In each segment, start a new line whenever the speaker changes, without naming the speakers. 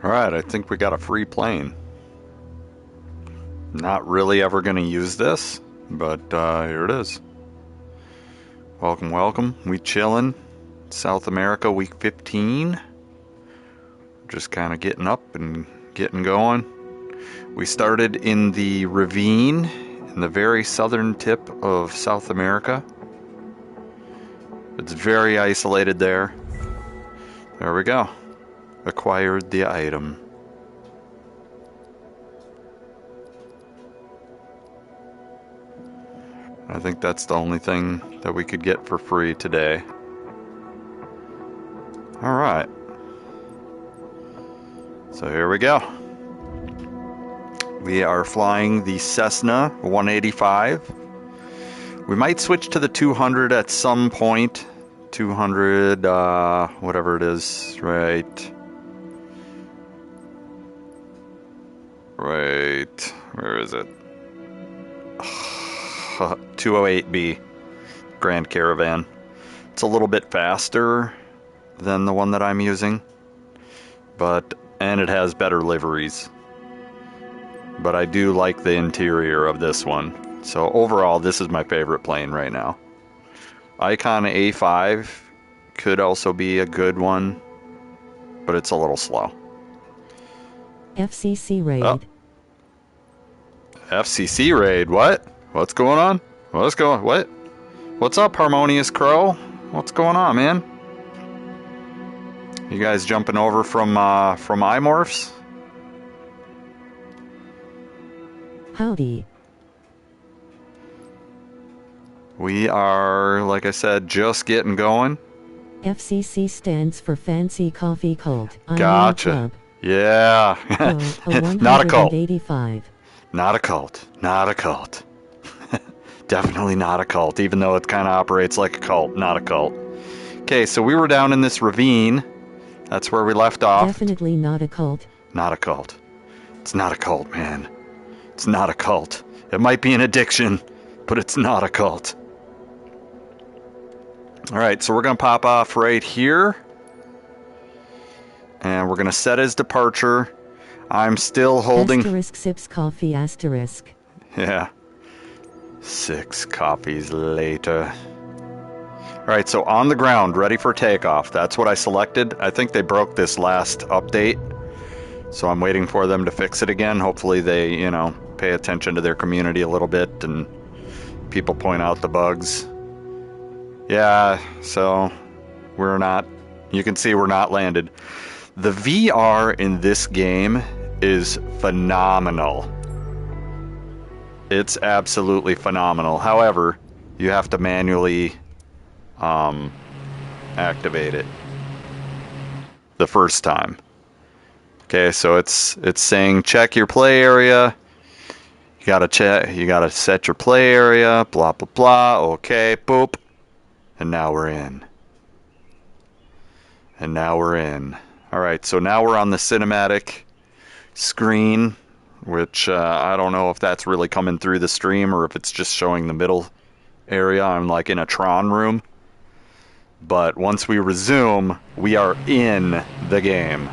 Alright, I think we got a free plane. Not really ever going to use this, but here it is. Welcome, welcome. We chillin'. South America, week 15. Just kind of getting up and getting going. We started in the ravine in the very southern tip of South America. It's very isolated there. There we go. Acquired the item. I think that's the only thing that we could get for free today. Alright. So here we go. We are flying the Cessna 185. We might switch to the 200 at some point. 200, whatever it is, right. Right, where is it? 208B Grand Caravan. It's a little bit faster than the one that I'm using, and it has better liveries. But I do like the interior of this one. So overall, this is my favorite plane right now. Icon A5 could also be a good one, but it's a little slow.
FCC raid.
Oh. FCC raid, what? What's going on? What's up, Harmonious Crow? What's going on, man? You guys jumping over from iMorphs?
Howdy.
We are, like I said, just getting going.
FCC stands for Fancy Coffee Cult.
Gotcha.
Club.
Yeah. Not a cult.
185.
Not a cult. Not a cult. Definitely not a cult, even though it kind of operates like a cult. Not a cult. Okay, so we were down in this ravine. That's where we left off.
Definitely not a cult.
Not a cult. It's not a cult, man. It's not a cult. It might be an addiction, but it's not a cult. Alright, so we're going to pop off right here. And we're going to set his departure. I'm still holding...
Asterisk sips coffee asterisk.
Yeah. 6 coffees later. Alright, so on the ground, ready for takeoff. That's what I selected. I think they broke this last update. So I'm waiting for them to fix it again. Hopefully they, pay attention to their community a little bit and people point out the bugs. Yeah, so you can see we're not landed. The VR in this game is phenomenal. It's absolutely phenomenal. However, you have to manually activate it the first time. Okay, so it's saying check your play area. You gotta set your play area, blah blah blah. Okay, boop. And now we're in. Alright, so now we're on the cinematic screen, which I don't know if that's really coming through the stream or if it's just showing the middle area. I'm like in a Tron room. But once we resume, we are in the game.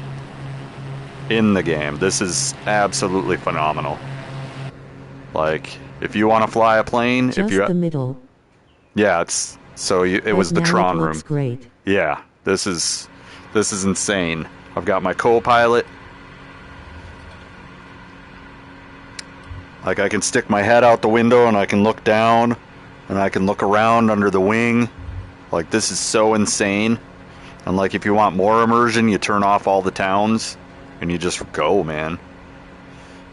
This is absolutely phenomenal. Like, if you want to fly a plane,
Just the middle.
Yeah, it was the Tron room.
Great.
Yeah, this is insane. I've got my co-pilot. Like, I can stick my head out the window and I can look down and I can look around under the wing. Like, this is so insane. And like, if you want more immersion, you turn off all the towns and you just go, man.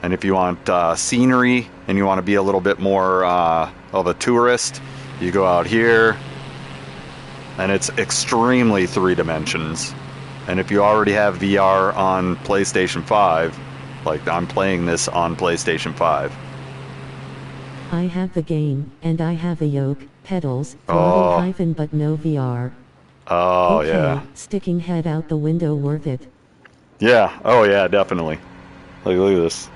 And if you want scenery and you want to be a little bit more of a tourist, you go out here. And it's extremely 3 dimensions. And if you already have VR on PlayStation 5, like I'm playing this on PlayStation 5.
I have the game, and I have a yoke, pedals, throttle hyphen but no VR.
Oh,
okay,
yeah.
Sticking head out the window worth it.
Yeah, oh yeah, definitely. Look at this.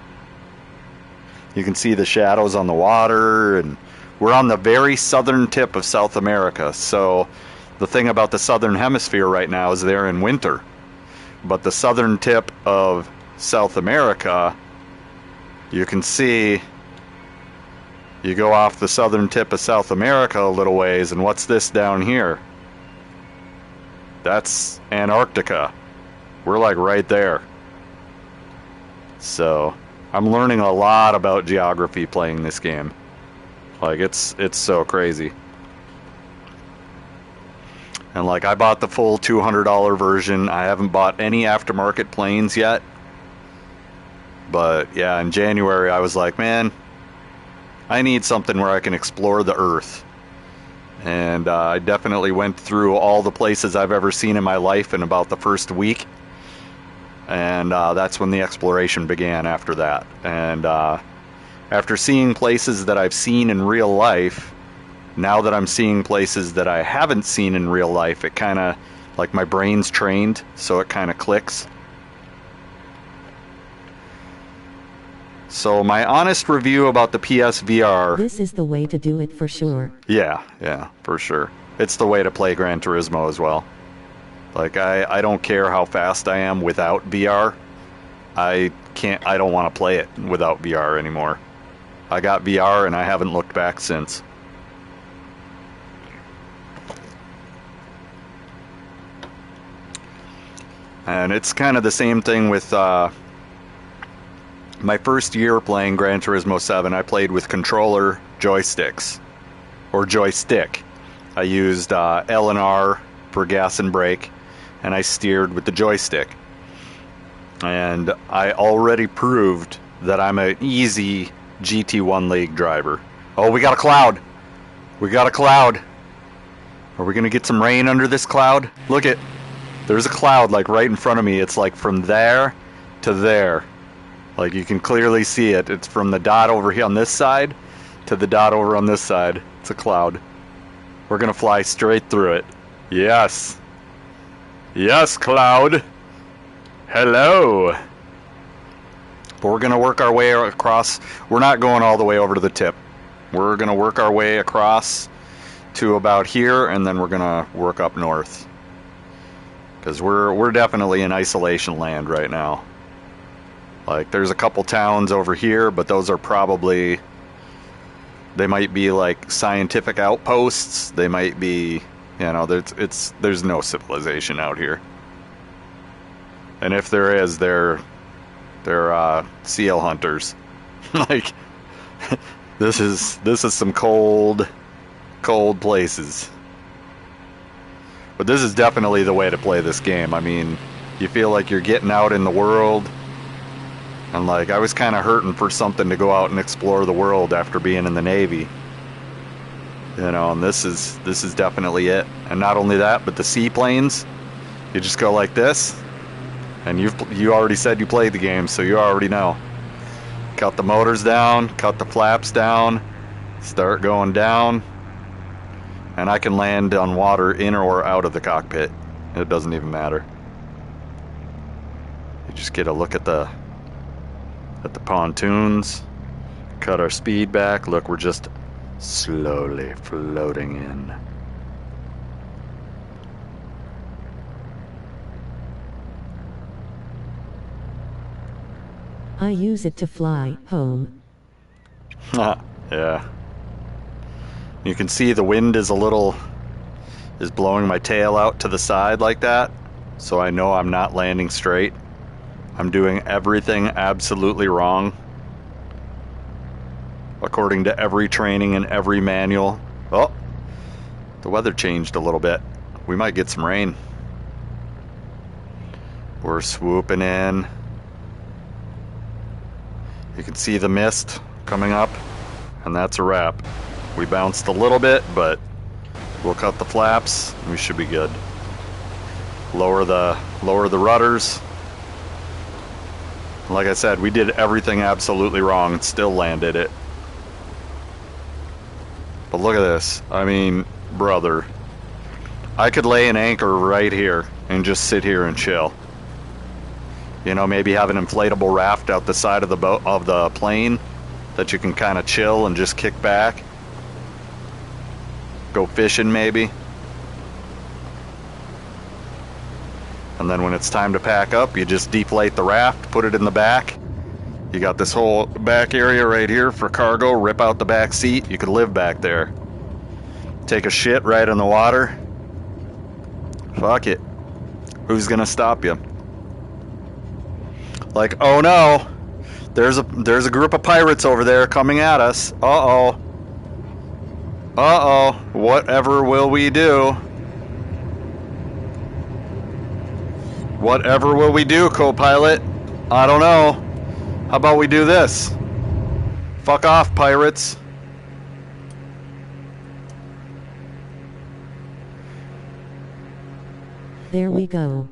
You can see the shadows on the water, and we're on the very southern tip of South America, so the thing about the southern hemisphere right now is they're in winter. But the southern tip of South America, you can see, you go off the southern tip of South America a little ways, and what's this down here? That's Antarctica. We're like right there. So I'm learning a lot about geography playing this game. Like it's so crazy. And like I bought the full $200 version. I haven't bought any aftermarket planes yet. But yeah, in January I was like, man, I need something where I can explore the Earth. And I definitely went through all the places I've ever seen in my life in about the first week. And that's when the exploration began after that. And after seeing places that I've seen in real life, now that I'm seeing places that I haven't seen in real life, it kind of, like my brain's trained, so it kind of clicks. So my honest review about the PSVR...
This is the way to do it for sure.
Yeah, for sure. It's the way to play Gran Turismo as well. Like, I don't care how fast I am without VR. I don't want to play it without VR anymore. I got VR and I haven't looked back since. And it's kind of the same thing with my first year playing Gran Turismo 7. I played with controller joysticks, or joystick. I used L and R for gas and brake, and I steered with the joystick. And I already proved that I'm an easy GT1 League driver. Oh, we got a cloud. We got a cloud. Are we going to get some rain under this cloud? Look it. There's a cloud like right in front of me. It's like from there to there. Like you can clearly see it. It's from the dot over here on this side to the dot over on this side. It's a cloud. We're going to fly straight through it. Yes. Yes, cloud. Hello. But we're going to work our way across. We're not going all the way over to the tip. We're going to work our way across to about here, and then we're going to work up north. Because we're definitely in isolation land right now. Like, there's a couple towns over here, but those are probably... They might be, like, scientific outposts. They might be... You know, there's no civilization out here. And if there is, they're seal hunters. Like, this is some cold places. But this is definitely the way to play this game. I mean, you feel like you're getting out in the world. And like, I was kind of hurting for something to go out and explore the world after being in the Navy. You know, and this is definitely it. And not only that, but the seaplanes, you just go like this. And you already said you played the game, so you already know. Cut the motors down, cut the flaps down, start going down. And I can land on water in or out of the cockpit. It doesn't even matter. You just get a look at the pontoons. Cut our speed back. Look, we're just slowly floating in.
I use it to fly home.
Yeah. You can see the wind is blowing my tail out to the side like that, so I know I'm not landing straight. I'm doing everything absolutely wrong, according to every training and every manual. Oh, the weather changed a little bit. We might get some rain. We're swooping in. You can see the mist coming up, and that's a wrap. We bounced a little bit, but we'll cut the flaps. We should be good. Lower the rudders. Like I said, we did everything absolutely wrong and still landed it. But look at this. I mean, brother, I could lay an anchor right here and just sit here and chill. You know, maybe have an inflatable raft out the side of the boat, of the plane, that you can kind of chill and just kick back. Go fishing maybe. And then when it's time to pack up, you just deflate the raft, put it in the back. You got this whole back area right here for cargo. Rip out the back seat. You could live back there. Take a shit right in the water. Fuck it. Who's gonna stop you? Like, oh no, there's a group of pirates over there coming at us. Uh-oh. Uh-oh. Whatever will we do? Whatever will we do, co-pilot? I don't know. How about we do this? Fuck off, pirates.
There we go.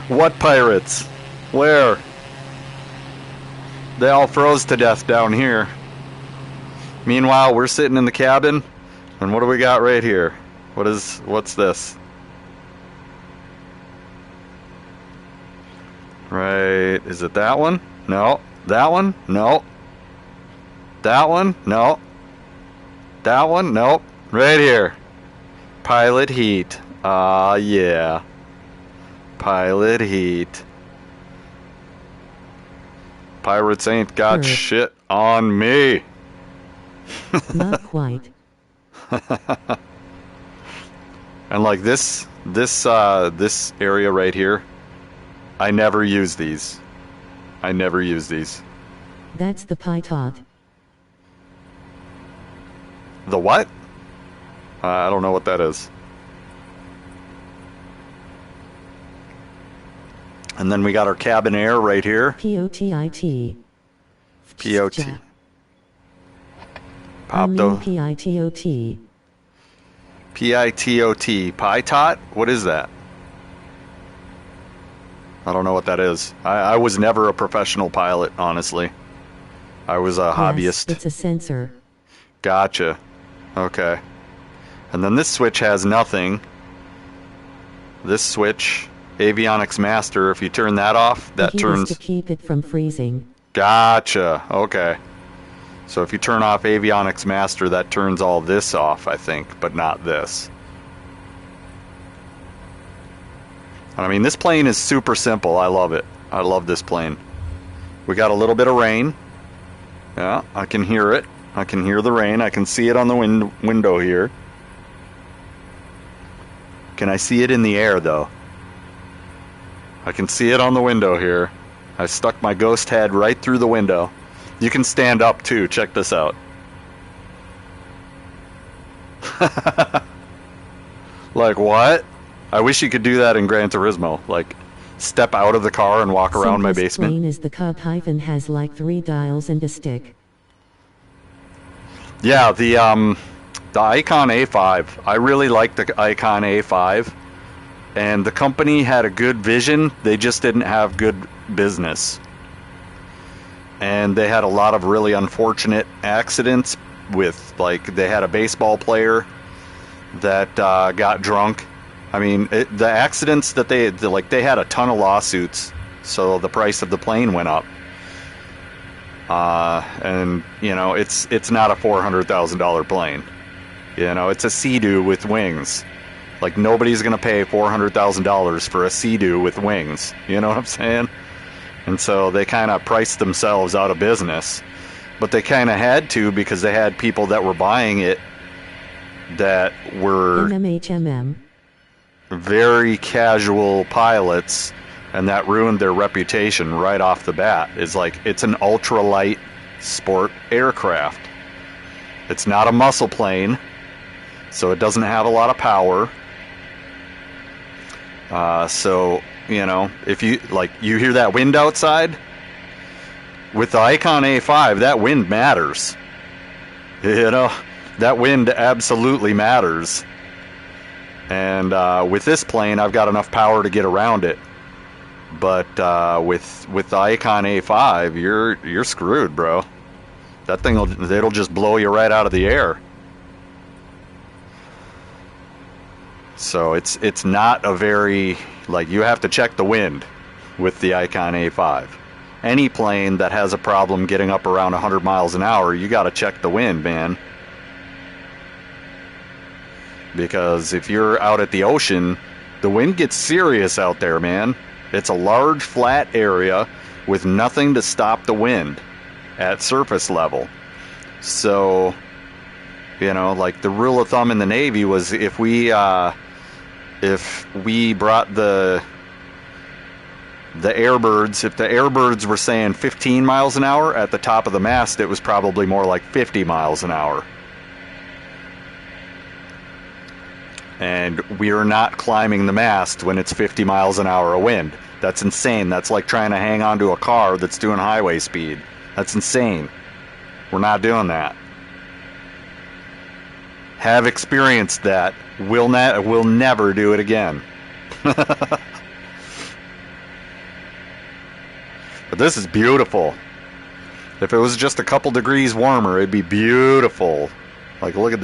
What pirates? Where? They all froze to death down here. Meanwhile, we're sitting in the cabin, and what do we got right here? What's this? Right, is it that one? No. That one? No. That one? No. That one? Nope. Right here. Pilot heat. Ah, yeah. Pilot heat. Pirates ain't got shit on me.
Not quite.
And like this area right here, I never use these. I never use these.
That's the Pytot.
The what? I don't know what that is. And then we got our cabin air right here.
P-O-T-I-T.
P-O-T. Popto.
P-I-T-O-T.
P-I-T-O-T. Pytot? What is that? I don't know what that is. I was never a professional pilot, honestly. I was a hobbyist.
It's a sensor.
Gotcha. Okay. And then this switch has nothing. This switch, Avionics Master, if you turn that off, that turns...
to keep it from freezing.
Gotcha. Okay. So if you turn off Avionics Master, that turns all this off, I think, but not this. I mean, this plane is super simple. I love it. I love this plane. We got a little bit of rain. Yeah, I can hear it. I can hear the rain. I can see it on the window here. Can I see it in the air, though? I can see it on the window here. I stuck my ghost head right through the window. You can stand up, too. Check this out. Like, what? I wish you could do that in Gran Turismo. Like, step out of the car and walk around my basement.
Plane is the Cub hyphen has like 3 dials and a stick.
Yeah, the Icon A5. I really like the Icon A5. And the company had a good vision. They just didn't have good business. And they had a lot of really unfortunate accidents with, like, they had a baseball player that got drunk. I mean, the accidents that they had a ton of lawsuits, so the price of the plane went up. And you know, it's not a $400,000 plane. You know, it's a Sea-Doo with wings. Like, nobody's gonna pay $400,000 for a Sea-Doo with wings. You know what I'm saying? And so they kind of priced themselves out of business, but they kind of had to, because they had people that were buying it that were
MMHMM.
very casual pilots, and that ruined their reputation right off the bat. It's like, it's an ultralight sport aircraft. It's not a muscle plane, so it doesn't have a lot of power. So, you know, if you, like, you hear that wind outside? With the Icon A5, that wind matters. You know, that wind absolutely matters. And with this plane, I've got enough power to get around it. But with the Icon A5, you're screwed, bro. That thing it'll just blow you right out of the air. So it's not a very, like, you have to check the wind with the Icon A5. Any plane that has a problem getting up around 100 miles an hour, you got to check the wind, man. Because if you're out at the ocean, the wind gets serious out there, man. It's a large, flat area with nothing to stop the wind at surface level. So, you know, like the rule of thumb in the Navy was if we brought the airbirds, if the airbirds were saying 15 miles an hour at the top of the mast, it was probably more like 50 miles an hour. And we're not climbing the mast when it's 50 miles an hour of wind. That's insane. That's like trying to hang on to a car that's doing highway speed. That's insane. We're not doing that. Have experienced that. We'll never do it again. But this is beautiful. If it was just a couple degrees warmer, it'd be beautiful. Like look at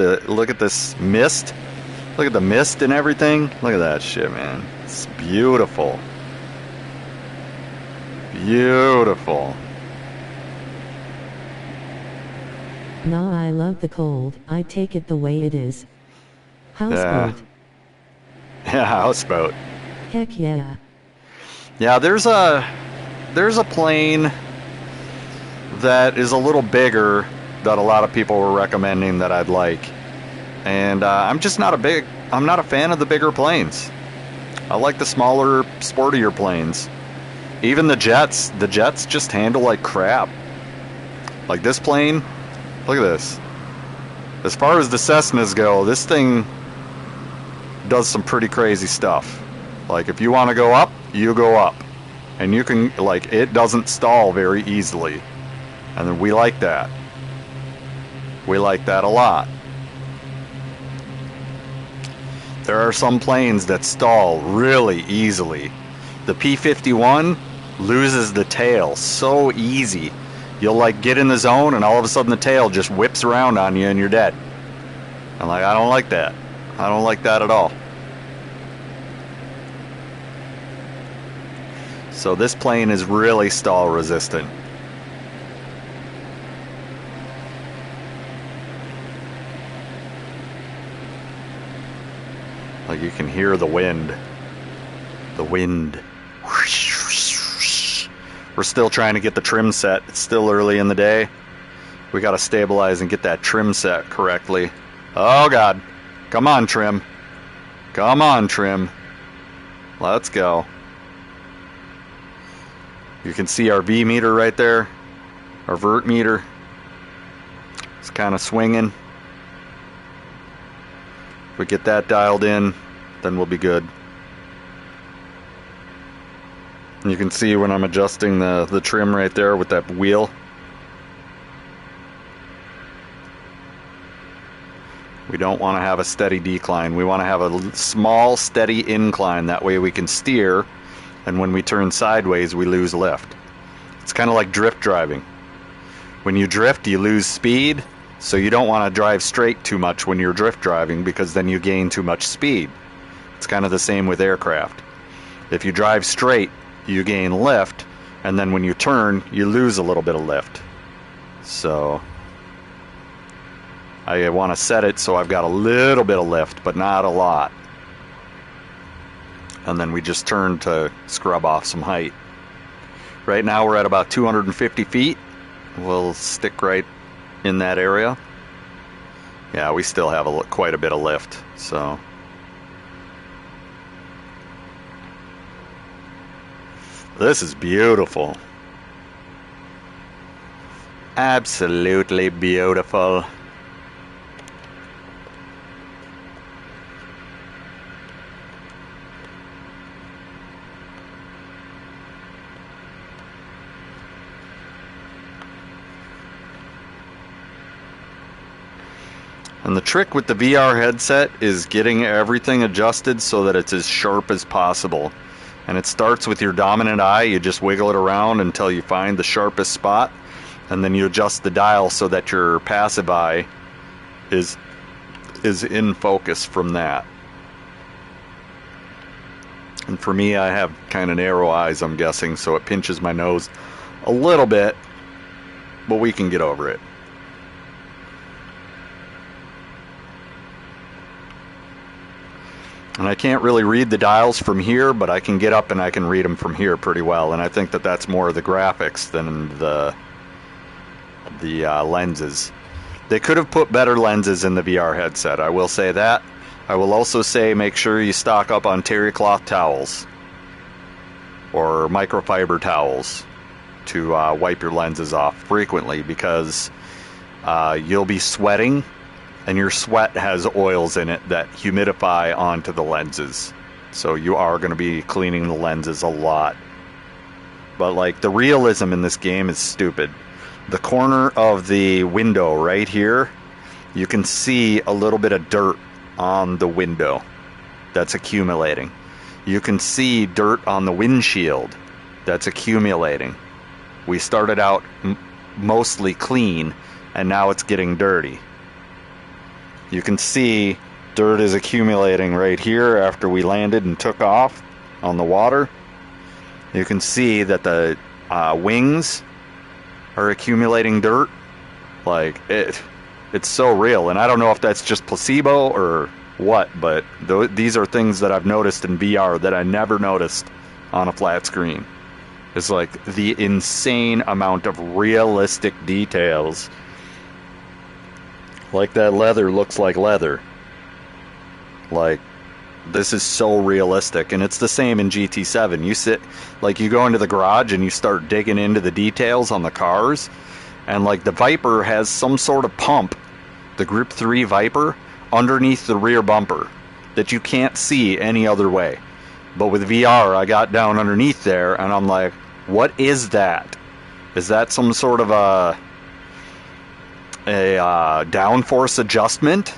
this mist. Look at the mist and everything. Look at that shit, man. It's beautiful. Beautiful.
Nah, I love the cold. I take it the way it is. Houseboat.
Yeah, houseboat.
Heck yeah.
Yeah, there's a plane that is a little bigger that a lot of people were recommending that I'd like. And I'm not a fan of the bigger planes. I like the smaller, sportier planes. Even the jets just handle like crap. Like this plane, look at this. As far as the Cessnas go, this thing does some pretty crazy stuff. Like if you want to go up, you go up. And you can, like, it doesn't stall very easily. And we like that. We like that a lot. There are some planes that stall really easily. The P-51 loses the tail so easy. You'll like get in the zone and all of a sudden the tail just whips around on you and you're dead. I'm like, I don't like that. I don't like that at all. So this plane is really stall resistant. Like you can hear the wind. The wind. We're still trying to get the trim set. It's still early in the day. We got to stabilize and get that trim set correctly. Oh God. Come on, trim. Come on, trim. Let's go. You can see our V meter right there. Our vert meter. It's kind of swinging. If we get that dialed in, then we'll be good. And you can see when I'm adjusting the trim right there with that wheel. We don't want to have a steady decline. We want to have a small, steady incline. That way we can steer, and when we turn sideways, we lose lift. It's kind of like drift driving. When you drift, you lose speed. So you don't want to drive straight too much when you're drift driving because then you gain too much speed. It's kind of the same with aircraft. If you drive straight, you gain lift, and then when you turn, you lose a little bit of lift. So I want to set it so I've got a little bit of lift, but not a lot. And then we just turn to scrub off some height. Right now we're at about 250 feet. We'll stick right in that area. Yeah, we still have quite a bit of lift, so this is beautiful. Absolutely beautiful. And the trick with the VR headset is getting everything adjusted so that it's as sharp as possible. And it starts with your dominant eye. You just wiggle it around until you find the sharpest spot. And then you adjust the dial so that your passive eye is in focus from that. And for me, I have kind of narrow eyes, I'm guessing, so it pinches my nose a little bit. But we can get over it. And I can't really read the dials from here, but I can get up and I can read them from here pretty well. And I think that that's more of the graphics than the lenses. They could have put better lenses in the VR headset, I will say that. I will also say make sure you stock up on terry cloth towels or microfiber towels to wipe your lenses off frequently, because you'll be sweating and your sweat has oils in it that humidify onto the lenses. So you are going to be cleaning the lenses a lot. But like, the realism in this game is stupid. The corner of the window right here, you can see a little bit of dirt on the window that's accumulating. You can see dirt on the windshield that's accumulating. We started out mostly clean, and now it's getting dirty. You can see dirt is accumulating right here after we landed and took off on the water. You can see that the wings are accumulating dirt. Like, it's so real. And I don't know if that's just placebo or what, but these are things that I've noticed in VR that I never noticed on a flat screen. It's like the insane amount of realistic details. Like, that leather looks like leather. Like, this is so realistic. And it's the same in GT7. You go into the garage and you start digging into the details on the cars, and like, the Viper has some sort of pump, the Group 3 Viper, underneath the rear bumper that you can't see any other way. But with VR, I got down underneath there and I'm like, what is that? Is that some sort of a downforce adjustment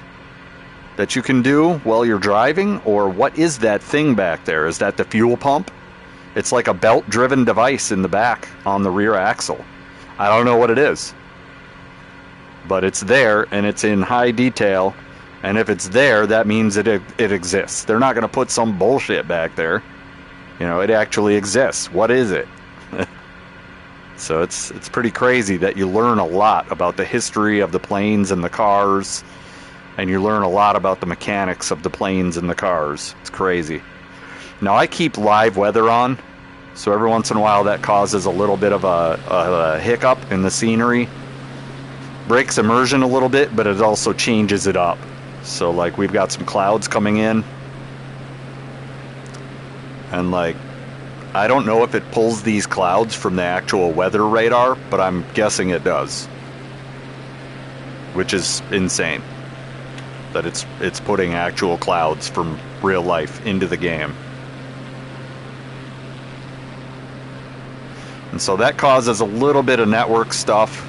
that you can do while you're driving? Or what is that thing back there? Is that the fuel pump? It's like a belt-driven device in the back on the rear axle. I don't know what it is, but it's there and it's in high detail. And if it's there, that means it exists. They're not going to put some bullshit back there. You know, it actually exists. What is it? So it's pretty crazy that you learn a lot about the history of the planes and the cars, and you learn a lot about the mechanics of the planes and the cars. It's crazy. Now, I keep live weather on, so every once in a while that causes a little bit of a hiccup in the scenery. Breaks immersion a little bit, but it also changes it up. So like, we've got some clouds coming in, and like, I don't know if it pulls these clouds from the actual weather radar, but I'm guessing it does, which is insane that it's putting actual clouds from real life into the game. And so that causes a little bit of network stuff.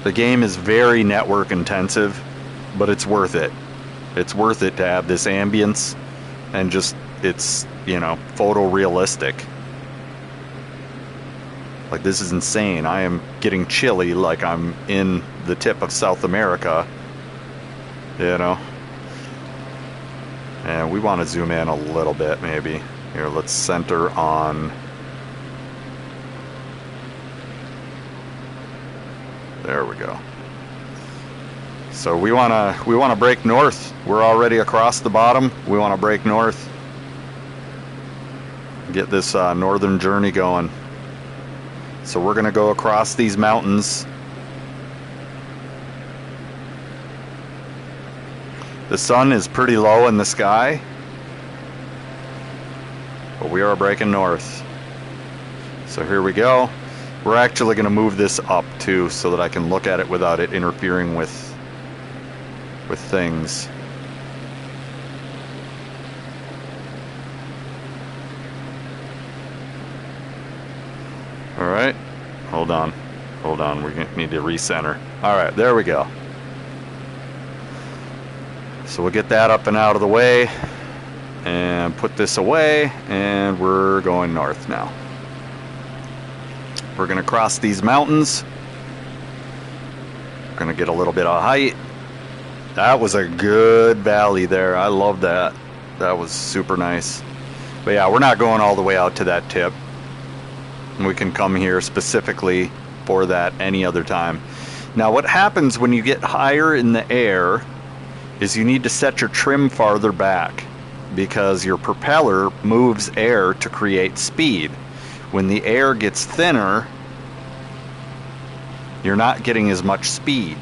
The game is very network intensive, but it's worth it. It's worth it to have this ambience, and just, it's, you know, photorealistic. Like, this is insane. I am getting chilly like I'm in the tip of South America, you know. And we want to zoom in a little bit, maybe. Here, let's center on... There we go. So we want to break north. We're already across the bottom. We want to break north. Get this northern journey going. So we're going to go across these mountains. The sun is pretty low in the sky, but we are breaking north. So here we go. We're actually going to move this up too, so that I can look at it without it interfering with things. Alright, hold on, we need to recenter. Alright, there we go. So we'll get that up and out of the way, and put this away, and we're going north now. We're going to cross these mountains. We're going to get a little bit of height. That was a good valley there. I love that. That was super nice. But yeah, we're not going all the way out to that tip. We can come here specifically for that any other time. Now, what happens when you get higher in the air is you need to set your trim farther back. because your propeller moves air to create speed. When the air gets thinner, you're not getting as much speed.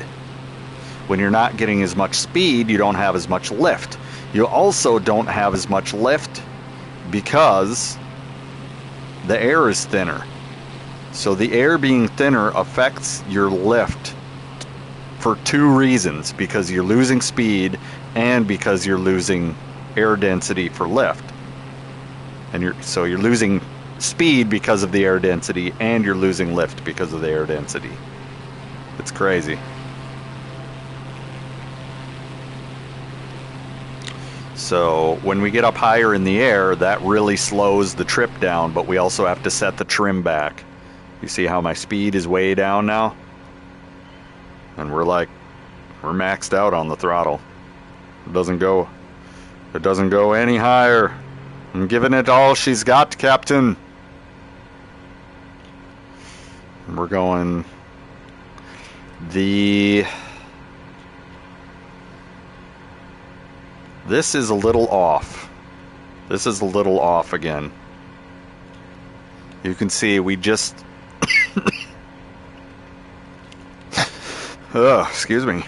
When you're not getting as much speed, you don't have as much lift. You also don't have as much lift because the air is thinner. So the air being thinner affects your lift for two reasons, because you're losing speed and because you're losing air density for lift. And you're losing speed because of the air density, and you're losing lift because of the air density. It's crazy. So when we get up higher in the air, that really slows the trip down, but we also have to set the trim back. You see how my speed is way down now? And we're maxed out on the throttle. It doesn't go any higher. I'm giving it all she's got, Captain. We're going This is a little off. This is a little off again. You can see we just excuse me.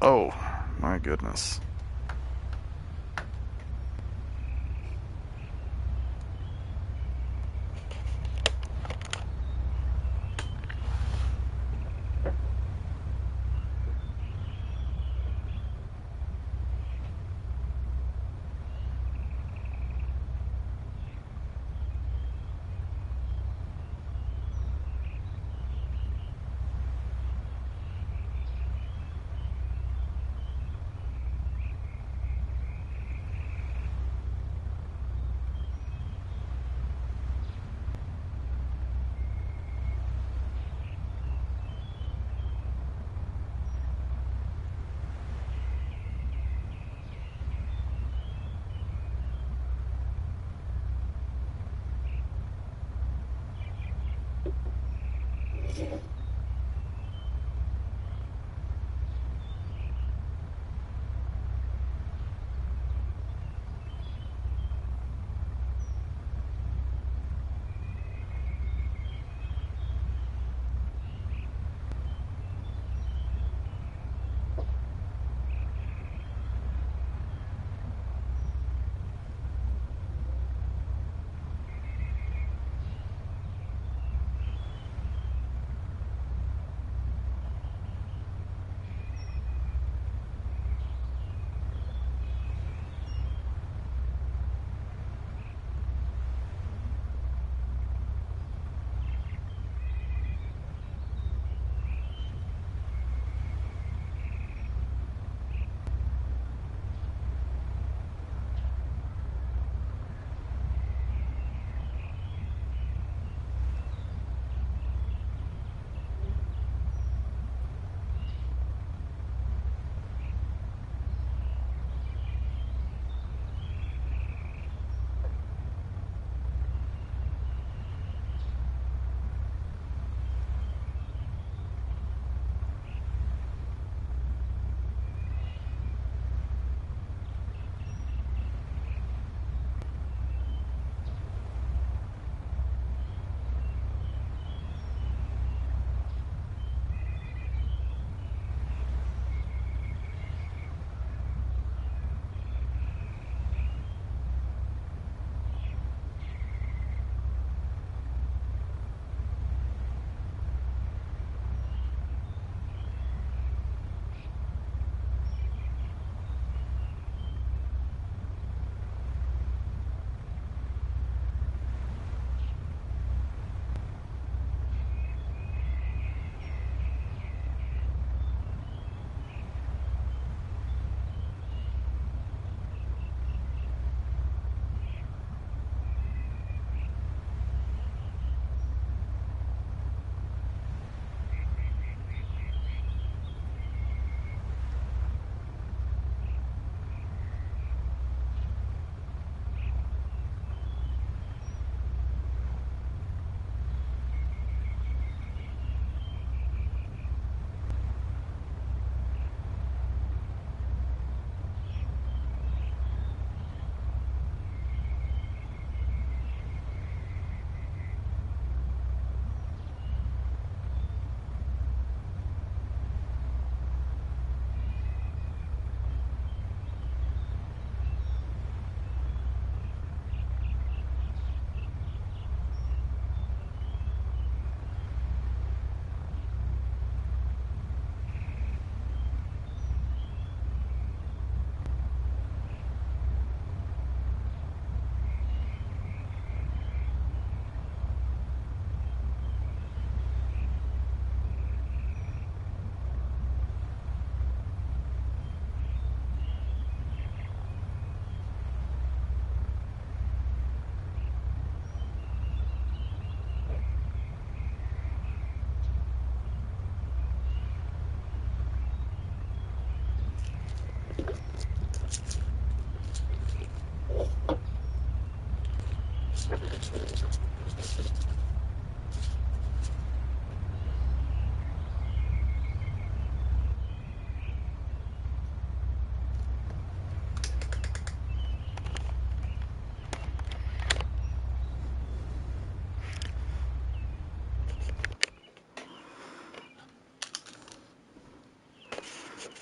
Oh, my goodness.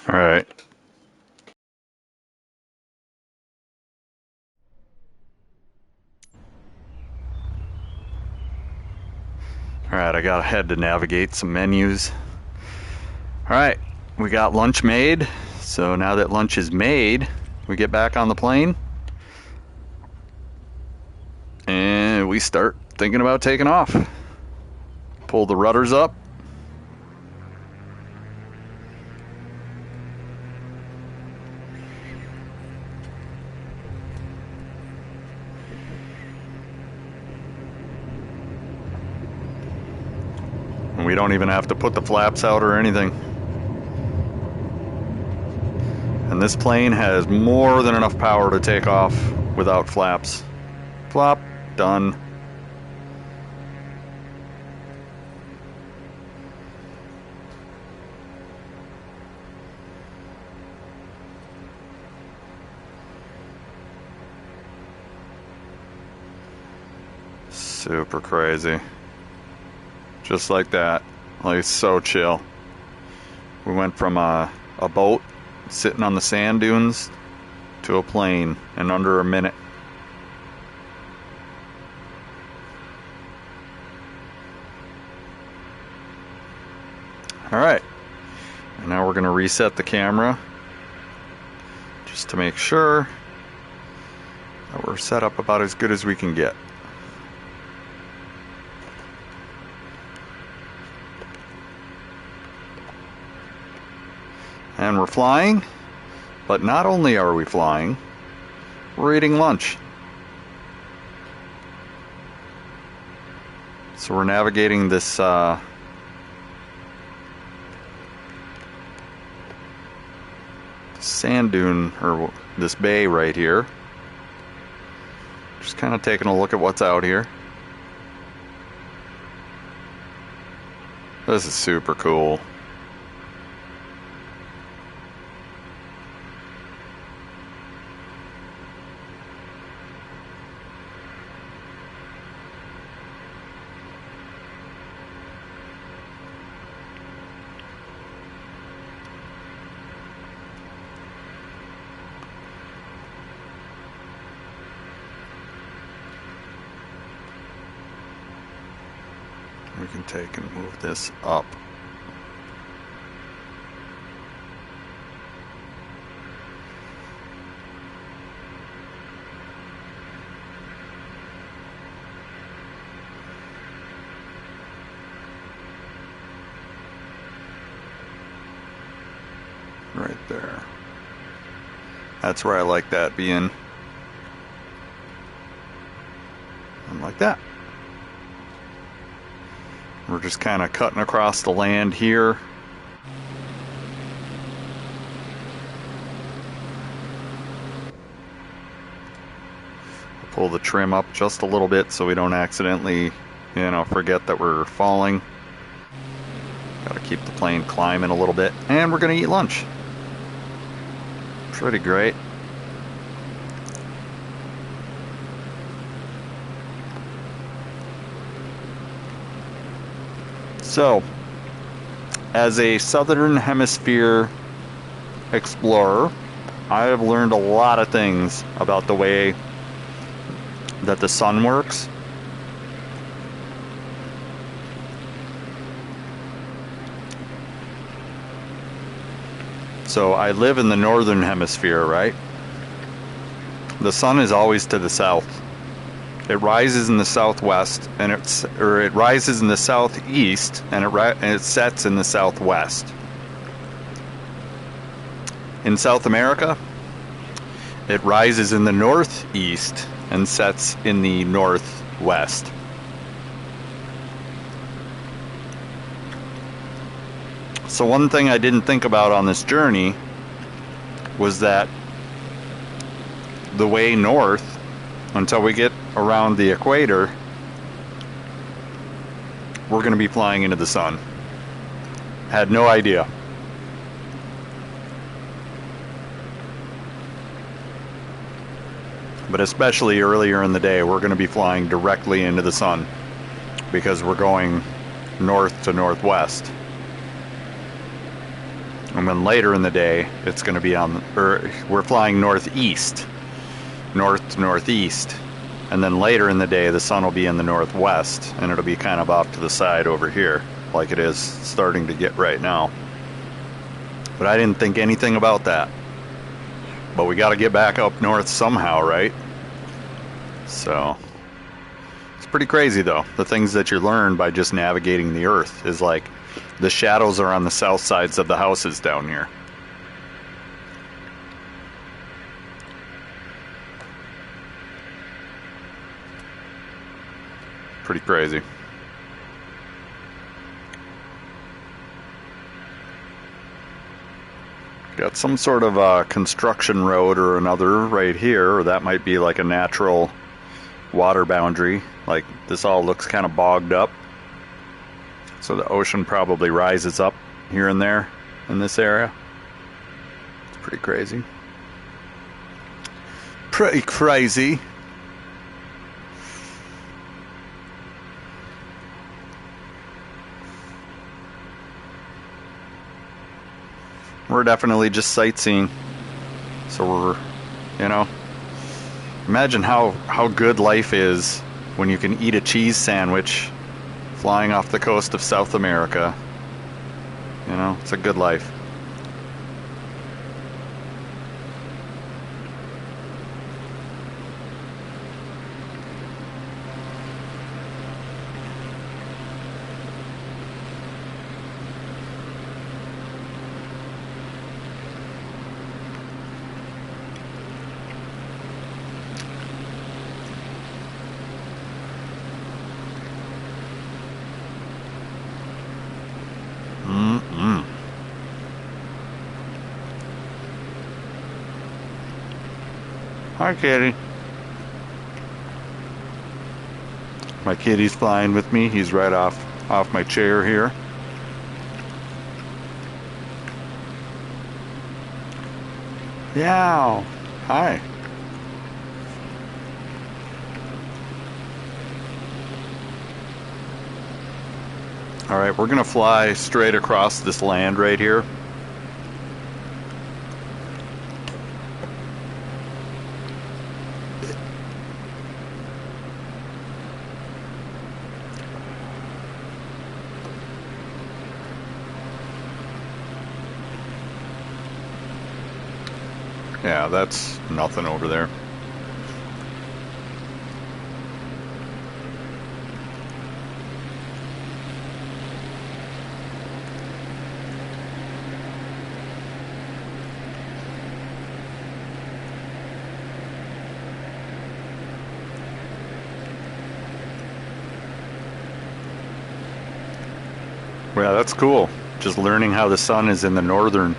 All right. had to navigate some menus. Alright, we got lunch made. So now that lunch is made, we get back on the plane. And we start thinking about taking off. Pull the rudders up. And we don't even have to put the flaps out or anything. And this plane has more than enough power to take off without flaps. Flop, done. Super crazy. Just like that. Like, so chill. We went from a boat sitting on the sand dunes to a plane in under a minute. Alright. And now we're going to reset the camera just to make sure that we're set up about as good as we can get. And we're flying, but not only are we flying, we're eating lunch. So we're navigating this sand dune, or this bay right here. Just kind of taking a look at what's out here. This is super cool. We can take and move this up. Right there. That's where I like that being. And like that. We're just kind of cutting across the land here. Pull the trim up just a little bit so we don't accidentally, forget that we're falling. Gotta keep the plane climbing a little bit. And we're gonna eat lunch. Pretty great. So, as a Southern Hemisphere explorer, I have learned a lot of things about the way that the sun works. So I live in the Northern Hemisphere, right? The sun is always to the south. It rises in the southwest, and it rises in the southeast, and it sets in the southwest. In South America, it rises in the northeast and sets in the northwest. So one thing I didn't think about on this journey was that the way north, until we get around the equator, we're going to be flying into the sun. Had no idea. But especially earlier in the day, we're going to be flying directly into the sun because we're going north to northwest. And then later in the day, it's going to be we're flying northeast, north to northeast. And then later in the day, the sun will be in the northwest, and it'll be kind of off to the side over here, like it is starting to get right now. But I didn't think anything about that. But we got to get back up north somehow, right? So it's pretty crazy, though. The things that you learn by just navigating the earth is like the shadows are on the south sides of the houses down here. Pretty crazy. Got some sort of construction road or another right here, or that might be like a natural water boundary. Like this all looks kind of bogged up. So the ocean probably rises up here and there in this area. It's pretty crazy. Pretty crazy. We're definitely just sightseeing. So we're, you know, imagine how good life is when you can eat a cheese sandwich flying off the coast of South America. You know, it's a good life. Hi, kitty. My kitty's flying with me. He's right off my chair here. Yow. Hi. All right, we're gonna fly straight across this land right here. Yeah, that's nothing over there. Yeah, that's cool. Just learning how the sun is in the northern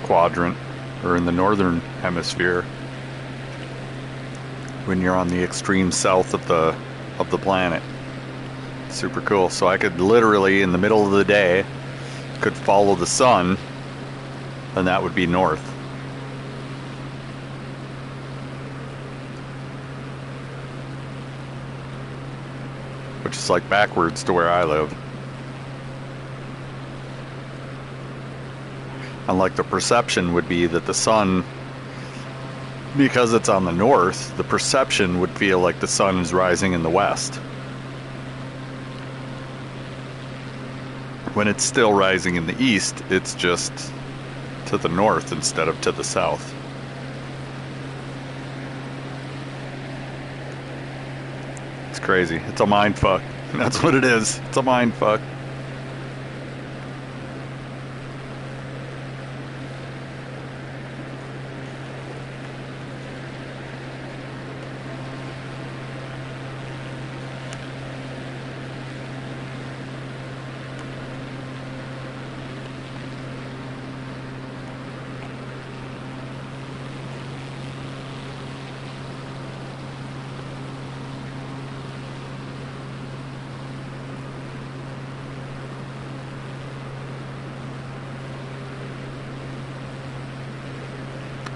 quadrant, or in the northern hemisphere, when you're on the extreme south of the planet. Super cool. So I could literally, in the middle of the day, could follow the sun, and that would be north. Which is like backwards to where I live. And like the perception would be that the sun, because it's on the north, the perception would feel like the sun is rising in the west, when it's still rising in the east. It's just to the north instead of to the south. It's crazy. It's a mind fuck. That's what it is. It's a mind fuck.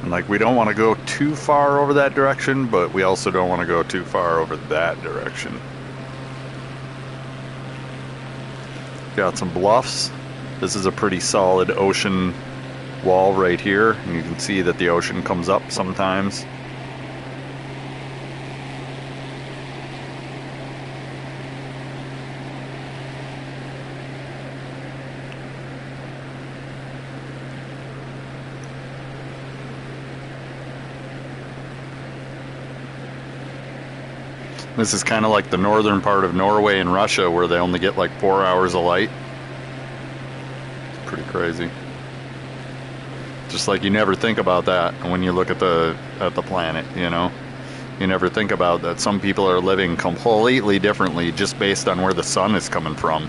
Like, we don't want to go too far over that direction, but we also don't want to go too far over that direction. Got some bluffs. This is a pretty solid ocean wall right here, and you can see that the ocean comes up sometimes. This is kind of like the northern part of Norway and Russia where they only get like 4 hours of light. It's pretty crazy. Just like you never think about that when you look at the planet, you know? You never think about that some people are living completely differently just based on where the sun is coming from.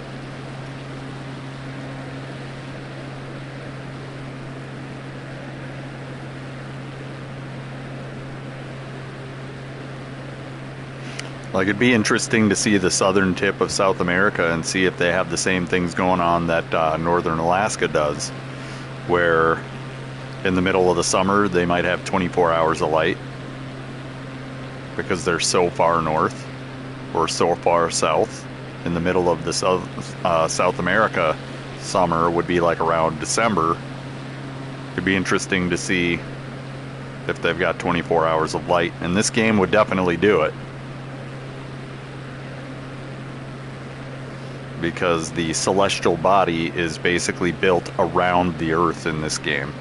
Like, it'd be interesting to see the southern tip of South America and see if they have the same things going on that northern Alaska does, where in the middle of the summer they might have 24 hours of light because they're so far north or so far south. In the middle of the South America, summer would be like around December. It'd be interesting to see if they've got 24 hours of light, and this game would definitely do it. Because the celestial body is basically built around the Earth in this game.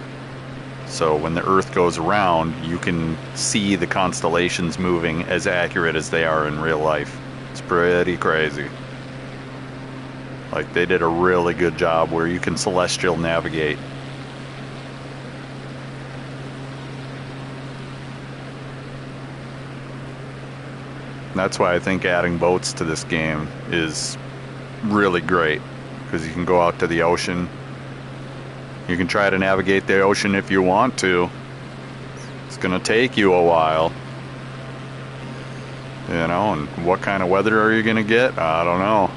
So when the Earth goes around, you can see the constellations moving as accurate as they are in real life. It's pretty crazy. Like, they did a really good job where you can celestial navigate. That's why I think adding boats to this game is really great, because you can go out to the ocean. You can try to navigate the ocean if you want to. It's gonna take you a while, you know, and what kind of weather are you gonna get? I don't know.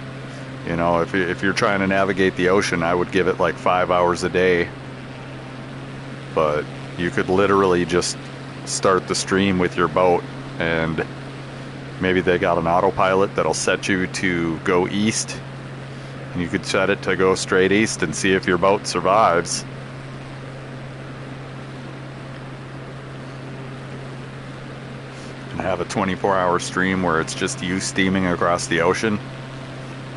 You know, if you're trying to navigate the ocean, I would give it like 5 hours a day. But you could literally just start the stream with your boat, and maybe they got an autopilot that'll set you to go east. You could set it to go straight east and see if your boat survives. And have a 24-hour stream where it's just you steaming across the ocean.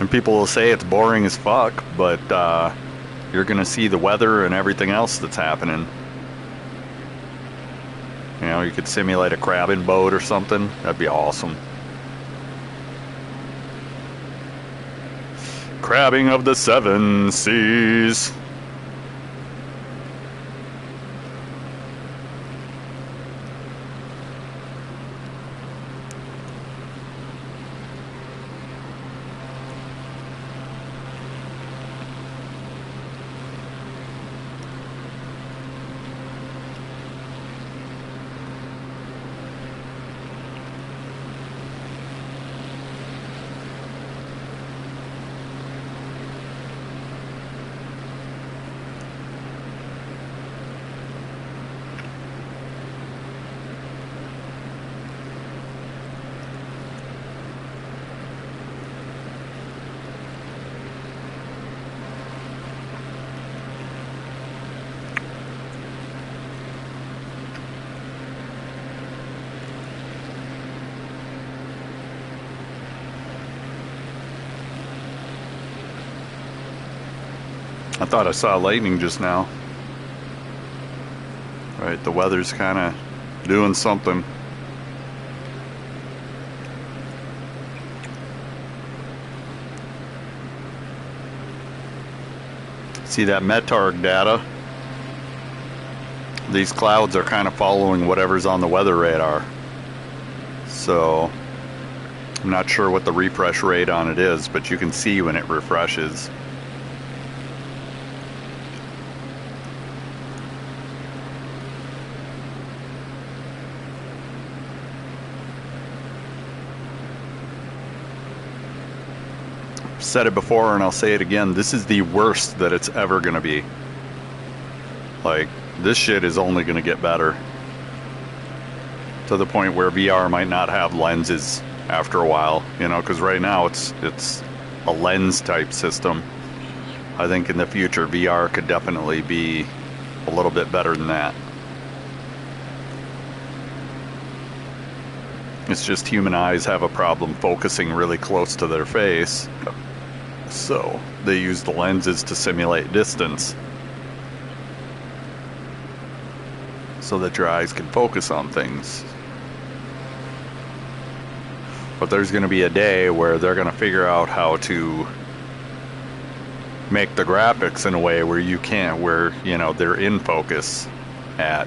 And people will say it's boring as fuck, but you're gonna see the weather and everything else that's happening. You know, you could simulate a crabbing boat or something. That'd be awesome. Crabbing of the seven seas. I thought I saw lightning just now. Right, the weather's kind of doing something. See that METARG data? These clouds are kind of following whatever's on the weather radar. So I'm not sure what the refresh rate on it is, but you can see when it refreshes. Said it before and I'll say it again, this is the worst that it's ever gonna be. Like, this shit is only gonna get better, to the point where VR might not have lenses after a while, you know, because right now it's a lens type system. I think in the future VR could definitely be a little bit better than that. It's just human eyes have a problem focusing really close to their face. So they use the lenses to simulate distance so that your eyes can focus on things. But there's going to be a day where they're going to figure out how to make the graphics in a way where you can't, where, you know, they're in focus at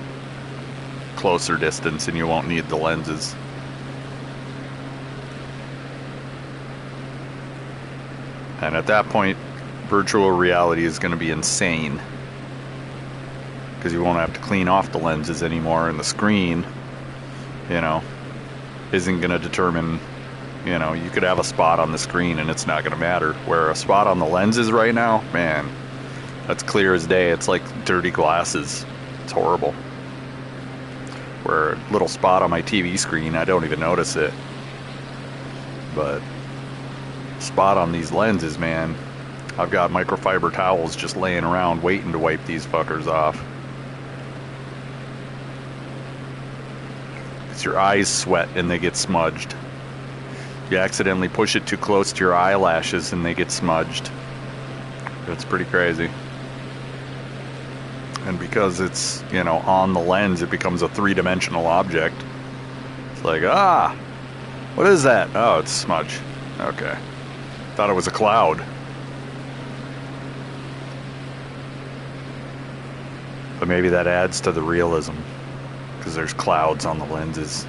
closer distance and you won't need the lenses. And at that point, virtual reality is going to be insane, because you won't have to clean off the lenses anymore, and the screen, you know, isn't going to determine, you know, you could have a spot on the screen and it's not going to matter. Where a spot on the lenses right now, man, that's clear as day. It's like dirty glasses. It's horrible. Where a little spot on my TV screen, I don't even notice it. But spot on these lenses, man, I've got microfiber towels just laying around waiting to wipe these fuckers off. It's your eyes sweat and they get smudged. You accidentally push it too close to your eyelashes and they get smudged. It's pretty crazy. And because it's, you know, on the lens, it becomes a three-dimensional object. It's like, ah, what is that? Oh, it's smudge. Okay. Thought it was a cloud. But maybe that adds to the realism, because there's clouds on the lenses.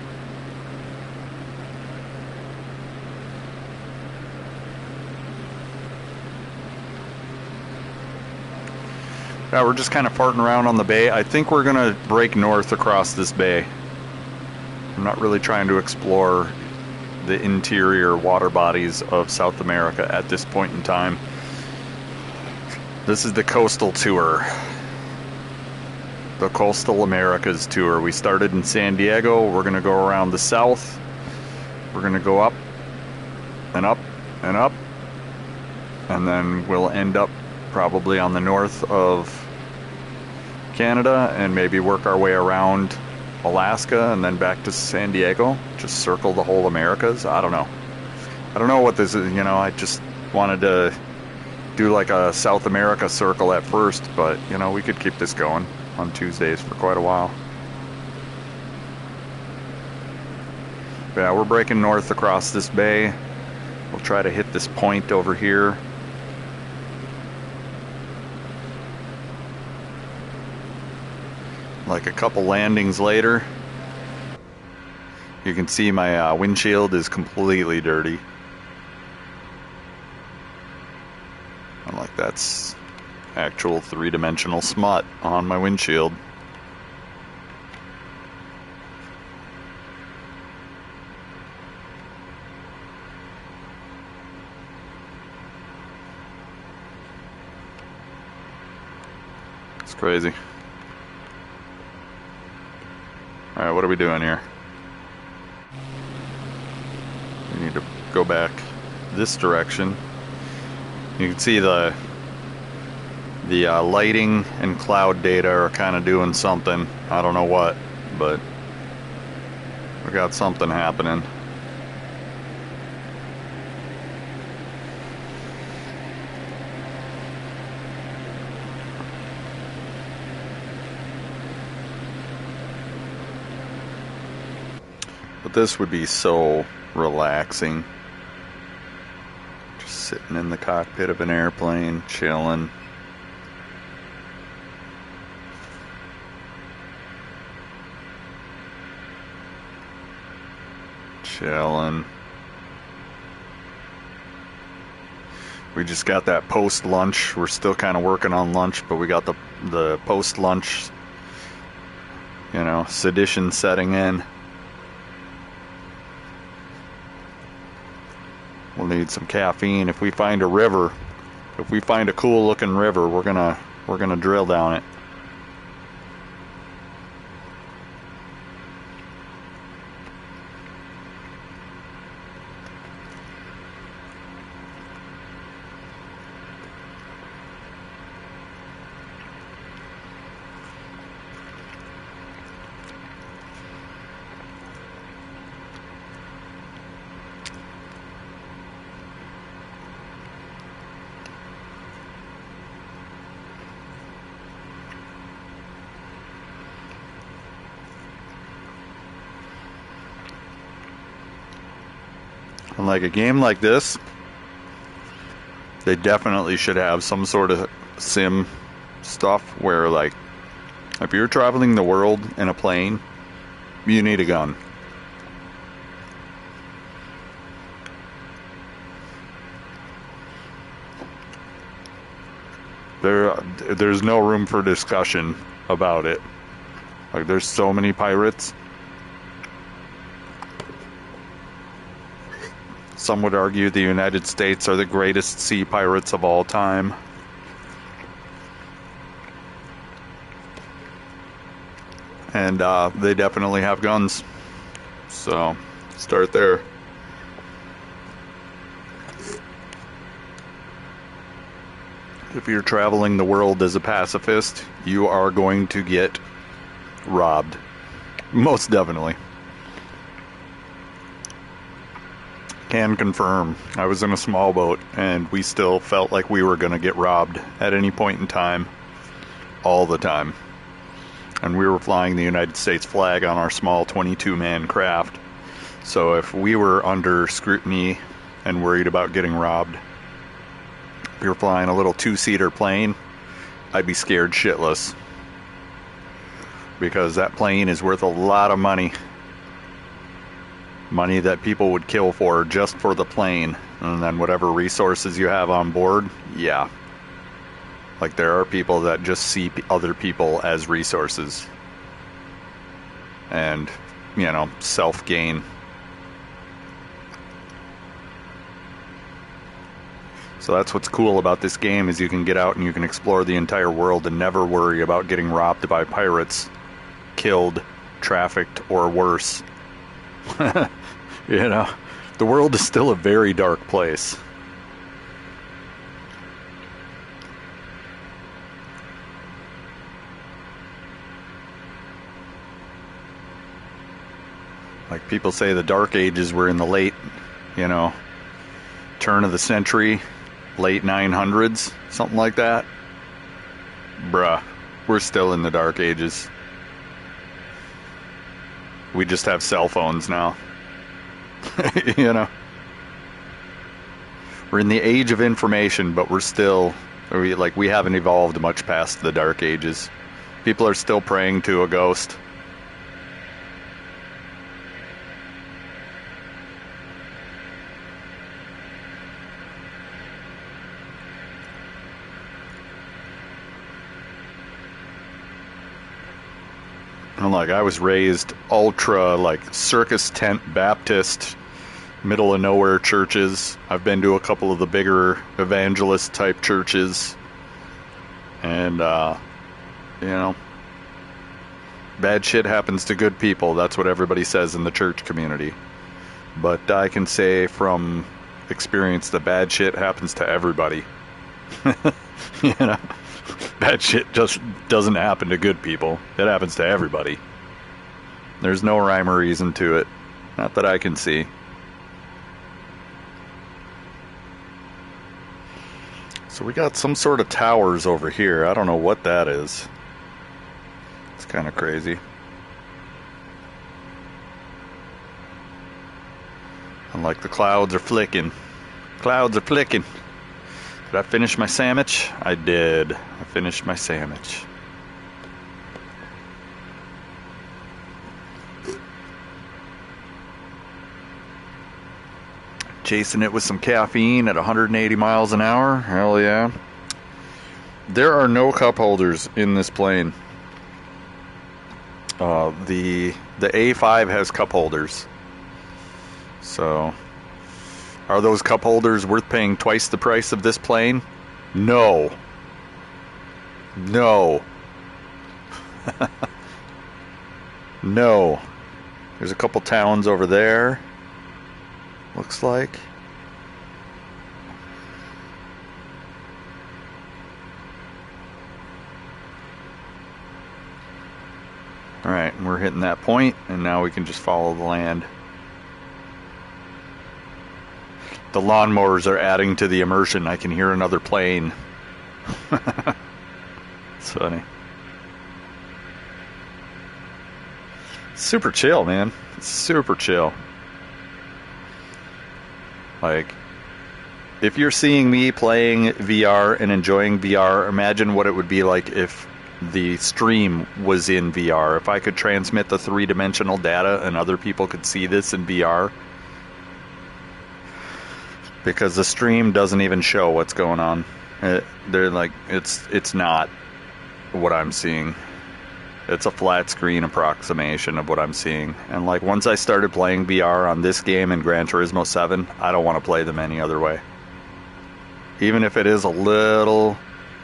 Yeah, we're just kind of farting around on the bay. I think we're gonna break north across this bay. I'm not really trying to explore the interior water bodies of South America at this point in time. This is the coastal tour. The Coastal Americas tour. We started in San Diego. We're gonna go around the south. We're gonna go up and up and up, and then we'll end up probably on the north of Canada and maybe work our way around Alaska and then back to San Diego. Just circle the whole Americas. I don't know. I don't know what this is, you know. I just wanted to do like a South America circle at first, but you know, we could keep this going on Tuesdays for quite a while. But yeah, we're breaking north across this bay. We'll try to hit this point over here. Like a couple landings later, you can see my windshield is completely dirty. I'm like, that's actual three-dimensional smut on my windshield. It's crazy. Alright, what are we doing here? We need to go back this direction. You can see the lighting and cloud data are kind of doing something. I don't know what, but we got something happening. But this would be so relaxing. Just sitting in the cockpit of an airplane, chilling. Chilling. We just got that post-lunch. We're still kind of working on lunch, but we got the post-lunch, you know, sedition setting in. We'll need some caffeine. If we find a river, if we find a cool looking river, we're gonna drill down it. And like a game like this, they definitely should have some sort of sim stuff where, like, if you're traveling the world in a plane, you need a gun. There's no room for discussion about it. Like, there's so many pirates. Some would argue the United States are the greatest sea pirates of all time. And they definitely have guns. So, start there. If you're traveling the world as a pacifist, you are going to get robbed. Most definitely. Can confirm. I was in a small boat and we still felt like we were going to get robbed at any point in time. All the time. And we were flying the United States flag on our small 22-man craft. So if we were under scrutiny and worried about getting robbed, if we were flying a little two-seater plane, I'd be scared shitless. Because that plane is worth a lot of money. Money that people would kill for just for the plane. And then whatever resources you have on board, yeah. Like, there are people that just see other people as resources. And, you know, self-gain. So that's what's cool about this game, is you can get out and you can explore the entire world and never worry about getting robbed by pirates, killed, trafficked, or worse. You know, the world is still a very dark place. Like, people say the Dark Ages were in the late, you know, turn of the century, late 900s, something like that. Bruh, we're still in the Dark Ages. We just have cell phones now. You know? We're in the age of information, but we haven't evolved much past the Dark Ages. People are still praying to a ghost. And like, I was raised ultra, like, circus tent Baptist, middle of nowhere churches. I've been to a couple of the bigger evangelist type churches. And, you know, bad shit happens to good people. That's what everybody says in the church community. But I can say from experience that bad shit happens to everybody. You know? Bad shit just doesn't happen to good people. It happens to everybody. There's no rhyme or reason to it. Not that I can see. So we got some sort of towers over here. I don't know what that is. It's kind of crazy. And like, the clouds are flicking. Clouds are flicking. Did I finish my sandwich? I did. I finished my sandwich. Chasing it with some caffeine at 180 miles an hour. Hell yeah. There are no cup holders in this plane. The A5 has cup holders. So, are those cup holders worth paying twice the price of this plane? No. No. No. There's a couple towns over there. Looks like. Alright, we're hitting that point, and now we can just follow the land. The lawnmowers are adding to the immersion. I can hear another plane. It's funny. Super chill, man. It's super chill. Like, if you're seeing me playing VR and enjoying VR, imagine what it would be like if the stream was in VR. If I could transmit the three-dimensional data and other people could see this in VR. Because the stream doesn't even show what's going on. They're like, it's not what I'm seeing. It's a flat screen approximation of what I'm seeing. And like, once I started playing VR on this game and Gran Turismo 7, I don't want to play them any other way. Even if it is a little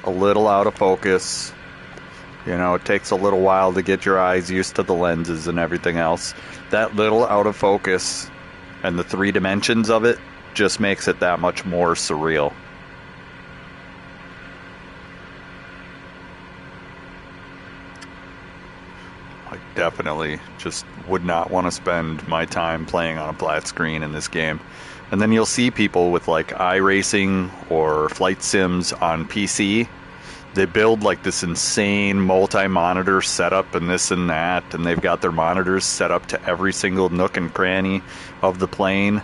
out of focus, you know, it takes a little while to get your eyes used to the lenses and everything else. That little out of focus and the 3 dimensions of it just makes it that much more surreal. I definitely just would not want to spend my time playing on a flat screen in this game. And then you'll see people with like iRacing or flight sims on PC. They build like this insane multi-monitor setup and this and that, and they've got their monitors set up to every single nook and cranny of the plane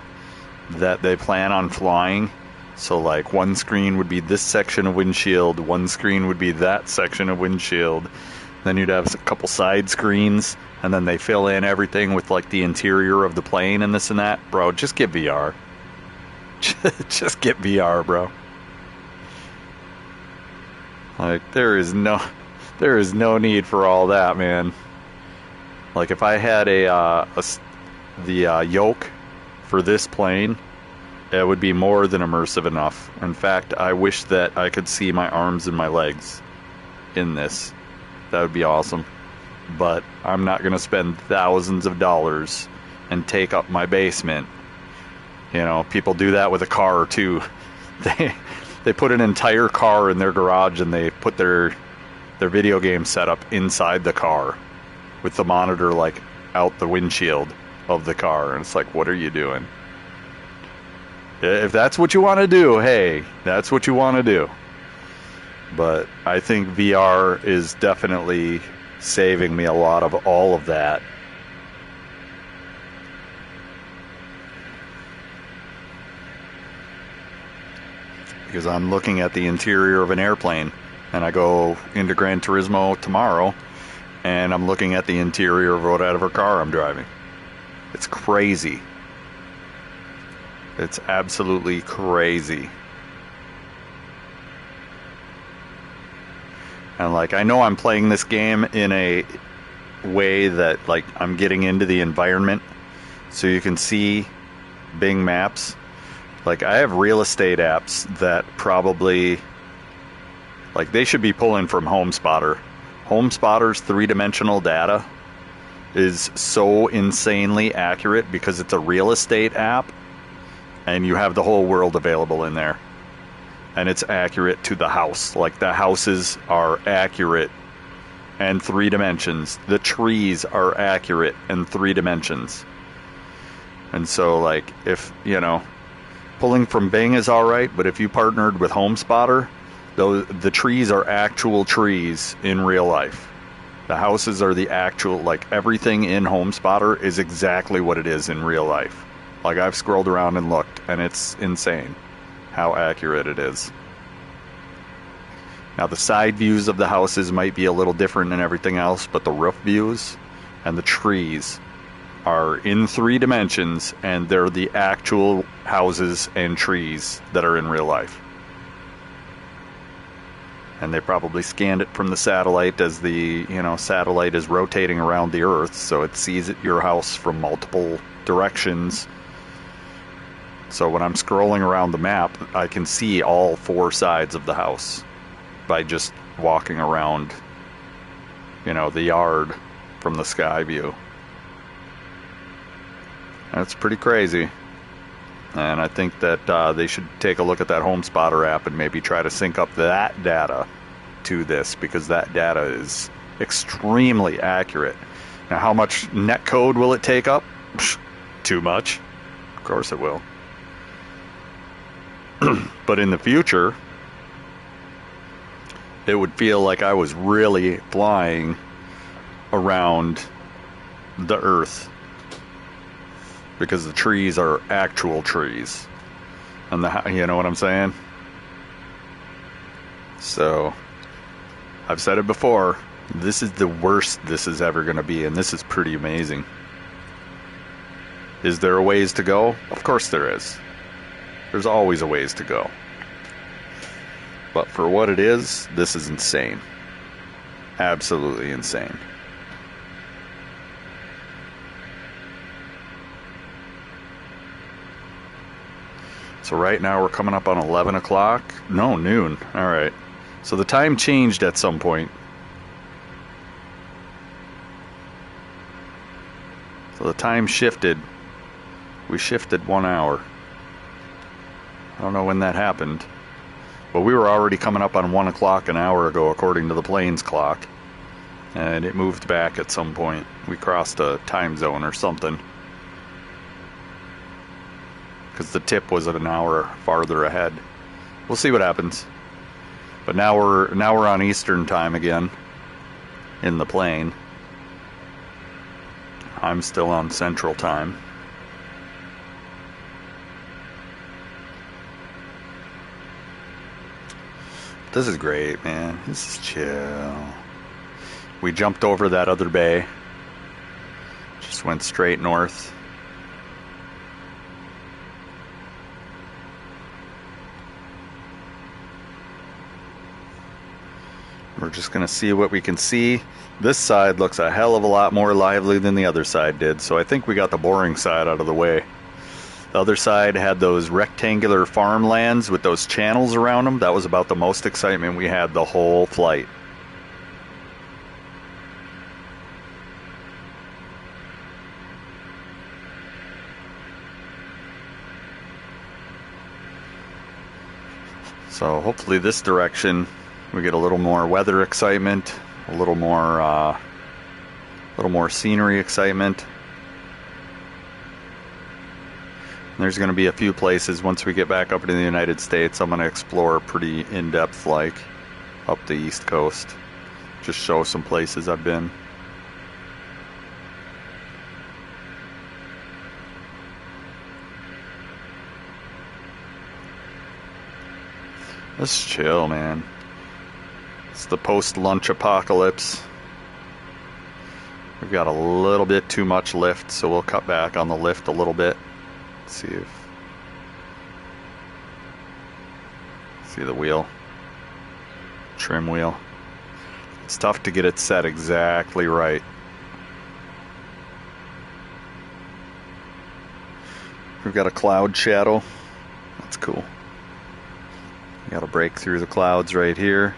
that they plan on flying. So like, one screen would be this section of windshield, one screen would be that section of windshield, then you'd have a couple side screens, and then they fill in everything with like the interior of the plane and this and that. Bro, just get VR. Just get VR, bro. Like, there is no need for all that, man. Like, if I had the yoke for this plane, it would be more than immersive enough. In fact, I wish that I could see my arms and my legs in this. That would be awesome. But I'm not going to spend thousands of dollars and take up my basement. You know, people do that with a car too. They put an entire car in their garage and they put their video game setup inside the car with the monitor like out the windshield of the car, and it's like, what are you doing? If that's what you want to do, hey, that's what you want to do. But I think VR is definitely saving me a lot of all of that. Because I'm looking at the interior of an airplane, and I go into Gran Turismo tomorrow, and I'm looking at the interior of whatever car I'm driving. It's crazy. It's absolutely crazy. And like, I know I'm playing this game in a way that like I'm getting into the environment, so you can see Bing Maps. Like, I have real estate apps that probably, like, they should be pulling from HomeSpotter. HomeSpotter's 3-dimensional data is so insanely accurate because it's a real estate app, and you have the whole world available in there. And it's accurate to the house. Like, the houses are accurate and 3 dimensions. The trees are accurate and 3 dimensions. And so, like, if, you know, pulling from Bing is alright, but if you partnered with HomeSpotter, the trees are actual trees in real life. The houses are the actual, like, everything in HomeSpotter is exactly what it is in real life. Like, I've scrolled around and looked, and it's insane how accurate it is. Now, the side views of the houses might be a little different than everything else, but the roof views and the trees are in 3 dimensions, and they're the actual houses and trees that are in real life. And they probably scanned it from the satellite as the, you know, satellite is rotating around the Earth, so it sees your house from multiple directions. So when I'm scrolling around the map, I can see all 4 sides of the house by just walking around, you know, the yard from the sky view. That's pretty crazy. And I think that they should take a look at that HomeSpotter app and maybe try to sync up that data to this, because that data is extremely accurate. Now, how much net code will it take up? Too much. Of course it will. But in the future, it would feel like I was really flying around the Earth, because the trees are actual trees. on the, you know what I'm saying? So, I've said it before, this is the worst this is ever going to be, and this is pretty amazing. Is there a ways to go? Of course there is. There's always a ways to go. But for what it is, this is insane. Absolutely insane. So right now we're coming up on 11 o'clock. No, noon. All right. So the time changed at some point. So the time shifted. We shifted 1 hour. I don't know when that happened. But we were already coming up on 1 o'clock an hour ago, according to the plane's clock. And it moved back at some point. We crossed a time zone or something. Because the tip was at an hour farther ahead. We'll see what happens. But now we're on Eastern time again in the plane. I'm still on Central time. This is great, man. This is chill. We jumped over that other bay. Just went straight north. We're just going to see what we can see. This side looks a hell of a lot more lively than the other side did, so I think we got the boring side out of the way. The other side had those rectangular farmlands with those channels around them. That was about the most excitement we had the whole flight. So hopefully this direction we get a little more weather excitement, a little more scenery excitement. And there's going to be a few places once we get back up into the United States I'm going to explore pretty in-depth, like up the East Coast. Just show some places I've been. Let's chill, man. It's the post-lunch apocalypse. We've got a little bit too much lift, so we'll cut back on the lift a little bit. See the wheel. Trim wheel. It's tough to get it set exactly right. We've got a cloud shadow. That's cool. Got to break through the clouds right here.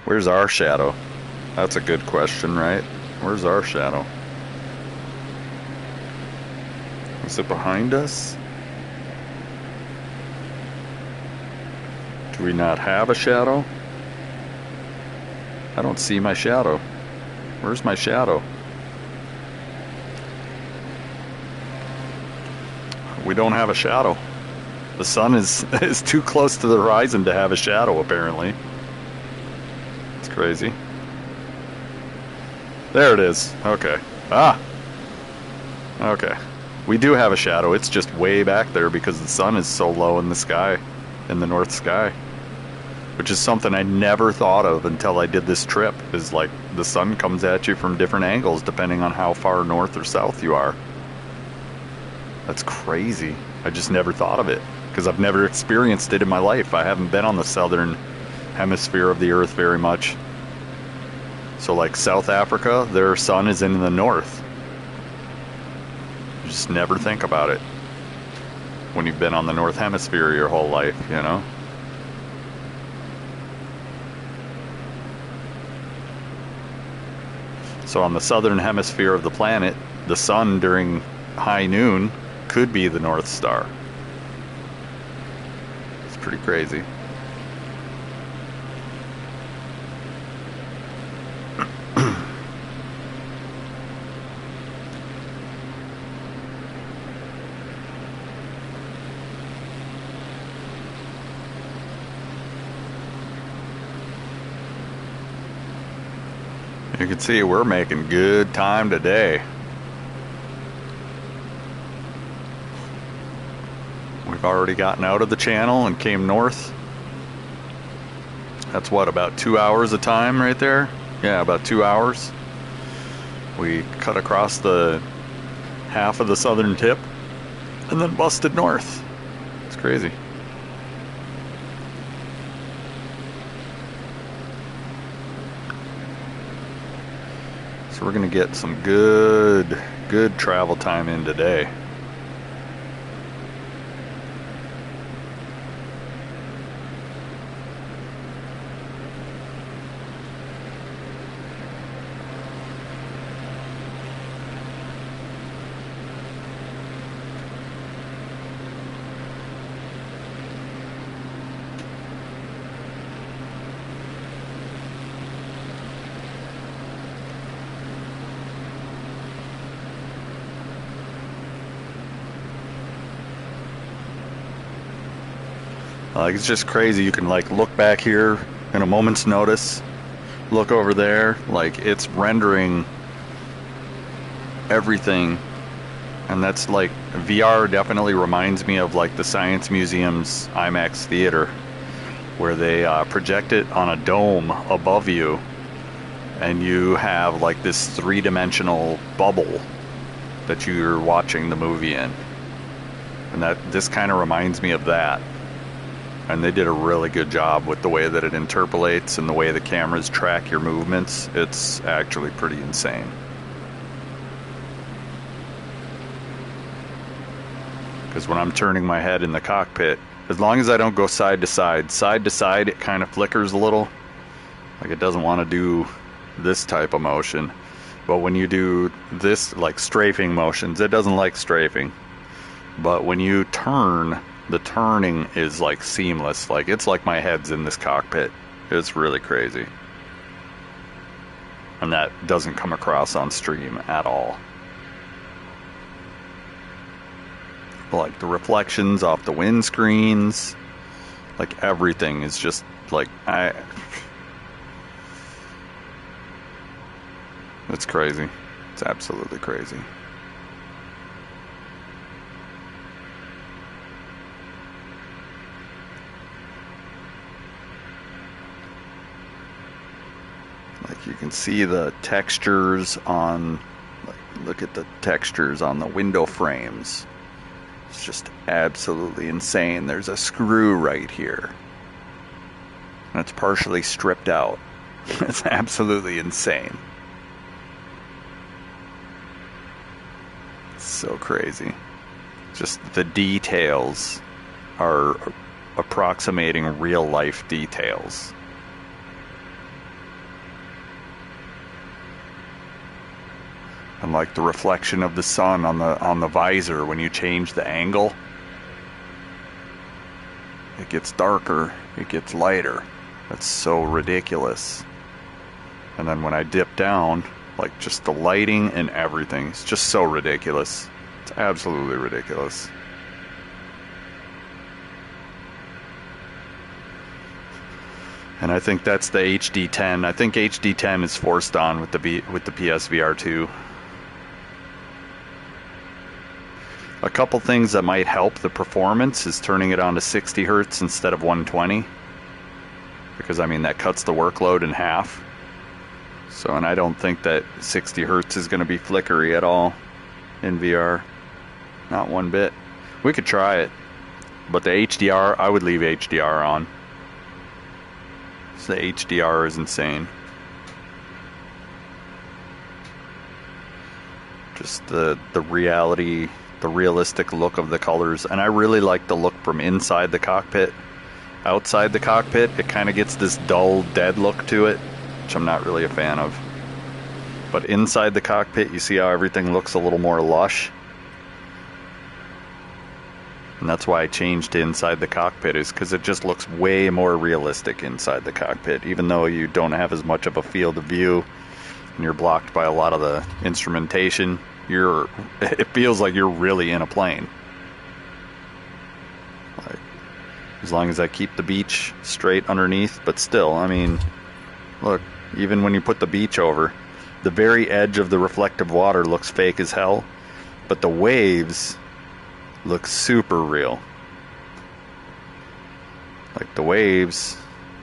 Where's our shadow? That's a good question, right? Where's our shadow? Is it behind us? Do we not have a shadow? I don't see my shadow. Where's my shadow? We don't have a shadow. The sun is too close to the horizon to have a shadow, apparently. It's crazy. There it is. Okay. Ah! Okay. We do have a shadow. It's just way back there because the sun is so low in the sky, in the north sky. Which is something I never thought of until I did this trip, is like the sun comes at you from different angles depending on how far north or south you are. That's crazy. I just never thought of it because I've never experienced it in my life. I haven't been on the southern hemisphere of the earth very much. So like South Africa, their sun is in the north. You just never think about it when you've been on the north hemisphere your whole life, you know? So on the southern hemisphere of the planet, the sun during high noon could be the North Star. It's pretty crazy. You can see we're making good time today. We've already gotten out of the channel and came north. That's what, about 2 hours of time right there? Yeah, about 2 hours. We cut across the half of the southern tip and then busted north. It's crazy. So we're gonna get some good travel time in today. Like, it's just crazy. You can like look back here in a moment's notice, look over there, like it's rendering everything. And that's like, VR definitely reminds me of like the Science Museum's IMAX theater, where they project it on a dome above you, and you have like this three-dimensional bubble that you're watching the movie in. And this kind of reminds me of that. And they did a really good job with the way that it interpolates and the way the cameras track your movements. It's actually pretty insane. Because when I'm turning my head in the cockpit, as long as I don't go side to side, it kind of flickers a little. Like it doesn't want to do this type of motion. But when you do this, like strafing motions, it doesn't like strafing. But when you turn, the turning is like seamless. Like it's like my head's in this cockpit. It's really crazy. And that doesn't come across on stream at all. Like the reflections off the windscreens, like everything is just like it's crazy. It's absolutely crazy. Like you can see the textures on, like, look at the textures on the window frames. It's just absolutely insane. There's a screw right here. And it's partially stripped out. It's absolutely insane. It's so crazy. Just the details are approximating real life details. And like the reflection of the sun on the visor when you change the angle, it gets darker, it gets lighter. That's so ridiculous. And then when I dip down, like just the lighting and everything, it's just so ridiculous. It's absolutely ridiculous. And I think that's the HD10. I think HD10 is forced on with the PSVR 2. A couple things that might help the performance is turning it on to 60 hertz instead of 120. Because, I mean, that cuts the workload in half. So, and I don't think that 60 hertz is going to be flickery at all in VR. Not one bit. We could try it. But the HDR, I would leave HDR on. So the HDR is insane. Just the reality, the realistic look of the colors. And I really like the look from inside the cockpit. Outside the cockpit, it kind of gets this dull, dead look to it, which I'm not really a fan of. But inside the cockpit, you see how everything looks a little more lush. And that's why I changed to inside the cockpit, is because it just looks way more realistic inside the cockpit. Even though you don't have as much of a field of view and you're blocked by a lot of the instrumentation, it feels like you're really in a plane. Like, as long as I keep the beach straight underneath, but still, I mean, look, even when you put the beach over, the very edge of the reflective water looks fake as hell, but the waves look super real. Like the waves,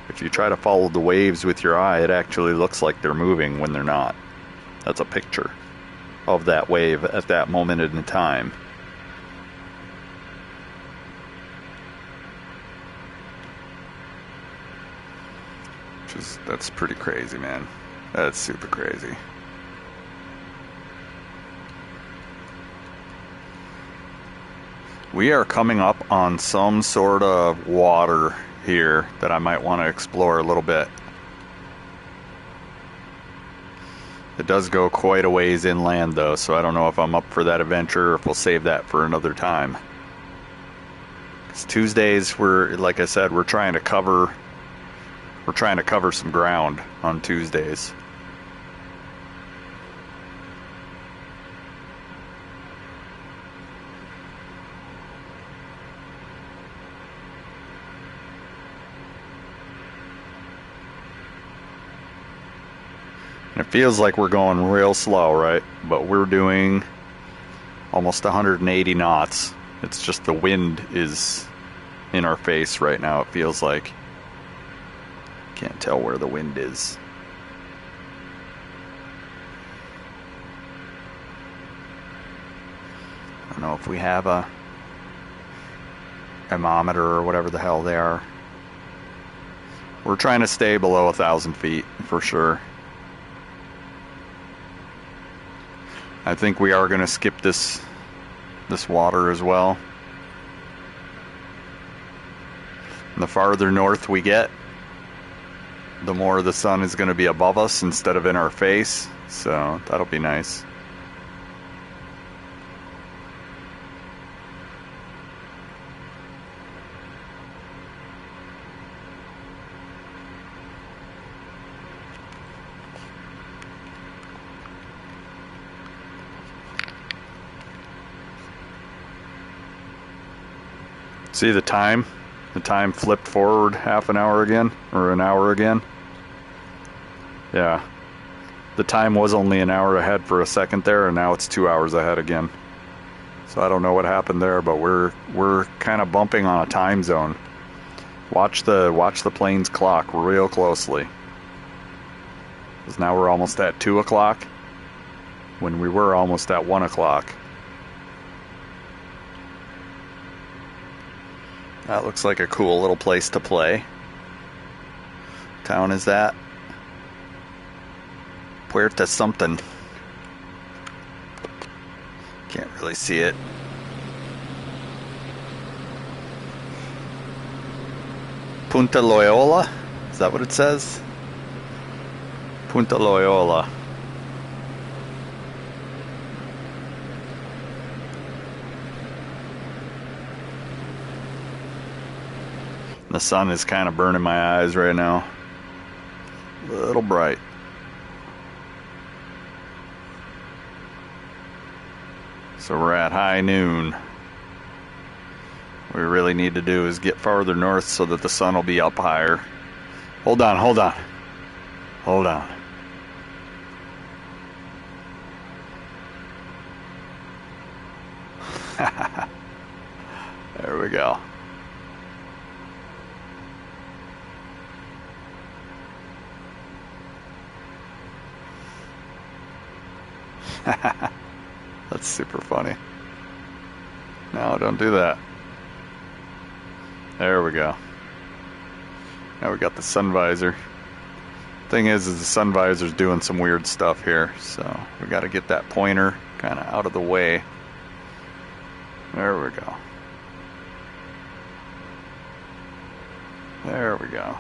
if you try to follow the waves with your eye, it actually looks like they're moving when they're not. That's a picture of that wave at that moment in time. That's pretty crazy, man. That's super crazy. We are coming up on some sort of water here that I might want to explore a little bit. It does go quite a ways inland though, so I don't know if I'm up for that adventure or if we'll save that for another time. 'Cause Tuesdays, like I said, we're trying to cover some ground on Tuesdays. And it feels like we're going real slow, right? But we're doing almost 180 knots. It's just the wind is in our face right now, it feels like. Can't tell where the wind is. I don't know if we have a thermometer or whatever the hell they are. We're trying to stay below 1,000 feet for sure. I think we are going to skip this water as well. And the farther north we get, the more the sun is going to be above us instead of in our face, so that'll be nice. See the time? The time flipped forward half an hour again, or an hour again. Yeah. The time was only an hour ahead for a second there, and now it's 2 hours ahead again. So I don't know what happened there, but we're kind of bumping on a time zone. Watch the plane's clock real closely. Because now we're almost at 2 o'clock, when we were almost at 1 o'clock. That looks like a cool little place to play. Town is that? Puerto something. Can't really see it. Punta Loyola? Is that what it says? Punta Loyola. The sun is kind of burning my eyes right now. A little bright. So we're at high noon. What we really need to do is get farther north so that the sun will be up higher. Hold on, hold on. Hold on. There we go. That's super funny. No, don't do that. There we go. Now we got the sun visor. Thing is the sun visor's doing some weird stuff here, so we got to get that pointer kind of out of the way. There we go. There we go.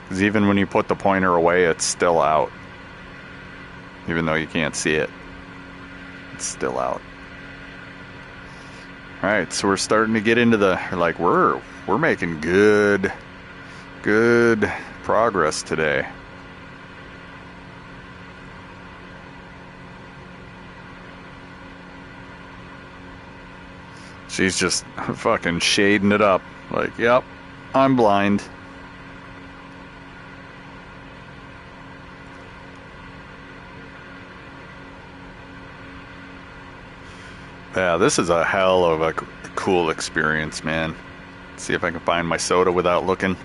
Because even when you put the pointer away, it's still out. Even though you can't see it, it's still out. Alright, so we're starting to get into the, like, we're making good progress today. She's just fucking shading it up. Like, yep, I'm blind. Yeah, this is a hell of a cool experience, man. See if I can find my soda without looking.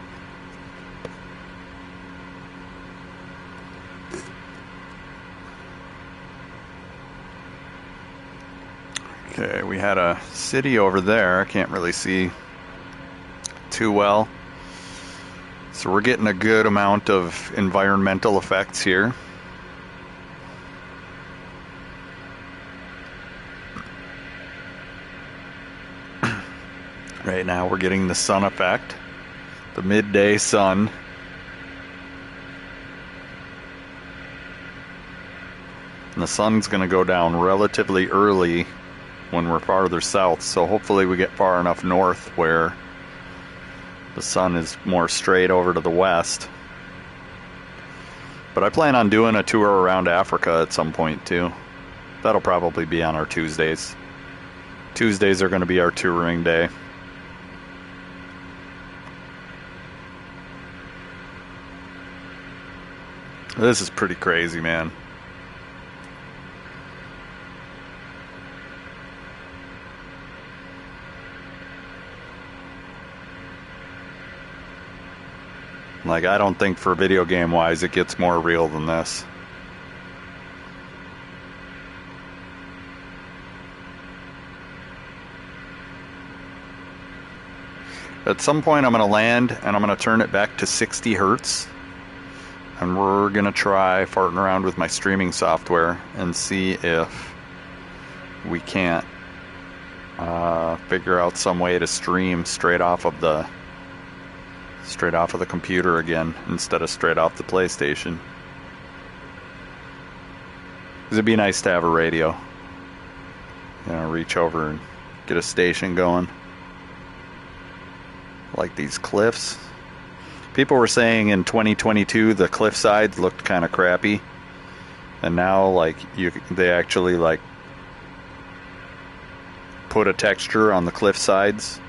Okay, we had a city over there. I can't really see too well. So we're getting a good amount of environmental effects here. Right now we're getting the sun effect, the midday sun. And the sun's going to go down relatively early when we're farther south, so hopefully we get far enough north where the sun is more straight over to the west. But I plan on doing a tour around Africa at some point too. That'll probably be on our Tuesdays. Tuesdays are going to be our touring day. This is pretty crazy, man. Like, I don't think for video game wise it gets more real than this. At some point I'm going to land and I'm going to turn it back to 60 hertz. And we're going to try farting around with my streaming software and see if we can't figure out some way to stream straight off of the computer again instead of straight off the PlayStation. 'Cause it'd be nice to have a radio. You know, reach over and get a station going. Like these cliffs. People were saying in 2022 the cliff sides looked kind of crappy, and now like they actually like put a texture on the cliff sides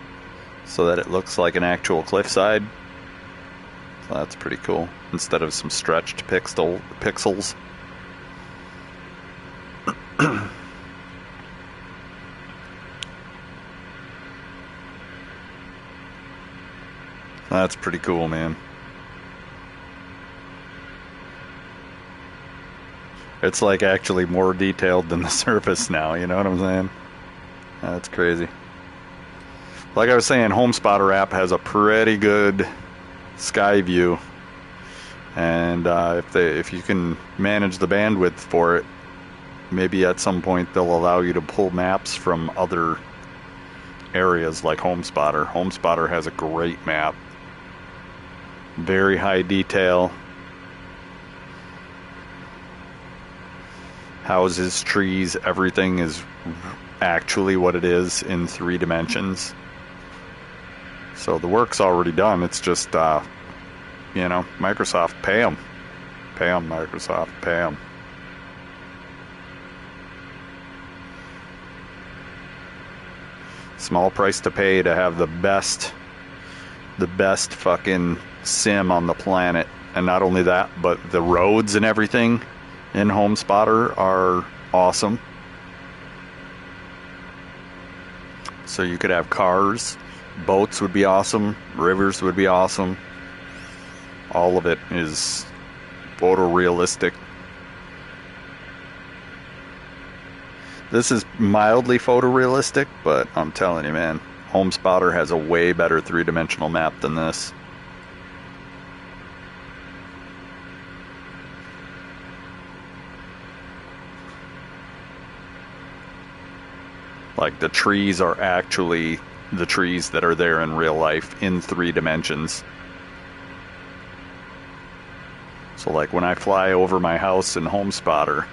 so that it looks like an actual cliffside. So that's pretty cool instead of some stretched pixels. That's pretty cool, man. It's like actually more detailed than the surface now, you know what I'm saying? That's crazy. Like I was saying, HomeSpotter app has a pretty good sky view, and if you can manage the bandwidth for it, maybe at some point they'll allow you to pull maps from other areas like HomeSpotter. HomeSpotter has a great map. Very high detail. Houses, trees, everything is actually what it is in 3 dimensions. So the work's already done. It's just, you know, Microsoft, pay them. Pay them, Microsoft, pay them. Small price to pay to have the best fucking sim on the planet. And not only that, but the roads and everything in HomeSpotter are awesome. So you could have cars, boats would be awesome, rivers would be awesome. All of it is photorealistic. This is mildly photorealistic, but I'm telling you, man, HomeSpotter has a way better 3-dimensional map than this. Like, the trees are actually the trees that are there in real life in 3 dimensions. So like when I fly over my house in HomeSpotter,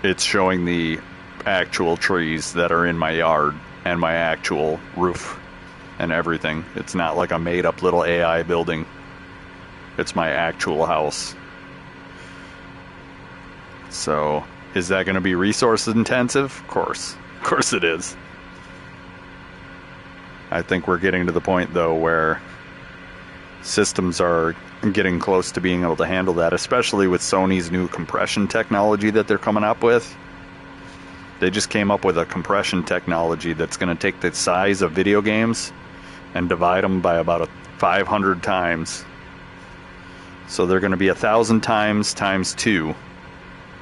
it's showing the actual trees that are in my yard and my actual roof and everything. It's not like a made up little AI building. It's my actual house. So is that going to be resource intensive? Of course it is. I think we're getting to the point though where systems are getting close to being able to handle that, especially with Sony's new compression technology that they're coming up with. They just came up with a compression technology that's going to take the size of video games and divide them by about 500 times. So they're going to be 1,000 times 2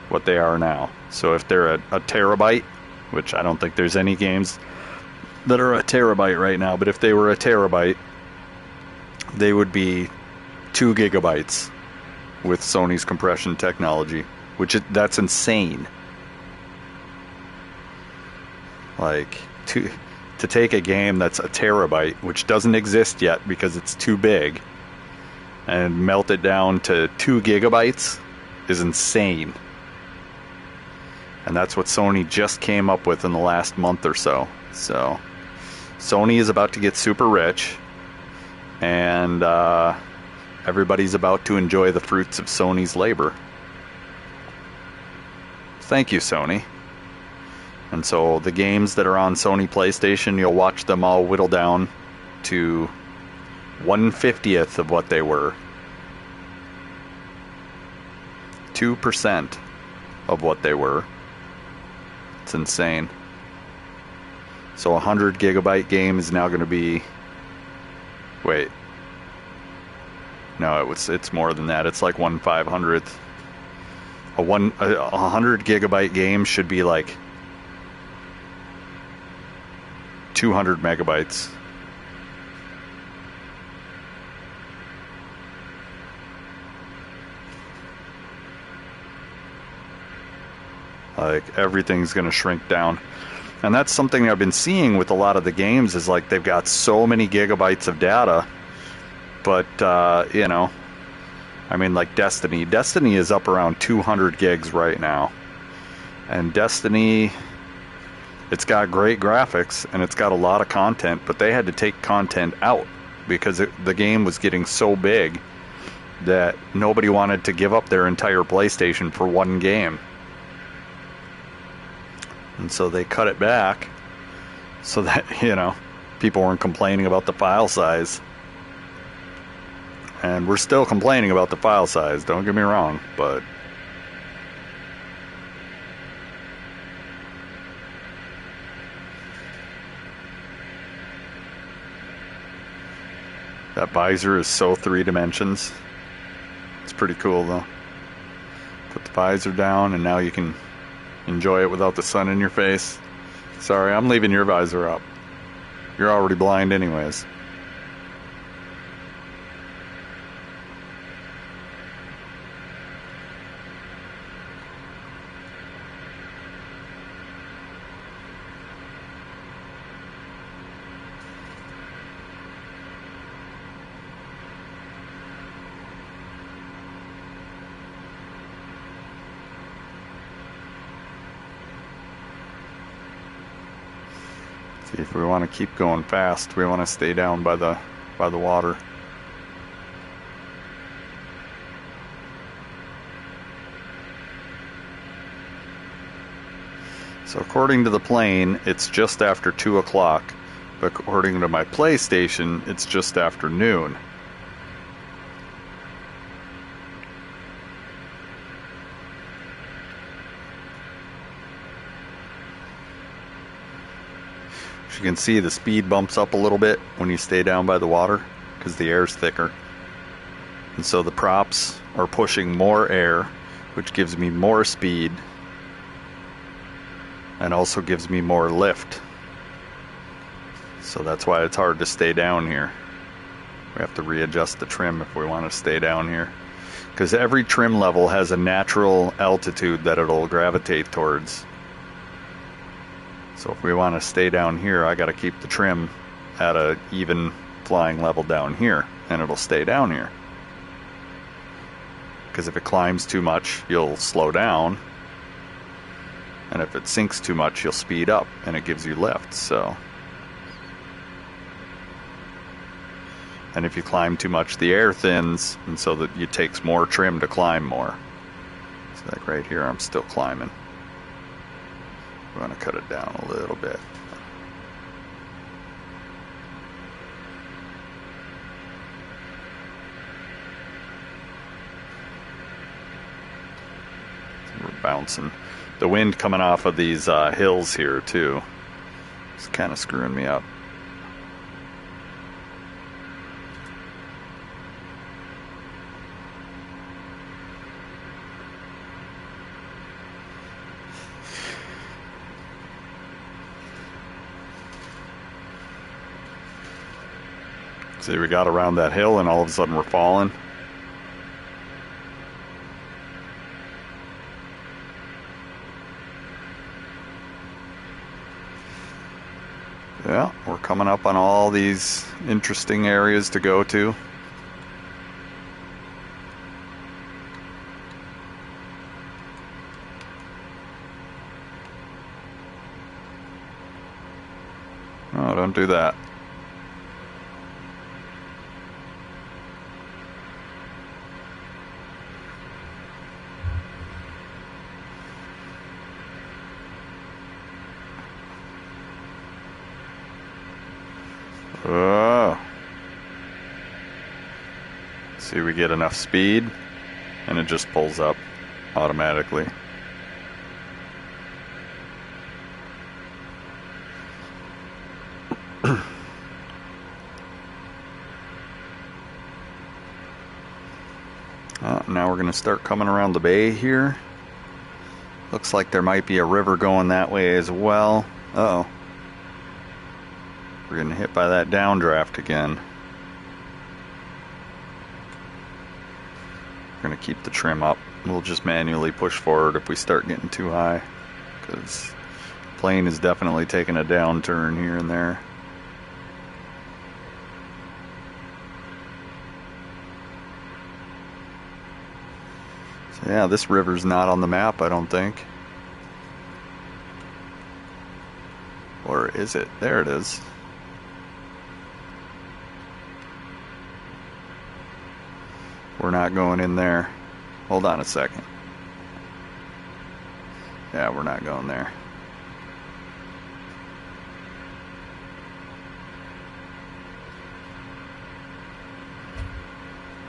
what they are now. So if they're a terabyte, which I don't think there's any games that are a terabyte right now, but if they were a terabyte, they would be 2 gigabytes with Sony's compression technology, that's insane. Like, to take a game that's a terabyte, which doesn't exist yet because it's too big, and melt it down to 2 gigabytes is insane. And that's what Sony just came up with in the last month or so. So Sony is about to get super rich, and everybody's about to enjoy the fruits of Sony's labor. Thank you, Sony. And so the games that are on Sony PlayStation, you'll watch them all whittle down to 1/50th of what they were. 2% of what they were. It's insane. So a 100 gigabyte game is now going to be... Wait. No, it's more than that. It's like 1/500th. A 100 gigabyte game should be like 200 megabytes. Like, everything's going to shrink down. And that's something I've been seeing with a lot of the games, is like they've got so many gigabytes of data, but you know, I mean, like Destiny is up around 200 gigs right now. And Destiny, it's got great graphics and it's got a lot of content, but they had to take content out because the game was getting so big that nobody wanted to give up their entire PlayStation for one game. And so they cut it back so that, you know, people weren't complaining about the file size. And we're still complaining about the file size, don't get me wrong, but that visor is so 3 dimensions. It's pretty cool though. Put the visor down and now you can enjoy it without the sun in your face. Sorry, I'm leaving your visor up. You're already blind anyways. See, if we want to keep going fast, we want to stay down by the water. So according to the plane, it's just after 2 o'clock, but according to my PlayStation, it's just after noon. You can see the speed bumps up a little bit when you stay down by the water because the air's thicker, and so the props are pushing more air, which gives me more speed and also gives me more lift. So that's why it's hard to stay down here. We have to readjust the trim if we want to stay down here, because every trim level has a natural altitude that it'll gravitate towards. So if we want to stay down here, I got to keep the trim at a even flying level down here, and it'll stay down here. Because if it climbs too much, you'll slow down, and if it sinks too much, you'll speed up, and it gives you lift. So, and if you climb too much, the air thins, and so that it takes more trim to climb more. So like right here, I'm still climbing. We want to cut it down a little bit. We're bouncing. The wind coming off of these hills here too. It's kind of screwing me up. See, we got around that hill and all of a sudden we're falling. Yeah, we're coming up on all these interesting areas to go to. Oh, don't do that. Oh. See, we get enough speed and it just pulls up automatically. Now we're going to start coming around the bay here. Looks like there might be a river going that way as well. Uh-oh. We're getting hit by that downdraft again. We're going to keep the trim up. We'll just manually push forward if we start getting too high, because the plane is definitely taking a downturn here and there. So yeah, this river's not on the map, I don't think. Or is it? There it is. We're not going in there. Hold on a second. Yeah, we're not going there.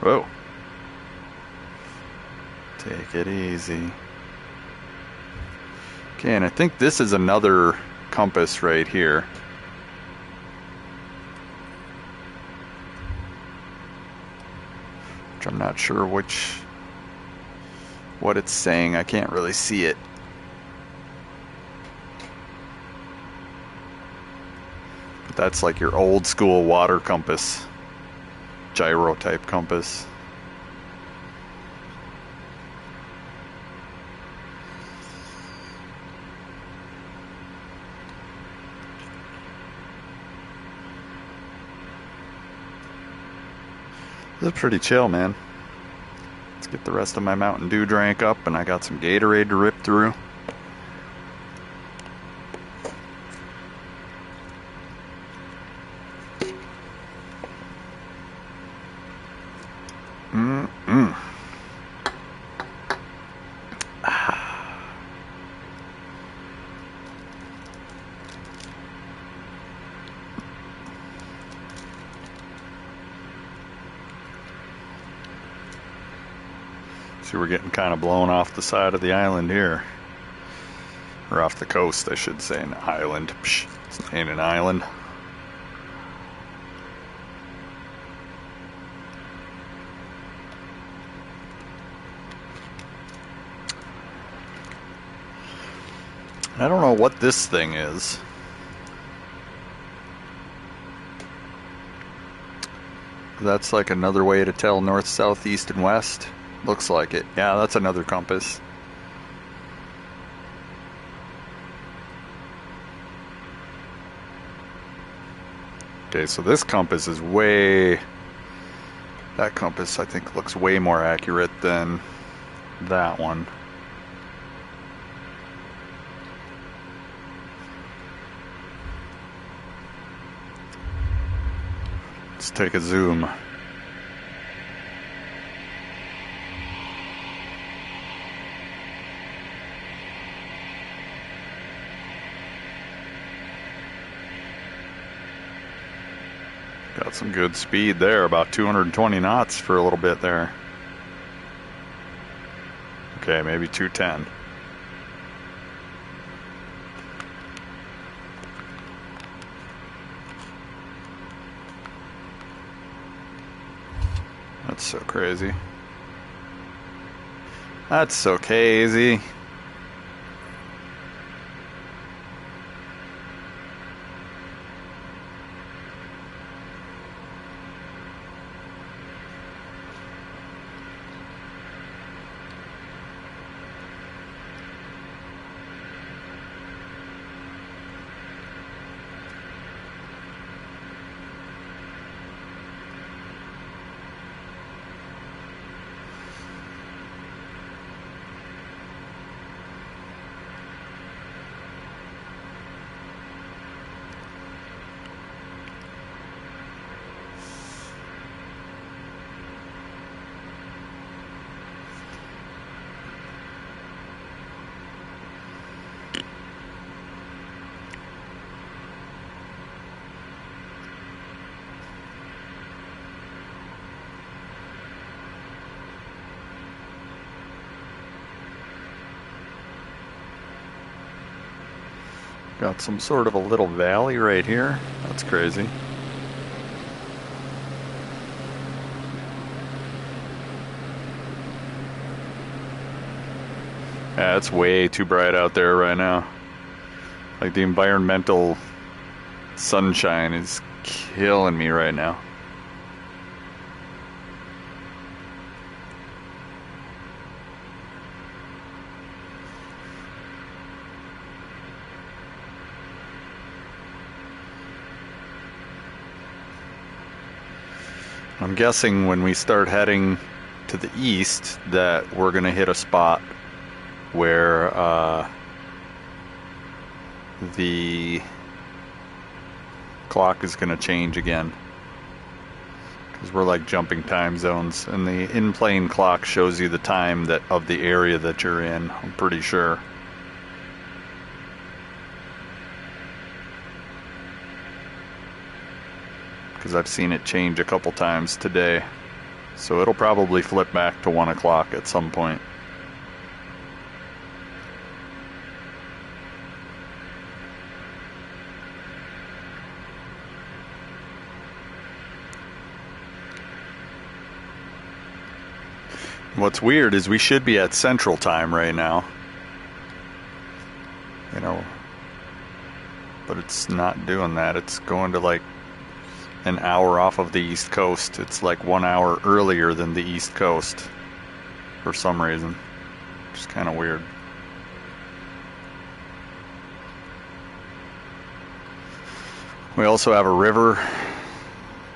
Whoa. Take it easy. Okay, and I think this is another compass right here. Which I'm not sure what it's saying. I can't really see it. But that's like your old school water compass. Gyro type compass. This is pretty chill, man. Let's get the rest of my Mountain Dew drank up, and I got some Gatorade to rip through. See, we're getting kind of blown off the side of the island here. Or off the coast, I should say, an island. Psh, it ain't an island. I don't know what this thing is. That's like another way to tell north, south, east, and west. Looks like it. Yeah, that's another compass. Okay, so this compass is way... That compass, I think, looks way more accurate than that one. Let's take a zoom. Got some good speed there, about 220 knots for a little bit there. Okay, maybe 210. That's so crazy. That's so crazy. Got some sort of a little valley right here. That's crazy. Yeah, it's way too bright out there right now. Like the environmental sunshine is killing me right now. I'm guessing when we start heading to the east that we're going to hit a spot where the clock is going to change again, because we're like jumping time zones, and the in-plane clock shows you the time that of the area that you're in, I'm pretty sure. Because I've seen it change a couple times today. So it'll probably flip back to 1 o'clock at some point. What's weird is we should be at Central Time right now. You know, but it's not doing that. It's going to like an hour off of the East Coast. It's like 1 hour earlier than the East Coast for some reason. Just kind of weird. We also have a river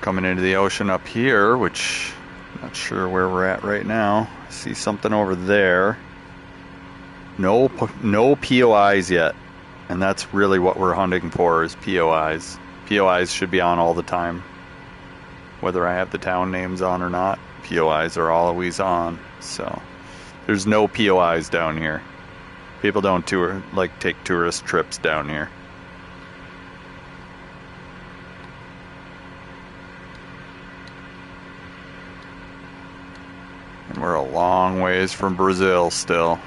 coming into the ocean up here, which I'm not sure where we're at right now. I see something over there. No POIs yet, and that's really what we're hunting for, is POIs. POIs should be on all the time. Whether I have the town names on or not, POIs are always on. So there's no POIs down here. People don't take tourist trips down here. And we're a long ways from Brazil still.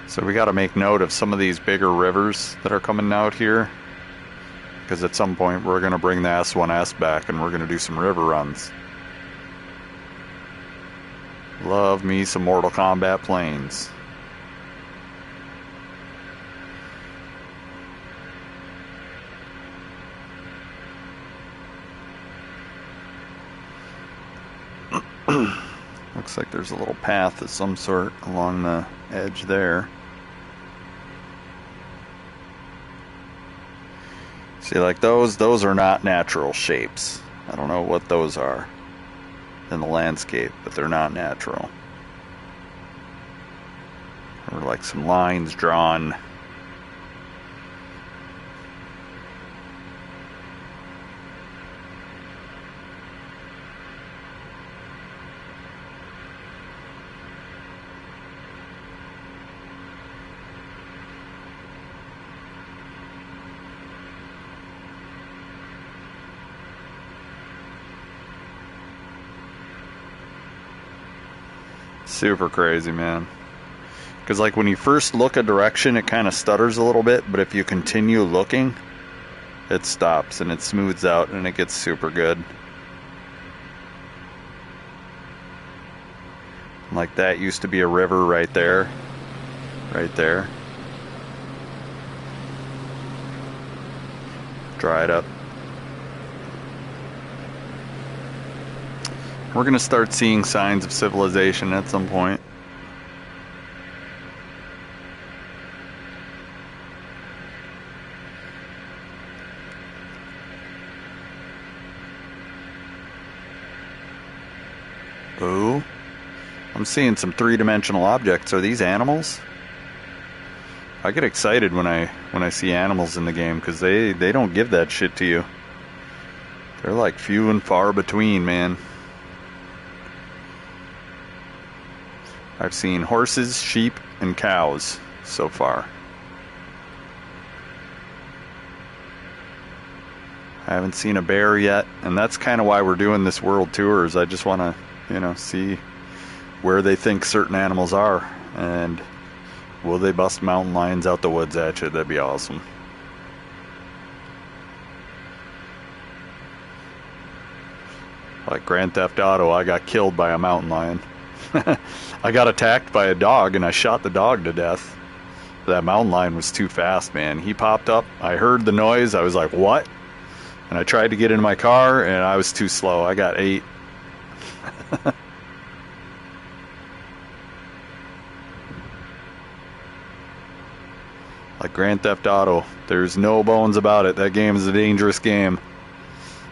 So we got to make note of some of these bigger rivers that are coming out here, because at some point we're going to bring the S1S back and we're going to do some river runs. Love me some Mortal Kombat planes. Looks like there's a little path of some sort along the edge there. See, like those are not natural shapes. I don't know what those are in the landscape, but they're not natural. Or like some lines drawn. Super crazy, man. Because like when you first look a direction, it kind of stutters a little bit, but if you continue looking, it stops and it smooths out and it gets super good. Like that used to be a river right there. Right there. Dried up. We're going to start seeing signs of civilization at some point. Ooh. I'm seeing some three-dimensional objects. Are these animals? I get excited when I see animals in the game, because they don't give that shit to you. They're like few and far between, man. I've seen horses, sheep, and cows so far. I haven't seen a bear yet, and that's kind of why we're doing this world tour, is I just want to, see where they think certain animals are, and will they bust mountain lions out the woods at you? That'd be awesome. Like Grand Theft Auto, I got killed by a mountain lion. I got attacked by a dog, and I shot the dog to death. That mountain lion was too fast, man. He popped up. I heard the noise. I was like, what? And I tried to get in my car, and I was too slow. I got ate. Like Grand Theft Auto, there's no bones about it. That game is a dangerous game.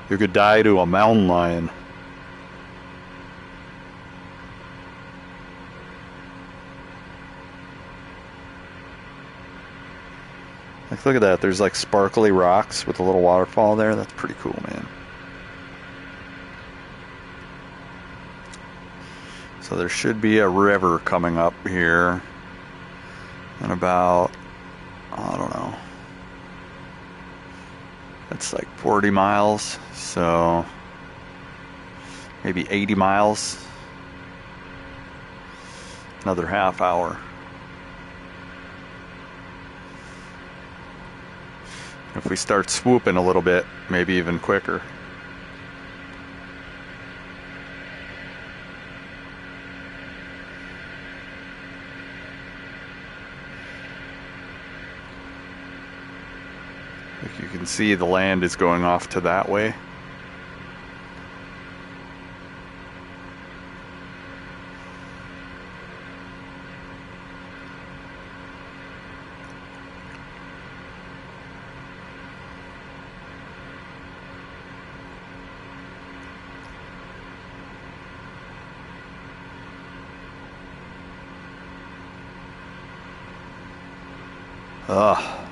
You could die to a mountain lion. Like, look at that. There's like sparkly rocks with a little waterfall there. That's pretty cool, man. So there should be a river coming up here in about, I don't know, it's like 40 miles, so maybe 80 miles. Another half hour. If we start swooping a little bit, maybe even quicker. Like you can see the land is going off to that way. Ugh.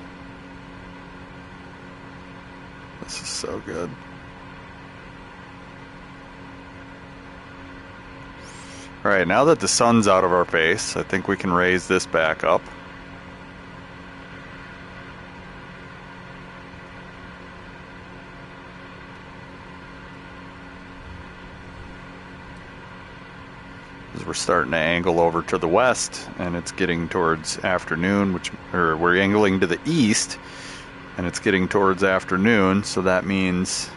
This is so good. Alright, now that the sun's out of our face, I think we can raise this back up. As we're starting to angle over to the west, and it's getting towards afternoon, or we're angling to the east, and it's getting towards afternoon, so that means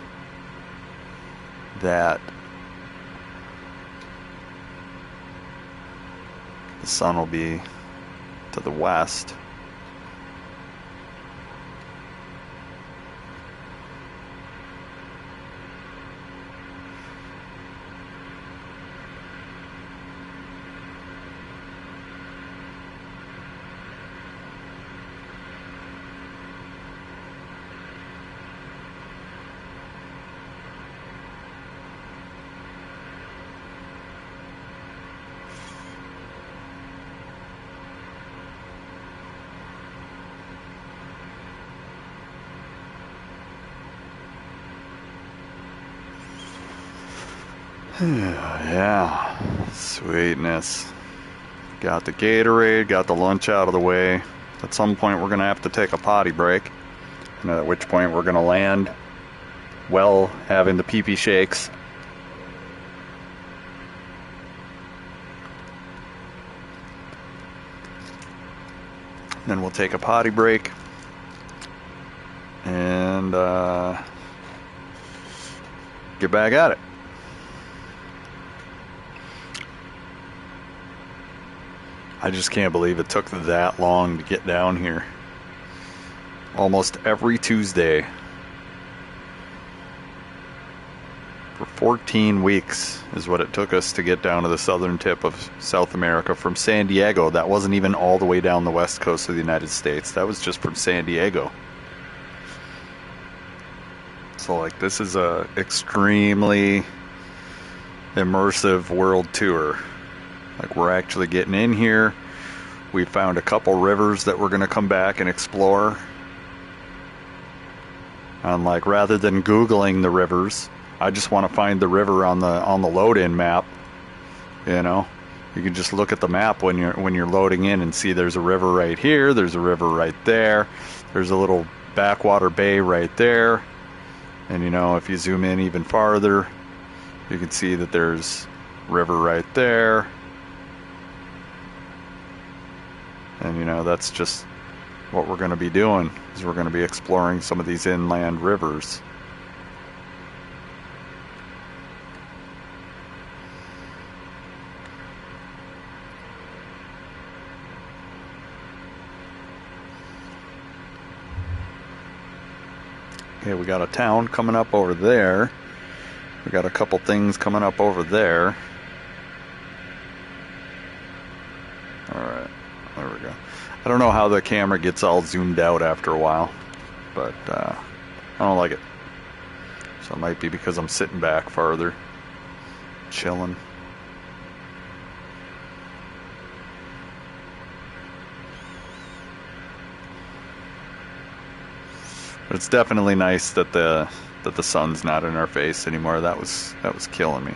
that the sun will be to the west. Yeah, sweetness. Got the Gatorade, got the lunch out of the way. At some point we're gonna have to take a potty break, and at which point we're gonna land well having the pee-pee shakes. Then we'll take a potty break and get back at it. I just can't believe it took that long to get down here. Almost every Tuesday for 14 weeks is what it took us to get down to the southern tip of South America from San Diego. That wasn't even all the way down the west coast of the United States. That was just from San Diego. So like, this is a extremely immersive world tour. Like, we're actually getting in here. We found a couple rivers that we're going to come back and explore. And like rather than Googling the rivers, I just want to find the river on the load-in map. You know, you can just look at the map when you're loading in and see there's a river right here, there's a river right there, there's a little backwater bay right there. And you know, if you zoom in even farther, you can see that there's river right there. And you know, that's just what we're going to be doing, is we're going to be exploring some of these inland rivers. Okay, we got a town coming up over there. We got a couple things coming up over there. Alright, there we go. I don't know how the camera gets all zoomed out after a while, but I don't like it. So it might be because I'm sitting back farther, chilling. But it's definitely nice that the sun's not in our face anymore. That was killing me.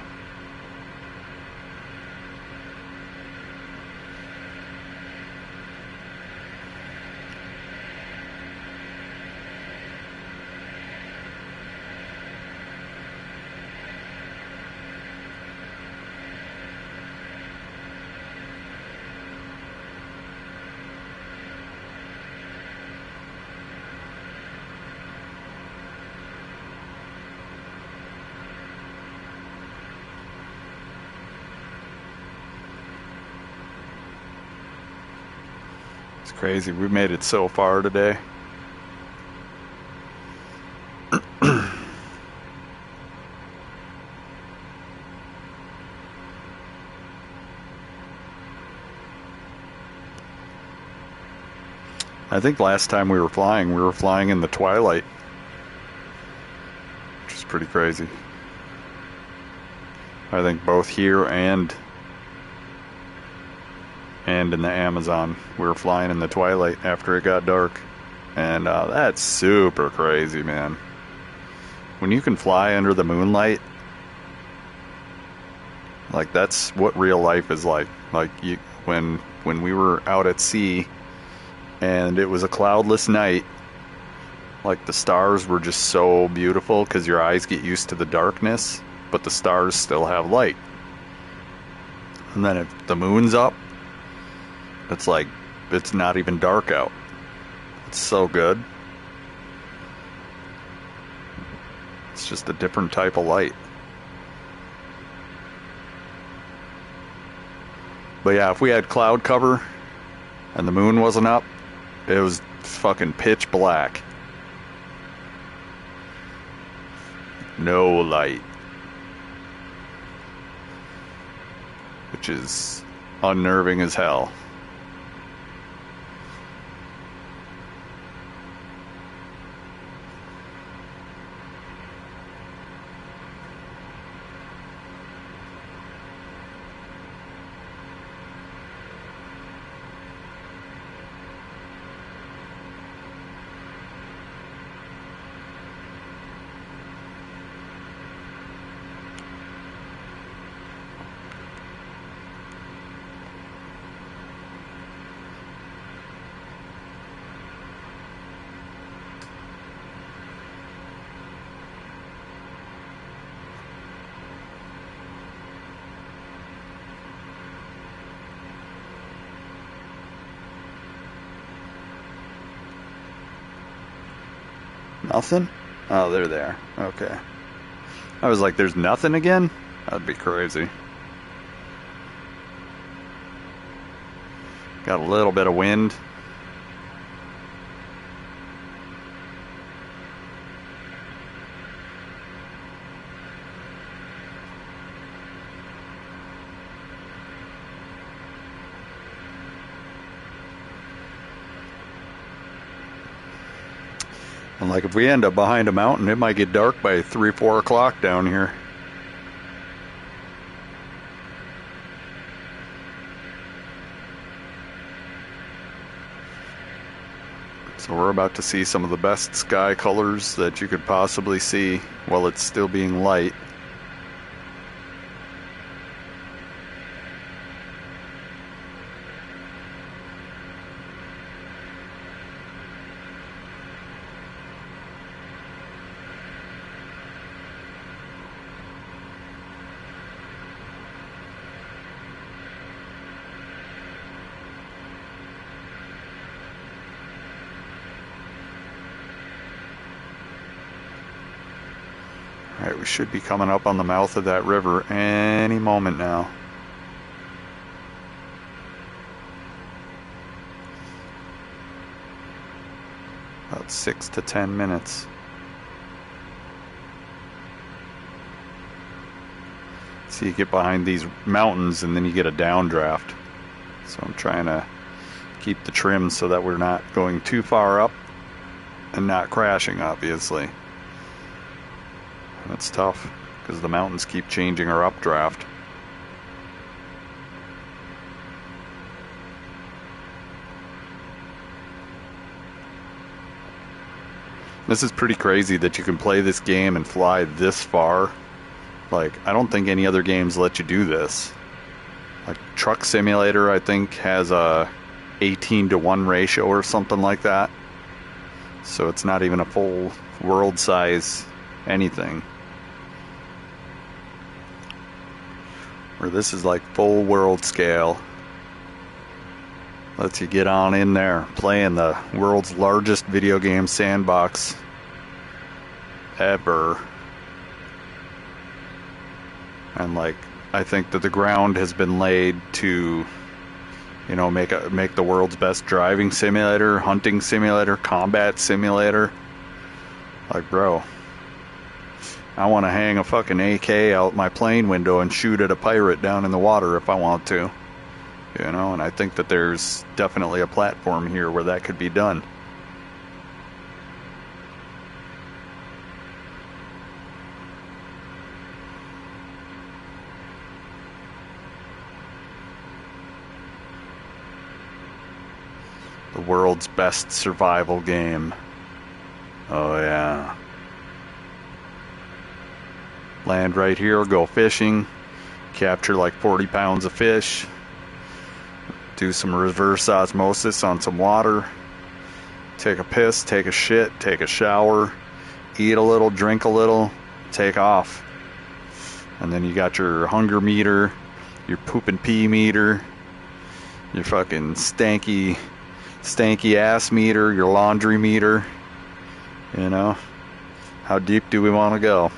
It's crazy. We made it so far today. I think last time we were flying in the twilight, which is pretty crazy. I think both here and in the Amazon, we were flying in the twilight after it got dark. And that's super crazy, man. When you can fly under the moonlight, like that's what real life is like. Like when we were out at sea and it was a cloudless night, like the stars were just so beautiful because your eyes get used to the darkness, but the stars still have light. And then if the moon's up, it's like it's not even dark out. It's so good. It's just a different type of light. But yeah, if we had cloud cover and the moon wasn't up, it was fucking pitch black. No light. Which is unnerving as hell. Nothing? Oh, they're there. Okay. I was like, there's nothing again? That'd be crazy. Got a little bit of wind. And like if we end up behind a mountain, it might get dark by 3, 4 o'clock down here. So we're about to see some of the best sky colors that you could possibly see while it's still being light. Alright, we should be coming up on the mouth of that river any moment now. About 6 to 10 minutes. So you get behind these mountains and then you get a downdraft. So I'm trying to keep the trim so that we're not going too far up and not crashing, obviously. That's tough because the mountains keep changing our updraft. This is pretty crazy that you can play this game and fly this far. Like, I don't think any other games let you do this. Like Truck Simulator, I think, has a 18-to-1 ratio or something like that. So it's not even a full world size anything. Where this is like full world scale. Lets you get on in there, playing the world's largest video game sandbox ever. And like, I think that the ground has been laid to, you know, make the world's best driving simulator, hunting simulator, combat simulator. Like, bro, I want to hang a fucking AK out my plane window and shoot at a pirate down in the water if I want to. You know, and I think that there's definitely a platform here where that could be done. The world's best survival game. Oh yeah. Land right here, go fishing, capture like 40 pounds of fish, do some reverse osmosis on some water, take a piss, take a shit, take a shower, eat a little, drink a little, take off. And then you got your hunger meter, your poop and pee meter, your fucking stanky ass meter, your laundry meter. You know, how deep do we want to go?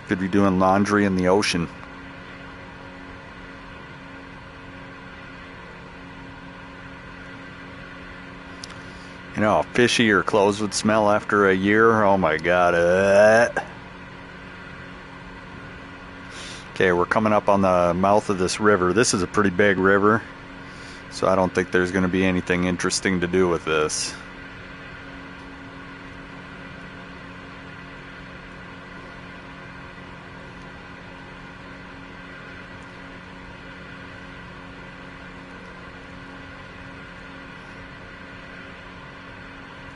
Could be doing laundry in the ocean. You know how fishy your clothes would smell after a year? Oh my god. Okay, we're coming up on the mouth of this river. This is a pretty big river, so I don't think there's going to be anything interesting to do with this.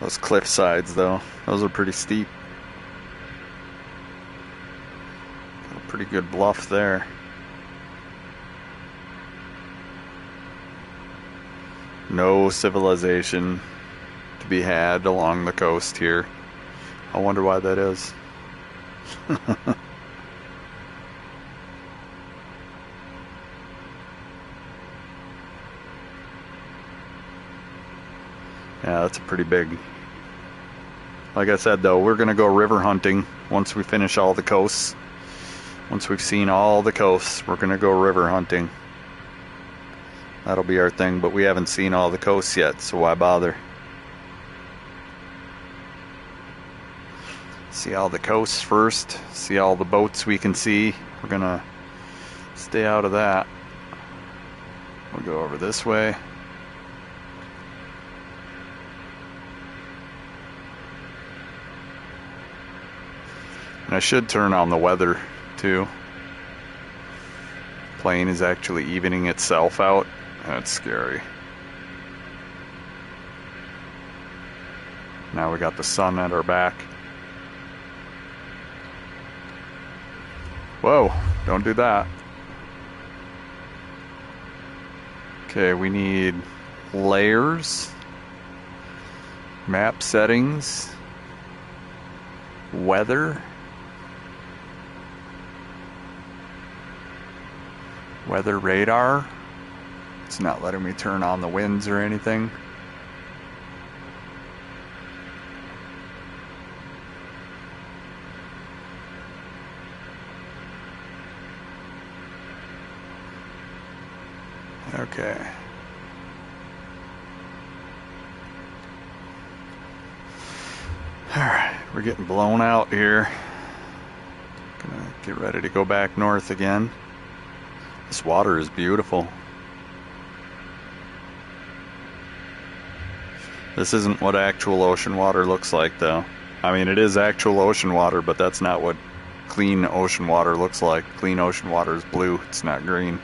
Those cliff sides, though, those are pretty steep. Got a pretty good bluff there. No civilization to be had along the coast here. I wonder why that is. Yeah, that's a pretty big. Like I said, though, we're going to go river hunting once we finish all the coasts. Once we've seen all the coasts, we're going to go river hunting. That'll be our thing, but we haven't seen all the coasts yet, so why bother? See all the coasts first, see all the boats we can see. We're going to stay out of that. We'll go over this way. And I should turn on the weather too. Plane is actually evening itself out. That's scary. Now we got the sun at our back. Whoa, don't do that. Okay, we need layers, map settings, weather, weather radar. It's not letting me turn on the winds or anything. Okay. Alright, we're getting blown out here. Gonna get ready to go back north again. This water is beautiful. This isn't what actual ocean water looks like, though. I mean, it is actual ocean water, but that's not what clean ocean water looks like. Clean ocean water is blue, it's not green.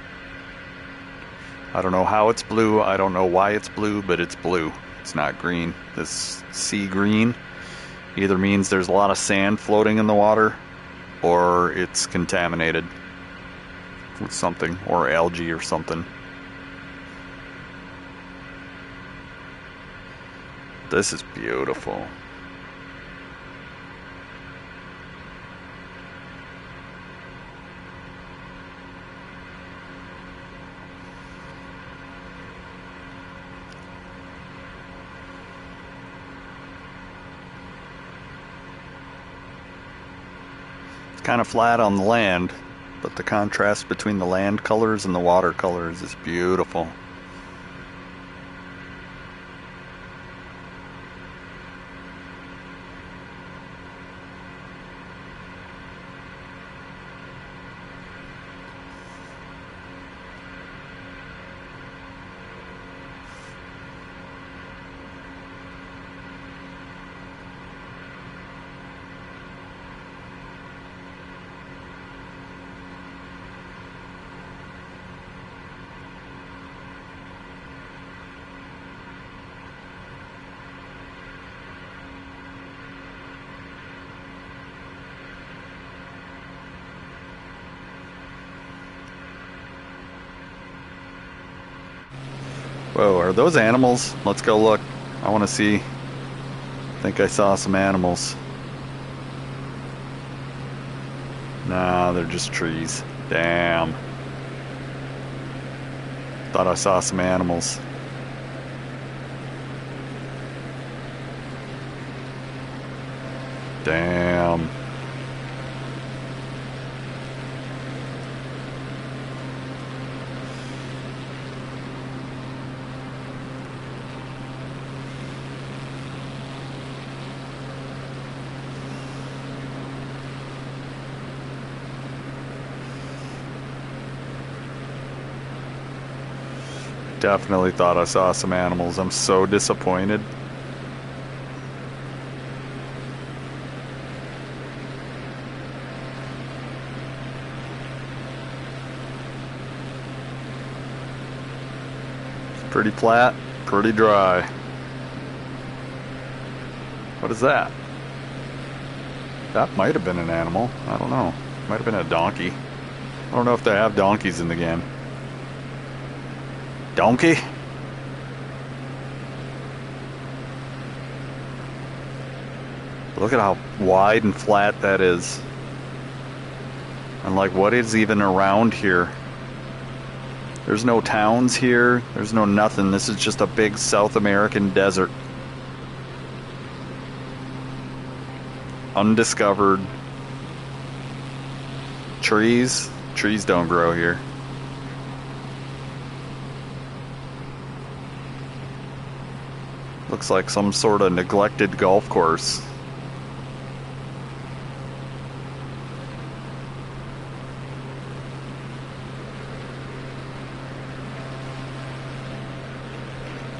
I don't know how it's blue, I don't know why it's blue, but it's blue. It's not green. This sea green either means there's a lot of sand floating in the water, or it's contaminated with something, or algae or something. This is beautiful. It's kind of flat on the land, but the contrast between the land colors and the water colors is beautiful. Whoa, are those animals? Let's go look. I want to see. I think I saw some animals. Nah, they're just trees. Damn. Thought I saw some animals. Damn. Definitely thought I saw some animals. I'm so disappointed. It's pretty flat, pretty dry. What is that? That might have been an animal. I don't know. Might have been a donkey. I don't know if they have donkeys in the game. Donkey? Look at how wide and flat that is. And like, what is even around here? There's no towns here. There's no nothing. This is just a big South American desert. Undiscovered. Trees? Trees don't grow here. Looks like some sort of neglected golf course.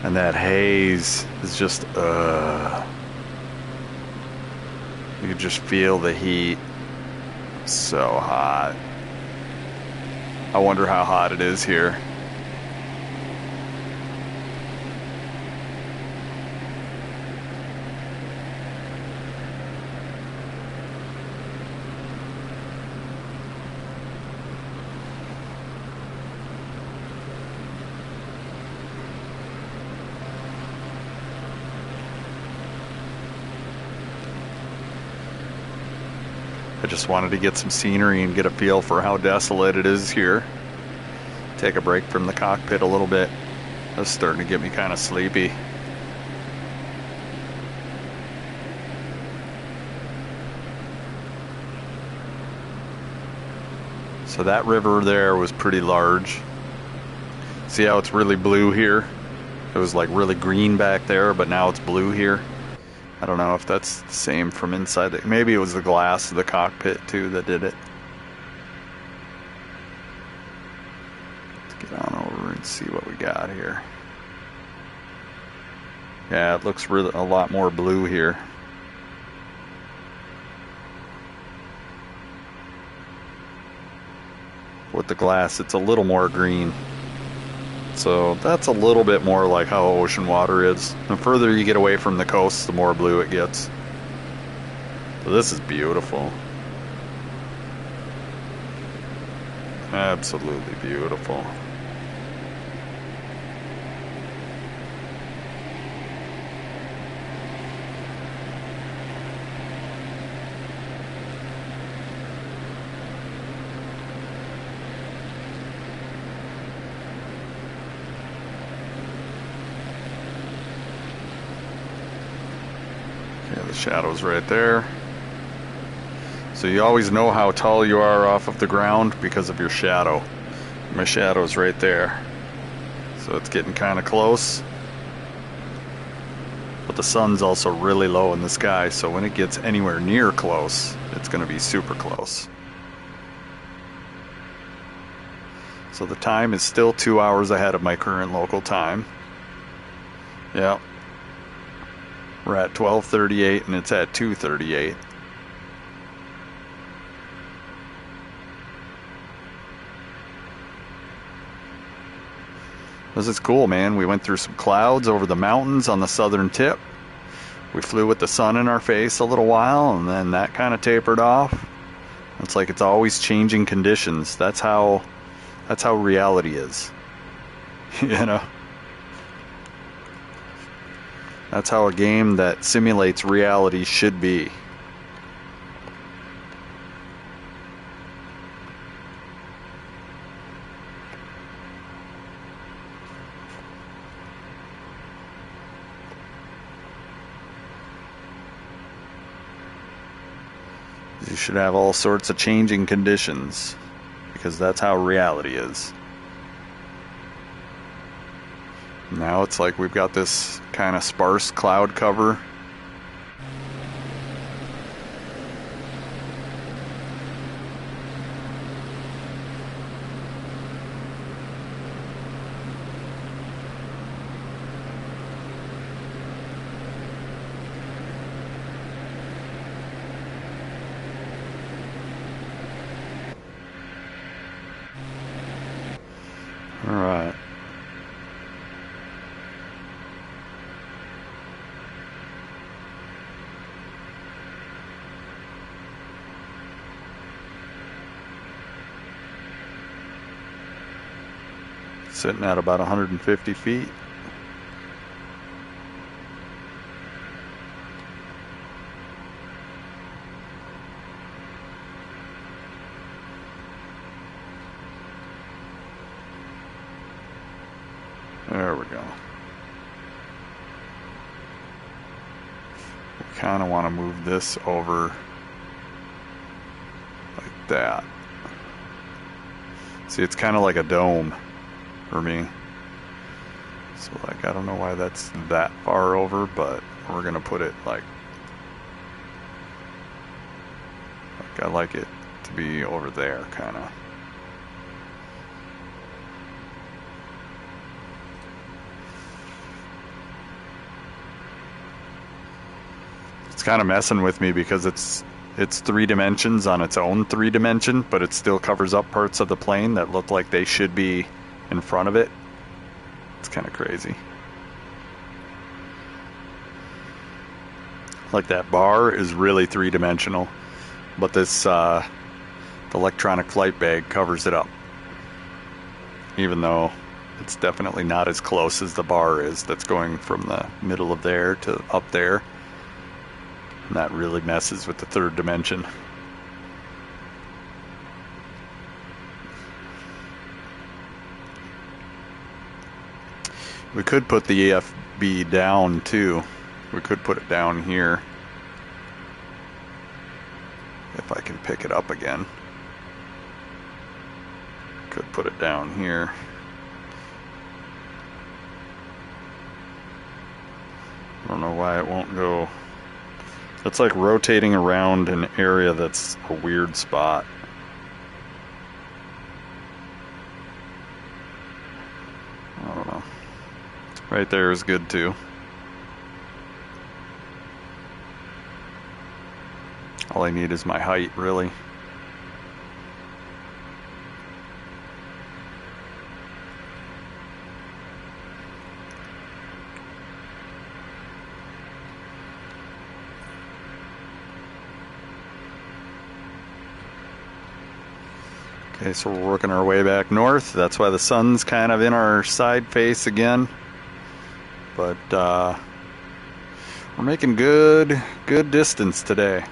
And that haze is just, you can just feel the heat. So hot. I wonder how hot it is here. I just wanted to get some scenery and get a feel for how desolate it is here. Take a break from the cockpit a little bit. That's starting to get me kind of sleepy. So that river there was pretty large. See how it's really blue here? It was like really green back there, but now it's blue here. I don't know if that's the same from inside. Maybe it was the glass of the cockpit too that did it. Let's get on over and see what we got here. Yeah, it looks really a lot more blue here. With the glass, it's a little more green. So that's a little bit more like how ocean water is. The further you get away from the coast, the more blue it gets. So this is beautiful. Absolutely beautiful. The shadow's right there. So you always know how tall you are off of the ground because of your shadow. My shadow's right there. So it's getting kind of close. But the sun's also really low in the sky, so when it gets anywhere near close, it's going to be super close. So the time is still 2 hours ahead of my current local time. Yep. We're at 12:38 and it's at 2:38. This is cool, man. We went through some clouds over the mountains on the southern tip. We flew with the sun in our face a little while, and then that kind of tapered off. It's like it's always changing conditions. That's how reality is. You know? That's how a game that simulates reality should be. You should have all sorts of changing conditions, because that's how reality is. Now it's like we've got this kind of sparse cloud cover. All right. Sitting at about 150 feet. There we go. We kind of want to move this over like that. See, it's kind of like a dome for me. So like, I don't know why that's that far over, but we're gonna put it like I like it to be over there, kind of. It's kind of messing with me because it's 3 dimensions on its own 3 dimension, but it still covers up parts of the plane that look like they should be in front of it. It's kind of crazy. Like that bar is really 3-dimensional, but this the electronic flight bag covers it up, even though it's definitely not as close as the bar is that's going from the middle of there to up there. And that really messes with the 3rd dimension. We could put the EFB down too. We could put it down here. If I can pick it up again. Could put it down here. I don't know why it won't go. It's like rotating around an area that's a weird spot. I don't know. Right there is good too. All I need is my height, really. Okay, so we're working our way back north. That's why the sun's kind of in our side face again. But we're making good distance today.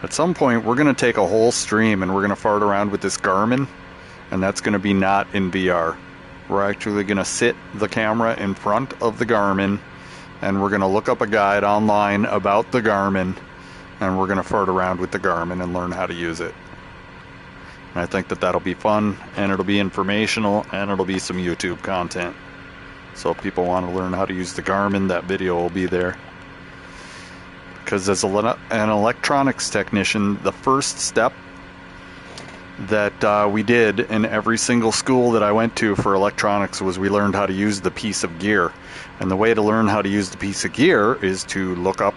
At some point, we're going to take a whole stream and we're going to fart around with this Garmin, and that's going to be not in VR. We're actually going to sit the camera in front of the Garmin, and we're going to look up a guide online about the Garmin, and we're going to fart around with the Garmin and learn how to use it. And I think that that'll be fun, and it'll be informational, and it'll be some YouTube content. So if people want to learn how to use the Garmin, that video will be there. Because as an electronics technician, the first step that we did in every single school that I went to for electronics was we learned how to use the piece of gear. And the way to learn how to use the piece of gear is to look up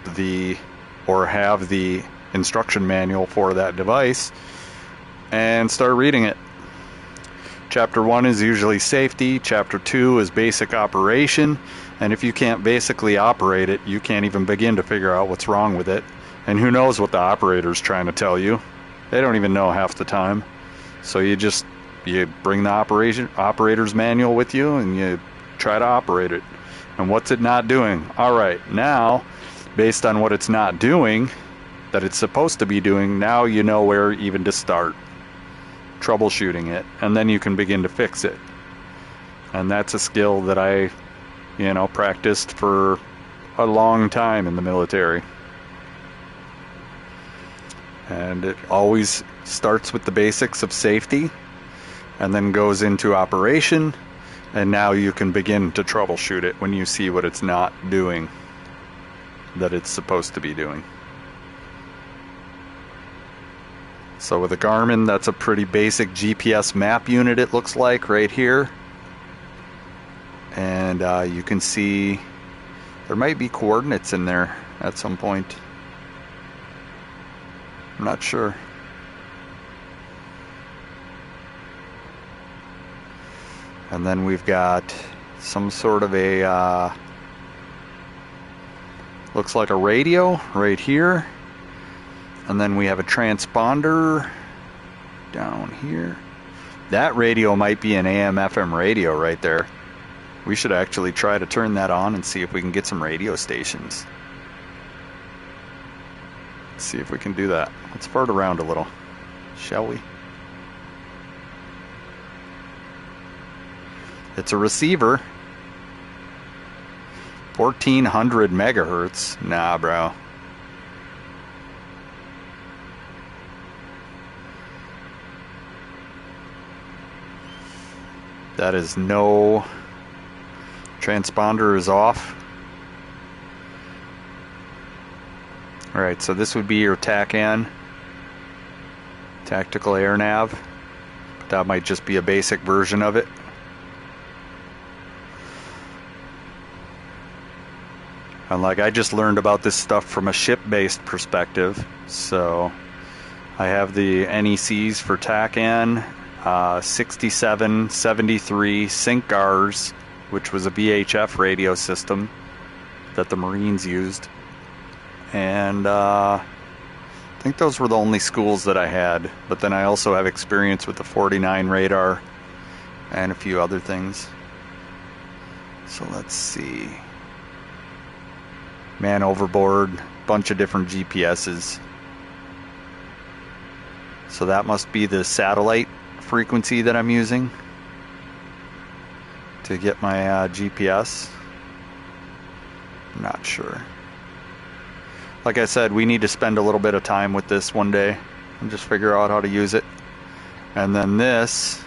or have the instruction manual for that device and start reading it. Chapter 1 is usually safety, Chapter 2 is basic operation, and if you can't basically operate it, you can't even begin to figure out what's wrong with it. And who knows what the operator's trying to tell you. They don't even know half the time. So you bring the operator's manual with you and you try to operate it. And what's it not doing? Alright, now, based on what it's not doing, that it's supposed to be doing, now you know where even to start troubleshooting it, and then you can begin to fix it. And that's a skill that I practiced for a long time in the military. And it always starts with the basics of safety and then goes into operation, and now you can begin to troubleshoot it when you see what it's not doing that it's supposed to be doing. So with a Garmin, that's a pretty basic GPS map unit, it looks like, right here. And you can see there might be coordinates in there at some point. I'm not sure. And then we've got some sort of a, looks like a radio right here. And then we have a transponder down here. That radio might be an AM/FM radio right there. We should actually try to turn that on and see if we can get some radio stations. Let's see if we can do that. Let's fart around a little, shall we? It's a receiver. 1400 megahertz. Nah, bro. That is no. Transponder is off. Alright, so this would be your TACAN, Tactical Air Nav. But that might just be a basic version of it. And like, I just learned about this stuff from a ship-based perspective. So I have the NECs for TACAN, 67, 73, SYNC-GARS, which was a VHF radio system that the Marines used. And I think those were the only schools that I had. But then I also have experience with the 49 radar and a few other things. So let's see. Man overboard, bunch of different GPSs. So that must be the satellite frequency that I'm using. to get my GPS. I'm not sure. Like I said, we need to spend a little bit of time with this one day and just figure out how to use it. And then this,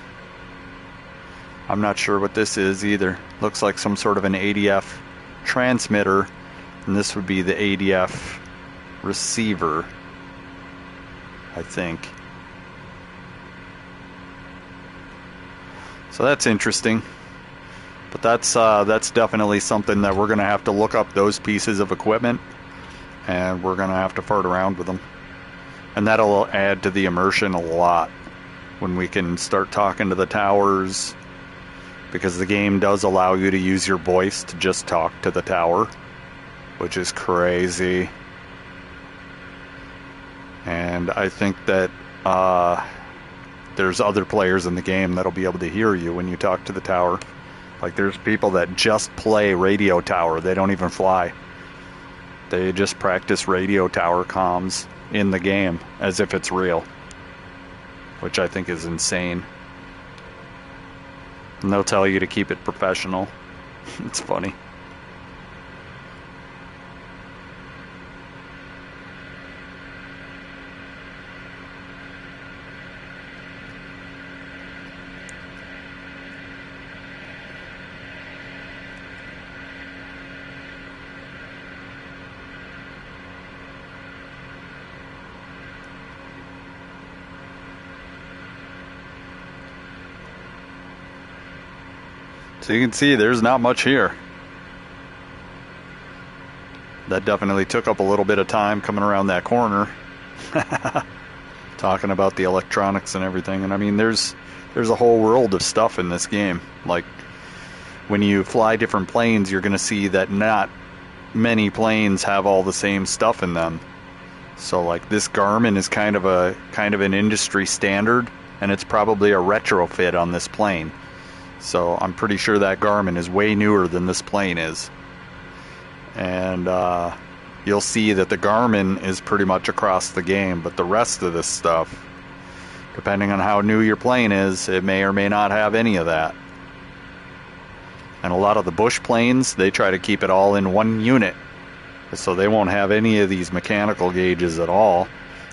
I'm not sure what this is either. Looks like some sort of an ADF transmitter, and this would be the ADF receiver, I think. So that's interesting. But that's definitely something that we're going to have to look up, those pieces of equipment, and we're going to have to fart around with them. And that'll add to the immersion a lot when we can start talking to the towers, because the game does allow you to use your voice to just talk to the tower, which is crazy. And I think that there's other players in the game that'll be able to hear you when you talk to the tower. Like, there's people that just play radio tower. They don't even fly. They just practice radio tower comms in the game as if it's real, which I think is insane. And they'll tell you to keep it professional. It's funny. So you can see there's not much here. That definitely took up a little bit of time coming around that corner. Talking about the electronics and everything. And I mean, there's a whole world of stuff in this game. Like, when you fly different planes, you're going to see that not many planes have all the same stuff in them. So like, this Garmin is kind of an industry standard, and it's probably a retrofit on this plane. So I'm pretty sure that Garmin is way newer than this plane is. And you'll see that the Garmin is pretty much across the game, but the rest of this stuff, depending on how new your plane is, it may or may not have any of that. And a lot of the bush planes, they try to keep it all in one unit, so they won't have any of these mechanical gauges at all,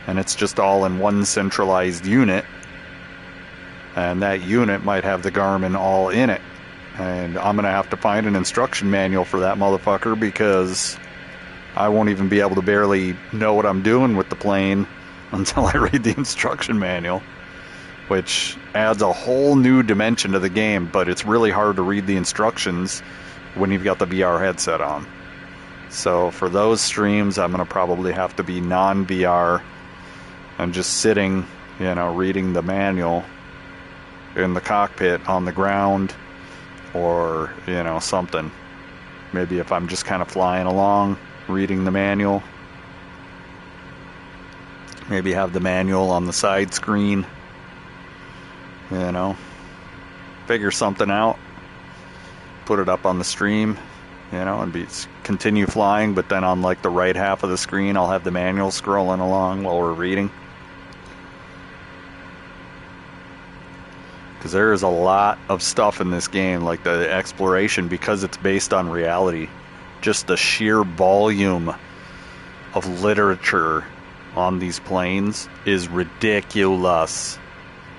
and it's just all in one centralized unit. And that unit might have the Garmin all in it. And I'm going to have to find an instruction manual for that motherfucker, because I won't even be able to barely know what I'm doing with the plane until I read the instruction manual, which adds a whole new dimension to the game, but it's really hard to read the instructions when you've got the VR headset on. So for those streams, I'm going to probably have to be non-VR and just sitting, reading the manual in the cockpit on the ground, or something. Maybe if I'm just kind of flying along reading the manual, maybe have the manual on the side screen, figure something out, put it up on the stream, and continue flying, but then on like the right half of the screen I'll have the manual scrolling along while we're reading. Because there is a lot of stuff in this game, like the exploration, because it's based on reality. Just the sheer volume of literature on these planes is ridiculous.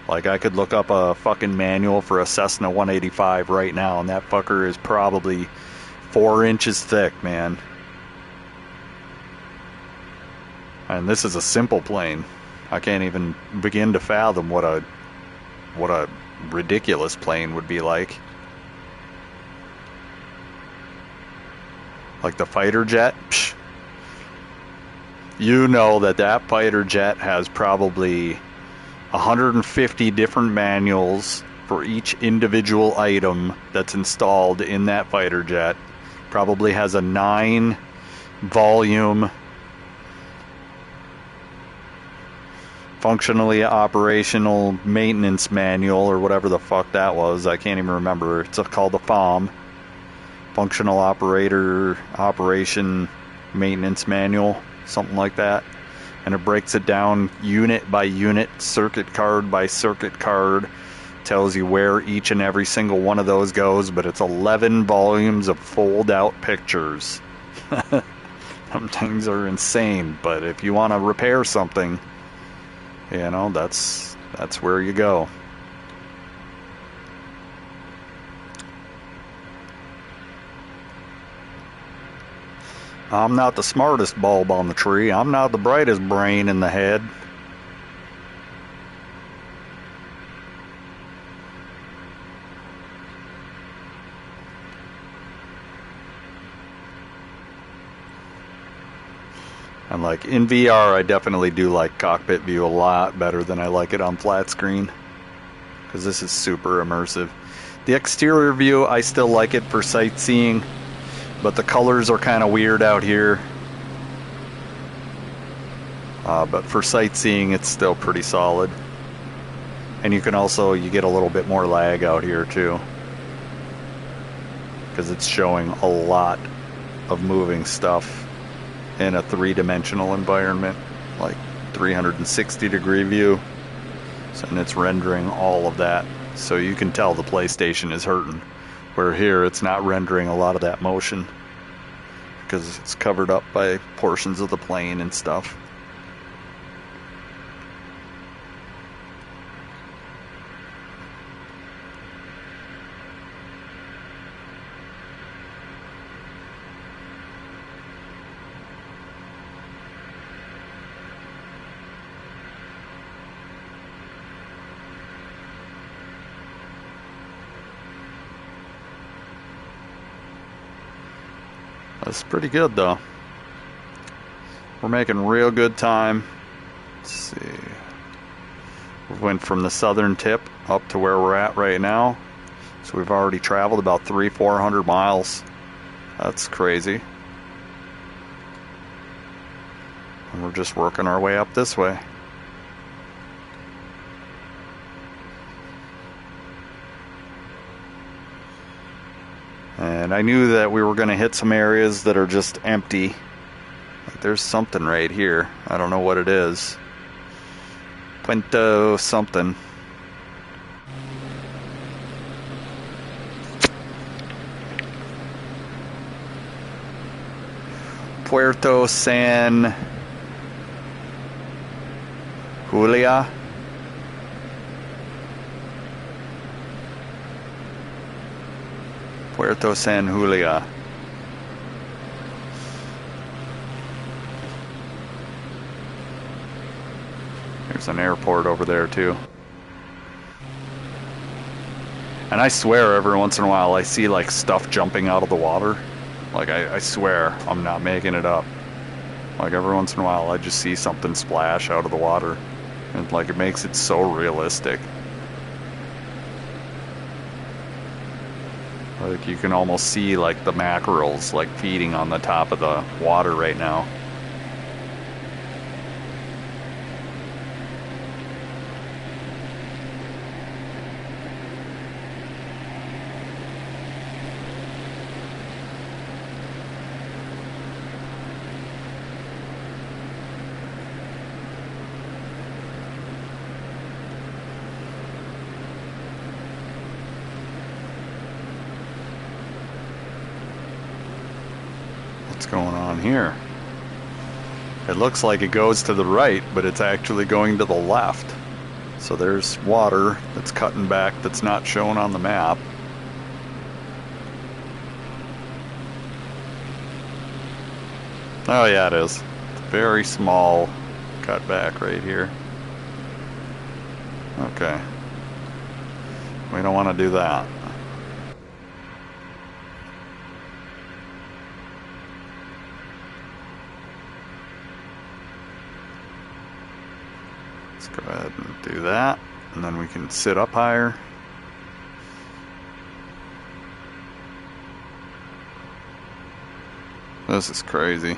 Like, I could look up a fucking manual for a Cessna 185 right now, and that fucker is probably 4 inches thick, man. And this is a simple plane. I can't even begin to fathom what a ridiculous plane would be like. Like the fighter jet, psh. That fighter jet has probably 150 different manuals for each individual item that's installed in that fighter jet. Probably has a 9-volume functionally operational maintenance manual, or whatever the fuck that was. I can't even remember. It's called the FOM, Functional Operation Maintenance Manual, something like that. And it breaks it down unit by unit, circuit card by circuit card, tells you where each and every single one of those goes, but it's 11 volumes of fold-out pictures. Some things are insane, but if you want to repair something, you know, that's where you go. I'm not the smartest bulb on the tree. I'm not the brightest brain in the head. And like in VR, I definitely do like cockpit view a lot better than I like it on flat screen, because this is super immersive. The exterior view, I still like it for sightseeing, but the colors are kind of weird out here. But for sightseeing, it's still pretty solid. And you get a little bit more lag out here too, because it's showing a lot of moving stuff in a three-dimensional environment, like 360-degree view. And it's rendering all of that, so you can tell the PlayStation is hurting. Where here, it's not rendering a lot of that motion because it's covered up by portions of the plane and stuff. That's pretty good though. We're making real good time. Let's see. We went from the southern tip up to where we're at right now. So we've already traveled about 300-400 miles. That's crazy. And we're just working our way up this way. And I knew that we were going to hit some areas that are just empty. Like there's something right here. I don't know what it is. Puerto something. Puerto San Julia. Puerto San Julia. There's an airport over there too. And I swear every once in a while I see like stuff jumping out of the water. Like I swear I'm not making it up. Like every once in a while I just see something splash out of the water. And like it makes it so realistic. Like you can almost see like the mackerels like feeding on the top of the water right now. What's going on here? It looks like it goes to the right, but it's actually going to the left. So there's water that's cutting back that's not shown on the map. Oh yeah, it is. It's a very small cutback right here. Okay. We don't want to do that. Let's go ahead and do that, and then we can sit up higher. This is crazy.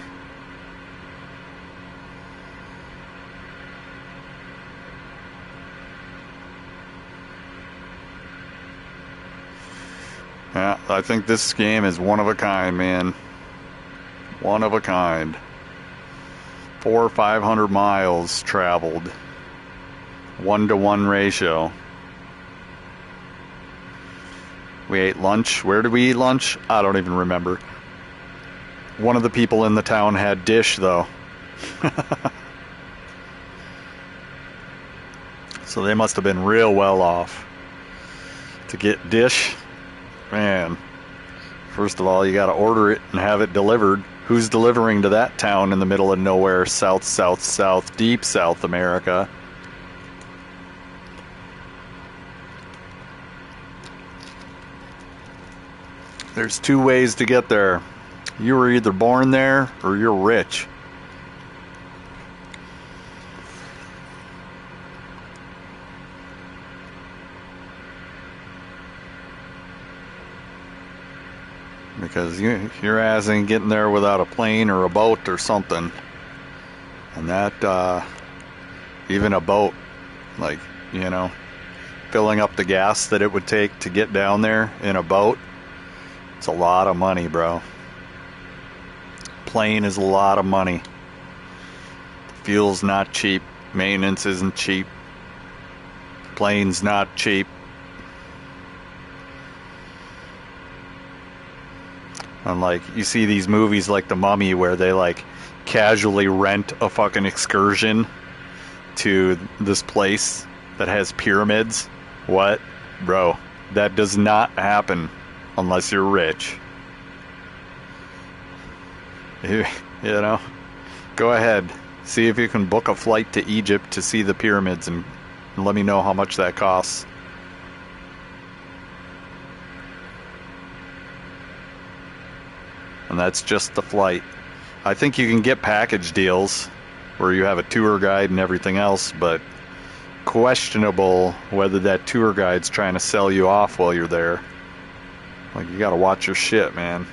Yeah, I think this game is one of a kind, man. One of a kind. 400 or 500 miles traveled. 1-to-1 ratio. We ate lunch. Where did we eat lunch? I don't even remember. One of the people in the town had Dish, though. So they must have been real well off to get Dish. Man, first of all, you got to order it and have it delivered. Who's delivering to that town in the middle of nowhere, south, deep South America? There's two ways to get there. You were either born there or you're rich. Because your ass ain't getting there without a plane or a boat or something. And that, even a boat, like, you know, filling up the gas that it would take to get down there in a boat, it's a lot of money, bro. Plane is a lot of money. Fuel's not cheap. Maintenance isn't cheap. Plane's not cheap. And like, you see these movies like The Mummy where they like casually rent a fucking excursion to this place that has pyramids. What? Bro, that does not happen unless you're rich. You know, go ahead. See if you can book a flight to Egypt to see the pyramids and let me know how much that costs. And that's just the flight. I think you can get package deals where you have a tour guide and everything else, but questionable whether that tour guide's trying to sell you off while you're there. Like, you gotta watch your shit, man.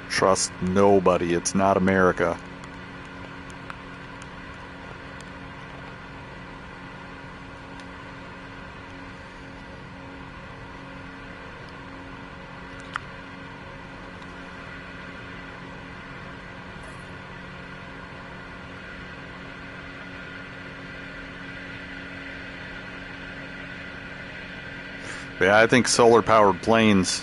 Trust nobody. It's not America. Yeah, I think solar-powered planes,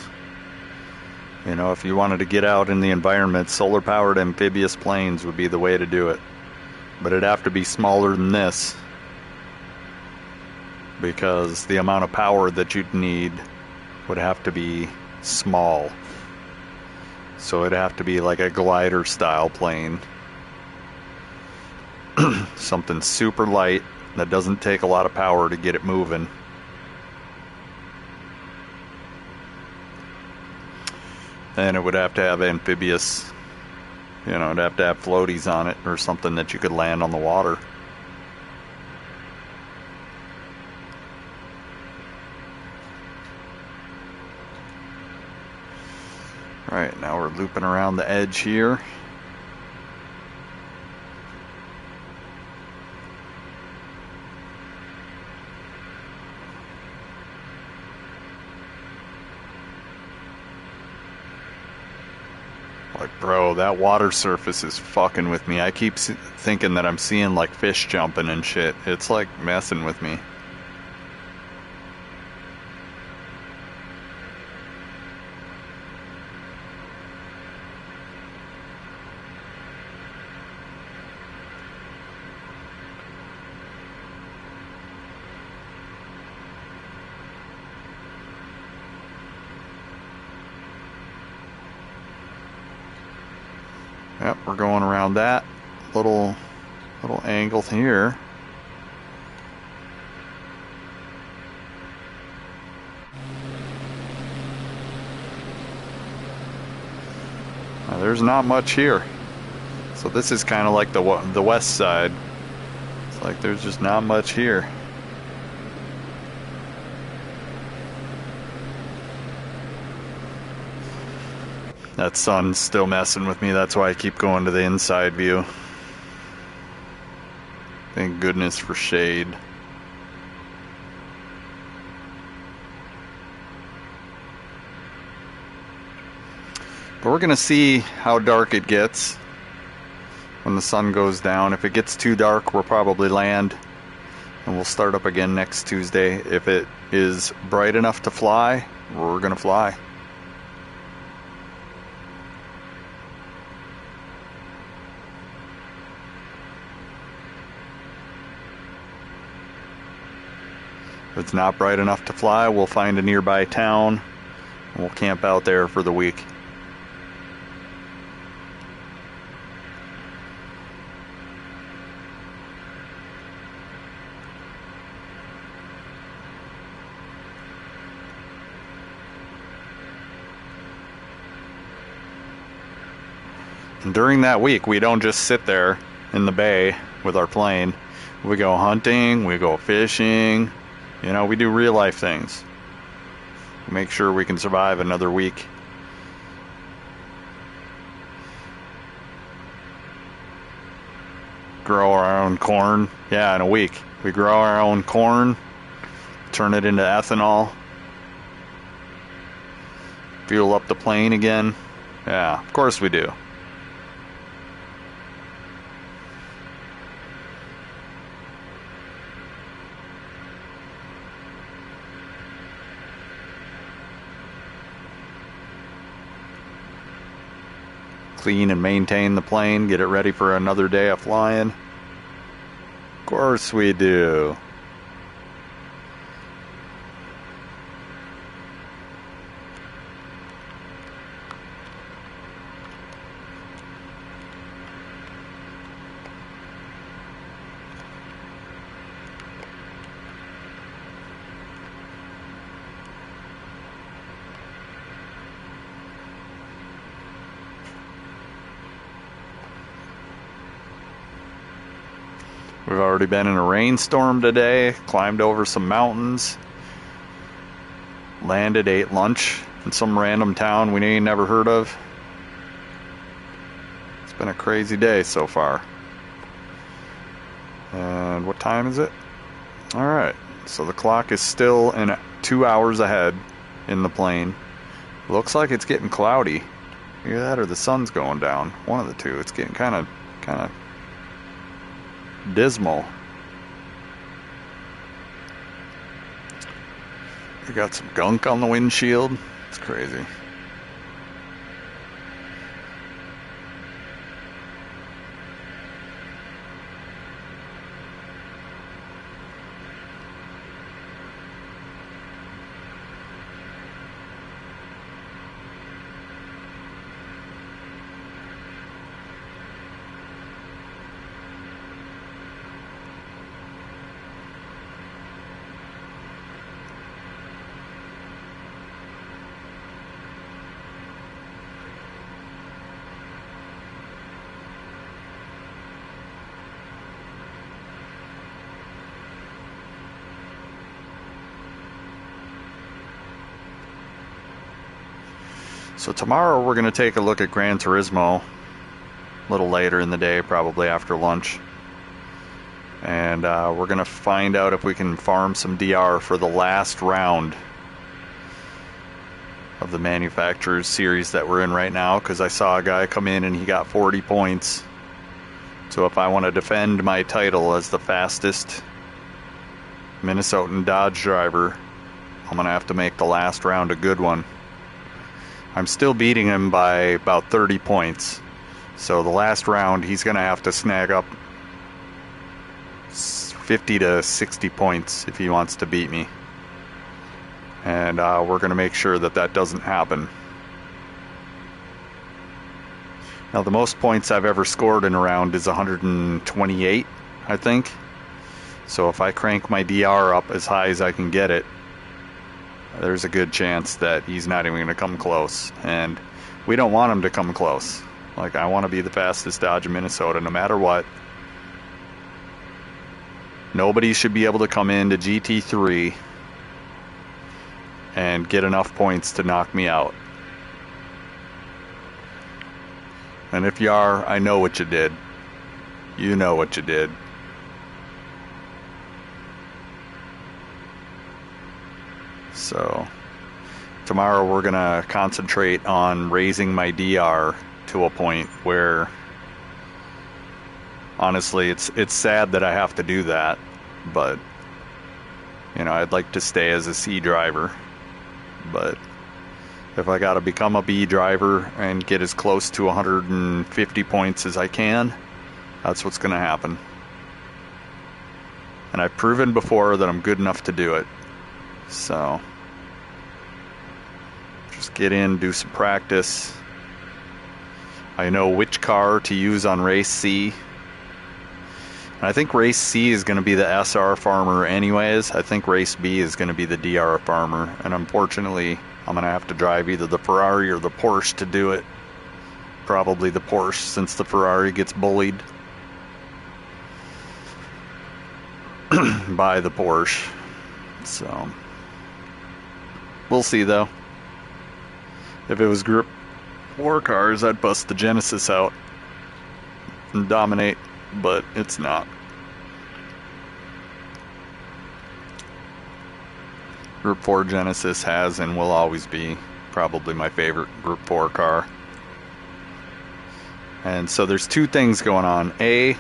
you know, if you wanted to get out in the environment, solar-powered amphibious planes would be the way to do it. But it'd have to be smaller than this, because the amount of power that you'd need would have to be small. So it'd have to be like a glider-style plane. Something super light that doesn't take a lot of power to get it moving. And it would have to have amphibious, you know, it'd have to have floaties on it or something that you could land on the water. Alright, now we're looping around the edge here. Like, bro, that water surface is fucking with me. I keep thinking that I'm seeing like fish jumping and shit. It's like messing with me. Yep, we're going around that little angle here. Now, there's not much here. So this is kind of like the west side. It's like there's just not much here. That sun's still messing with me. That's why I keep going to the inside view. Thank goodness for shade. But we're gonna see how dark it gets when the sun goes down. If it gets too dark, we'll probably land and we'll start up again next Tuesday. If it is bright enough to fly, we're gonna fly. If it's not bright enough to fly, we'll find a nearby town and we'll camp out there for the week. And during that week, we don't just sit there in the bay with our plane. We go hunting, we go fishing, we do real life things. Make sure we can survive another week. Grow our own corn. Yeah, in a week. We grow our own corn, turn it into ethanol, fuel up the plane again. Yeah, of course we do. Clean and maintain the plane, get it ready for another day of flying. Of course we do. We've already been in a rainstorm today, climbed over some mountains, landed, ate lunch in some random town we ain't never heard of. It's been a crazy day so far. And what time is it? Alright, so the clock is still in 2 hours ahead in the plane. Looks like it's getting cloudy. Either that or the sun's going down. One of the two. It's getting kind of dismal. We got some gunk on the windshield. It's crazy. So tomorrow we're going to take a look at Gran Turismo a little later in the day, probably after lunch. And we're going to find out if we can farm some DR for the last round of the manufacturers series that we're in right now, because I saw a guy come in and he got 40 points. So if I want to defend my title as the fastest Minnesotan Dodge driver, I'm going to have to make the last round a good one. I'm still beating him by about 30 points. So the last round, he's going to have to snag up 50 to 60 points if he wants to beat me. And we're going to make sure that that doesn't happen. Now, the most points I've ever scored in a round is 128, I think. So if I crank my DR up as high as I can get it, there's a good chance that he's not even going to come close. And we don't want him to come close. Like, I want to be the fastest Dodge in Minnesota no matter what. Nobody should be able to come into GT3 and get enough points to knock me out. And if you are, I know what you did. You know what you did. So tomorrow we're going to concentrate on raising my DR to a point where, honestly, it's sad that I have to do that, but I'd like to stay as a C driver. But if I got to become a B driver and get as close to 150 points as I can, that's what's going to happen. And I've proven before that I'm good enough to do it. So just get in, do some practice. I know which car to use on race C. And I think race C is going to be the SR Farmer anyways. I think race B is going to be the DR Farmer. And unfortunately, I'm going to have to drive either the Ferrari or the Porsche to do it. Probably the Porsche, since the Ferrari gets bullied by the Porsche. So we'll see though. If it was Group 4 cars, I'd bust the Genesis out and dominate, but it's not. Group 4 Genesis has and will always be probably my favorite Group 4 car. And so there's two things going on. A, I'm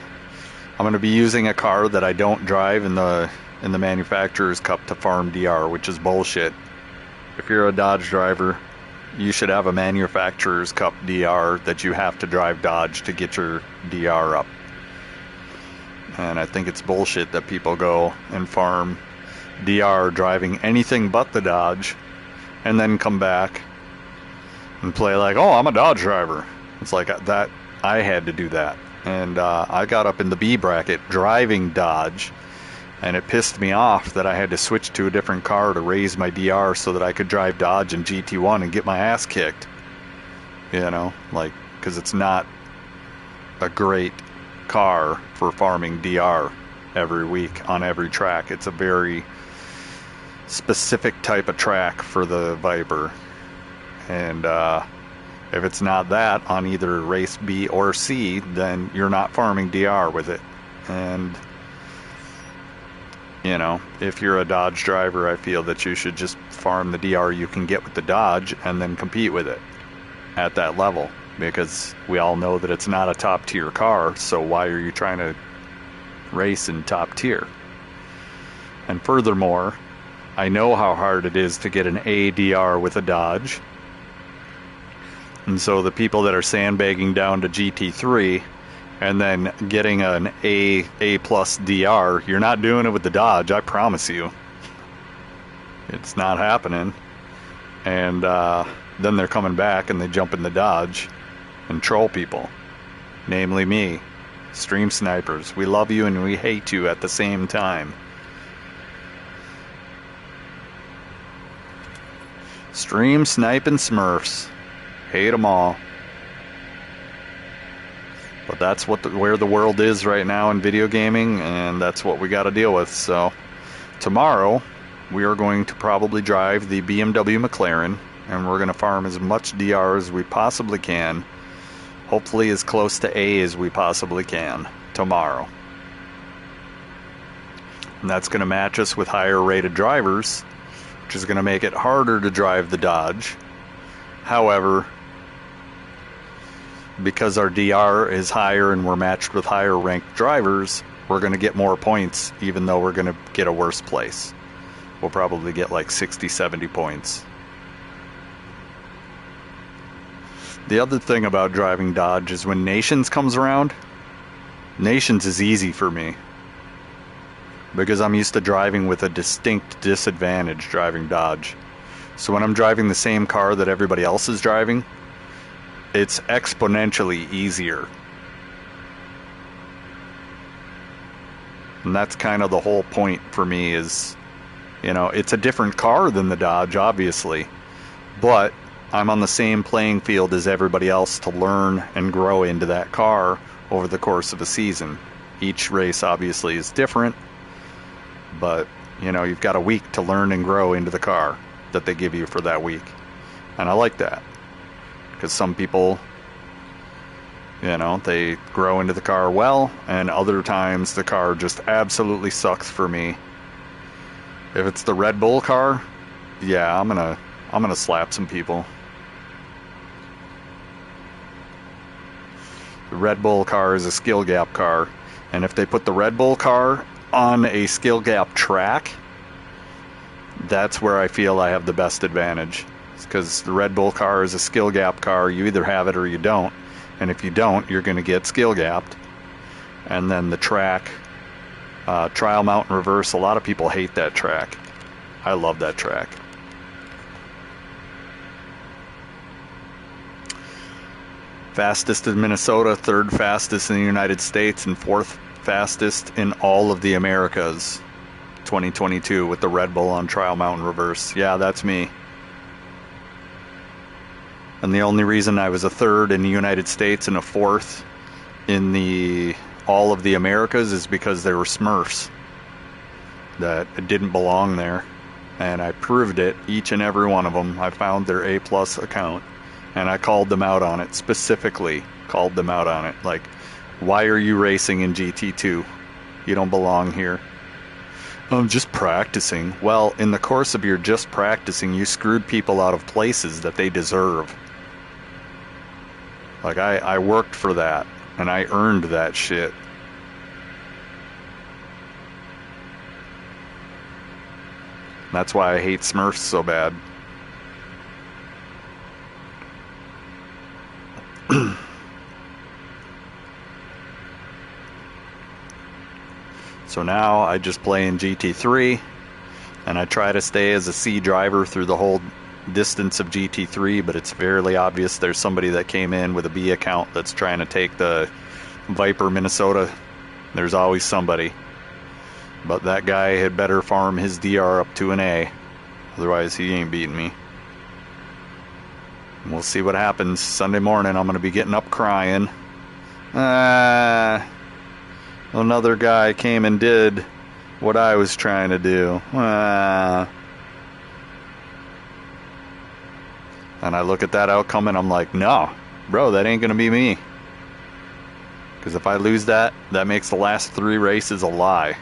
going to be using a car that I don't drive in the Manufacturer's Cup to farm DR, which is bullshit. If you're a Dodge driver, you should have a Manufacturer's Cup DR that you have to drive Dodge to get your DR up. And I think it's bullshit that people go and farm DR driving anything but the Dodge and then come back and play like, oh, I'm a Dodge driver. It's like that. I had to do that. And I got up in the B bracket driving Dodge, and it pissed me off that I had to switch to a different car to raise my DR so that I could drive Dodge and GT1 and get my ass kicked. You know, like, because it's not a great car for farming DR every week on every track. It's a very specific type of track for the Viper. And if it's not that on either race B or C, then you're not farming DR with it. And you know, if you're a Dodge driver, I feel that you should just farm the DR you can get with the Dodge and then compete with it at that level, because we all know that it's not a top tier car, so why are you trying to race in top tier? And furthermore, I know how hard it is to get an ADR with a Dodge, and so the people that are sandbagging down to GT3 and then getting an A plus DR, you're not doing it with the Dodge, I promise you. It's not happening. And then they're coming back and they jump in the Dodge and troll people, namely me. Stream snipers, we love you and we hate you at the same time. Stream sniping Smurfs, hate them all. But that's where the world is right now in video gaming, and that's what we got to deal with. So tomorrow we are going to probably drive the BMW McLaren, and we're going to farm as much DR as we possibly can, hopefully as close to A as we possibly can tomorrow. And that's going to match us with higher rated drivers, which is going to make it harder to drive the Dodge. However, because our DR is higher and we're matched with higher ranked drivers, we're going to get more points, even though we're going to get a worse place. We'll probably get like 60, 70 points. The other thing about driving Dodge is when Nations comes around, Nations is easy for me, because I'm used to driving with a distinct disadvantage driving Dodge. So when I'm driving the same car that everybody else is driving, it's exponentially easier. And that's kind of the whole point for me is, you know, it's a different car than the Dodge, obviously, but I'm on the same playing field as everybody else to learn and grow into that car over the course of a season. Each race obviously is different, but, you know, you've got a week to learn and grow into the car that they give you for that week. And I like that. Because some people, you know, they grow into the car well, and other times the car just absolutely sucks for me. If it's the Red Bull car, yeah, I'm gonna slap some people. The Red Bull car is a skill gap car, and if they put the Red Bull car on a skill gap track, That's where I feel I have the best advantage. Because the Red Bull car is a skill gap car. You either have it or you don't. And if you don't, you're going to get skill gapped. And then the track, Trial Mountain Reverse, a lot of people hate that track. I love that track. Fastest in Minnesota, third fastest in the United States, and fourth fastest in all of the Americas. 2022 with the Red Bull on Trial Mountain Reverse. Yeah, that's me. And the only reason I was a third in the United States and a fourth in all of the Americas is because there were Smurfs that didn't belong there. And I proved it, each and every one of them. I found their A+ account. And I called them out on it, specifically called them out on it. Like, why are you racing in GT2? You don't belong here. I'm just practicing. Well, in the course of your just practicing, you screwed people out of places that they deserve. Like, I worked for that, and I earned that shit. That's why I hate Smurfs so bad. So now I just play in GT3, and I try to stay as a C driver through the whole distance of GT3, but it's fairly obvious there's somebody that came in with a B account that's trying to take the Viper Minnesota. There's always somebody. But that guy had better farm his DR up to an A. Otherwise, he ain't beating me. And we'll see what happens. Sunday morning, I'm going to be getting up crying. Another guy came and did what I was trying to do. And I look at that outcome and I'm like, no, bro, that ain't going to be me. Because if I lose that, that makes the last 3 races a lie.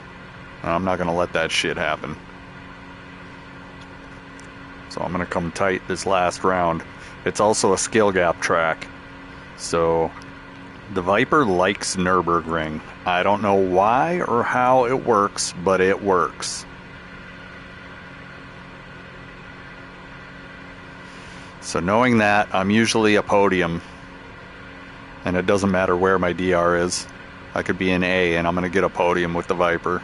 And I'm not going to let that shit happen. So I'm going to come tight this last round. It's also a skill gap track. So the Viper likes Nürburgring. I don't know why or how it works, but it works. So knowing that, I'm usually a podium. And it doesn't matter where my DR is. I could be an A and I'm going to get a podium with the Viper.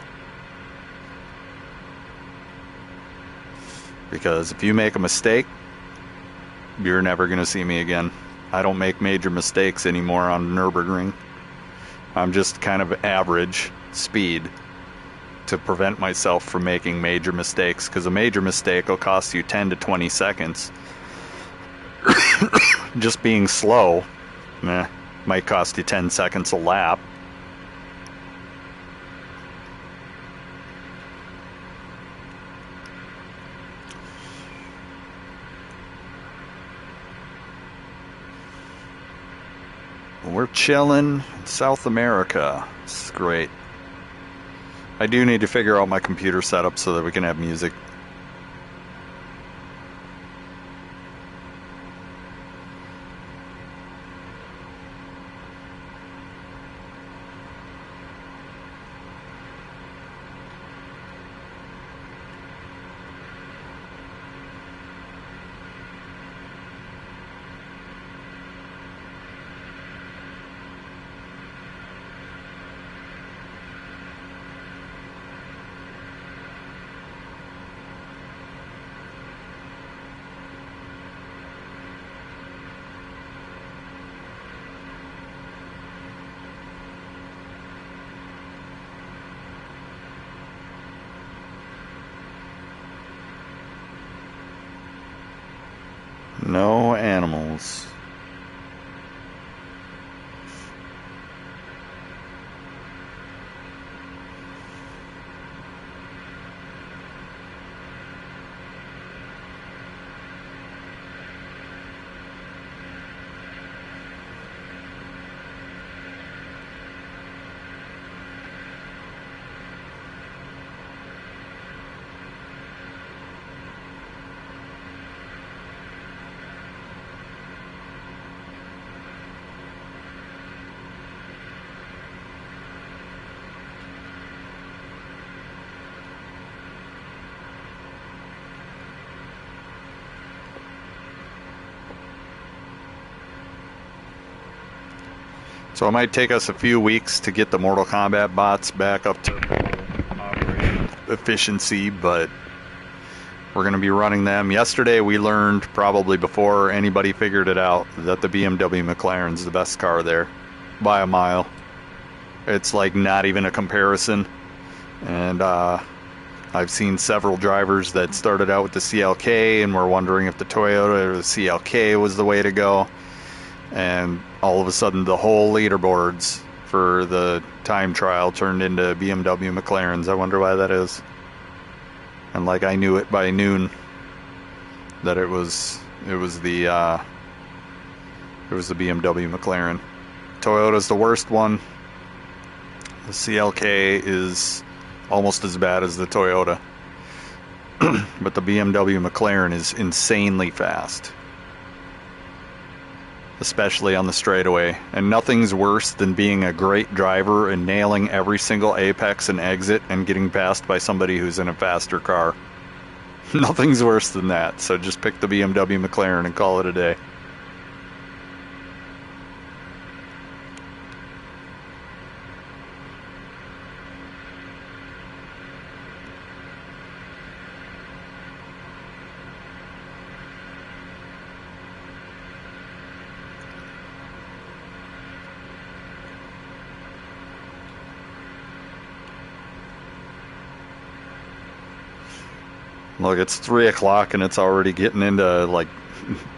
Because if you make a mistake, you're never going to see me again. I don't make major mistakes anymore on Nürburgring. I'm just kind of average speed to prevent myself from making major mistakes, because a major mistake will cost you 10 to 20 seconds. Just being slow might cost you 10 seconds a lap. We're chilling in South America. This is great. I do need to figure out my computer setup so that we can have music. No animals. So it might take us a few weeks to get the Mortal Kombat bots back up to operating efficiency, but we're going to be running them. Yesterday we learned, probably before anybody figured it out, that the BMW McLaren's the best car there by a mile. It's like not even a comparison. And I've seen several drivers that started out with the CLK and were wondering if the Toyota or the CLK was the way to go. And all of a sudden the whole leaderboards for the time trial turned into BMW McLaren's. I wonder why that is. And like I knew it by noon that it was the BMW McLaren. Toyota's the worst one. The CLK is almost as bad as the Toyota. But the BMW McLaren is insanely fast, especially on the straightaway. And nothing's worse than being a great driver and nailing every single apex and exit and getting passed by somebody who's in a faster car. Nothing's worse than that. So just pick the BMW McLaren and call it a day. Look, it's 3 o'clock and it's already getting into like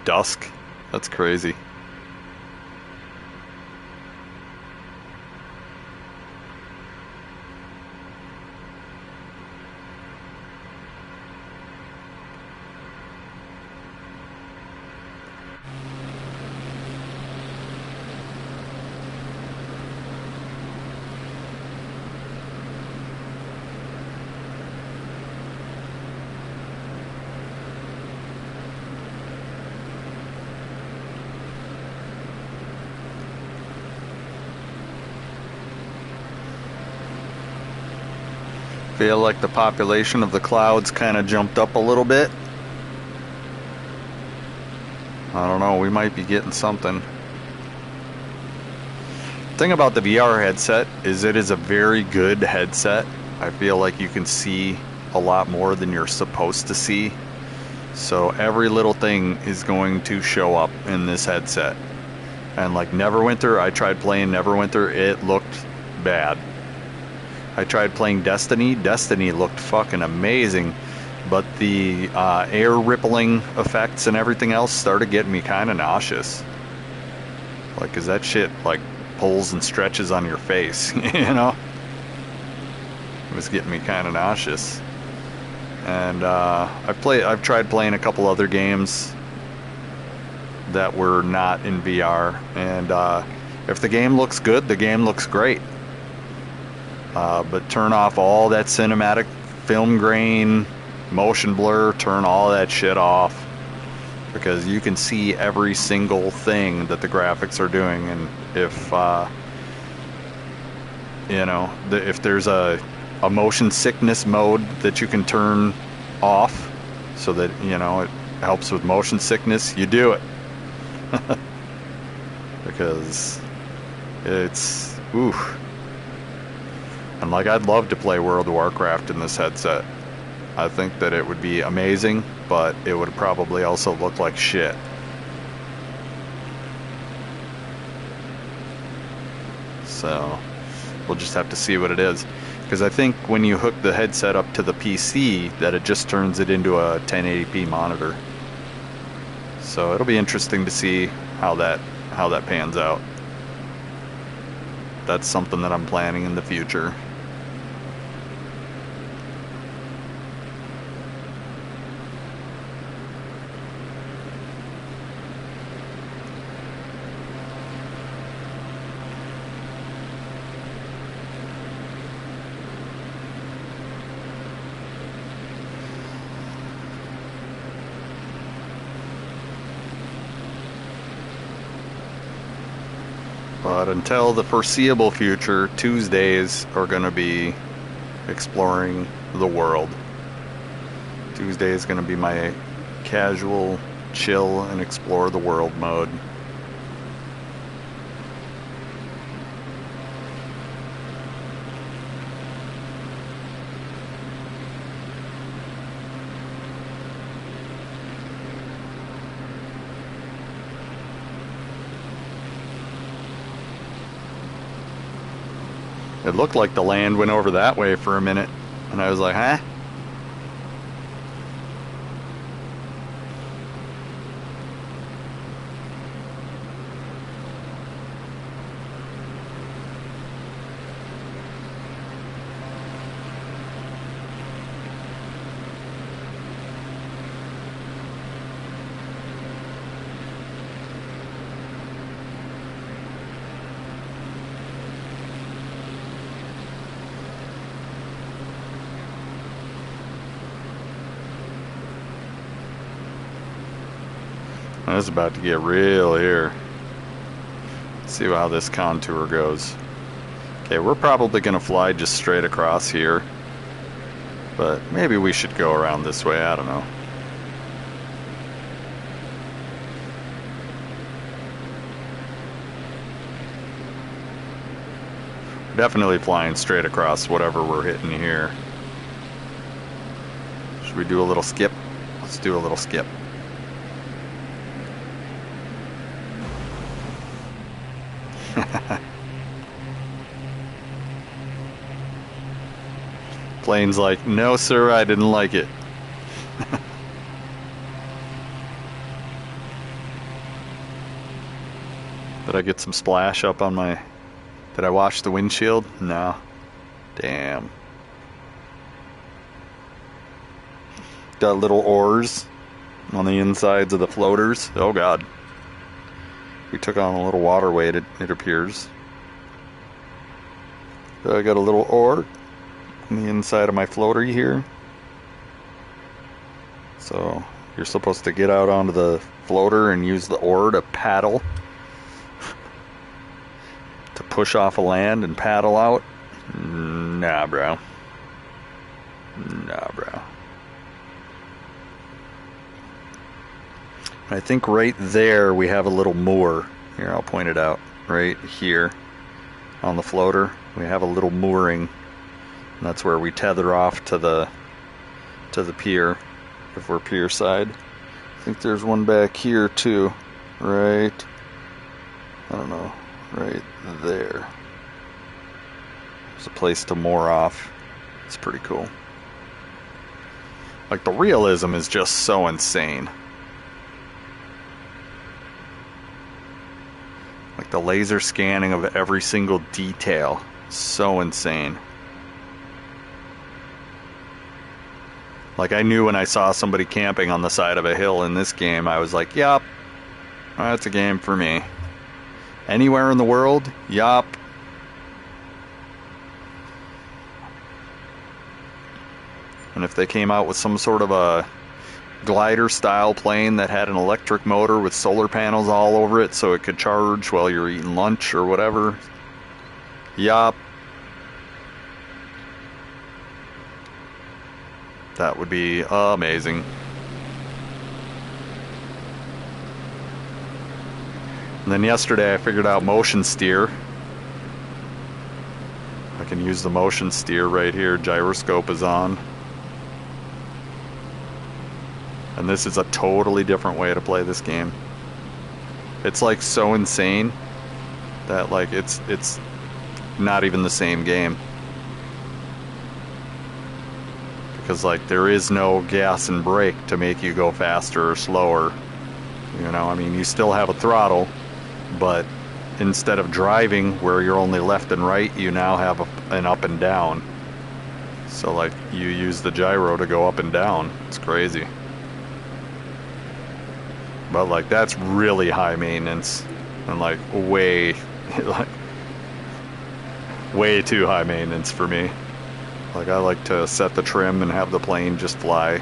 dusk. That's crazy. Feel like the population of the clouds kind of jumped up a little bit. I don't know, we might be getting something. The thing about the VR headset is it is a very good headset. I feel like you can see a lot more than you're supposed to see. So every little thing is going to show up in this headset. And like Neverwinter, I tried playing Neverwinter, it looked bad. I tried playing Destiny. Destiny looked fucking amazing, but the air rippling effects and everything else started getting me kind of nauseous. Like, 'cause that shit like pulls and stretches on your face, you know? It was getting me kind of nauseous. And I've tried playing a couple other games that were not in VR, and if the game looks good, the game looks great. But turn off all that cinematic film grain, motion blur, turn all that shit off, because you can see every single thing that the graphics are doing. And if you know, if there's a motion sickness mode that you can turn off so that, you know, it helps with motion sickness, you do it. Because it's oof. And like, I'd love to play World of Warcraft in this headset. I think that it would be amazing, but it would probably also look like shit. So we'll just have to see what it is. Because I think when you hook the headset up to the PC, that it just turns it into a 1080p monitor. So it'll be interesting to see how that pans out. That's something that I'm planning in the future. But until the foreseeable future, Tuesdays are going to be exploring the world. Tuesday is going to be my casual, chill, and explore the world mode. It looked like the land went over that way for a minute, and I was like, huh? It's about to get real here. Let's see how this contour goes. Okay, we're probably gonna fly just straight across here, but maybe we should go around this way, I don't know. Definitely flying straight across whatever we're hitting here. Should we do a little skip? Let's do a little skip. Plane's like, no sir, I didn't like it. Did I get some splash up on my... Did I wash the windshield? No. Damn. Got little oars on the insides of the floaters. Oh god. We took on a little water weight, it appears. So I got a little oar on the inside of my floater here. So you're supposed to get out onto the floater and use the oar to paddle. To push off a land and paddle out. Nah, bro. Nah, bro. I think right there we have a little moor. Here, I'll point it out. Right here on the floater, we have a little mooring. And that's where we tether off to the pier, if we're pier side. I think there's one back here too. Right, I don't know, right there. There's a place to moor off. It's pretty cool. Like, the realism is just so insane. Like, the laser scanning of every single detail. So insane. Like, I knew when I saw somebody camping on the side of a hill in this game, I was like, yup, that's a game for me. Anywhere in the world, yup. And if they came out with some sort of a glider style plane that had an electric motor with solar panels all over it so it could charge while you're eating lunch or whatever, yup. That would be amazing. And then yesterday I figured out motion steer. I can use the motion steer right here. Gyroscope is on. And this is a totally different way to play this game. It's like so insane that like it's not even the same game. Because like there is no gas and brake to make you go faster or slower. You know, I mean, you still have a throttle, but instead of driving where you're only left and right, you now have an up and down. So like you use the gyro to go up and down. It's crazy. But like that's really high maintenance and like way too high maintenance for me. Like, I like to set the trim and have the plane just fly,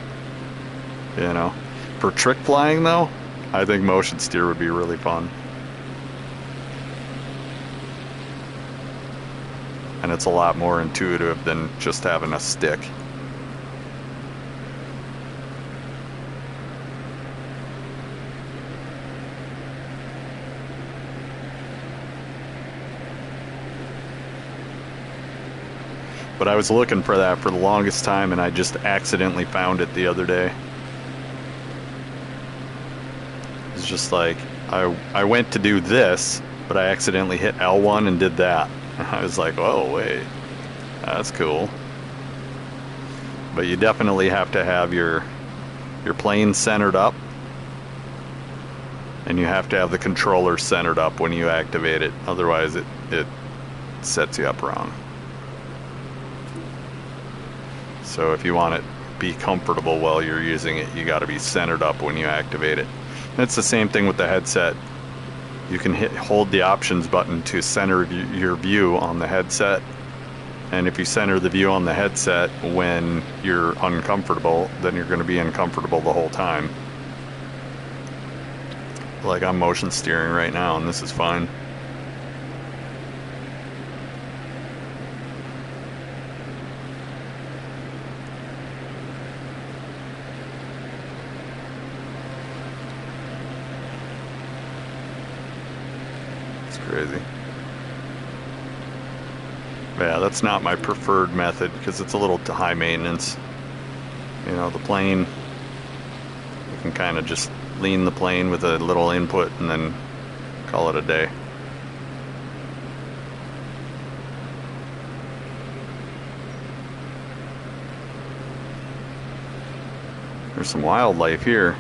you know. For trick flying though, I think motion steer would be really fun. And it's a lot more intuitive than just having a stick. But I was looking for that for the longest time, and I just accidentally found it the other day. It's just like, I went to do this, but I accidentally hit L1 and did that. I was like, oh, wait, that's cool. But you definitely have to have your plane centered up, and you have to have the controller centered up when you activate it. Otherwise, it sets you up wrong. So if you want it to be comfortable while you're using it, you got to be centered up when you activate it. And it's the same thing with the headset. You can hold the options button to center your view on the headset. And if you center the view on the headset when you're uncomfortable, then you're going to be uncomfortable the whole time. Like I'm motion steering right now, and this is fine. It's crazy. Yeah, that's not my preferred method because it's a little too high maintenance. You know, the plane, you can kind of just lean the plane with a little input and then call it a day. There's some wildlife here.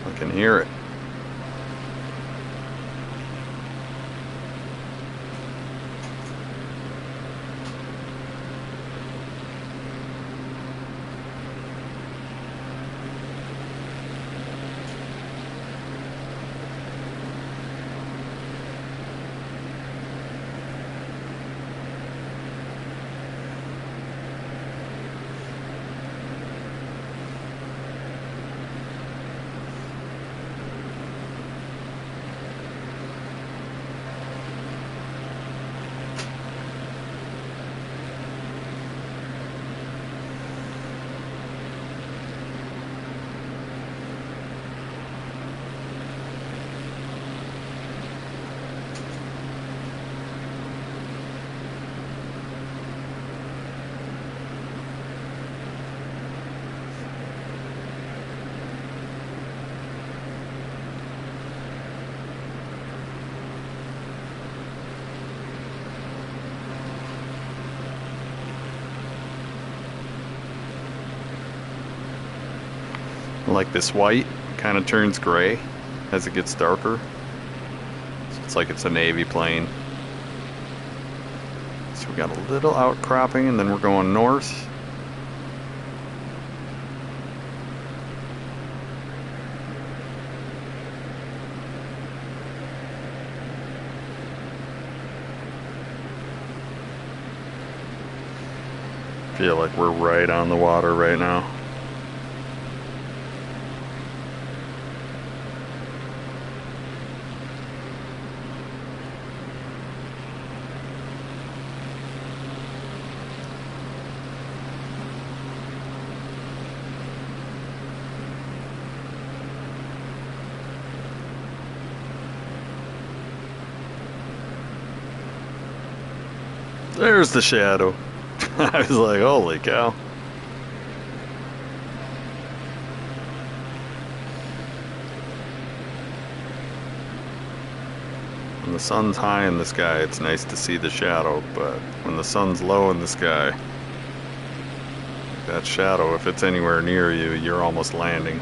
I can hear it. Like this white kind of turns gray as it gets darker. So it's like it's a Navy plane. So we got a little outcropping and then we're going north. Feel like we're right on the water right now. There's the shadow. I was like, holy cow. When the sun's high in the sky, it's nice to see the shadow, but when the sun's low in the sky, that shadow, if it's anywhere near you, you're almost landing.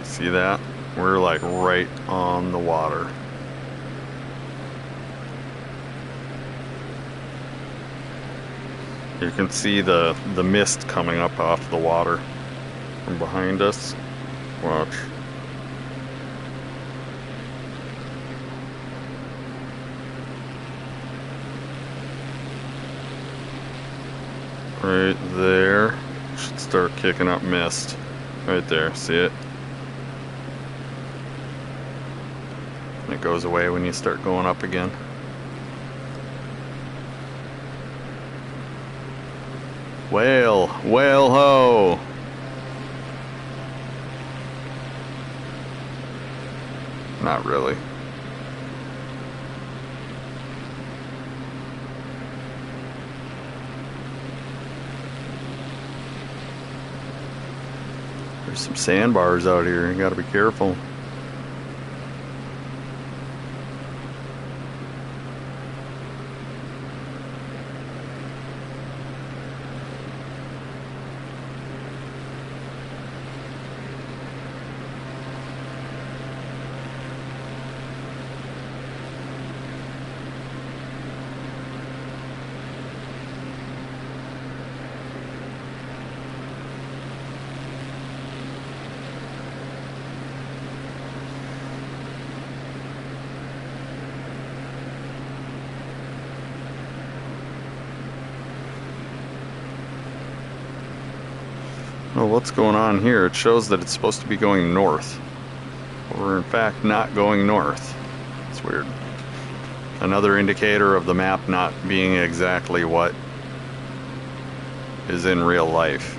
See that? We're like right on the water. You can see the mist coming up off the water from behind us. Watch. Right there. Should start kicking up mist. Right there, see it? And it goes away when you start going up again. Whale, whale ho! Not really. There's some sandbars out here. You gotta be careful. Well, what's going on here? It shows that it's supposed to be going north. We're in fact not going north. It's weird. Another indicator of the map not being exactly what is in real life.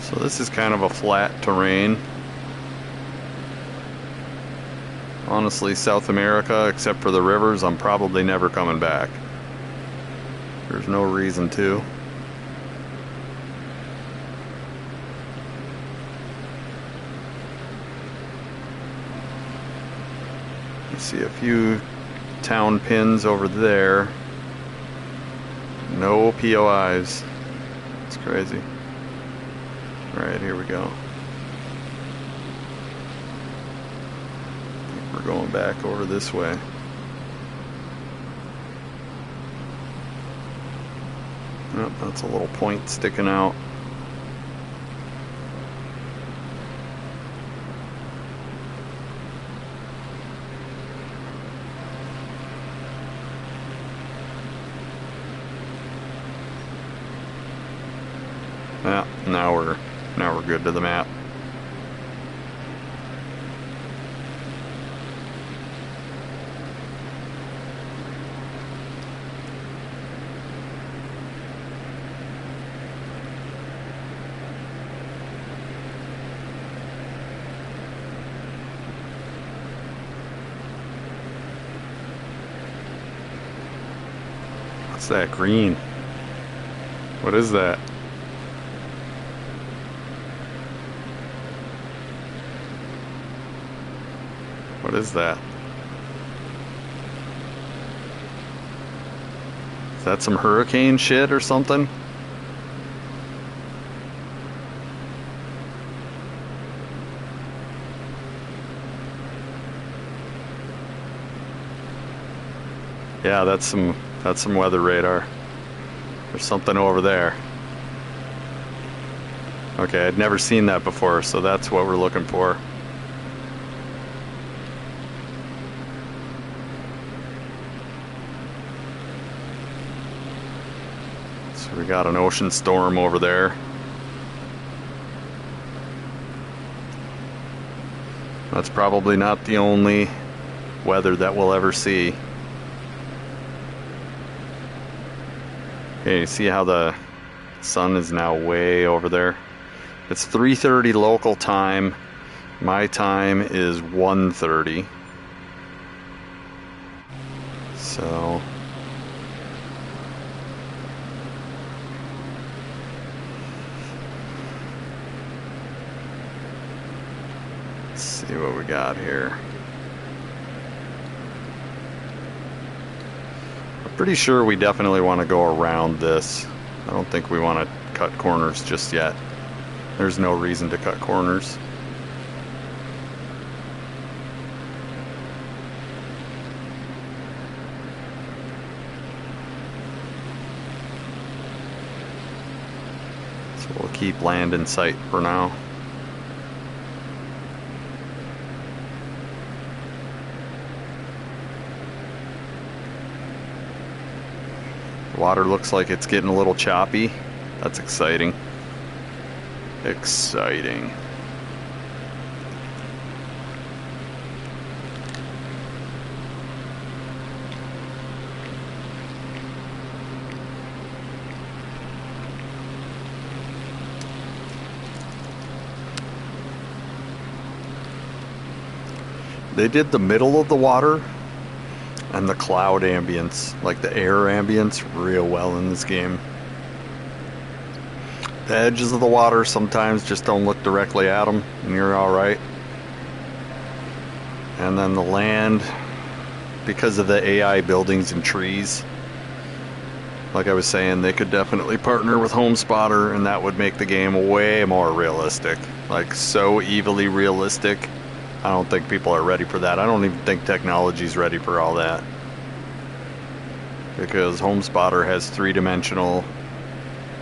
So this is kind of a flat terrain. Honestly, South America, except for the rivers, I'm probably never coming back. There's no reason to. You see a few town pins over there. No POIs. It's crazy. Alright, here we go. We're going back over this way. Oh, that's a little point sticking out. Yeah, now we're good to the map. What's that green? What is that? What is that? Is that some hurricane shit or something? Yeah, that's some weather radar. There's something over there. Okay, I'd never seen that before, so that's what we're looking for. So we got an ocean storm over there. That's probably not the only weather that we'll ever see. Okay, you see how the sun is now way over there? It's 3:30 local time. My time is 1:30. So let's see what we got here. I'm pretty sure we definitely want to go around this. I don't think we want to cut corners just yet. There's no reason to cut corners. So we'll keep land in sight for now. Water looks like it's getting a little choppy. That's exciting. Exciting. They did the middle of the water and the cloud ambience, like the air ambience, real well in this game. The edges of the water sometimes just don't look directly at them, and you're alright. And then the land, because of the AI buildings and trees, like I was saying, they could definitely partner with HomeSpotter, and that would make the game way more realistic. Like, so evilly realistic. I don't think people are ready for that. I don't even think technology's ready for all that. Because HomeSpotter has three-dimensional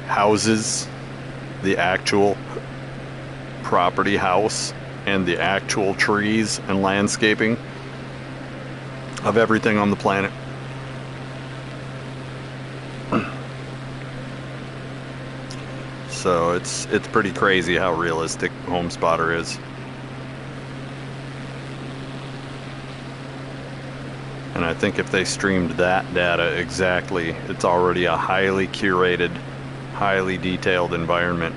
houses, the actual property house, and the actual trees and landscaping of everything on the planet. So it's pretty crazy how realistic HomeSpotter is. And I think if they streamed that data exactly, it's already a highly curated, highly detailed environment.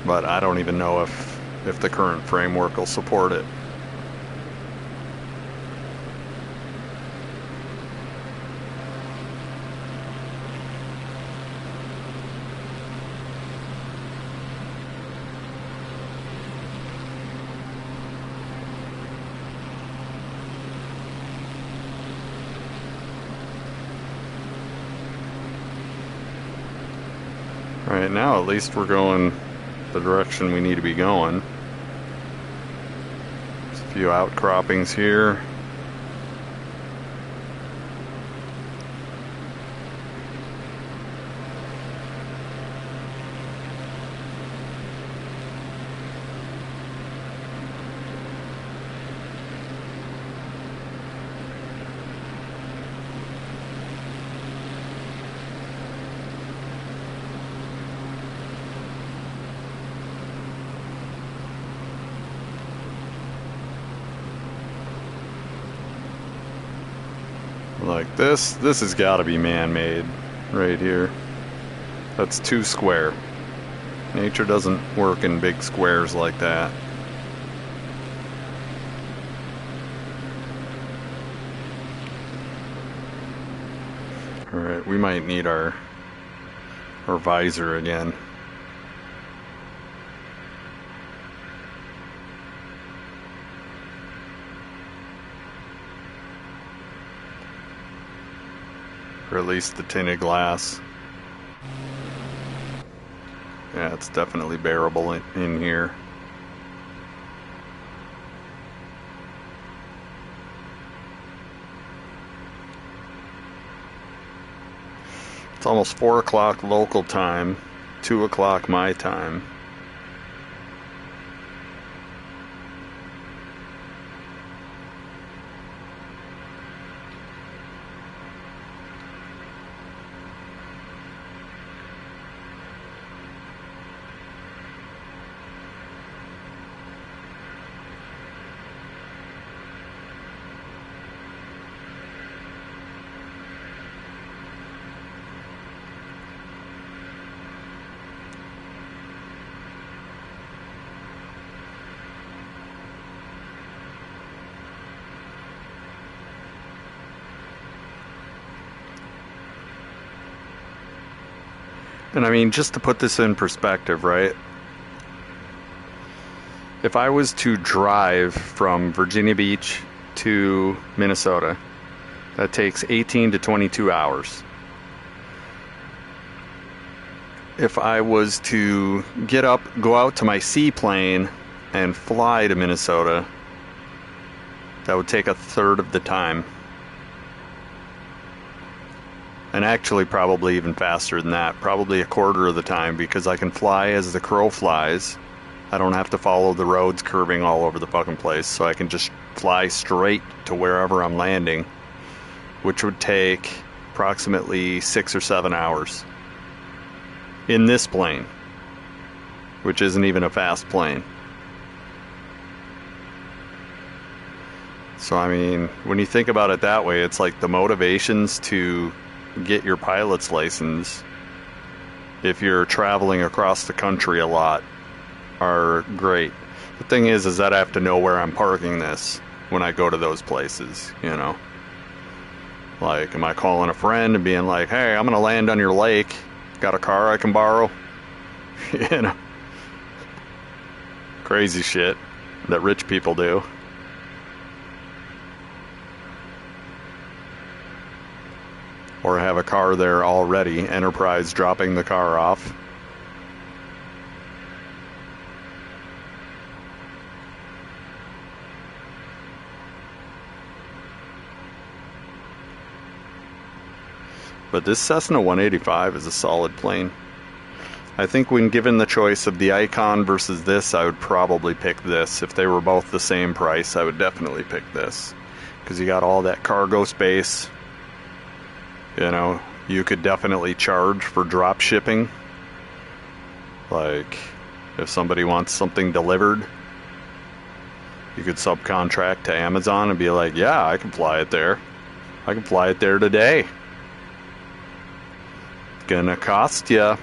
But I don't even know if the current framework will support it. Right now, at least we're going the direction we need to be going. There's a few outcroppings here. Like this has got to be man-made right here. That's too square. Nature doesn't work in big squares like that. Alright, we might need our visor again. Or at least the tinted glass. Yeah, it's definitely bearable in here. It's almost 4 o'clock local time, 2 o'clock my time. And I mean, just to put this in perspective, right? If I was to drive from Virginia Beach to Minnesota, that takes 18 to 22 hours. If I was to get up, go out to my seaplane and fly to Minnesota, that would take a third of the time. And actually probably even faster than that, probably a quarter of the time, because I can fly as the crow flies. I don't have to follow the roads curving all over the fucking place, so I can just fly straight to wherever I'm landing, which would take approximately 6 or 7 hours in this plane, which isn't even a fast plane. So I mean, when you think about it that way, it's like the motivations to get your pilot's license, if you're traveling across the country a lot, are great. The thing is that I have to know where I'm parking this when I go to those places, you know. Like, am I calling a friend and being like, hey, I'm gonna land on your lake, got a car I can borrow? You know, crazy shit that rich people do. Or have a car there already, Enterprise dropping the car off. But this Cessna 185 is a solid plane. I think when given the choice of the Icon versus this, I would probably pick this. If they were both the same price, I would definitely pick this. Because you got all that cargo space. You know, you could definitely charge for drop shipping. Like, if somebody wants something delivered, you could subcontract to Amazon and be like, yeah, I can fly it there. I can fly it there today. Gonna cost ya.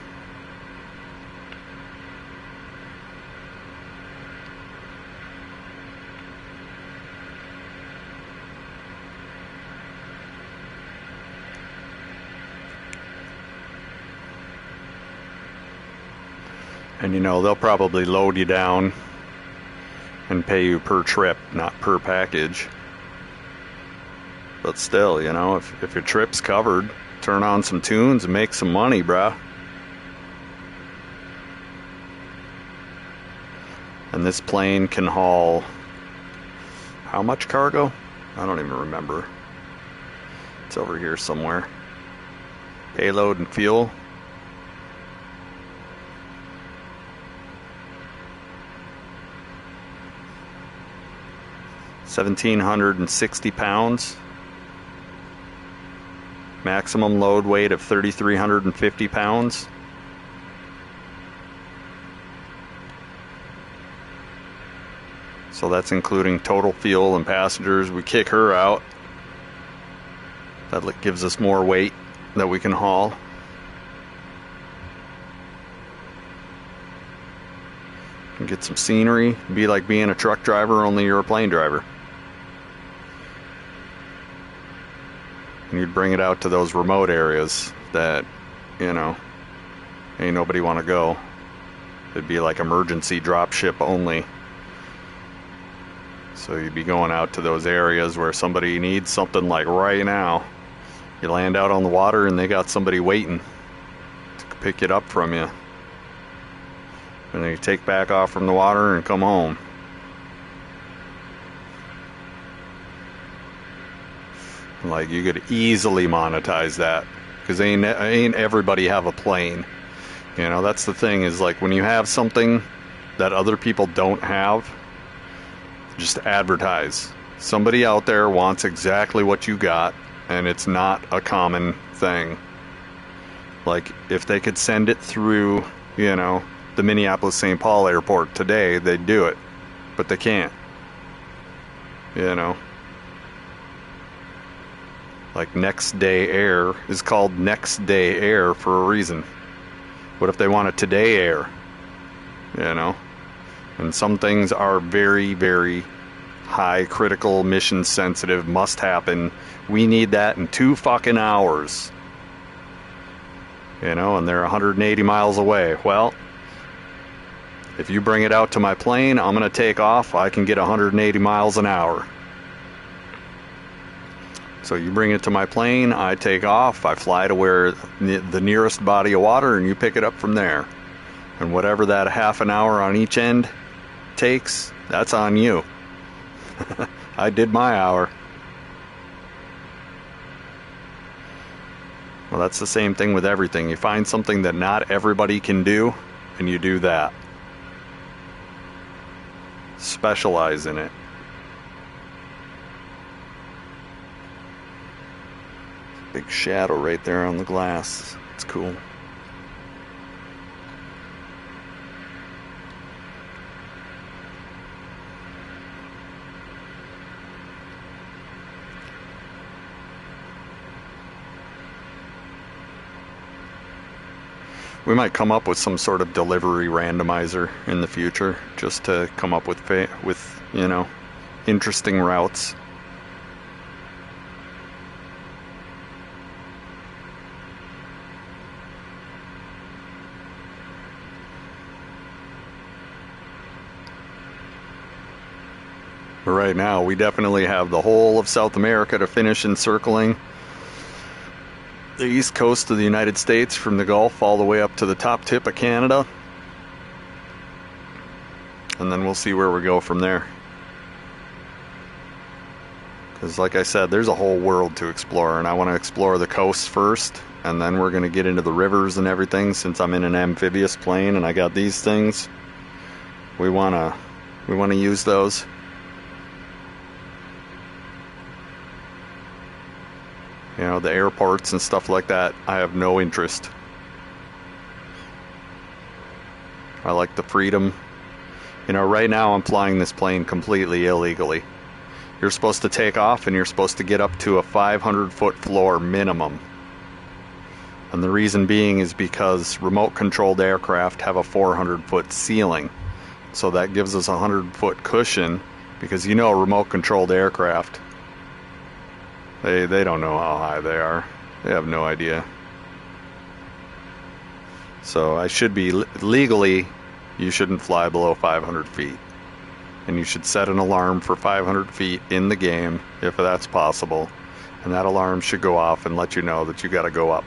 And you know, they'll probably load you down and pay you per trip, not per package. But still, you know, if your trip's covered, turn on some tunes and make some money, bruh. And this plane can haul how much cargo? I don't even remember. It's over here somewhere. Payload and fuel. £1,760. Maximum load weight of 3,350 pounds. So that's including total fuel and passengers. We kick her out. That gives us more weight that we can haul. And get some scenery. Be like being a truck driver, only you're a plane driver. And you'd bring it out to those remote areas that, you know, ain't nobody want to go. It'd be like emergency drop ship only. So you'd be going out to those areas where somebody needs something like right now. You land out on the water and they got somebody waiting to pick it up from you. And then you take back off from the water and come home. Like, you could easily monetize that, because ain't everybody have a plane. You know, that's the thing, is like when you have something that other people don't have, just advertise. Somebody out there wants exactly what you got, and it's not a common thing. Like, if they could send it through, you know, the Minneapolis-St. Paul airport today, they'd do it, but they can't. You know, like Next Day Air is called Next Day Air for a reason. What if they want it Today Air? You know, and some things are very, very high critical, mission sensitive, must happen. We need that in 2 fucking hours. You know, and they're 180 miles away. Well, if you bring it out to my plane, I'm going to take off. I can get 180 miles an hour. So you bring it to my plane, I take off, I fly to where the nearest body of water, and you pick it up from there. And whatever that half an hour on each end takes, that's on you. I did my hour. Well, that's the same thing with everything. You find something that not everybody can do, and you do that. Specialize in it. Big shadow right there on the glass. It's cool. We might come up with some sort of delivery randomizer in the future, just to come up with you know, interesting routes. But right now, we definitely have the whole of South America to finish encircling. The east coast of the United States from the Gulf all the way up to the top tip of Canada. And then we'll see where we go from there. Because like I said, there's a whole world to explore, and I want to explore the coast first, and then we're going to get into the rivers and everything. Since I'm in an amphibious plane and I got these things, we want to use those. You know, the airports and stuff like that, I have no interest. I like the freedom. You know, right now I'm flying this plane completely illegally. You're supposed to take off and you're supposed to get up to a 500-foot floor minimum. And the reason being is because remote-controlled aircraft have a 400-foot ceiling. So that gives us a 100-foot cushion, because you know remote-controlled aircraft, They don't know how high they are. They have no idea. So I should be legally, you shouldn't fly below 500 feet. And you should set an alarm for 500 feet in the game, if that's possible. And that alarm should go off and let you know that you gotta go up.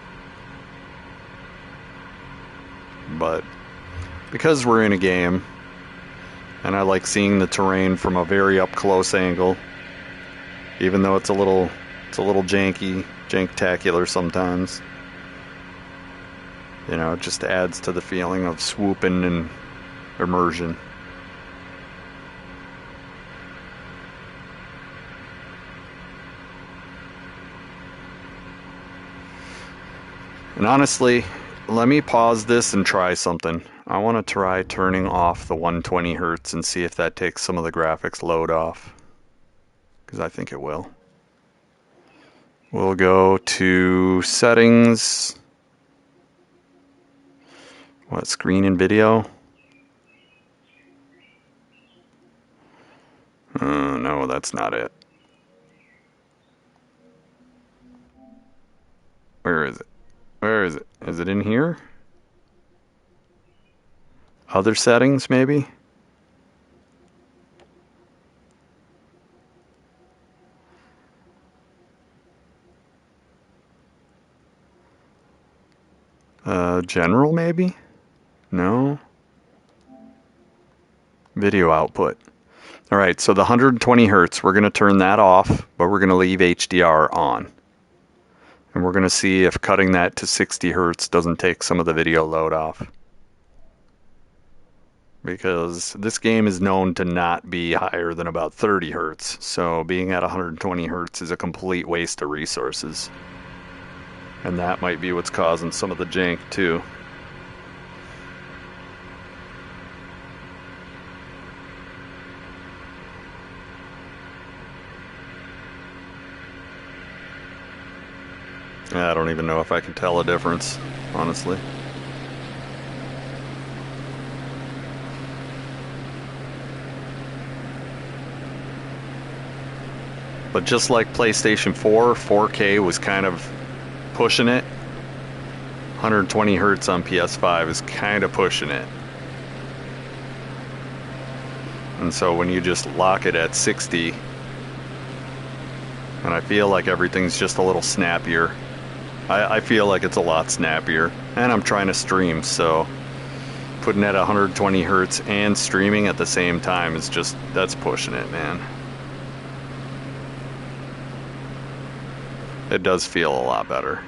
But because we're in a game, and I like seeing the terrain from a very up close angle, even though it's a little janktacular sometimes. You know, it just adds to the feeling of swooping and immersion. And honestly, let me pause this and try something. I want to try turning off the 120 hertz and see if that takes some of the graphics load off. Because I think it will. We'll go to settings. What, screen and video? No, that's not it. Where is it? Where is it? Is it in here? Other settings, maybe? General, maybe? No? Video output. Alright, so the 120 hertz, we're going to turn that off, but we're going to leave HDR on. And we're going to see if cutting that to 60 hertz doesn't take some of the video load off. Because this game is known to not be higher than about 30 hertz, so being at 120 hertz is a complete waste of resources. And that might be what's causing some of the jank too. I don't even know if I can tell a difference, honestly. But just like PlayStation 4, 4K was kind of pushing it. 120 hertz on PS5 is kind of pushing it. And so when you just lock it at 60, and I feel like everything's just a little snappier. I feel like it's a lot snappier. And I'm trying to stream, so putting it at 120 hertz and streaming at the same time is just, that's pushing it, man. It does feel a lot better.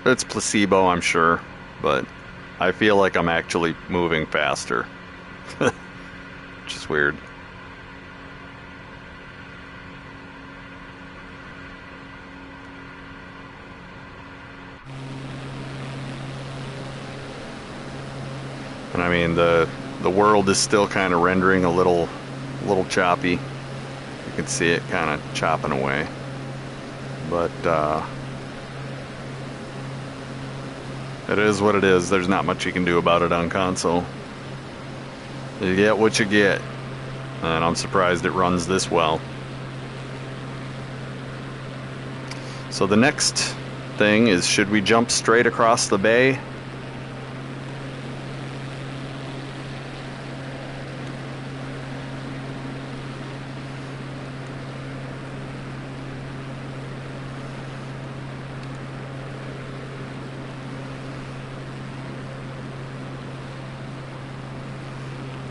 It's placebo, I'm sure, but I feel like I'm actually moving faster. Which is weird. And I mean, the world is still kind of rendering a little choppy. You can see it kind of chopping away. But it is what it is. There's not much you can do about it on console. You get what you get. And I'm surprised it runs this well. So the next thing is, should we jump straight across the bay?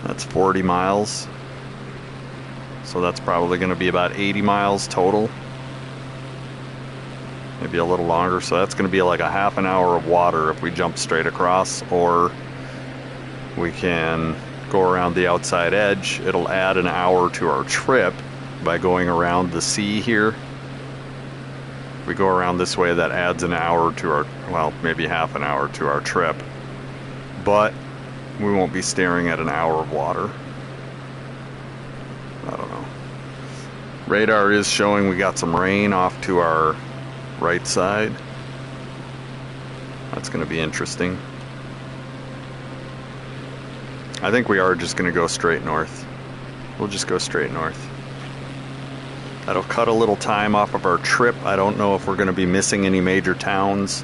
That's 40 miles. So that's probably going to be about 80 miles total. Maybe a little longer. So that's going to be like a half an hour of water if we jump straight across, or we can go around the outside edge. It'll add an hour to our trip by going around the sea here. If we go around this way, that adds an hour to our, well, maybe half an hour to our trip. But we won't be staring at an hour of water. I don't know. Radar is showing we got some rain off to our right side. That's going to be interesting. I think we are just going to go straight north. We'll just go straight north. That'll cut a little time off of our trip. I don't know if we're going to be missing any major towns.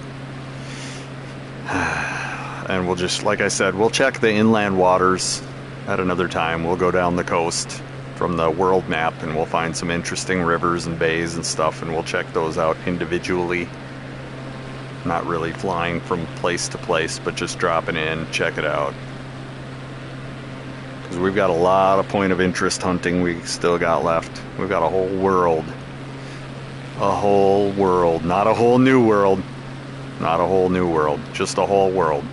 And we'll just, like I said, we'll check the inland waters at another time. We'll go down the coast from the world map and we'll find some interesting rivers and bays and stuff, and we'll check those out individually. Not really flying from place to place, but just dropping in, check it out. Because we've got a lot of point of interest hunting we still got left. We've got a whole world. A whole world. Not a whole new world. Not a whole new world. Just a whole world.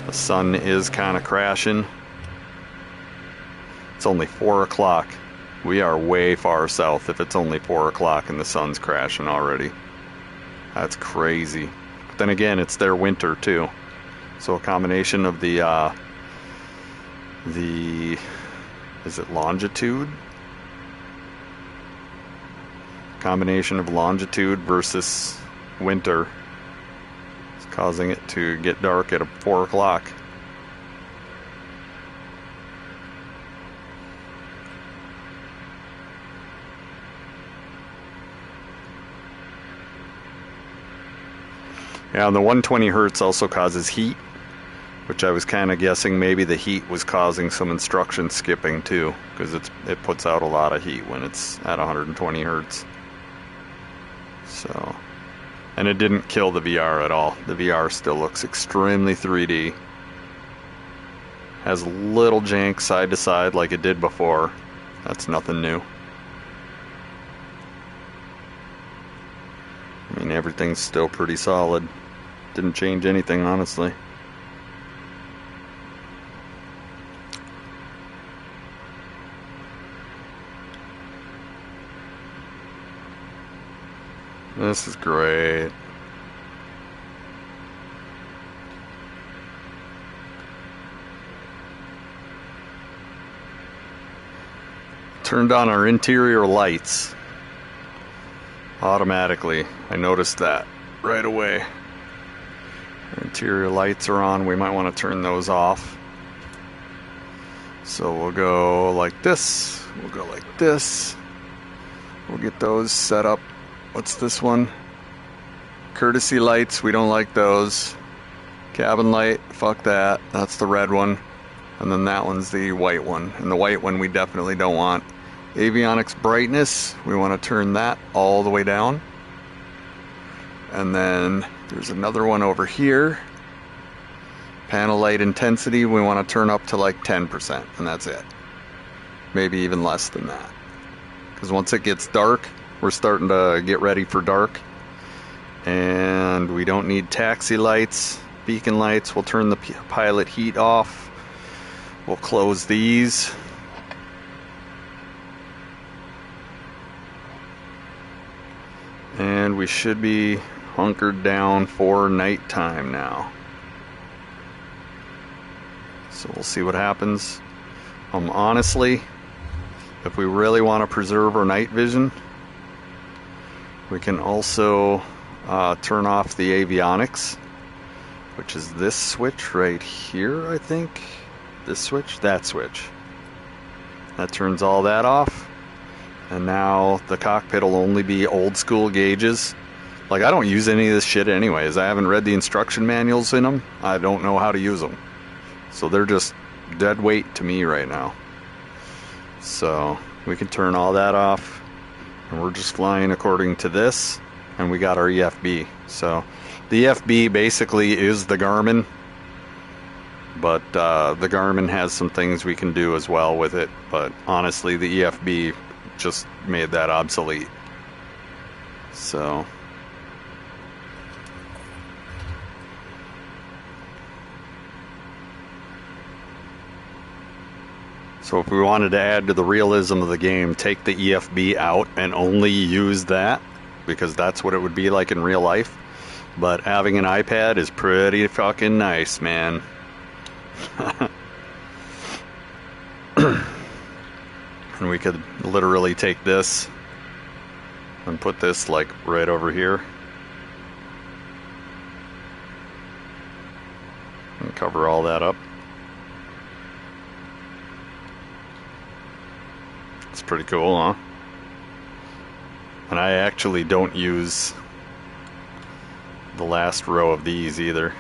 The sun is kind of crashing. It's only 4 o'clock. We are way far south if it's only 4 o'clock and the sun's crashing already. That's crazy. But then again, it's their winter too. So a combination of the is it longitude? Combination of longitude versus winter. Causing it to get dark at 4 o'clock. Yeah, and the 120 hertz also causes heat, which I was kind of guessing maybe the heat was causing some instruction skipping too, because it puts out a lot of heat when it's at 120 hertz. So. And it didn't kill the VR at all. The VR still looks extremely 3D. Has a little jank side to side like it did before. That's nothing new. I mean, everything's still pretty solid. Didn't change anything, honestly. This is great. Turned on our interior lights automatically. I noticed that right away. Our interior lights are on. We might want to turn those off. So we'll go like this. We'll go like this. We'll get those set up. What's this one? Courtesy lights, we don't like those. Cabin light, fuck that. That's the red one. And then that one's the white one. And the white one we definitely don't want. Avionics brightness, we want to turn that all the way down. And then there's another one over here. Panel light intensity, we want to turn up to like 10%, and that's it. Maybe even less than that. Because once it gets dark, we're starting to get ready for dark. And we don't need taxi lights, beacon lights. We'll turn the pilot heat off. We'll close these. And we should be hunkered down for nighttime now. So we'll see what happens. Honestly, if we really want to preserve our night vision, we can also turn off the avionics, which is this switch right here, I think. This switch, that switch. That turns all that off. And now the cockpit will only be old school gauges. Like, I don't use any of this shit anyways. I haven't read the instruction manuals in them. I don't know how to use them. So they're just dead weight to me right now. So we can turn all that off. And we're just flying according to this. And we got our EFB. So the EFB basically is the Garmin. But the Garmin has some things we can do as well with it. But honestly, the EFB just made that obsolete. So if we wanted to add to the realism of the game, take the EFB out and only use that, because that's what it would be like in real life. But having an iPad is pretty fucking nice, man. And we could literally take this and put this like right over here and cover all that up. It's pretty cool, huh? And I actually don't use the last row of these either.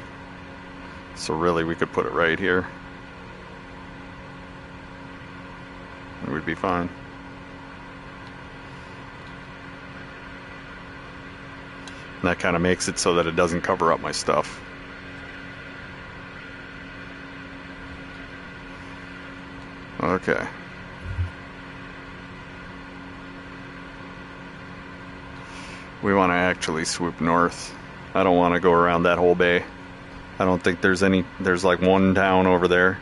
So really we could put it right here. And we'd be fine. And that kind of makes it so that it doesn't cover up my stuff. Okay. We want to actually swoop north. I don't want to go around that whole bay. I don't think there's like one town over there.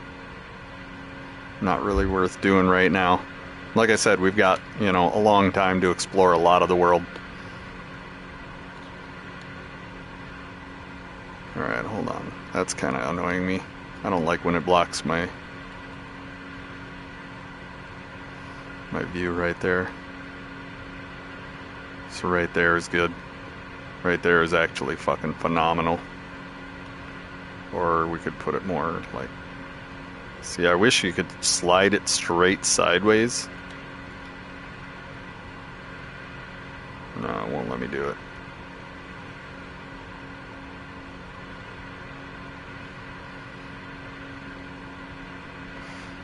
Not really worth doing right now. Like I said, we've got, a long time to explore a lot of the world. Alright, hold on. That's kind of annoying me. I don't like when it blocks my view right there. So right there is good. Right there is actually fucking phenomenal. Or we could put it more like... See, I wish you could slide it straight sideways. No, it won't let me do it.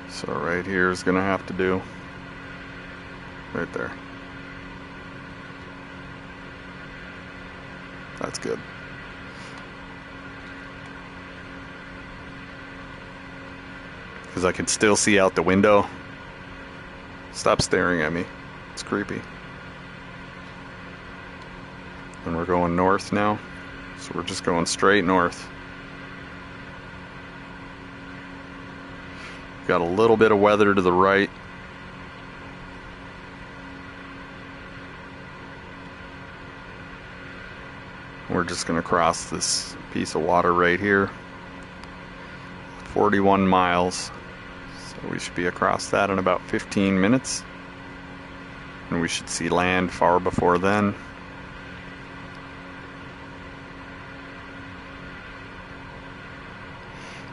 So right here is gonna have to do. Right there. That's good. Because I can still see out the window. Stop staring at me. It's creepy. And we're going north now. So we're just going straight north. Got a little bit of weather to the right. We're just going to cross this piece of water right here. 41 miles. So we should be across that in about 15 minutes. And we should see land far before then.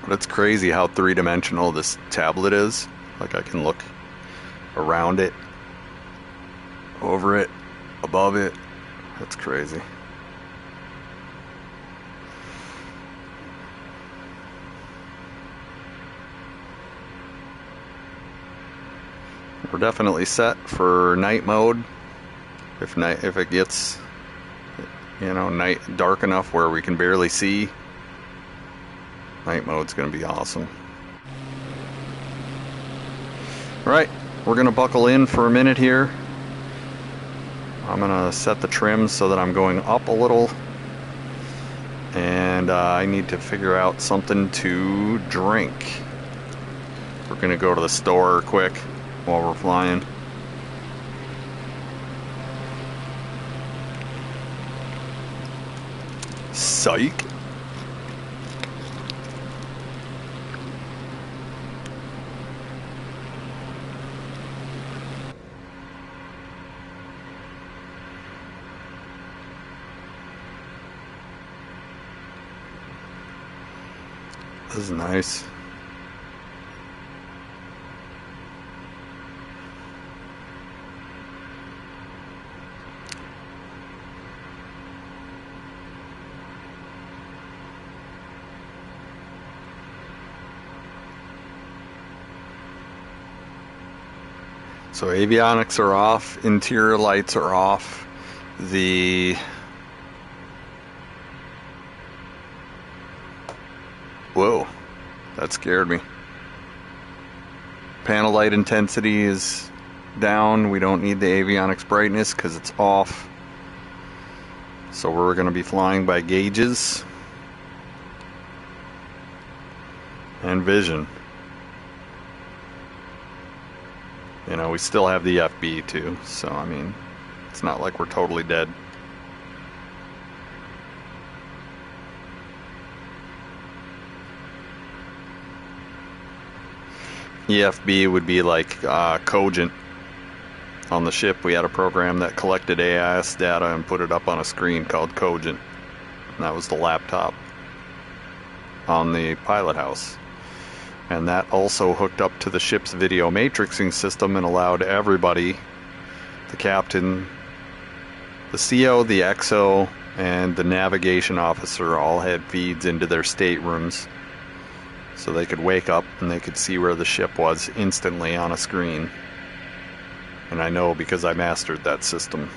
But it's crazy how three-dimensional this tablet is. Like, I can look around it, over it, above it. That's crazy. We're definitely set for night mode. If it gets, night dark enough where we can barely see, night mode's gonna be awesome. All right, we're gonna buckle in for a minute here. I'm gonna set the trim so that I'm going up a little, and I need to figure out something to drink. We're gonna go to the store quick while we're flying. Psych. This is nice. So avionics are off, interior lights are off, whoa, that scared me. Panel light intensity is down. We don't need the avionics brightness because it's off. So we're going to be flying by gauges and vision. You know, we still have the FB too, so I mean, it's not like we're totally dead. EFB would be like Cogent. On the ship, we had a program that collected AIS data and put it up on a screen called Cogent. And that was the laptop on the pilot house. And that also hooked up to the ship's video matrixing system and allowed everybody, the captain, the CO, the XO, and the navigation officer all had feeds into their staterooms. So they could wake up and they could see where the ship was instantly on a screen. And I know because I mastered that system.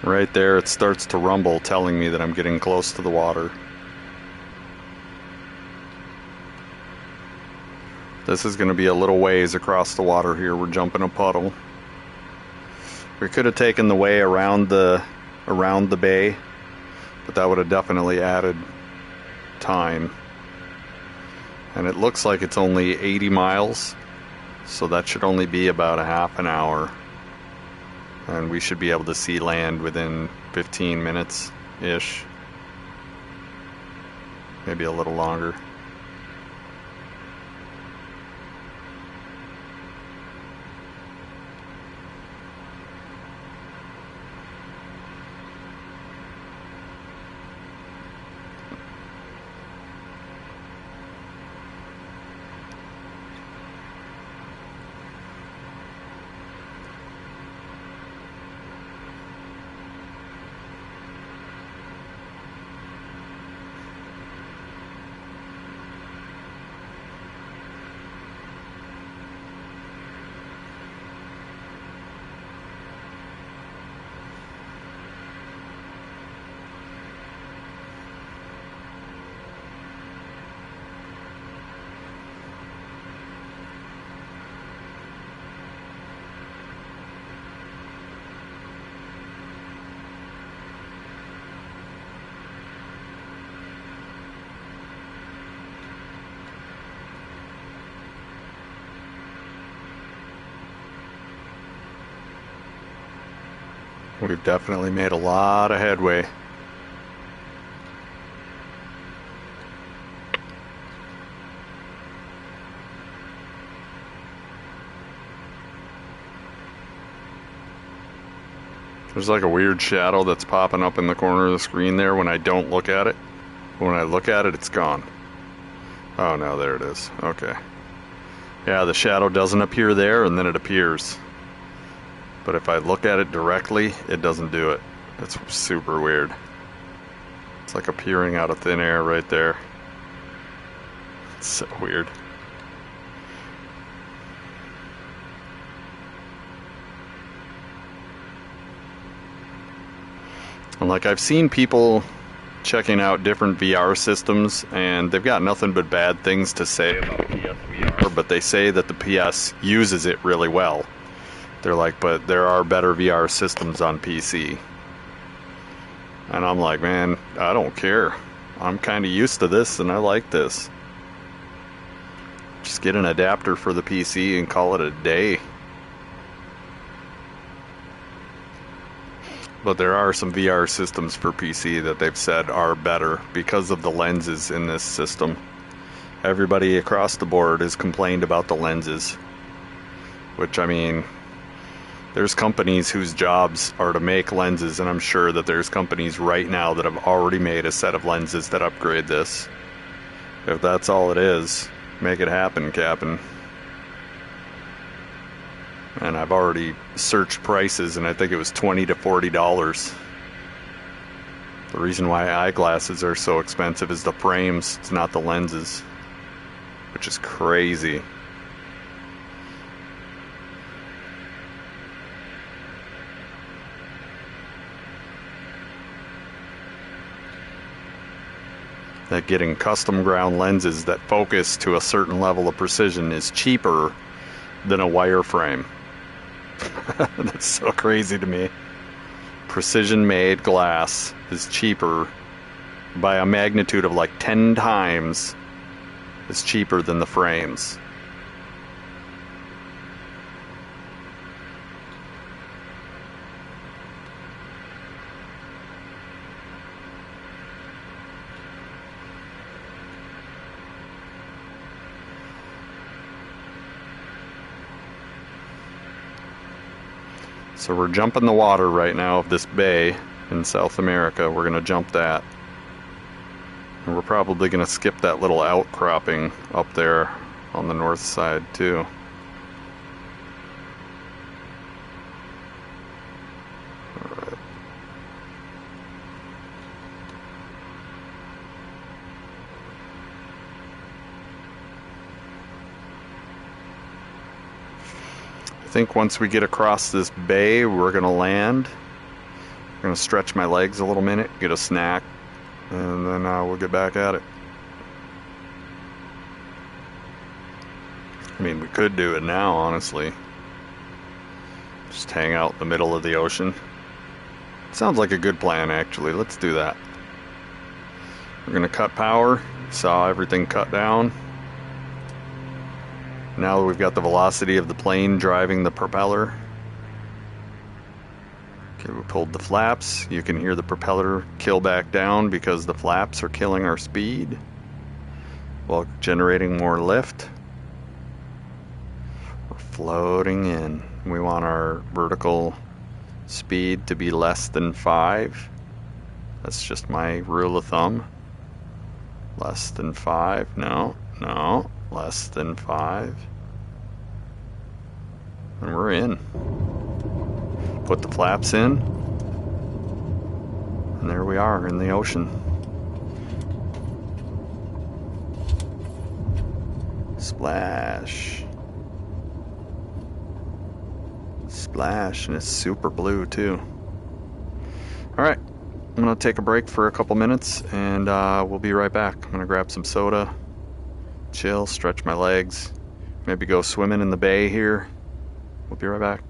Right there, it starts to rumble, telling me that I'm getting close to the water. This is going to be a little ways across the water here. We're jumping a puddle. We could have taken the way around the bay, but that would have definitely added time. And it looks like it's only 80 miles, so that should only be about a half an hour. And we should be able to see land within 15 minutes-ish. Maybe a little longer. We've definitely made a lot of headway. There's like a weird shadow that's popping up in the corner of the screen there when I don't look at it. When I look at it, it's gone. Oh no, there it is. Okay. Yeah, the shadow doesn't appear there, and then it appears. But if I look at it directly, it doesn't do it. It's super weird. It's like appearing out of thin air right there. It's so weird. And like, I've seen people checking out different VR systems, and they've got nothing but bad things to say about PSVR, but they say that the PS uses it really well. They're like, but there are better VR systems on PC. And I'm like, man, I don't care. I'm kind of used to this, and I like this. Just get an adapter for the PC and call it a day. But there are some VR systems for PC that they've said are better because of the lenses in this system. Everybody across the board has complained about the lenses. Which, I mean, there's companies whose jobs are to make lenses, and I'm sure that there's companies right now that have already made a set of lenses that upgrade this. If that's all it is, make it happen, Captain. And I've already searched prices, and I think it was $20 to $40. The reason why eyeglasses are so expensive is the frames, it's not the lenses, which is crazy. That getting custom ground lenses that focus to a certain level of precision is cheaper than a wireframe. That's so crazy to me. Precision made glass is cheaper by a magnitude of like 10 times. It's cheaper than the frames. So we're jumping the water right now of this bay in South America. We're going to jump that. And we're probably going to skip that little outcropping up there on the north side too. All right. I think once we get across this bay, we're going to land. I'm going to stretch my legs a little minute, get a snack, and then we'll get back at it. I mean, we could do it now, honestly. Just hang out in the middle of the ocean. Sounds like a good plan, actually. Let's do that. We're going to cut power. Saw everything cut down. Now that we've got the velocity of the plane driving the propeller. Okay, we pulled the flaps. You can hear the propeller kill back down because the flaps are killing our speed while generating more lift. We're floating in. We want our vertical speed to be less than 5. That's just my rule of thumb. Less than 5. No, less than 5. And we're in. Put the flaps in. And there we are in the ocean. Splash. Splash, and it's super blue too. Alright, I'm going to take a break for a couple minutes and we'll be right back. I'm going to grab some soda, chill, stretch my legs, maybe go swimming in the bay here. We'll be right back.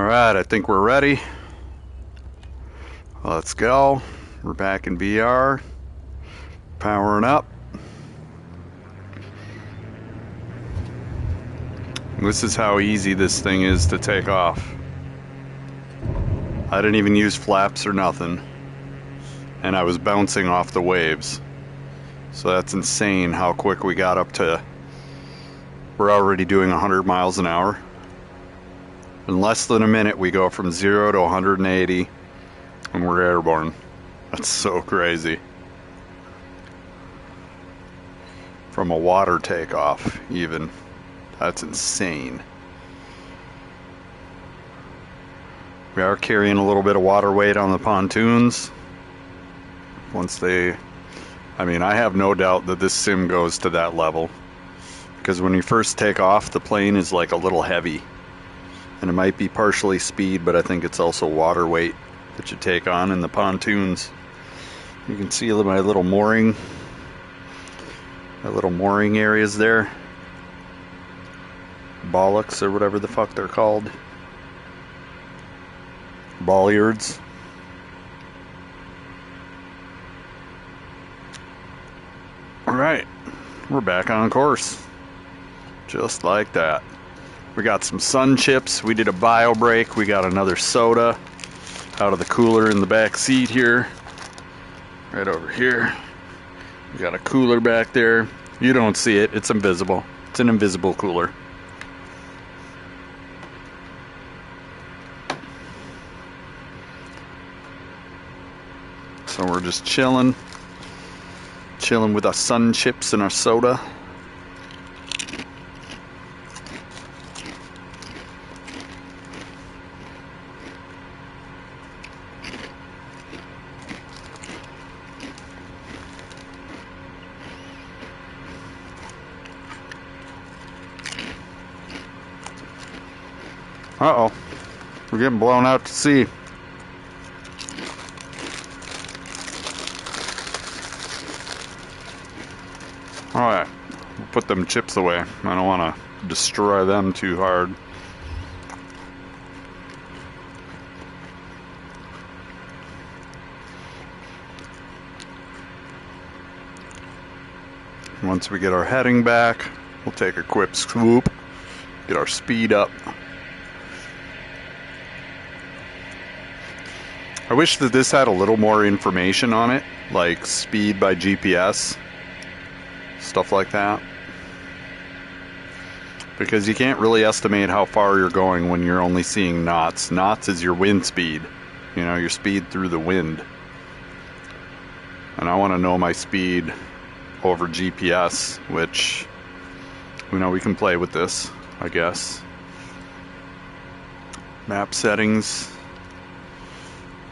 Alright, I think we're ready. Let's go. We're back in VR. Powering up. This is how easy this thing is to take off. I didn't even use flaps or nothing. And I was bouncing off the waves. So that's insane how quick we got up to... We're already doing 100 miles an hour. In less than a minute we go from 0 to 180 and we're airborne. That's so crazy. From a water takeoff even. That's insane. We are carrying a little bit of water weight on the pontoons. Once they... I mean, I have no doubt that this sim goes to that level. Because when you first take off, the plane is like a little heavy. And it might be partially speed, but I think it's also water weight that you take on in the pontoons. You can see my little mooring areas there. Bollocks or whatever the fuck they're called. Bollards. Alright, we're back on course. Just like that. We got some sun chips, we did a bio break, we got another soda out of the cooler in the back seat here. Right over here. We got a cooler back there. You don't see it, it's invisible. It's an invisible cooler. So we're just chilling with our sun chips and our soda. Uh-oh, we're getting blown out to sea. Alright, we'll put them chips away. I don't want to destroy them too hard. Once we get our heading back, we'll take a quick swoop, get our speed up. I wish that this had a little more information on it, like speed by GPS. Stuff like that. Because you can't really estimate how far you're going when you're only seeing knots. Knots is your wind speed. You know, your speed through the wind. And I want to know my speed over GPS, which, you know, we can play with this, I guess. Map settings.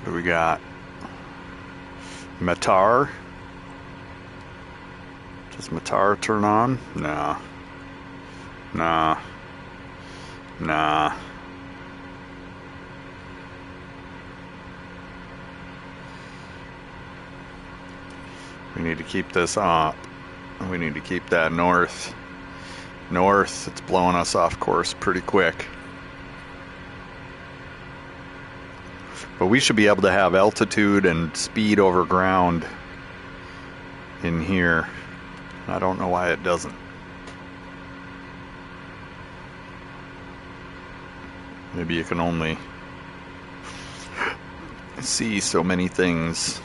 What do we got? Matar. Does Matar turn on? Nah. Nah. Nah. We need to keep this up. We need to keep that north. North, it's blowing us off course pretty quick. But we should be able to have altitude and speed over ground in here. I don't know why it doesn't. Maybe you can only see so many things.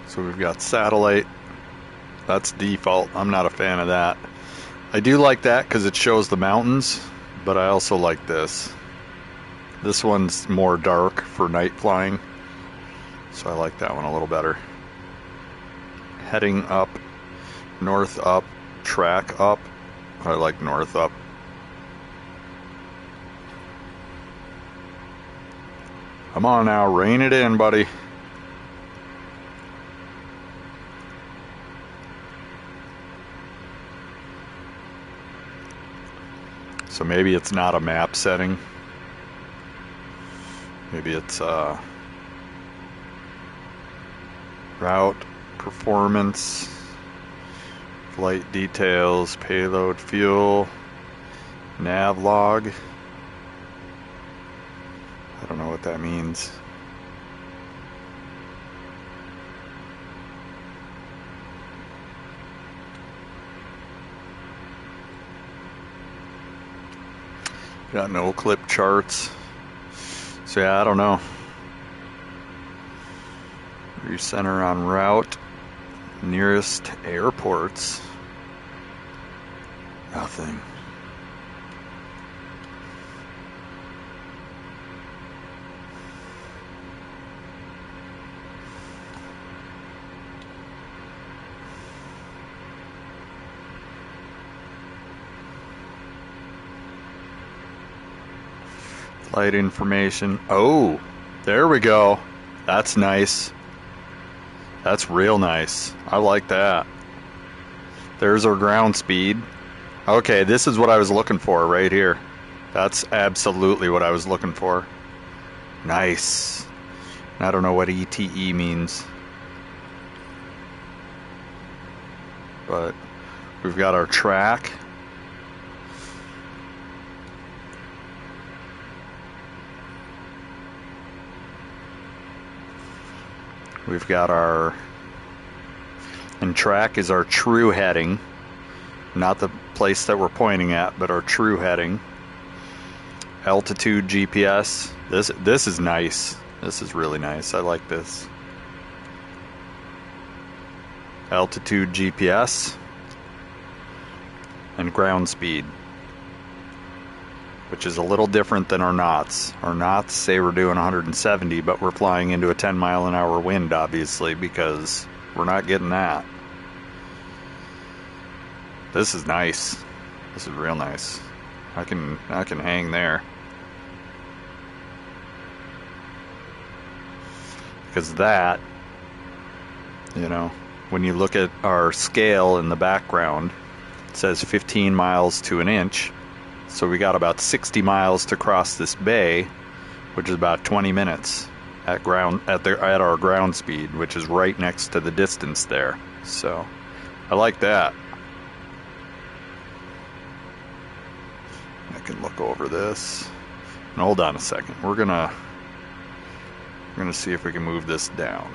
So we've got satellite. That's default. I'm not a fan of that. I do like that because it shows the mountains, but I also like this. This one's more dark for night flying, so I like that one a little better. Heading up, north up, track up. I like north up. Come on now, rein it in, buddy. So maybe it's not a map setting. Maybe it's route performance. Flight details, payload, fuel, nav log. I don't know what that means. Got no clip charts. So yeah, I don't know. Recenter on route. Nearest airports. Nothing. Flight information. Oh, there we go. That's nice. That's real nice. I like that. There's our ground speed. Okay, this is what I was looking for right here. That's absolutely what I was looking for. Nice. I don't know what ETE means. But we've got our track. We've got our, and track is our true heading, not the place that we're pointing at, but our true heading. Altitude GPS. This is nice. This is really nice. I like this. Altitude GPS and ground speed, which is a little different than our knots. Our knots say we're doing 170, but we're flying into a 10-mile-an-hour wind, obviously, because we're not getting that. This is nice. This is real nice. I can hang there. Because that, you know, when you look at our scale in the background, it says 15 miles to an inch. So we got about 60 miles to cross this bay, which is about 20 minutes at our ground speed, which is right next to the distance there. So I like that. I can look over this. And hold on a second. We're gonna see if we can move this down.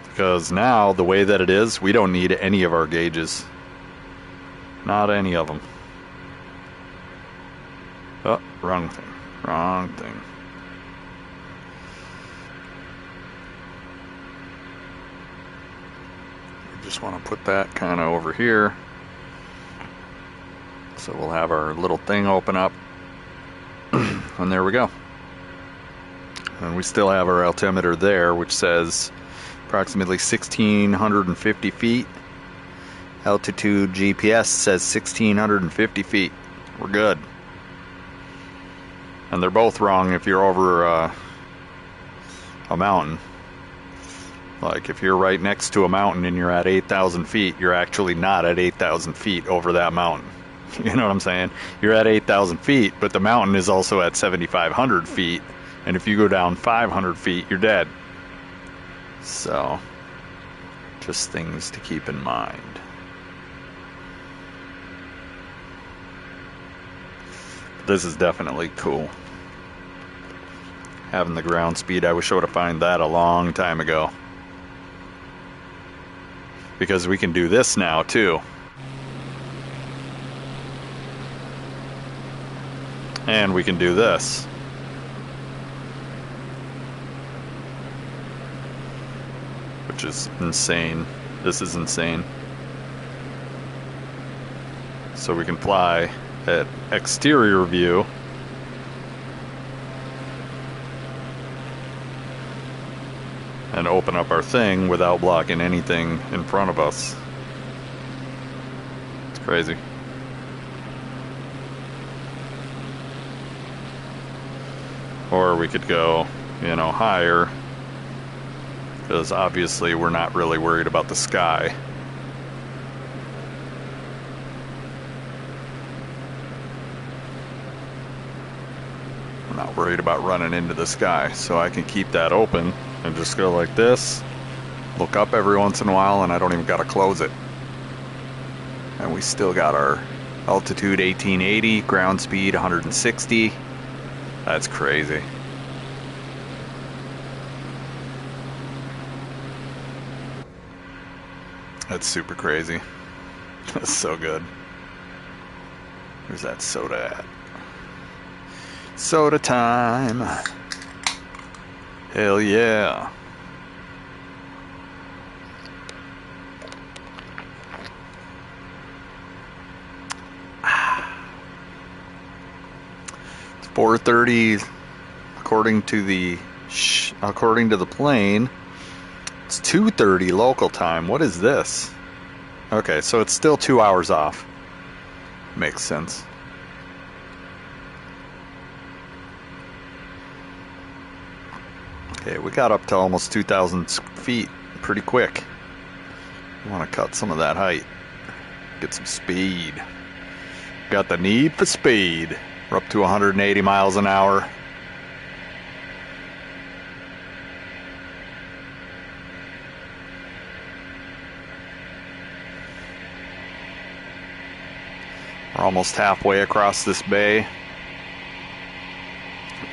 Because now the way that it is, we don't need any of our gauges. Not any of them. Oh, wrong thing. Wrong thing. We just want to put that kind of over here. So we'll have our little thing open up. And there we go. And we still have our altimeter there, which says approximately 1,650 feet. Altitude GPS says 1,650 feet. We're good. And they're both wrong if you're over a mountain. Like if you're right next to a mountain and you're at 8,000 feet, you're actually not at 8,000 feet over that mountain. You know what I'm saying? You're at 8,000 feet, but the mountain is also at 7,500 feet. And if you go down 500 feet, you're dead. So, just things to keep in mind. This is definitely cool. Having the ground speed, I wish I would have found that a long time ago. Because we can do this now too. And we can do this. Which is insane. This is insane. So we can fly at exterior view. And open up our thing without blocking anything in front of us. It's crazy. Or we could go, you know, higher. Because obviously we're not really worried about the sky. I'm not worried about running into the sky, so I can keep that open and just go like this. look up every once in a while, and I don't even gotta close it. And we still got our altitude 1880, ground speed 160. That's crazy. That's super crazy. That's so good. Where's that soda at? Soda time. Hell yeah. It's 4:30 according to the plane. It's 2:30 local time. What is this? Okay, so it's still 2 hours off. Makes sense. Okay, we got up to almost 2,000 feet pretty quick. I want to cut some of that height. Get some speed. Got the need for speed. We're up to 180 miles an hour. We're almost halfway across this bay.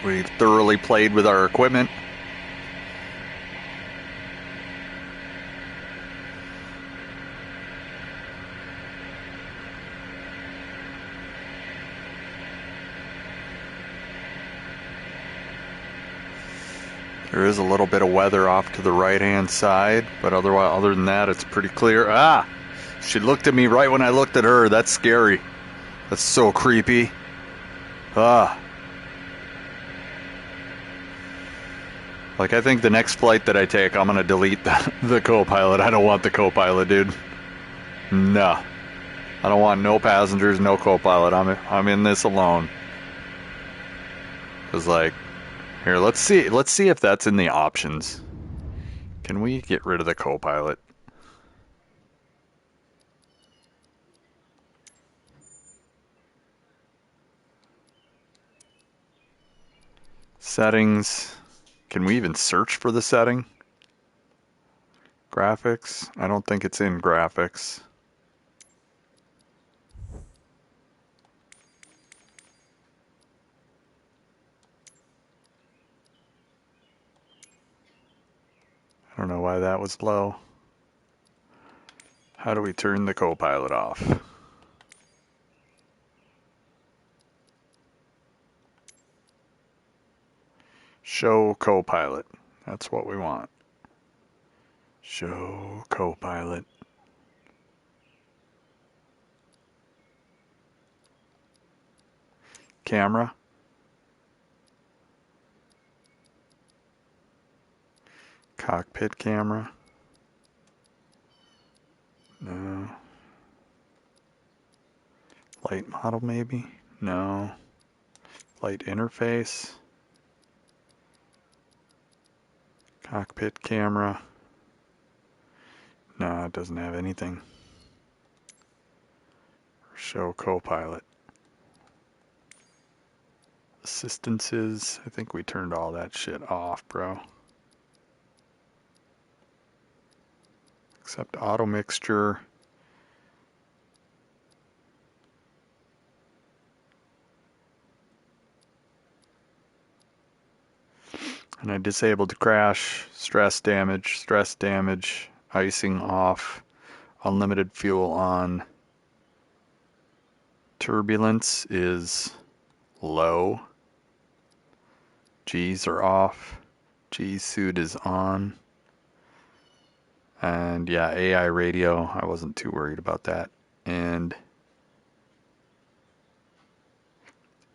We've thoroughly played with our equipment. There is a little bit of weather off to the right-hand side, but other than that, it's pretty clear. Ah! She looked at me right when I looked at her. That's scary. That's so creepy. Ah. Like, I think the next flight that I take, I'm gonna delete the co-pilot. I don't want the co-pilot, dude. No. I don't want no passengers, no co-pilot. I'm in this alone. Cause like, here, let's see if that's in the options. Can we get rid of the co-pilot? Settings. Can we even search for the setting? Graphics? I don't think it's in graphics. I don't know why that was low. How do we turn the co-pilot off? Show co-pilot. That's what we want. Show co-pilot. Camera. Cockpit camera. No. Light model maybe? No. Light interface. Cockpit camera. No, it doesn't have anything. Show co-pilot. Assistances. I think we turned all that shit off, bro. Except auto mixture. And I disabled crash, stress damage, icing off, unlimited fuel on. Turbulence is low. G's are off. G suit is on. And yeah, AI radio, I wasn't too worried about that. And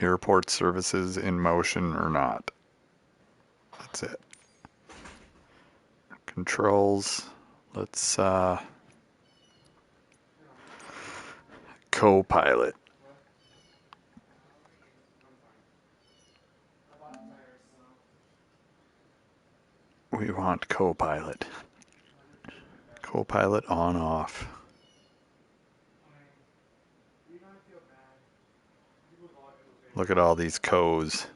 airport services in motion or not. That's it. Controls. Let's co-pilot. We want co-pilot. Co-pilot on off. Look at all these co's.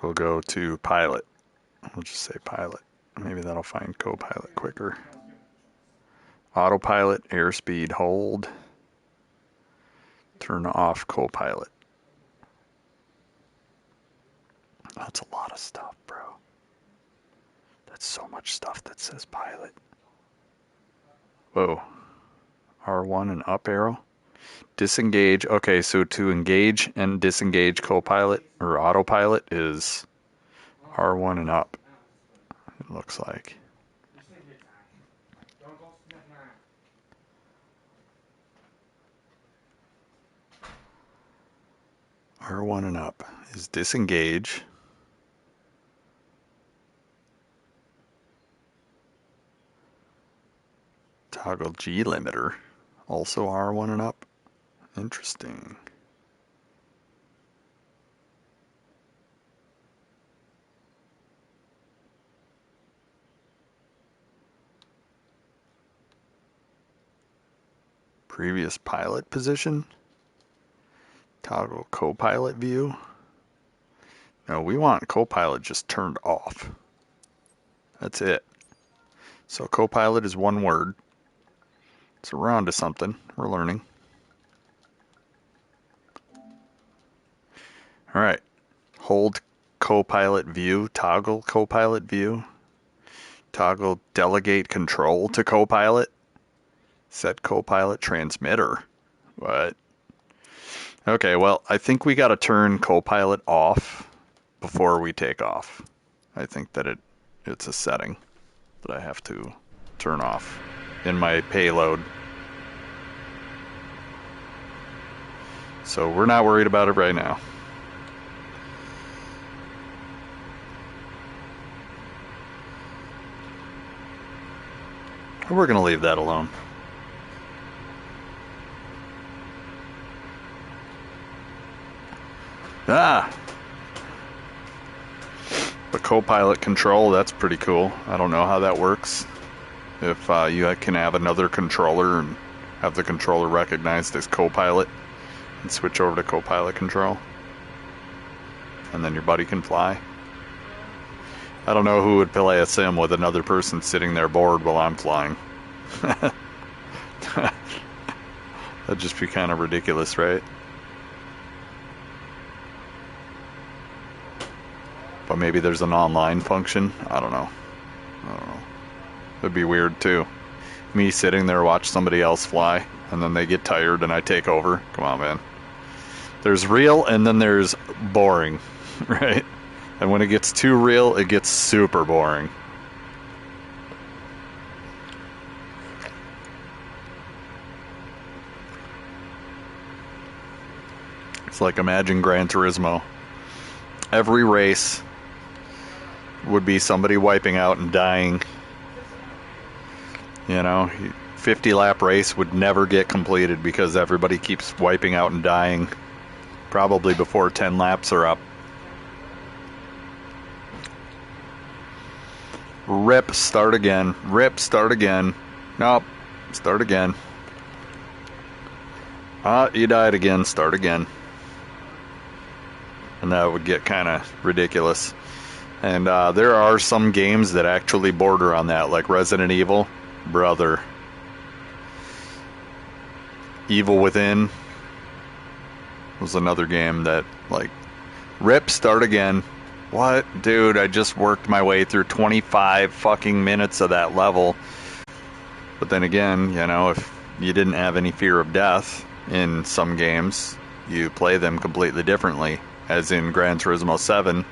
we'll go to pilot. We'll just say pilot. Maybe that'll find Copilot quicker. Autopilot, airspeed, hold. Turn off Copilot. That's a lot of stuff, bro. That's so much stuff that says pilot. Whoa. R1 and up arrow. Disengage. Okay, so to engage and disengage Copilot or autopilot is R1 and up. It looks like. R1 and up is disengage. Toggle G limiter. Also R1 and up. Interesting. Previous pilot position. Toggle Copilot view. No, we want Copilot just turned off. That's it. So Copilot is one word. So we're on to something. We're learning. All right. Hold Copilot view. Toggle Copilot view. Toggle delegate control to Copilot. Set Copilot transmitter. What? Okay, well, I think we got to turn Copilot off before we take off. I think that it's a setting that I have to turn off in my payload. So we're not worried about it right now. We're going to leave that alone. The Copilot control, that's pretty cool. I don't know how that works. If you can have another controller and have the controller recognized as Copilot and switch over to Copilot control. And then your buddy can fly. I don't know who would play a sim with another person sitting there bored while I'm flying. That'd just be kind of ridiculous, right? But maybe there's an online function. I don't know. It'd be weird too. Me sitting there watch somebody else fly and then they get tired and I take over. Come on, man. There's real and then there's boring, right? And when it gets too real, it gets super boring. It's like imagine Gran Turismo. Every race would be somebody wiping out and dying. You know, 50-lap race would never get completed because everybody keeps wiping out and dying, probably before 10 laps are up. Rip, start again. Rip, start again. Nope, start again. You died again, start again. And that would get kind of ridiculous. And there are some games that actually border on that, like Resident Evil. Brother. Evil Within was another game that, like, rip, start again. What? Dude, I just worked my way through 25 fucking minutes of that level. But then again, you know, if you didn't have any fear of death in some games, you play them completely differently. As in Gran Turismo 7,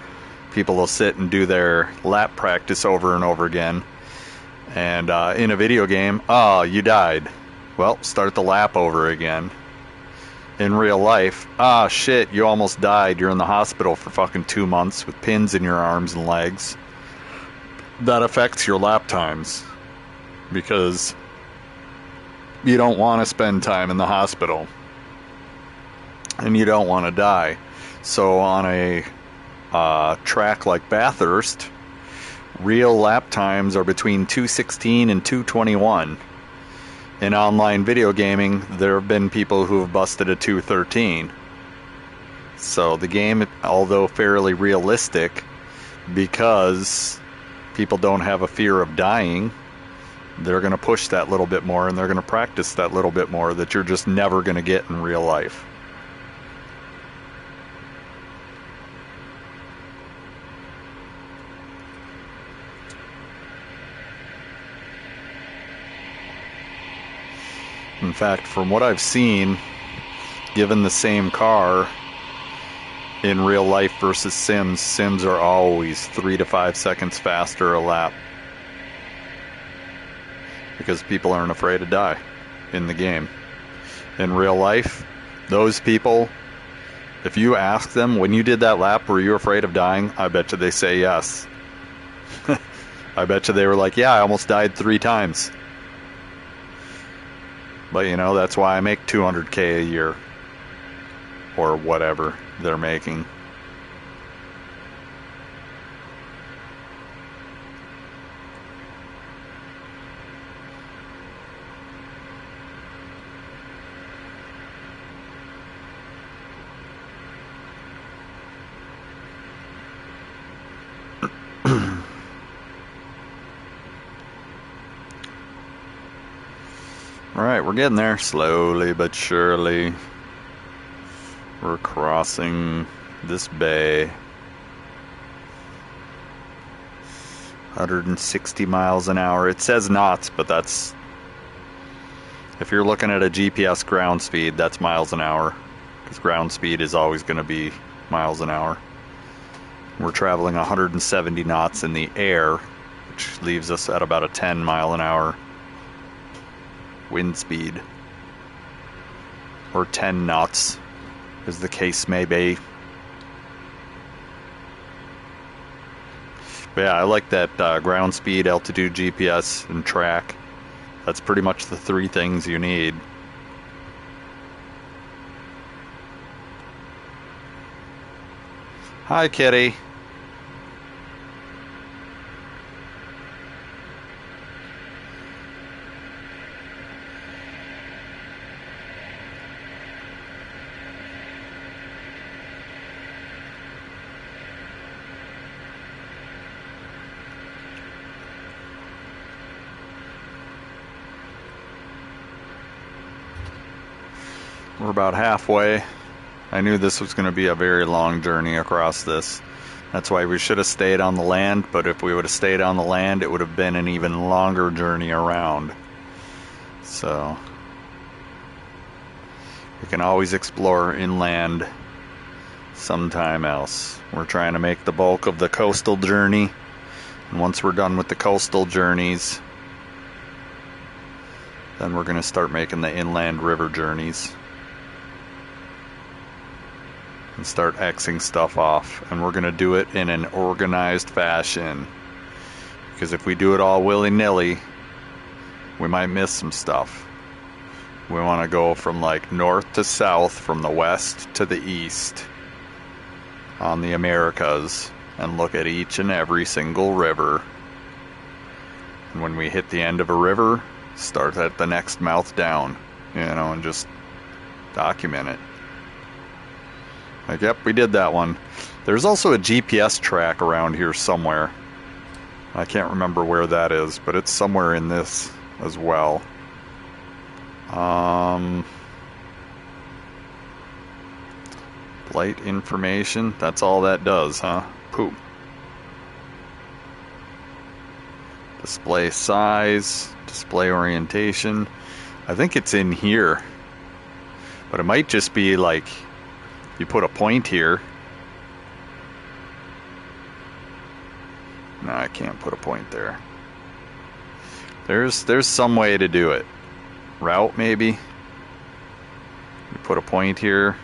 people will sit and do their lap practice over and over again. And in a video game, you died. Well, start the lap over again. In real life, shit, you almost died. You're in the hospital for fucking 2 months with pins in your arms and legs. That affects your lap times. Because you don't want to spend time in the hospital. And you don't want to die. So on a track like Bathurst, real lap times are between 2:16 and 2:21. In online video gaming, there have been people who have busted a 2:13. So the game, although fairly realistic, because people don't have a fear of dying, they're going to push that little bit more, and they're going to practice that little bit more that you're just never going to get in real life. In fact, from what I've seen, given the same car in real life versus Sims are always 3 to 5 seconds faster a lap. Because people aren't afraid to die in the game. In real life, those people, if you ask them, when you did that lap, were you afraid of dying? I bet you they say yes. I bet you they were like, yeah, I almost died 3 times. But you know, that's why I make $200K a year. Or whatever they're making. Alright, we're getting there, slowly but surely. We're crossing this bay. 160 miles an hour. It says knots, but that's... if you're looking at a GPS ground speed, that's miles an hour. Because ground speed is always going to be miles an hour. We're traveling 170 knots in the air, which leaves us at about a 10 mile an hour wind speed, or 10 knots, as the case may be. But yeah, I like that ground speed, altitude, GPS, and track. That's pretty much the 3 things you need. Hi, kitty. We're about halfway. I knew this was going to be a very long journey across this. That's why we should have stayed on the land, but if we would have stayed on the land, it would have been an even longer journey around. So, we can always explore inland sometime else. We're trying to make the bulk of the coastal journey, and once we're done with the coastal journeys, then we're going to start making the inland river journeys. And start Xing stuff off, and we're going to do it in an organized fashion, because if we do it all willy-nilly, we might miss some stuff. We want to go from like north to south, from the west to the east on the Americas, and look at each and every single river. And when we hit the end of a river, start at the next mouth down, you know, and just document it. Like, yep, we did that one. There's also a GPS track around here somewhere. I can't remember where that is, but it's somewhere in this as well. Light information, that's all that does, huh? Poop. Display size, display orientation. I think it's in here. But it might just be like... you put a point here. No, I can't put a point there. There's some way to do it. Route, maybe? You put a point here.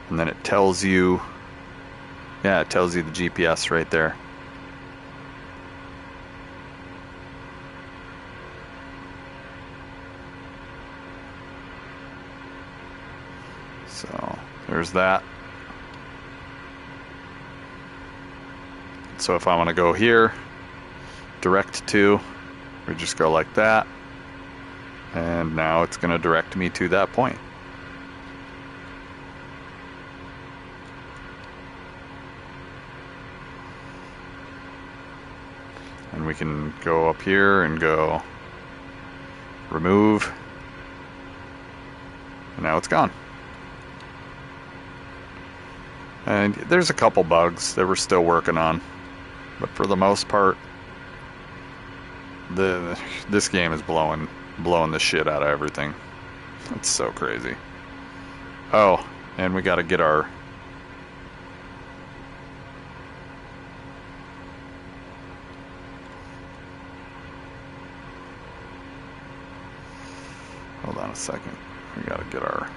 And then it tells you... yeah, it tells you the GPS right there. So, there's that. So if I want to go here, direct to, we just go like that. And now it's going to direct me to that point. we can go up here and go remove. And now it's gone. And there's a couple bugs that we're still working on, but for the most part, this game is blowing the shit out of everything. It's so crazy. Oh, and we got to get our hold on a second. We got to get our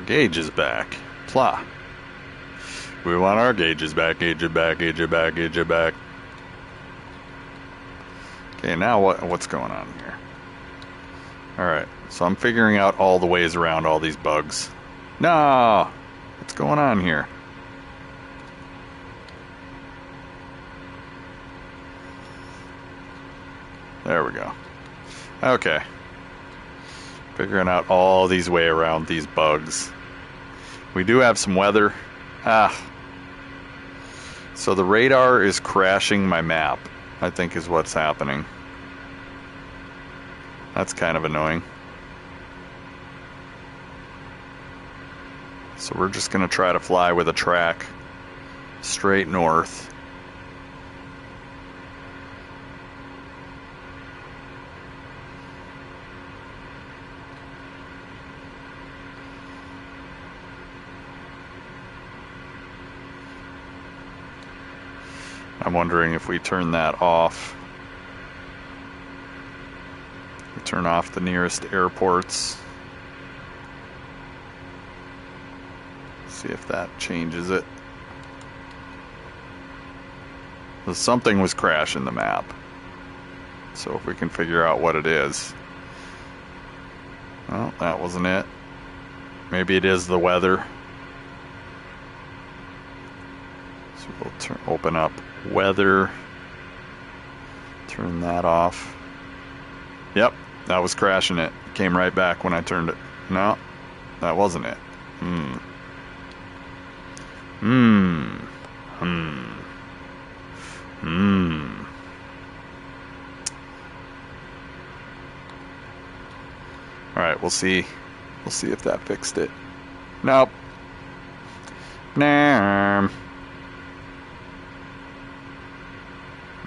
gauges back. Plah. We want our gauges back, gauge it back, gauge it back, gauge it back. Okay, now what's going on here? Alright, so I'm figuring out all the ways around all these bugs. No! What's going on here? There we go. Okay. Figuring out all these way around these bugs. We do have some weather. So the radar is crashing my map, I think is what's happening. That's kind of annoying. So we're just going to try to fly with a track straight north. I'm wondering if we turn that off. We turn off the nearest airports. See if that changes it. So something was crashing the map. So if we can figure out what it is. Well, that wasn't it. Maybe it is the weather. So we'll open up weather. Turn that off. Yep, that was crashing it. Came right back when I turned it. No, that wasn't it. Alright, we'll see. We'll see if that fixed it. Nope. Nah.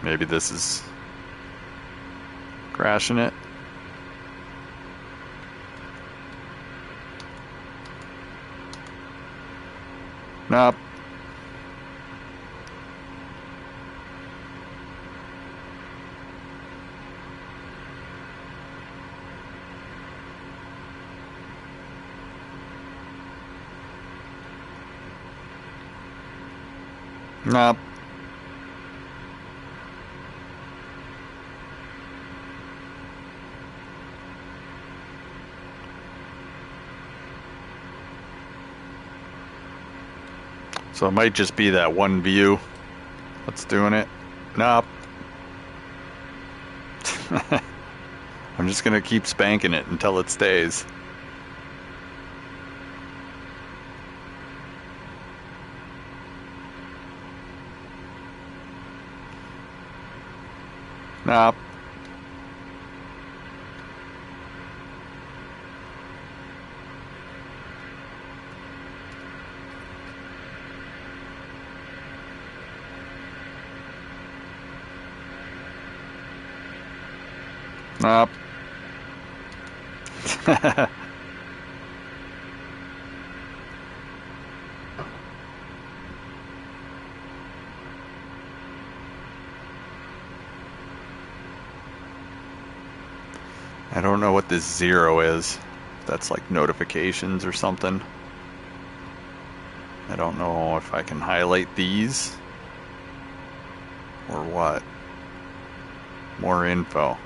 Maybe this is crashing it. Nope. Nope. So it might just be that one view that's doing it. Nope. I'm just gonna keep spanking it until it stays. Nope. Nope. I don't know what this 0 is. That's like notifications or something. I don't know if I can highlight these or what. More info.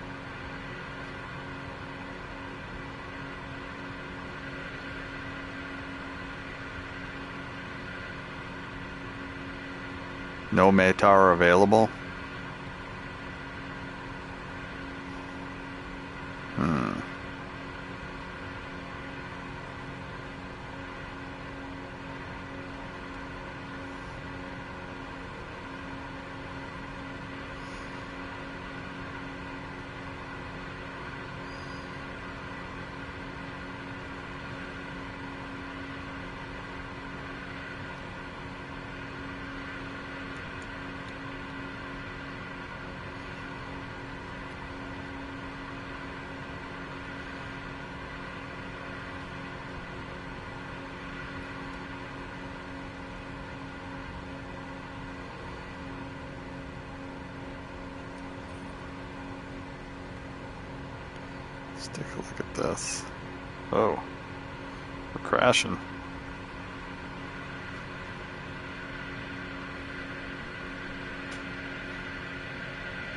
No METAR available. Let's take a look at this. Oh, we're crashing.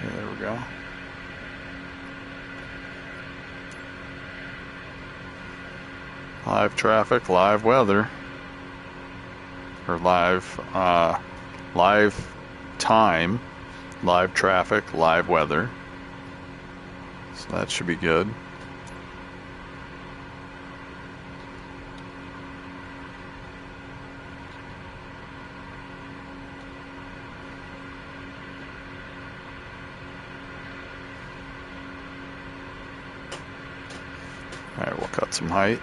Yeah, there we go. Live traffic, live weather, or live time, live traffic, live weather. So that should be good. All right, we'll cut some height.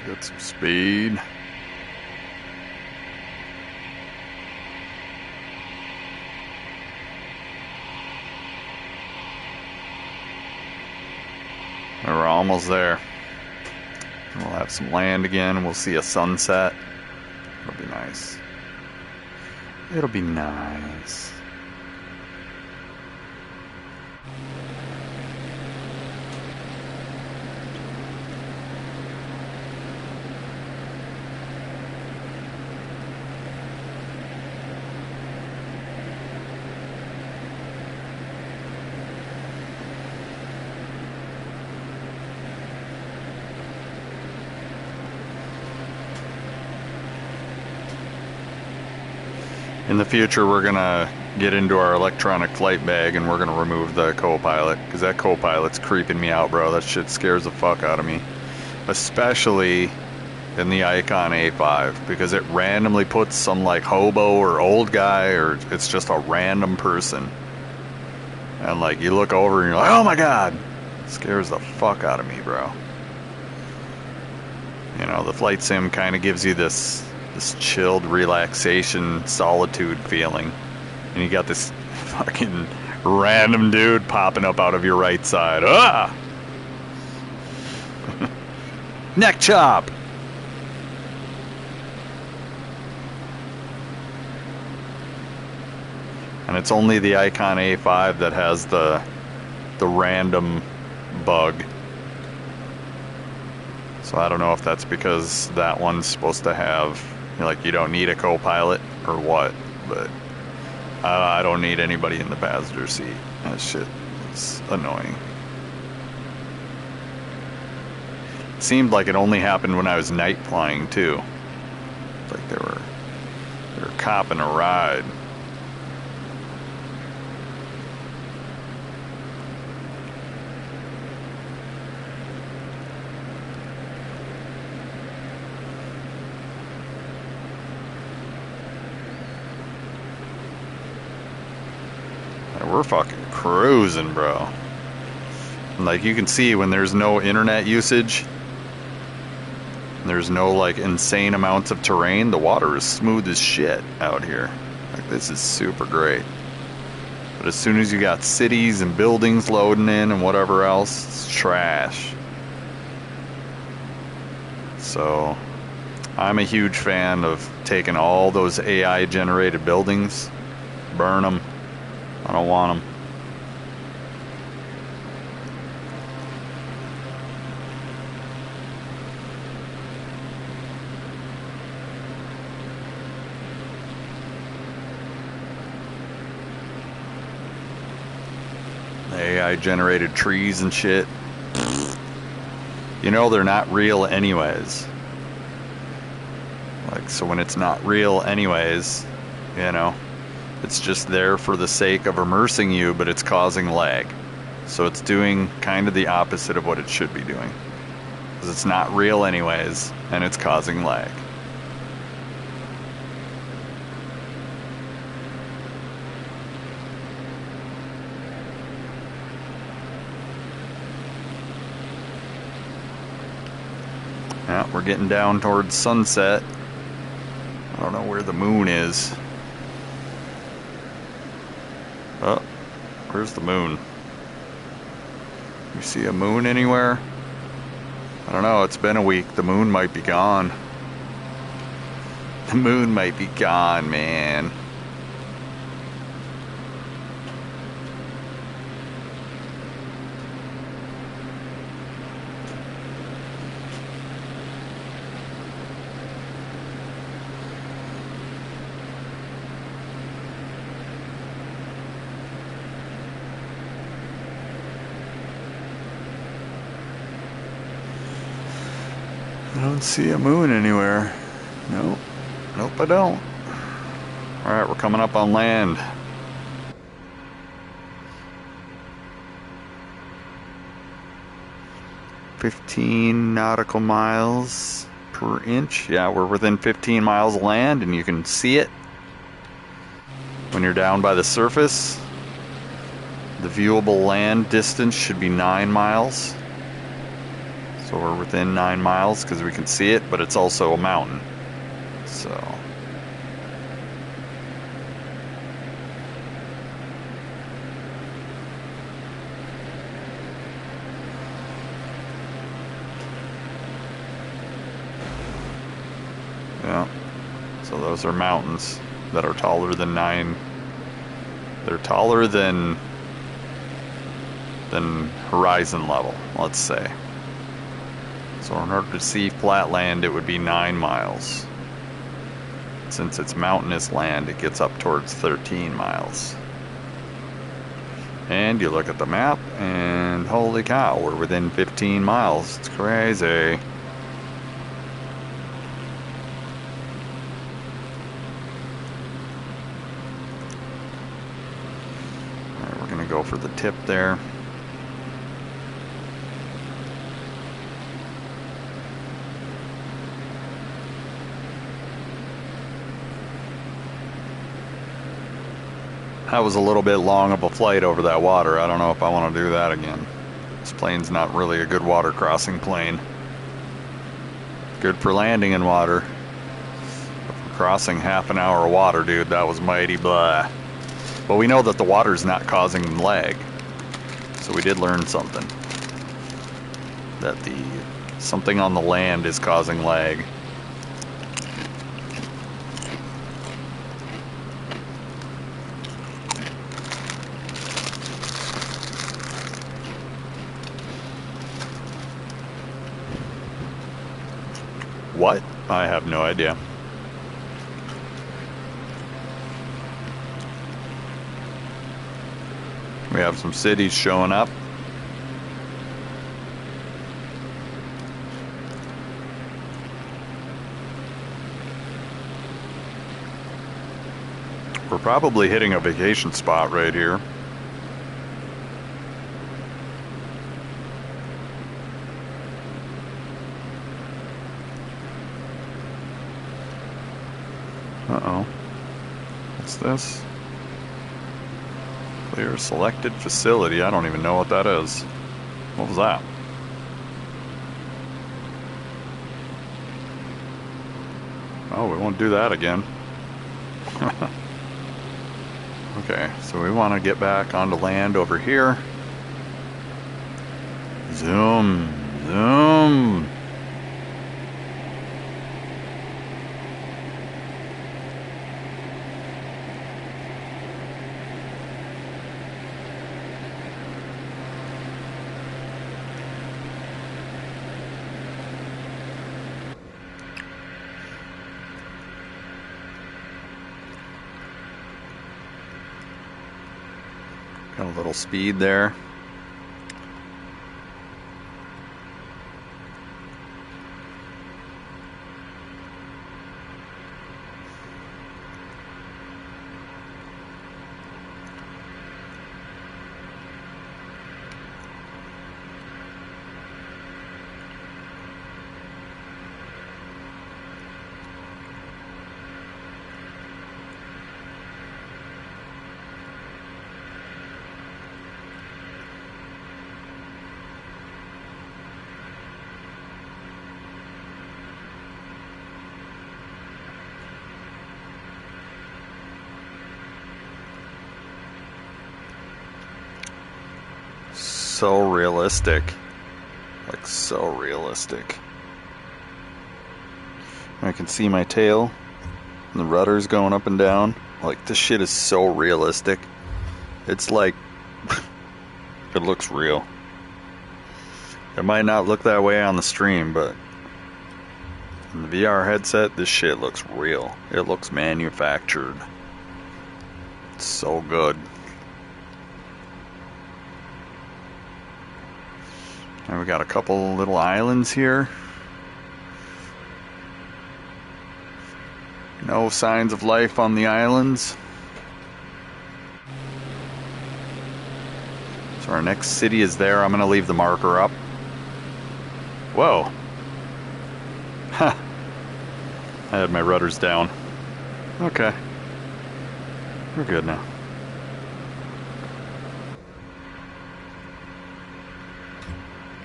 Get some speed. We're almost there. We'll have some land again, and we'll see a sunset. It'll be nice. It'll be nice. In the future, we're gonna get into our electronic flight bag and we're gonna remove the co-pilot, because that co-pilot's creeping me out, bro. That shit scares the fuck out of me. Especially in the Icon A5, because it randomly puts some like hobo or old guy, or it's just a random person. And like you look over and you're like, oh my god! It scares the fuck out of me, bro. You know, the flight sim kind of gives you this chilled relaxation, solitude feeling. And you got this fucking random dude popping up out of your right side. Ah! Neck chop! And it's only the Icon A5 that has the random bug. So I don't know if that's because that one's supposed to have, like, you don't need a co-pilot or what, but I don't need anybody in the passenger seat. That shit is annoying. It seemed like it only happened when I was night flying too. It's like they were copping a ride. We're fucking cruising, bro. Like, you can see when there's no internet usage, there's no like insane amounts of terrain, the water is smooth as shit out here. Like, this is super great. But as soon as you got cities and buildings loading in and whatever else, it's trash. So I'm a huge fan of taking all those AI generated buildings, burn them. I don't want them. AI generated trees and shit. You know they're not real anyways. Like, so when it's not real anyways, you know, it's just there for the sake of immersing you, but it's causing lag. So it's doing kind of the opposite of what it should be doing. Because it's not real anyways, and it's causing lag. Yeah, we're getting down towards sunset. I don't know where the moon is. Oh, where's the moon? You see a moon anywhere? I don't know, it's been a week. The moon might be gone. The moon might be gone, man. I don't see a moon anywhere. Nope. Nope, I don't. Alright, we're coming up on land. "15 nautical miles per inch." Yeah, we're within 15 miles of land, and you can see it when you're down by the surface. The viewable land distance should be 9 miles. So we're within 9 miles because we can see it, but it's also a mountain. So yeah. So those are mountains that are taller than 9. They're taller than horizon level, let's say. So in order to see flat land, it would be 9 miles. Since it's mountainous land, it gets up towards 13 miles. And you look at the map, and holy cow, we're within 15 miles. It's crazy. Alright, we're gonna go for the tip there. That was a little bit long of a flight over that water. I don't know if I want to do that again. This plane's not really a good water crossing plane. Good for landing in water. But for crossing half an hour of water, dude, that was mighty blah. But we know that the water's not causing lag. So we did learn something. That something on the land is causing lag. What? I have no idea. We have some cities showing up. We're probably hitting a vacation spot right here. Uh-oh. What's this? Clear selected facility. I don't even know what that is. What was that? Oh, we won't do that again. Okay, so we want to get back onto land over here. Zoom, zoom. Got a little speed there. So realistic. Like, so realistic. I can see my tail. And the rudder's going up and down. Like, this shit is so realistic. It's like... it looks real. It might not look that way on the stream, but... in the VR headset, this shit looks real. It looks manufactured. It's so good. And we got a couple little islands here. No signs of life on the islands. So our next city is there. I'm going to leave the marker up. Whoa. Ha. I had my rudders down. Okay. We're good now.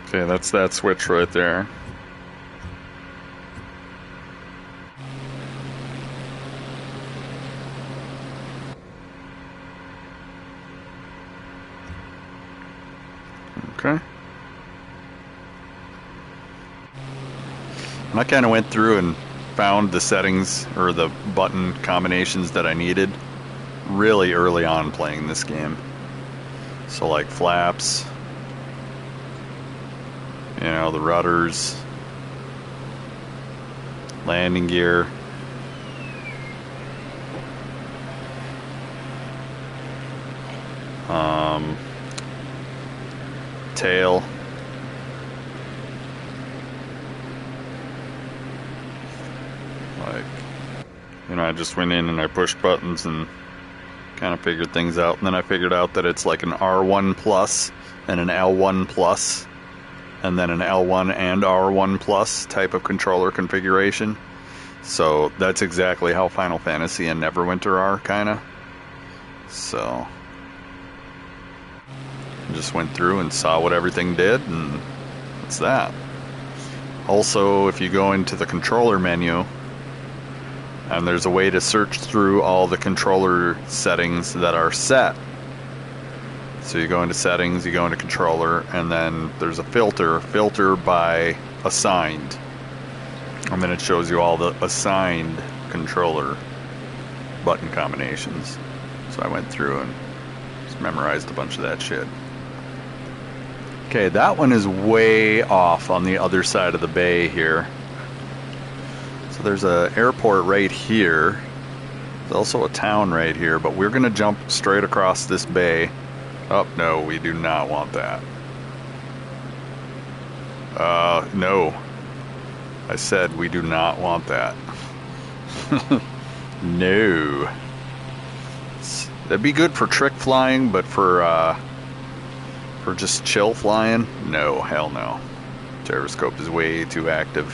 Okay, that's that switch right there. Okay. And I kind of went through and found the settings or the button combinations that I needed really early on playing this game. So like flaps, you know, the rudders, landing gear, tail, like, you know, I just went in and I pushed buttons and kind of figured things out, and then I figured out that it's like an R1 plus and an L1 plus and then an L1 and R1 plus type of controller configuration. So that's exactly how Final Fantasy and Neverwinter are, kind of. So I just went through and saw what everything did, and that's that. Also, if you go into the controller menu, and there's a way to search through all the controller settings that are set. So you go into settings, you go into controller, and then there's a filter by assigned. And then it shows you all the assigned controller button combinations. So I went through and just memorized a bunch of that shit. Okay, that one is way off on the other side of the bay here. So there's an airport right here. There's also a town right here, but we're gonna jump straight across this bay. Oh, no, we do not want that. No. I said we do not want that. No. That'd be good for trick flying, but for just chill flying, no, hell no. Gyroscope is way too active.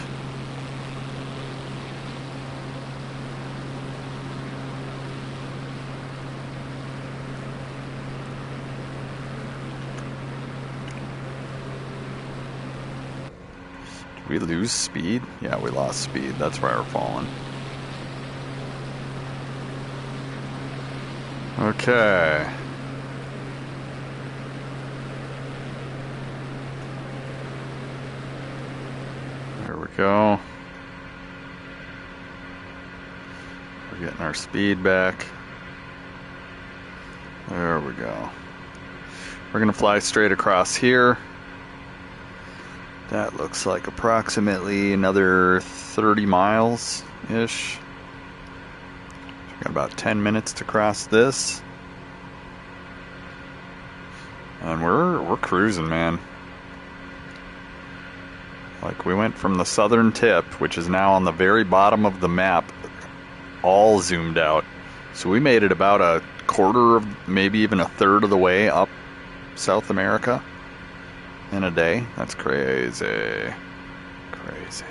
Did we lose speed? Yeah, we lost speed. That's why we're falling. Okay. There we go. We're getting our speed back. There we go. We're gonna fly straight across here. That looks like approximately another 30 miles-ish. We've got about 10 minutes to cross this. And we're cruising, man. Like, we went from the southern tip, which is now on the very bottom of the map, all zoomed out. So we made it about a quarter of, maybe even a third of the way up South America in a day. That's crazy. Crazy.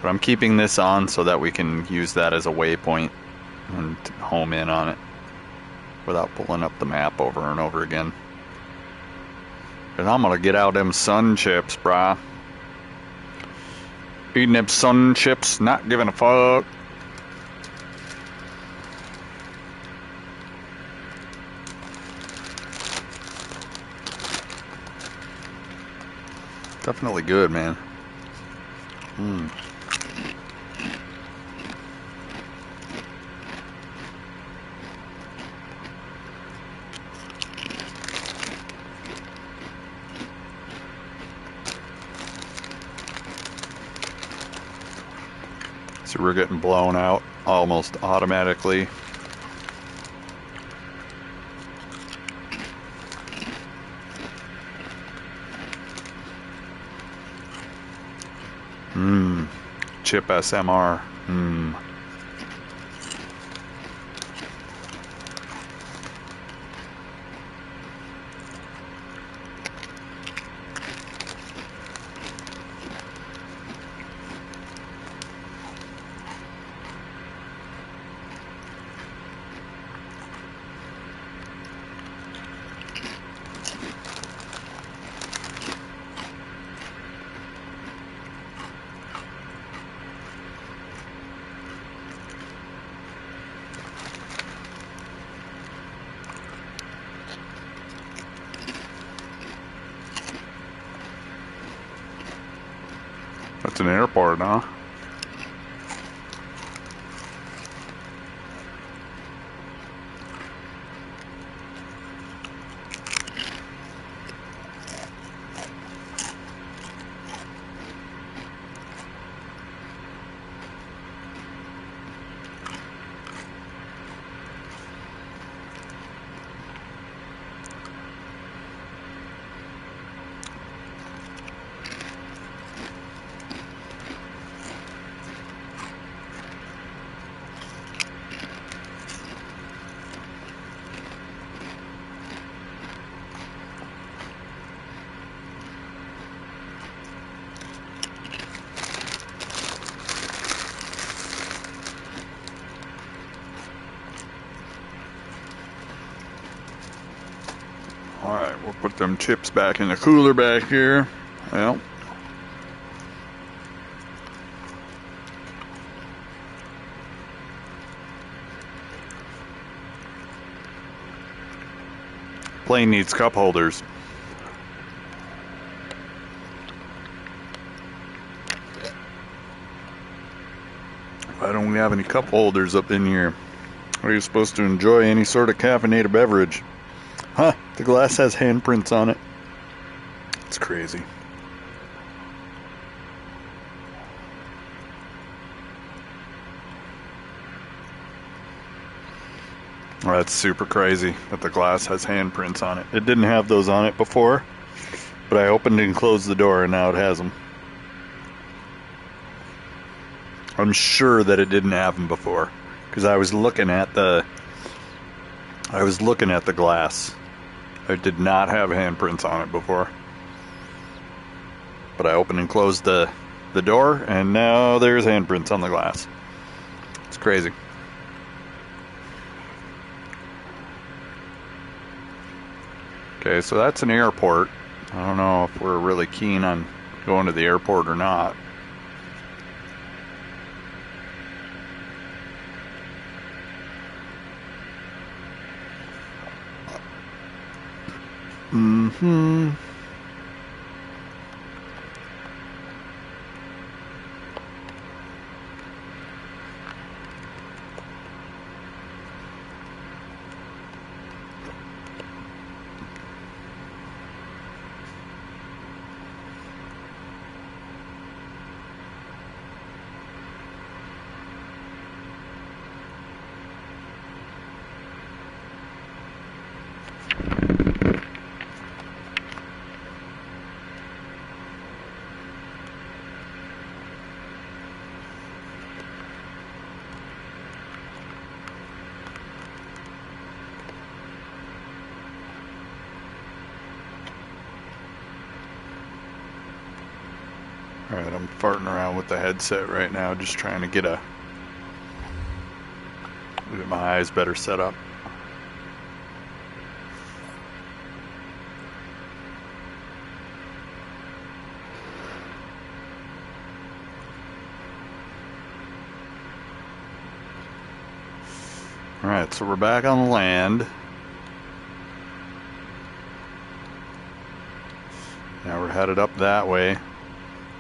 But I'm keeping this on so that we can use that as a waypoint and home in on it without pulling up the map over and over again. And I'm gonna get out them sun chips, brah. Eating them sun chips, not giving a fuck. Definitely good, man. So we're getting blown out almost automatically. Chip SMR. That's an airport, huh? Alright, we'll put them chips back in the cooler back here. Well. Plane needs cup holders. Why don't we have any cup holders up in here? Are you supposed to enjoy any sort of caffeinated beverage? Huh, the glass has handprints on it. It's crazy. Oh, that's super crazy that the glass has handprints on it. It didn't have those on it before, but I opened and closed the door and now it has them. I'm sure that it didn't have them before because I was looking at the glass. It did not have handprints on it before. But I opened and closed the door, and now there's handprints on the glass. It's crazy. Okay, so that's an airport. I don't know if we're really keen on going to the airport or not. Alright, I'm farting around with the headset right now, just trying to get my eyes better set up. Alright, so we're back on the land. Now we're headed up that way.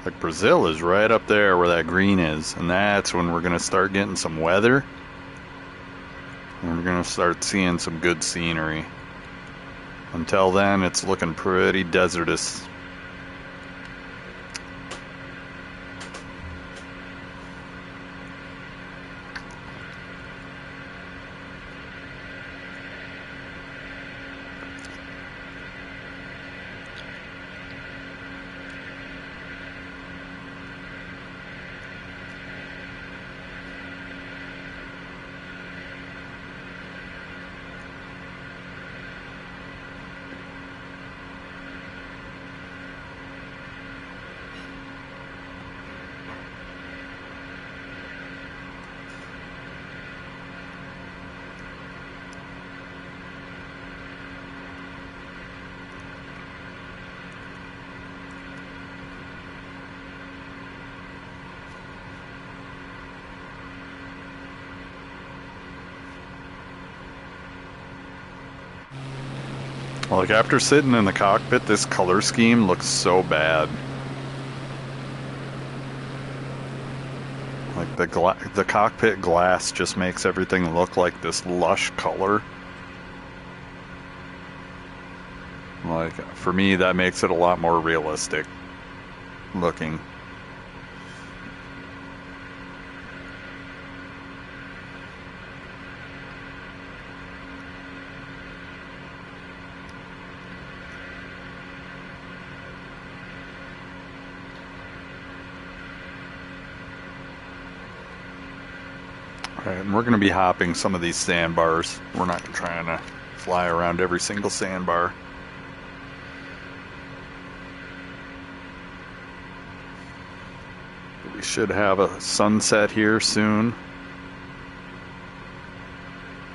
Like Brazil is right up there where that green is, and that's when we're gonna start getting some weather. And we're gonna start seeing some good scenery. Until then, it's looking pretty desertous. Like after sitting in the cockpit, this color scheme looks so bad. Like the cockpit glass just makes everything look like this lush color. Like for me, that makes it a lot more realistic looking. Alright, and we're going to be hopping some of these sandbars. We're not trying to fly around every single sandbar. We should have a sunset here soon.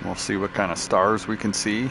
We'll see what kind of stars we can see.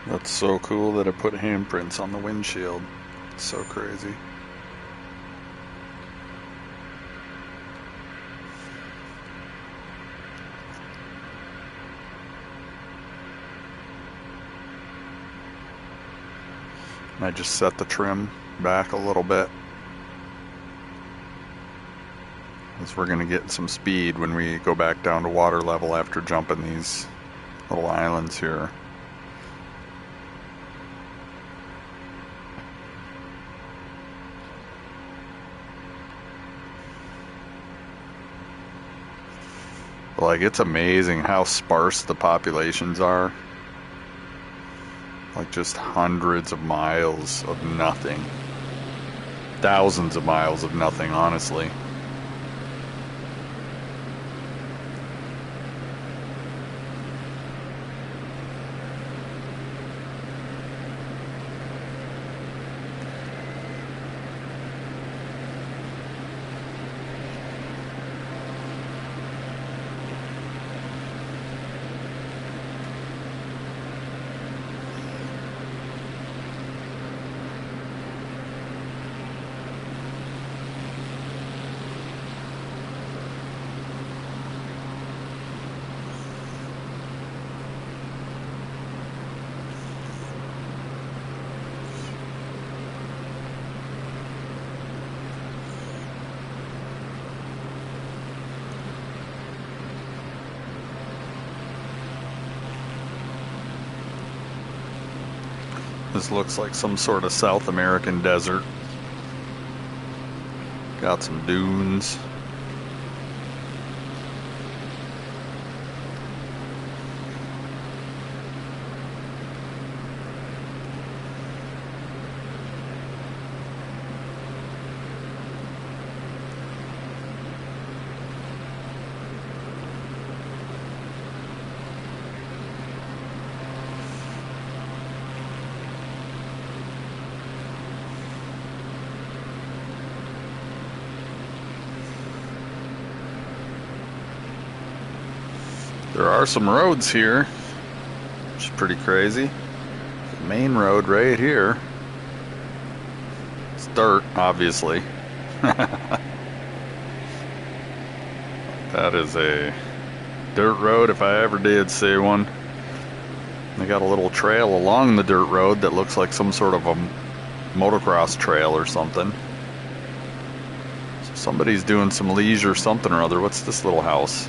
That's so cool that it put handprints on the windshield. It's so crazy. And I just set the trim back a little bit, because we're going to get some speed when we go back down to water level after jumping these little islands here. Like, it's amazing how sparse the populations are. Like, just hundreds of miles of nothing. Thousands of miles of nothing, honestly. This looks like some sort of South American desert. Got some dunes. There are some roads here, which is pretty crazy. The main road right here. It's dirt, obviously. That is a dirt road if I ever did see one. They got a little trail along the dirt road that looks like some sort of a motocross trail or something. So somebody's doing some leisure something or other. What's this little house?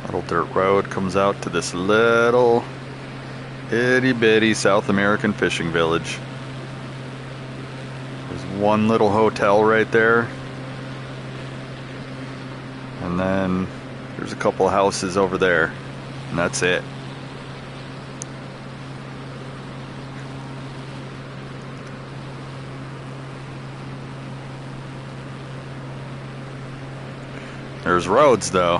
Little dirt road comes out to this little itty bitty South American fishing village. There's one little hotel right there, and then there's a couple houses over there, and that's it. There's roads though.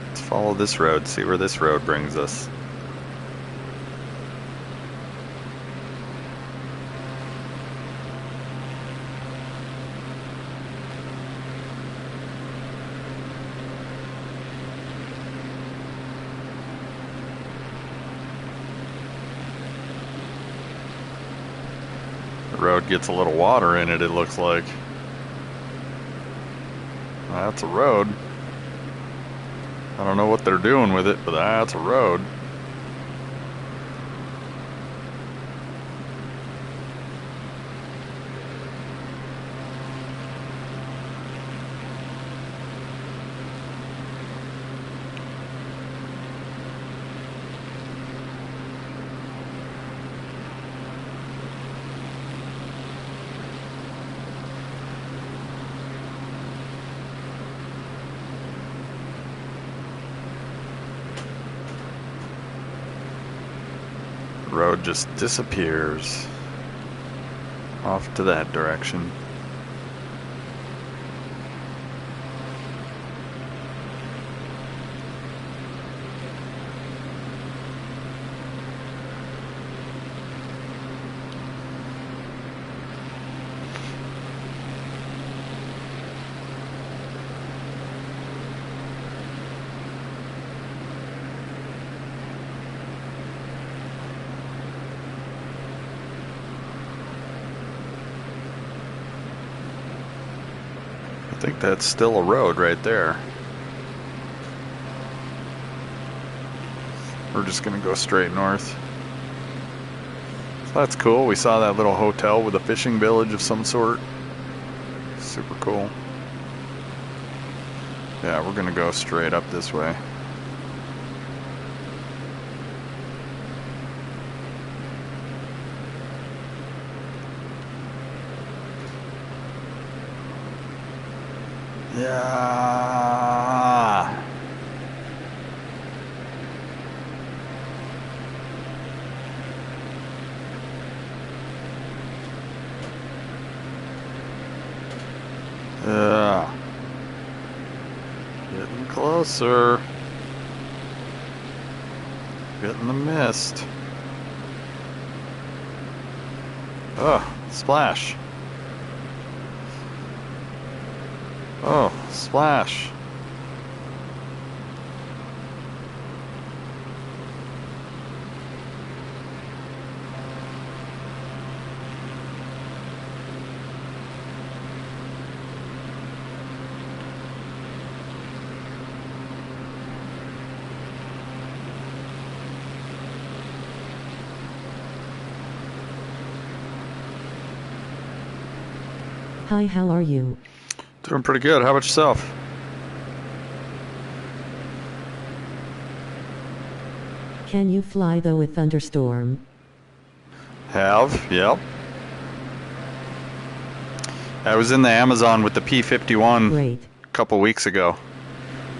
Let's follow this road, see where this road brings us. The road gets a little water in it, it looks like. That's a road. I don't know what they're doing with it, but that's a road. Road just disappears off to that direction. I think that's still a road right there. We're just gonna go straight north. So that's cool. We saw that little hotel with a fishing village of some sort. Super cool. Yeah, we're gonna go straight up this way. Yeah. Yeah. Getting closer. Getting the mist. Oh, splash. Oh, splash.
Hi, how are you?
Doing pretty good. How about yourself?
Can you fly though with thunderstorm?
Have, yep. I was in the Amazon with the P-51
Great.
a couple weeks ago,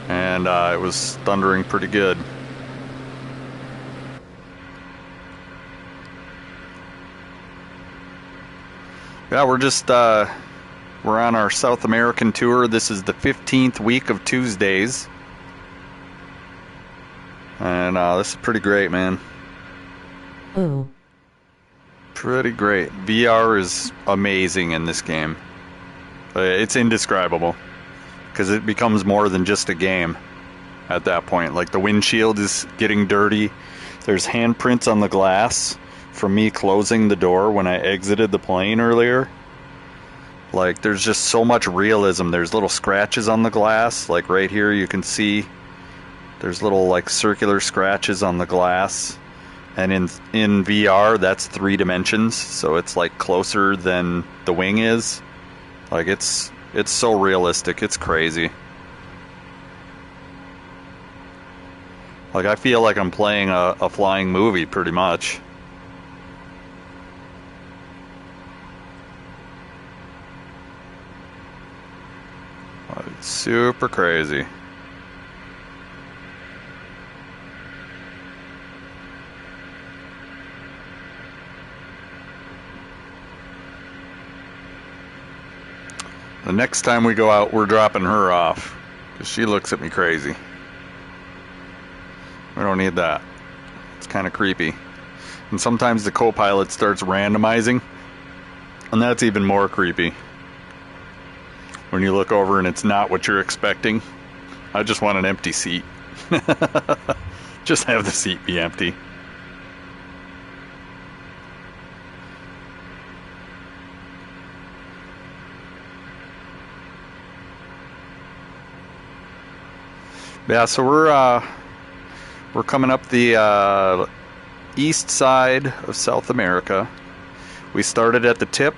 and it was thundering pretty good. Yeah, we're just We're on our South American tour. This is the 15th week of Tuesdays. And this is pretty great, man.
Oh.
Pretty great. VR is amazing in this game. It's indescribable. Because it becomes more than just a game at that point. Like, the windshield is getting dirty. There's handprints on the glass from me closing the door when I exited the plane earlier. Like, there's just so much realism. There's little scratches on the glass. Like, right here you can see there's little, like, circular scratches on the glass. And in VR, that's 3 dimensions. So it's, like, closer than the wing is. Like, it's so realistic. It's crazy. Like, I feel like I'm playing a flying movie, pretty much. It's super crazy. The next time we go out, we're dropping her off. Because she looks at me crazy. We don't need that. It's kind of creepy. And sometimes the co-pilot starts randomizing. And that's even more creepy. When you look over and it's not what you're expecting. I just want an empty seat. Just have the seat be empty. Yeah, so we're coming up the east side of South America. We started at the tip.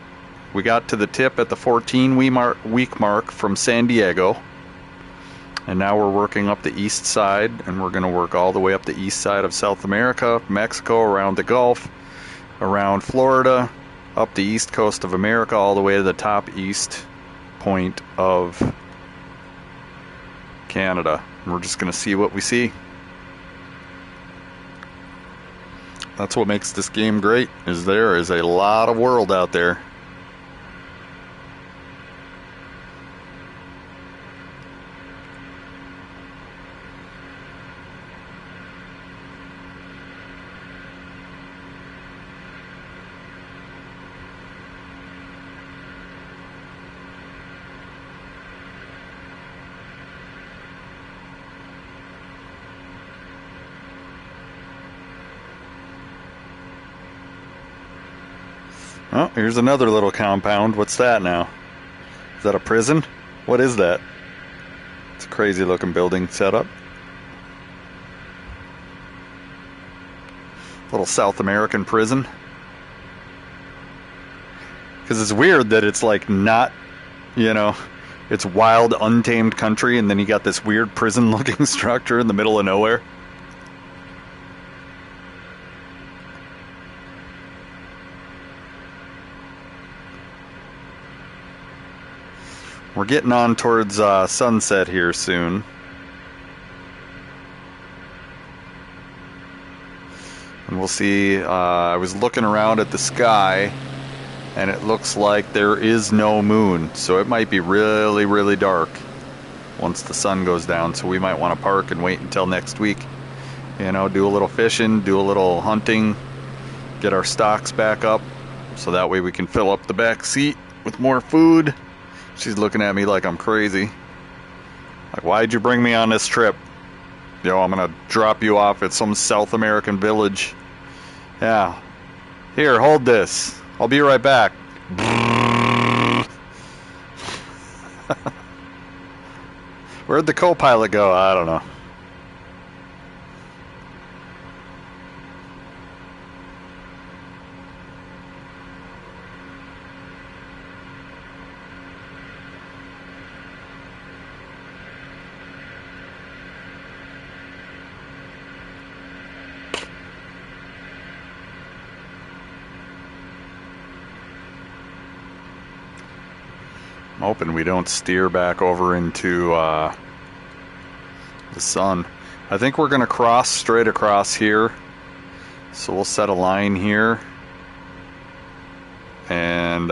We got to the tip at the 14-week mark from San Diego. And now we're working up the east side, and we're going to work all the way up the east side of South America, Mexico, around the Gulf, around Florida, up the east coast of America, all the way to the top east point of Canada. And we're just going to see what we see. That's what makes this game great, is there is a lot of world out there. Oh, here's another little compound. What's that now? Is that a prison? What is that? It's a crazy looking building setup. Little South American prison. Because it's weird that it's like not, you know, it's wild, untamed country, and then you got this weird prison looking structure in the middle of nowhere. We're getting on towards sunset here soon. And we'll see. I was looking around at the sky, and it looks like there is no moon. So it might be really, really dark once the sun goes down. So we might want to park and wait until next week. You know, do a little fishing, do a little hunting, get our stocks back up. So that way we can fill up the back seat with more food. She's looking at me like I'm crazy. Like, why'd you bring me on this trip? Yo, I'm gonna drop you off at some South American village. Yeah. Here, hold this. I'll be right back. Where'd the co-pilot go? I don't know. I'm hoping we don't steer back over into the sun. I think we're going to cross straight across here. So we'll set a line here. And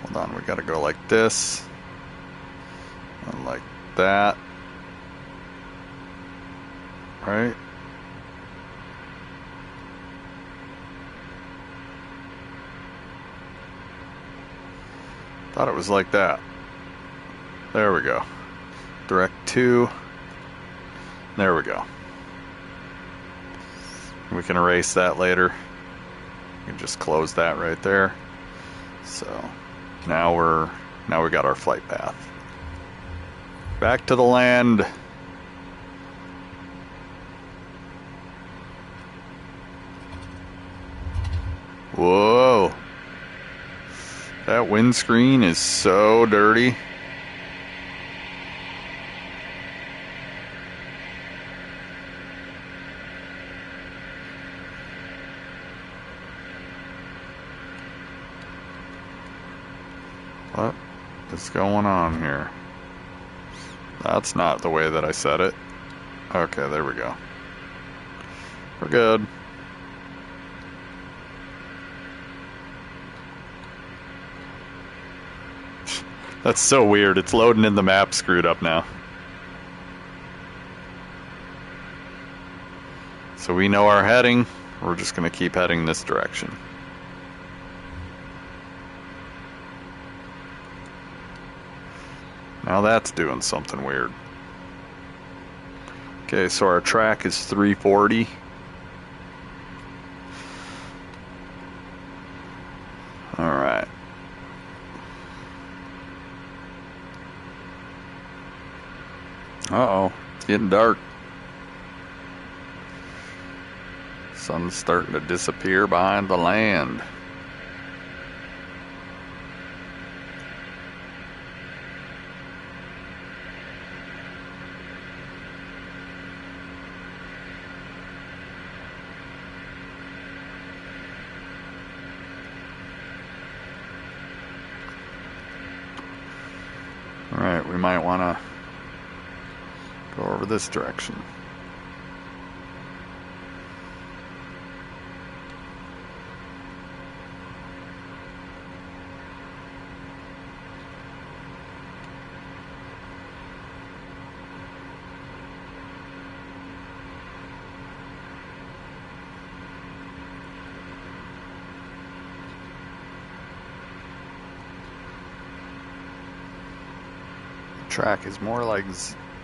Hold on, we gotta go like this. And like that. Right? Thought it was like that. There we go. Direct to. There we go. We can erase that later. We can just close that right there. So now we got our flight path. Back to the land. Whoa. That windscreen is so dirty. What is going on here? That's not the way that I said it. Okay, there we go. We're good. That's so weird. It's loading in the map screwed up now. So we know our heading. We're just going to keep heading this direction. Now that's doing something weird. Okay, so our track is 340. All right. Uh-oh, it's getting dark. Sun's starting to disappear behind the land. All right, we might want to go over this direction. Track is more like,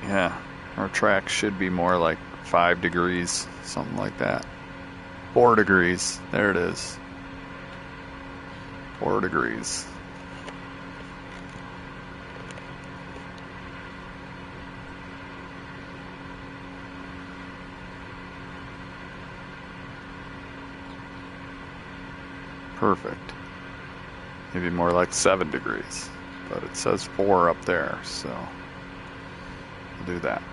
yeah, our track should be more like 5 degrees, something like that. 4 degrees, there it is. 4 degrees. Perfect. Maybe more like 7 degrees. But it says 4 up there, so we'll do that.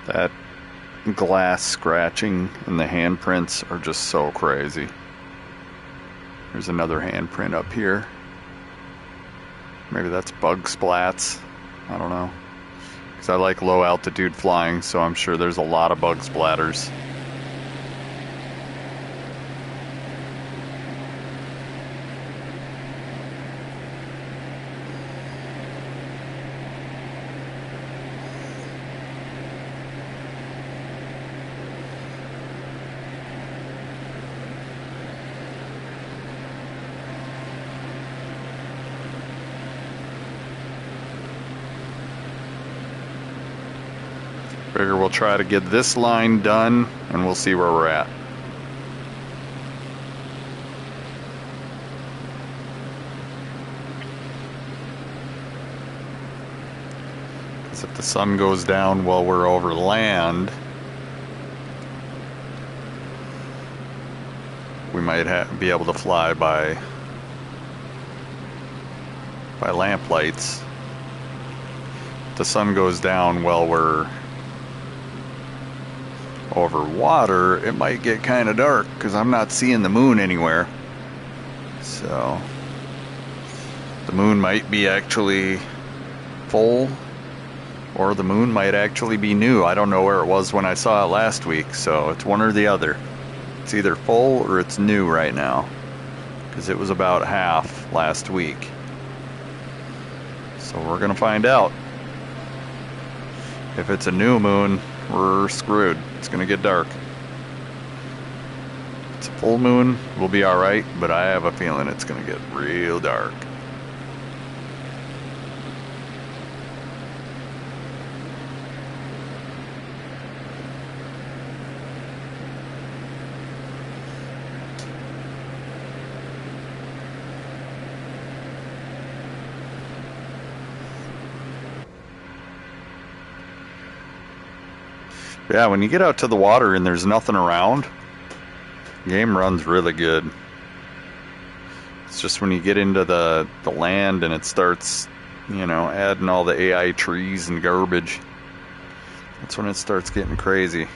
That glass scratching and the handprints are just so crazy. There's another handprint up here. Maybe that's bug splats. I don't know. Because I like low altitude flying, so I'm sure there's a lot of bug splatters. Figure we'll try to get this line done and we'll see where we're at. Because if the sun goes down while we're over land, we might be able to fly by lamp lights. If the sun goes down while we're over water, it might get kind of dark because I'm not seeing the moon anywhere. So the moon might be actually full Or the moon might actually be new. I don't know where it was when I saw it last week, so it's one or the other. It's either full or it's new right now, because it was about half last week. So we're gonna find out. If it's a new moon, we're screwed. It's gonna get dark. If it's a full moon, we'll be alright, but I have a feeling it's gonna get real dark. Yeah, when you get out to the water and there's nothing around, game runs really good. It's just when you get into the land and it starts, you know, adding all the AI trees and garbage, that's when it starts getting crazy.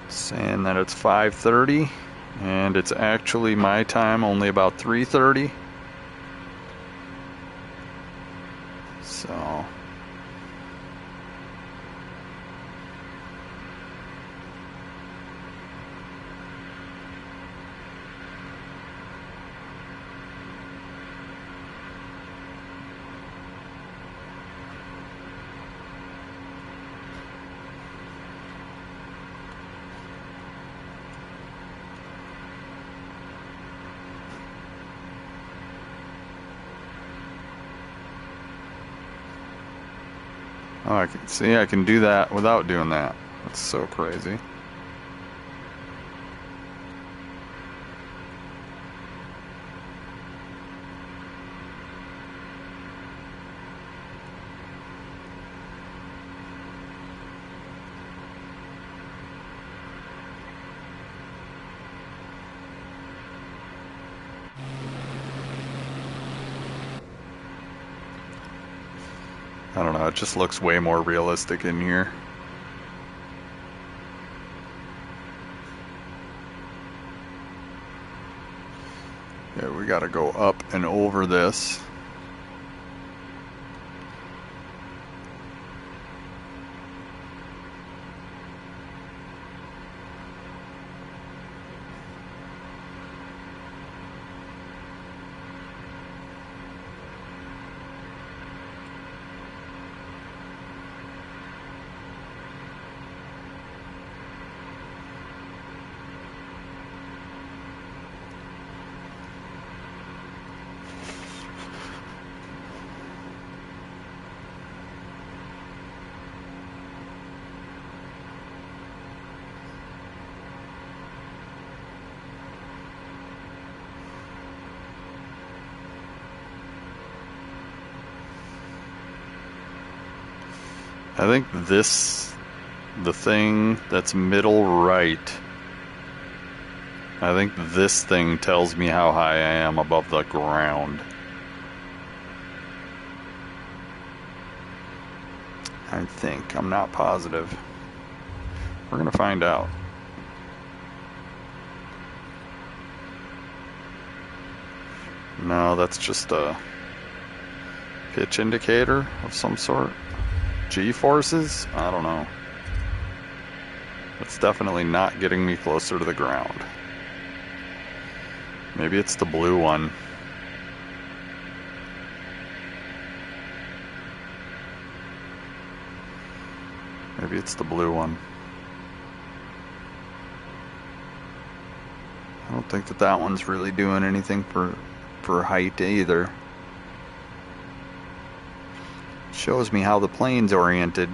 Saying that it's 5:30 and it's actually my time only about 3:30. So oh, I can see I can do that without doing that. That's so crazy. I don't know, it just looks way more realistic in here. Yeah, we gotta go up and over this. I think this, the thing that's middle right, I think this thing tells me how high I am above the ground. I think. I'm not positive. We're gonna find out. No, that's just a pitch indicator of some sort. G-forces? I don't know. It's definitely not getting me closer to the ground. Maybe it's the blue one. Maybe it's the blue one. I don't think that that one's really doing anything for height either. Shows me how the plane's oriented.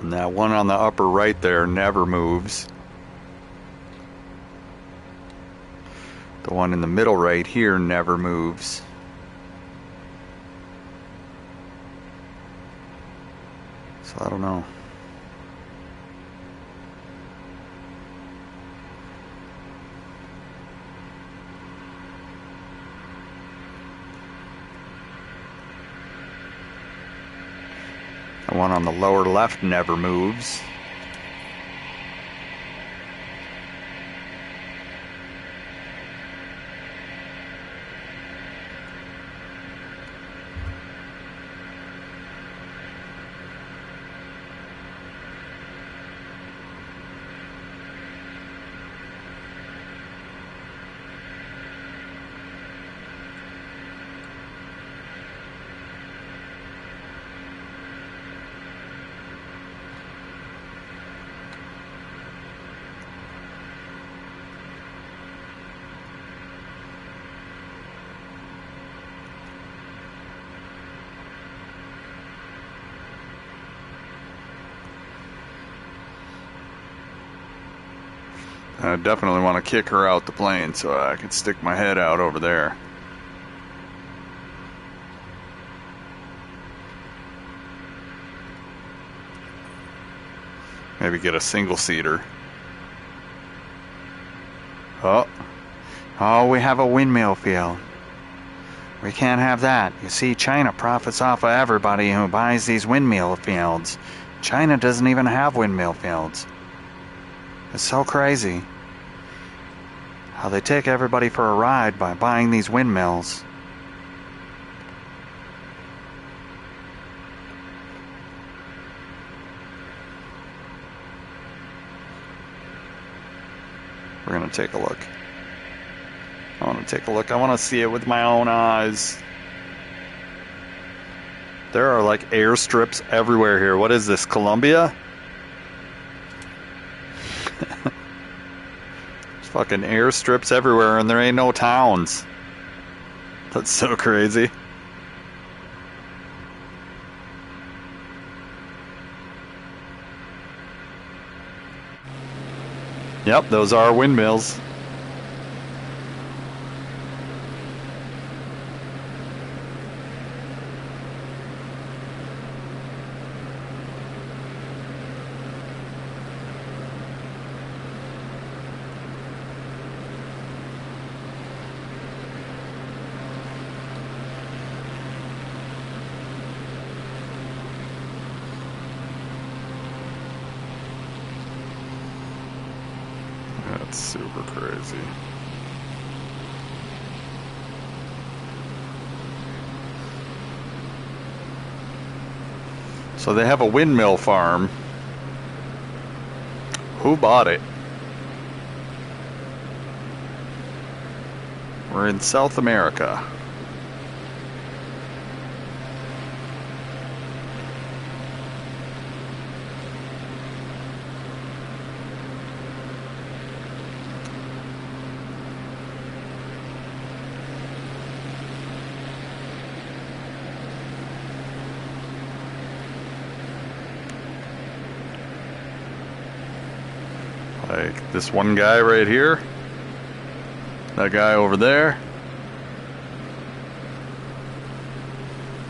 And that one on the upper right there never moves. The one in the middle right here never moves. So I don't know. The one on the lower left never moves. I definitely want to kick her out the plane so I can stick my head out over there. Maybe get a single-seater. Oh, we have a windmill field. We can't have that. You see, China profits off of everybody who buys these windmill fields. China doesn't even have windmill fields. It's so crazy how they take everybody for a ride by buying these windmills. We're gonna take a look. I want to take a look. I want to see it with my own eyes. There are like airstrips everywhere here. What is this, Colombia? There's fucking airstrips everywhere and there ain't no towns. That's so crazy. Yep, those are windmills. That's super crazy. So they have a windmill farm. Who bought it? We're in South America. Like this one guy right here, that guy over there.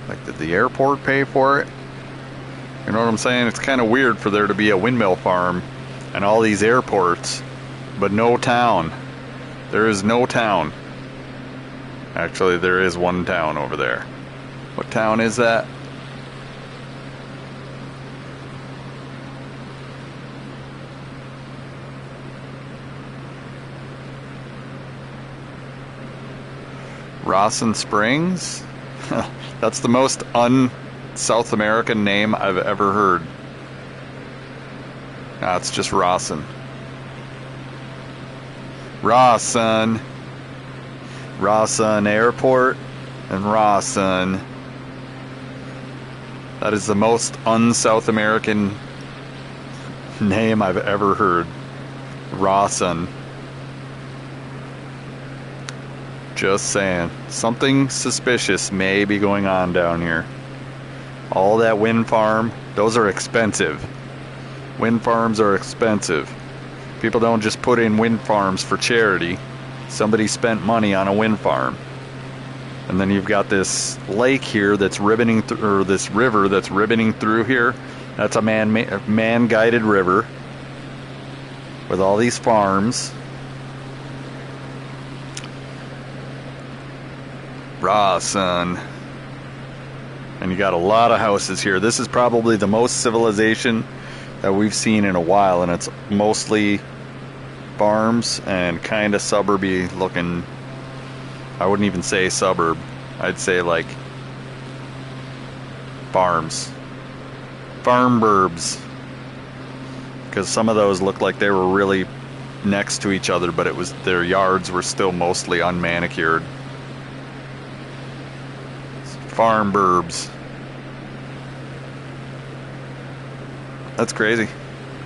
Like, did the airport pay for it? You know what I'm saying? It's kind of weird for there to be a windmill farm and all these airports, but no town. There is no town. Actually, there is one town over there. What town is that? Rawson Springs? That's the most un-South American name I've ever heard. It's just Rawson. Rawson. Rawson Airport and Rawson. That is the most un-South American name I've ever heard. Rawson. Just saying. Something suspicious may be going on down here. All that wind farm, those are expensive. Wind farms are expensive. People don't just put in wind farms for charity. Somebody spent money on a wind farm. And then you've got this lake here that's ribboning through, or this river that's ribboning through here. That's a man-guided river with all these farms. Raw, son. And you got a lot of houses here. This is probably the most civilization that we've seen in a while, and it's mostly farms and kind of suburby looking. I wouldn't even say suburb. I'd say like farms. Farm burbs. Because some of those looked like they were really next to each other, but it was their yards were still mostly unmanicured. Farm burbs. That's crazy.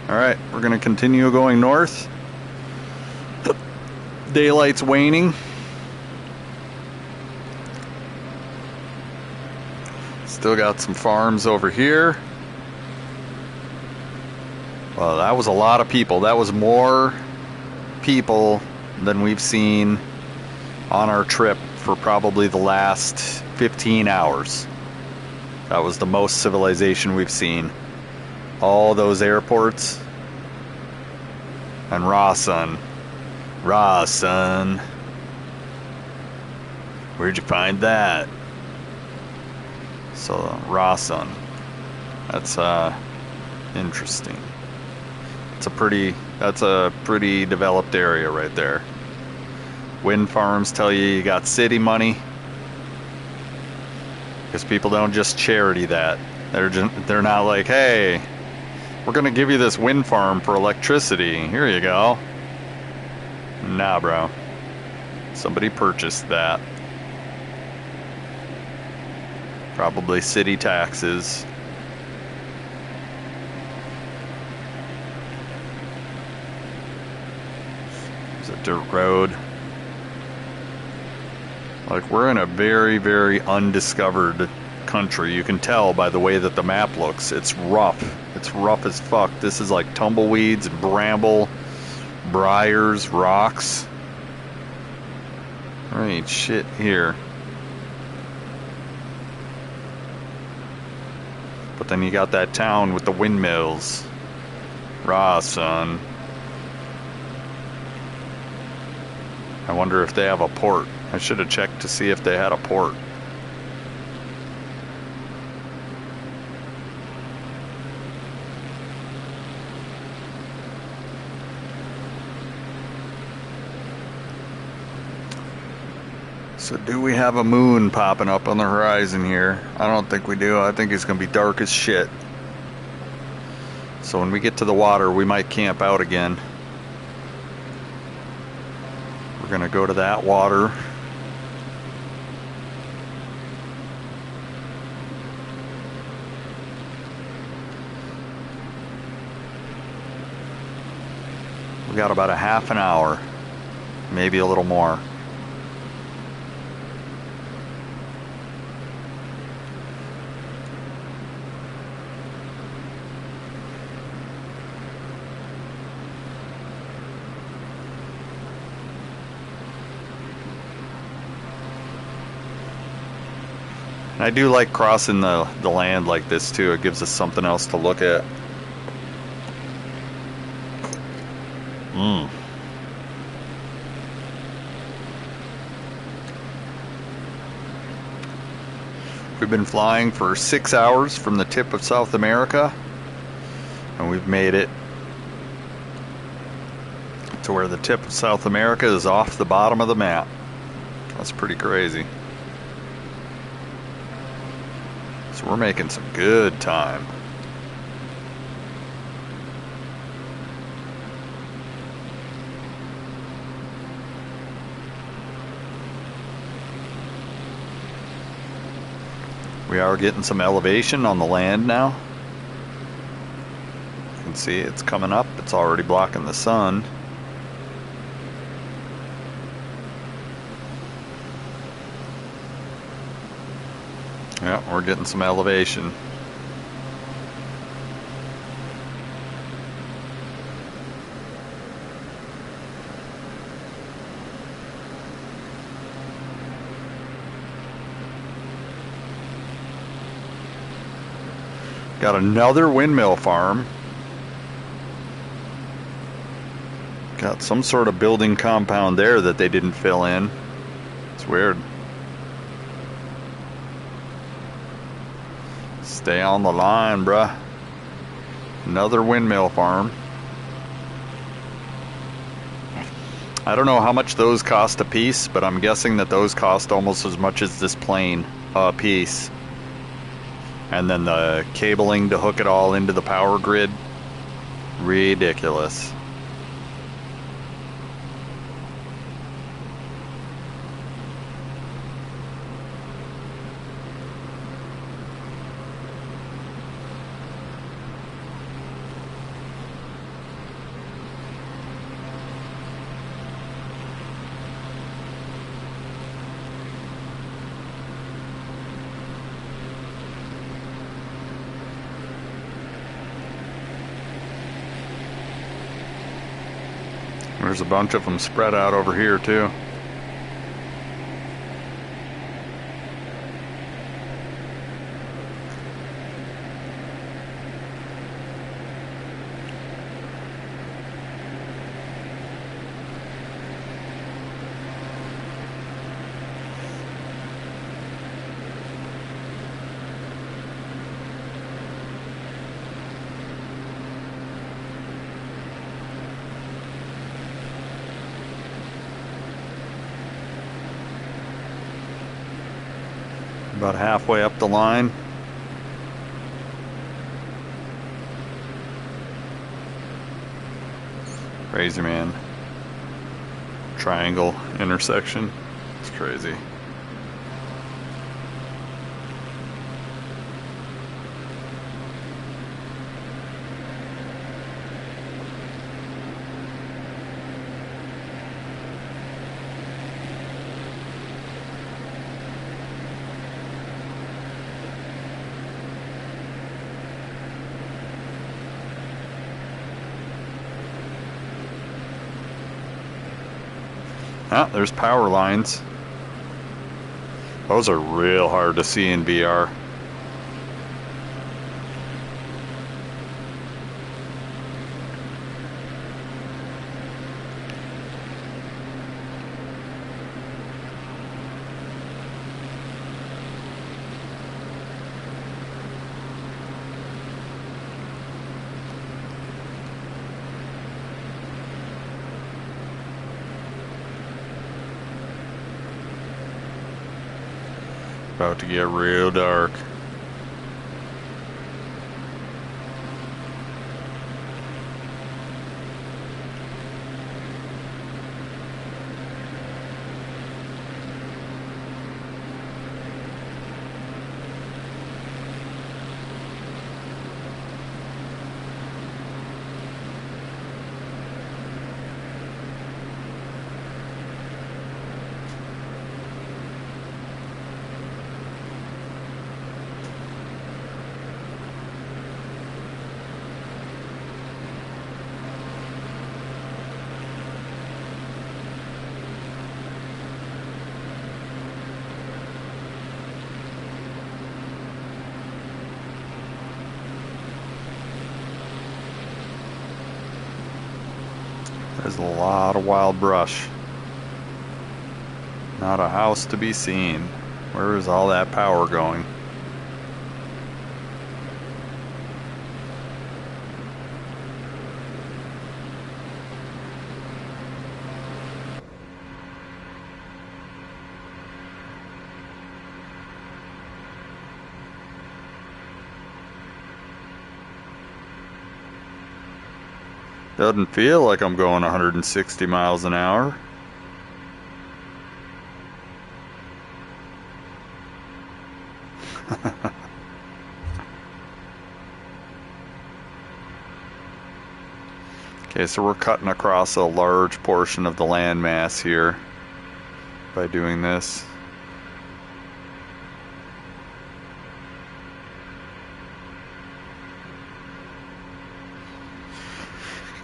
Alright, we're going to continue going north. Daylight's waning. Still got some farms over here. Well, that was a lot of people. That was more people than we've seen on our trip for probably the last 15 hours. That was the most civilization we've seen. All those airports. And raw, son. Raw, son. Where'd you find that? So, raw, son. That's interesting. That's a pretty developed area right there. Wind farms tell you got city money. Because people don't just charity that. They're not like, hey, we're gonna give you this wind farm for electricity. Here you go. Nah, bro. Somebody purchased that. Probably city taxes. There's a dirt road. Like, we're in a very, very undiscovered country. You can tell by the way that the map looks. It's rough. It's rough as fuck. This is like tumbleweeds, bramble, briars, rocks. There ain't shit here. But then you got that town with the windmills. Rah, son. I wonder if they have a port. I should have checked to see if they had a port. So do we have a moon popping up on the horizon here? I don't think we do. I think it's going to be dark as shit. So when we get to the water, we might camp out again. We're going to go to that water. We got about a half an hour, maybe a little more. And I do like crossing the land like this too. It gives us something else to look at. We've been flying for 6 hours from the tip of South America, and we've made it to where the tip of South America is off the bottom of the map. That's pretty crazy. So we're making some good time. We are getting some elevation on the land now. You can see it's coming up. It's already blocking the sun. Yeah, we're getting some elevation. Got another windmill farm. Got some sort of building compound there that they didn't fill in. It's weird. Stay on the line, bruh. Another windmill farm. I don't know how much those cost a piece, but I'm guessing that those cost almost as much as this plane a piece. And then the cabling to hook it all into the power grid. Ridiculous. There's a bunch of them spread out over here too. About halfway up the line. Crazy, man. Triangle intersection. It's crazy. Ah, there's power lines. Those are real hard to see in VR. About to get real dark. There's a lot of wild brush. Not a house to be seen. Where is all that power going? Doesn't feel like I'm going 160 miles an hour. Okay, so we're cutting across a large portion of the landmass here by doing this.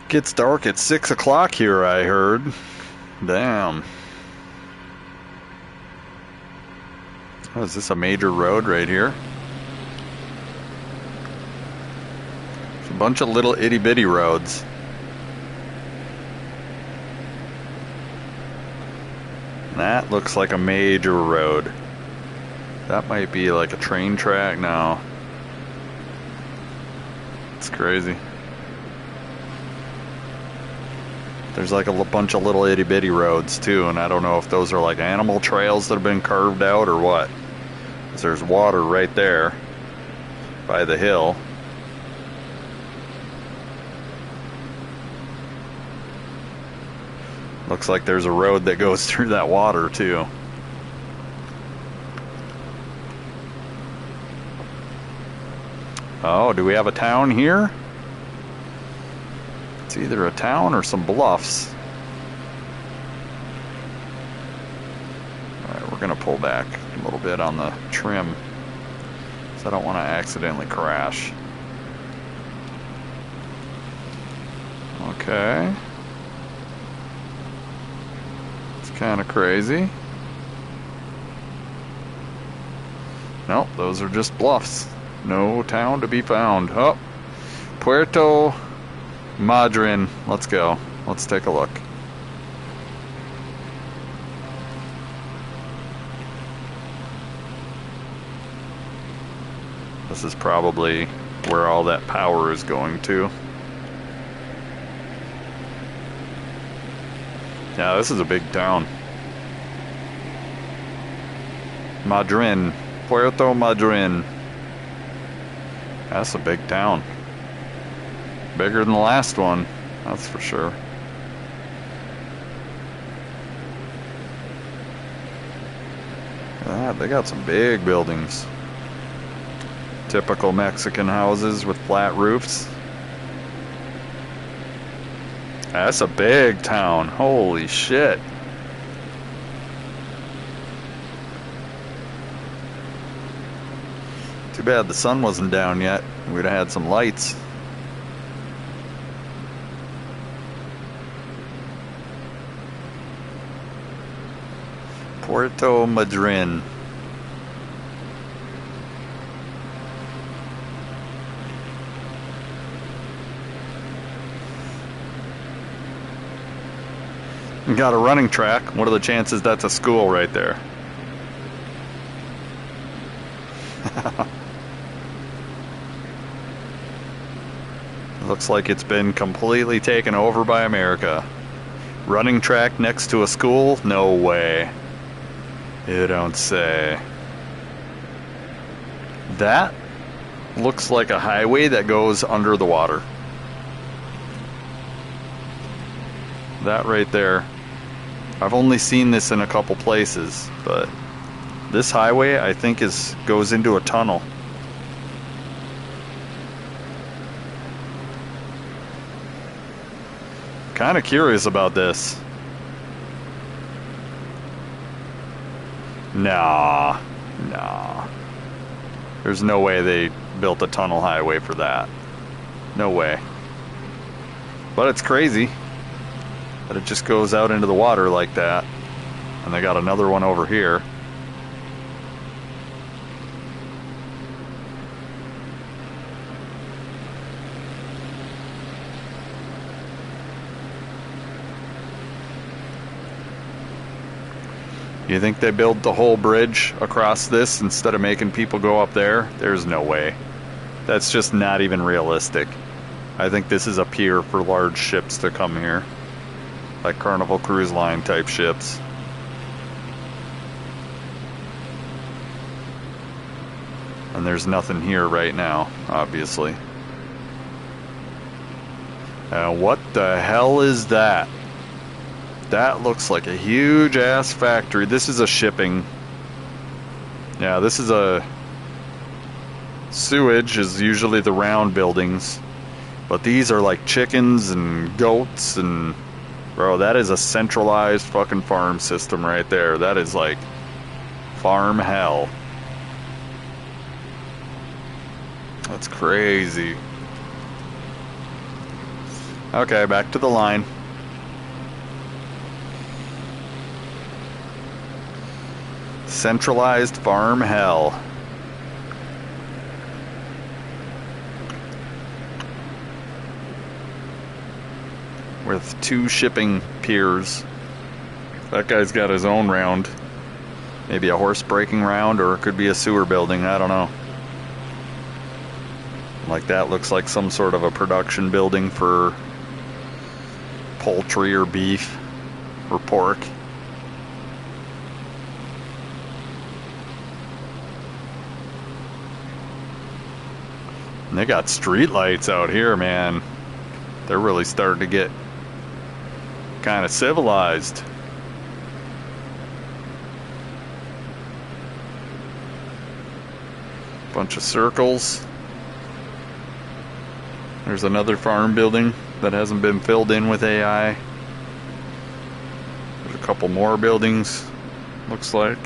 Gets dark at 6 o'clock here, I heard. Damn. Oh, is this a major road right here? bunch of little itty bitty roads. That looks like a major road. That might be like a train track now. It's crazy. There's like a bunch of little itty bitty roads too, and I don't know if those are like animal trails that have been carved out or what. 'Cause there's water right there by the hill. Looks like there's a road that goes through that water too. Oh, do we have a town here? It's either a town or some bluffs. Alright, we're gonna pull back a little bit on the trim, because I don't want to accidentally crash. Okay. It's kind of crazy. Nope, those are just bluffs. No town to be found. Oh, Puerto Madryn. Let's go. Let's take a look. This is probably where all that power is going to. Yeah, this is a big town. Madryn. Puerto Madryn. That's a big town. Bigger than the last one, that's for sure. Look at that, they got some big buildings. Typical Mexican houses with flat roofs. That's a big town. Holy shit. Too bad the sun wasn't down yet. We'd have had some lights. Puerto Madryn. Got a running track. What are the chances that's a school right there? Looks like it's been completely taken over by America. Running track next to a school? No way. You don't say. That looks like a highway that goes under the water. That right there. I've only seen this in a couple places, but this highway I think goes into a tunnel. Kind of curious about this. Nah. There's no way they built a tunnel highway for that. No way. But it's crazy that it just goes out into the water like that. And they got another one over here. You think they built the whole bridge across this instead of making people go up there? There's no way. That's just not even realistic. I think this is a pier for large ships to come here. Like Carnival Cruise Line type ships. And there's nothing here right now, obviously. What the hell is that? That looks like a huge ass factory. This is a shipping. Yeah, this is a... Sewage is usually the round buildings. But these are like chickens and goats and... Bro, that is a centralized fucking farm system right there. That is like farm hell. That's crazy. Okay, back to the line. Centralized farm hell. with 2 shipping piers. That guy's got his own round. Maybe a horse breaking round, or it could be a sewer building, I don't know. Like that looks like some sort of a production building for poultry or beef or pork. And they got street lights out here, man. They're really starting to get kind of civilized. Bunch of circles. There's another farm building that hasn't been filled in with AI. There's a couple more buildings, looks like.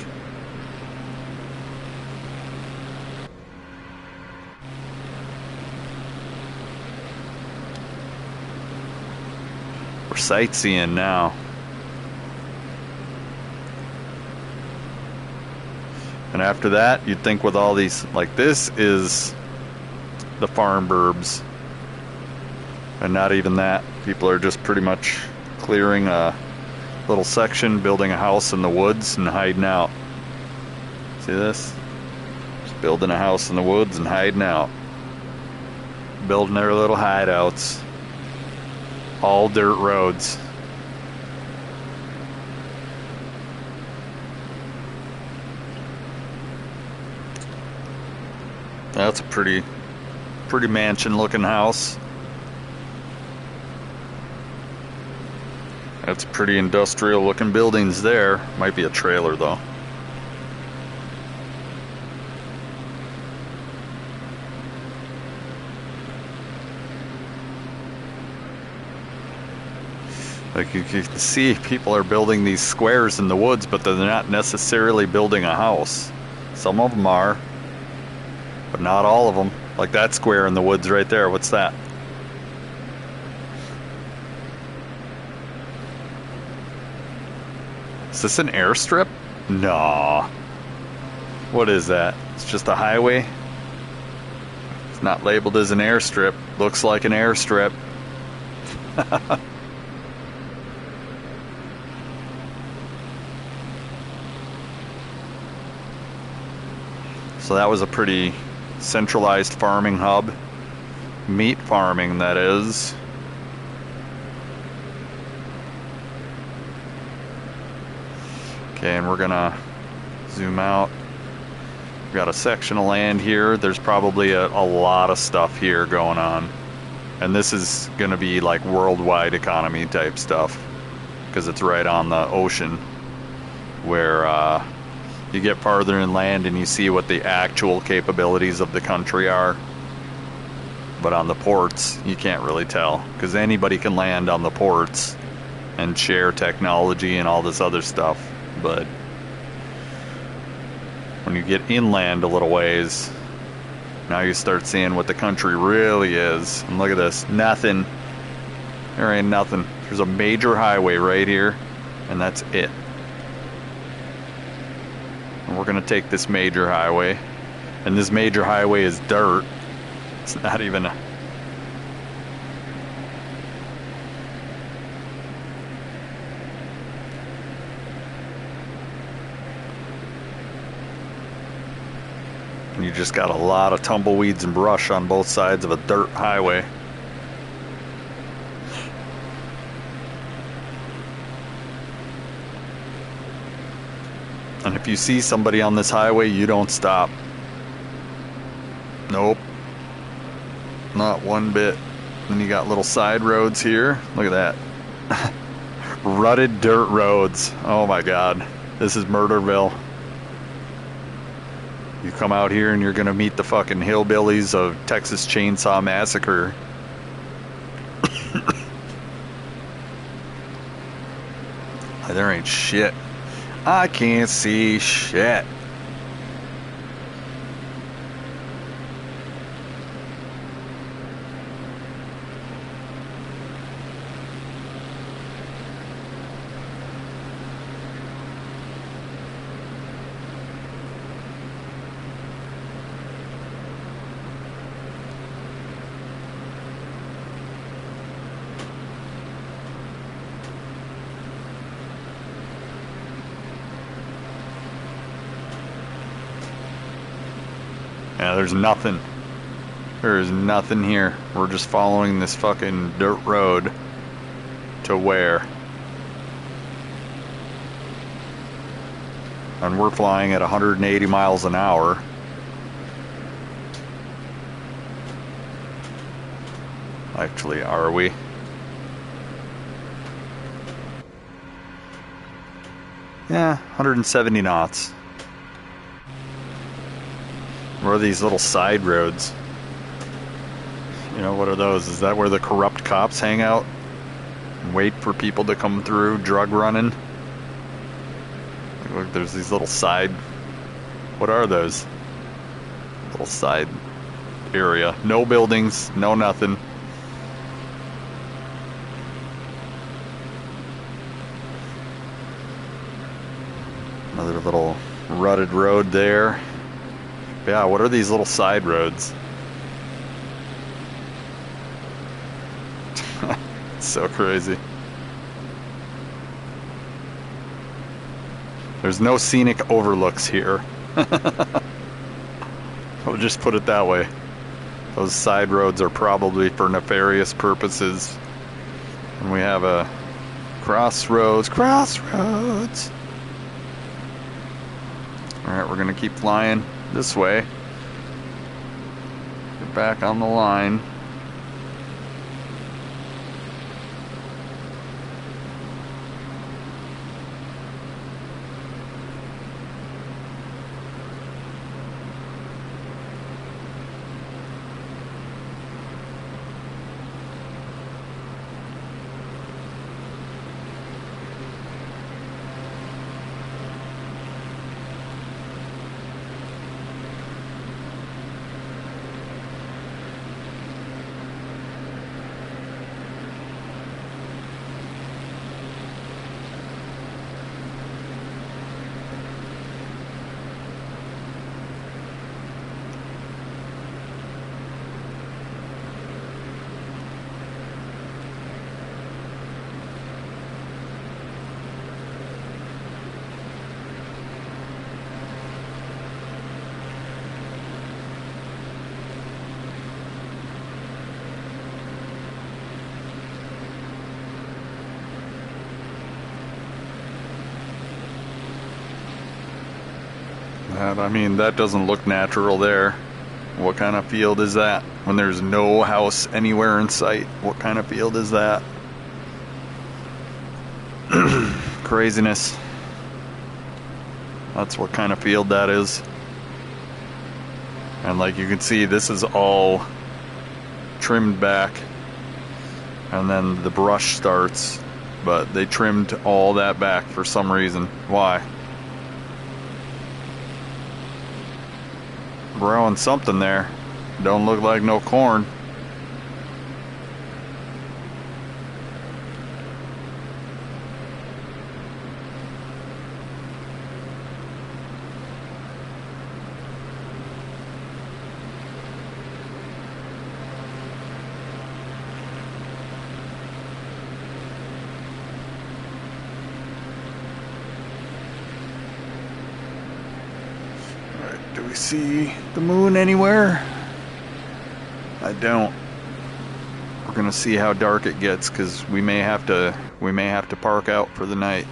We're sightseeing now. And after that, you'd think with all these, like this is the farm burbs. And not even that. People are just pretty much clearing a little section, building a house in the woods and hiding out. See this? Just building a house in the woods and hiding out. Building their little hideouts. All dirt roads. That's a pretty mansion looking house. That's pretty industrial looking buildings there. Might be a trailer though. Like you can see, people are building these squares in the woods, but they're not necessarily building a house. Some of them are, but not all of them. Like that square in the woods right there. What's that? Is this an airstrip? No. What is that? It's just a highway? It's not labeled as an airstrip. Looks like an airstrip. So that was a pretty centralized farming hub. Meat farming, that is. Okay, and we're gonna zoom out. We've got a section of land here. There's probably a lot of stuff here going on. And this is gonna be like worldwide economy type stuff, because it's right on the ocean, where you get farther inland and you see what the actual capabilities of the country are. But on the ports, you can't really tell, because anybody can land on the ports and share technology and all this other stuff. But when you get inland a little ways, now you start seeing what the country really is. And look at this, nothing. There ain't nothing. There's a major highway right here, and that's it. And we're gonna take this major highway, and this major highway is dirt. It's not even a... And you just got a lot of tumbleweeds and brush on both sides of a dirt highway. And if you see somebody on this highway, you don't stop. Nope. Not one bit. Then you got little side roads here. Look at that. Rutted dirt roads. Oh my God. This is Murderville. You come out here and you're gonna meet the fucking hillbillies of Texas Chainsaw Massacre. There ain't shit. I can't see shit. Yeah, there's nothing. There is nothing here. We're just following this fucking dirt road to where? And we're flying at 180 miles an hour. Actually, are we? Yeah, 170 knots. Where are these little side roads? You know, what are those? Is that where the corrupt cops hang out? And wait for people to come through, drug running? Look, there's these little side... What are those? Little side area. No buildings, no nothing. Another little rutted road there. Yeah, what are these little side roads? So crazy. There's no scenic overlooks here. I'll just put it that way. Those side roads are probably for nefarious purposes. And we have a crossroads. Crossroads! Alright, we're gonna keep flying this way. Get back on the line. I mean, that doesn't look natural there. What kind of field is that? When there's no house anywhere in sight, what kind of field is that? Craziness. That's what kind of field that is. And like you can see, this is all trimmed back. And then the brush starts, but they trimmed all that back for some reason. Why? Growing something there. Don't look like no corn. Do we see the moon anywhere? I don't. We're gonna see how dark it gets, because we may have to park out for the night.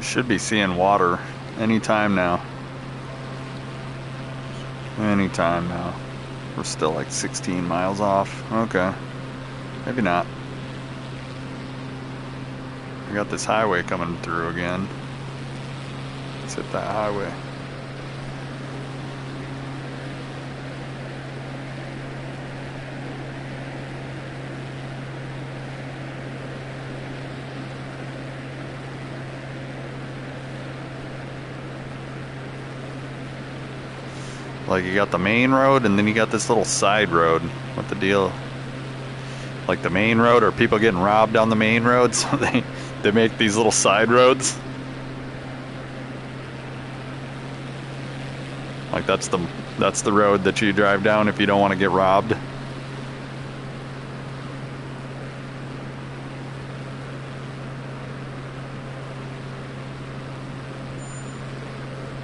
Should be seeing water anytime now. Anytime now. We're still like 16 miles off. Okay. Maybe not. We got this highway coming through again. Let's hit that highway. Like, you got the main road, and then you got this little side road. What the deal? Like, the main road, are people getting robbed on the main road? So they make these little side roads. Like, that's the road that you drive down if you don't want to get robbed.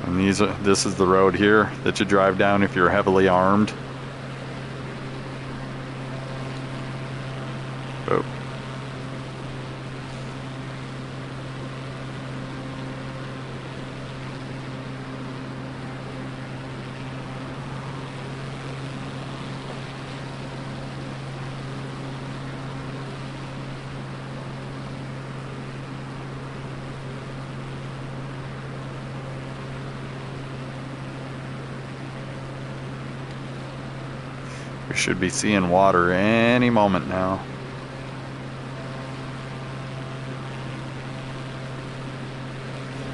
And this is the road here that you drive down if you're heavily armed. Oh. We should be seeing water any moment now.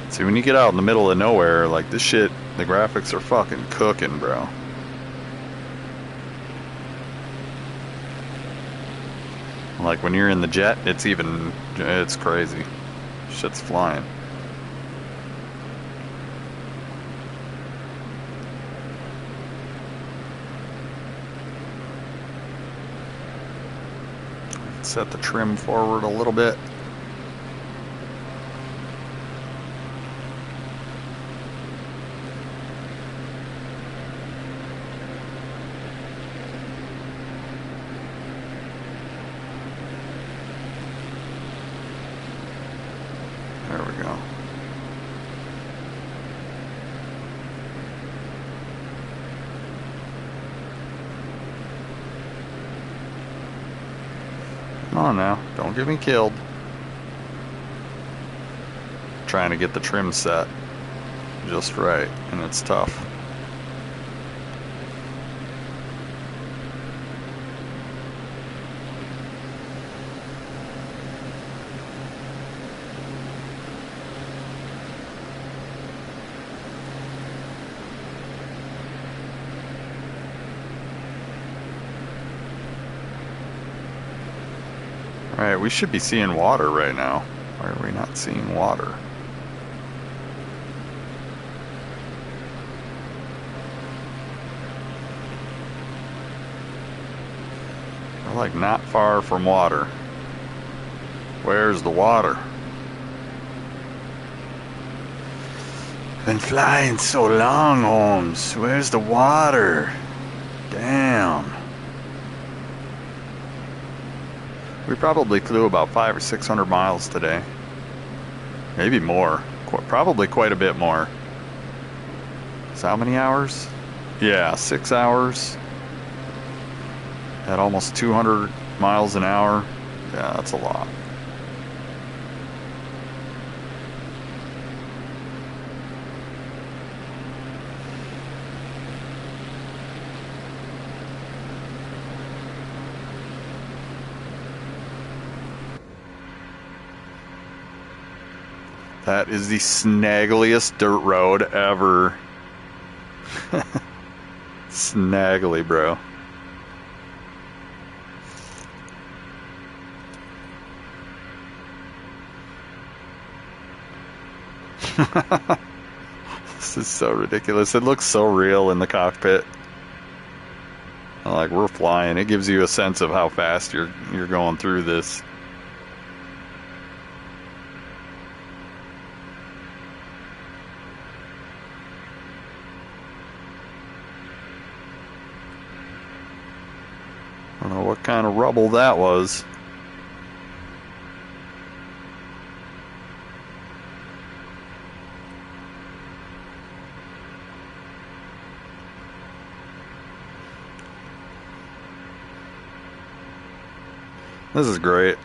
See, when you get out in the middle of nowhere, like this shit, the graphics are fucking cooking, bro. Like when you're in the jet, it's crazy. Shit's flying. Set the trim forward a little bit. There we go. Come on now, don't get me killed. Trying to get the trim set just right, and it's tough. Alright, we should be seeing water right now. Why are we not seeing water? We're like not far from water. Where's the water? Been flying so long, Holmes. Where's the water? Damn. We probably flew about 500 or 600 miles today. Maybe more. Probably quite a bit more. So how many hours? Yeah, 6 hours. At almost 200 miles an hour. Yeah, that's a lot. That is the snaggliest dirt road ever. Snaggly, bro. This is so ridiculous. It looks so real in the cockpit. Like we're flying. It gives you a sense of how fast you're going through this. I don't know what kind of rubble that was. This is great.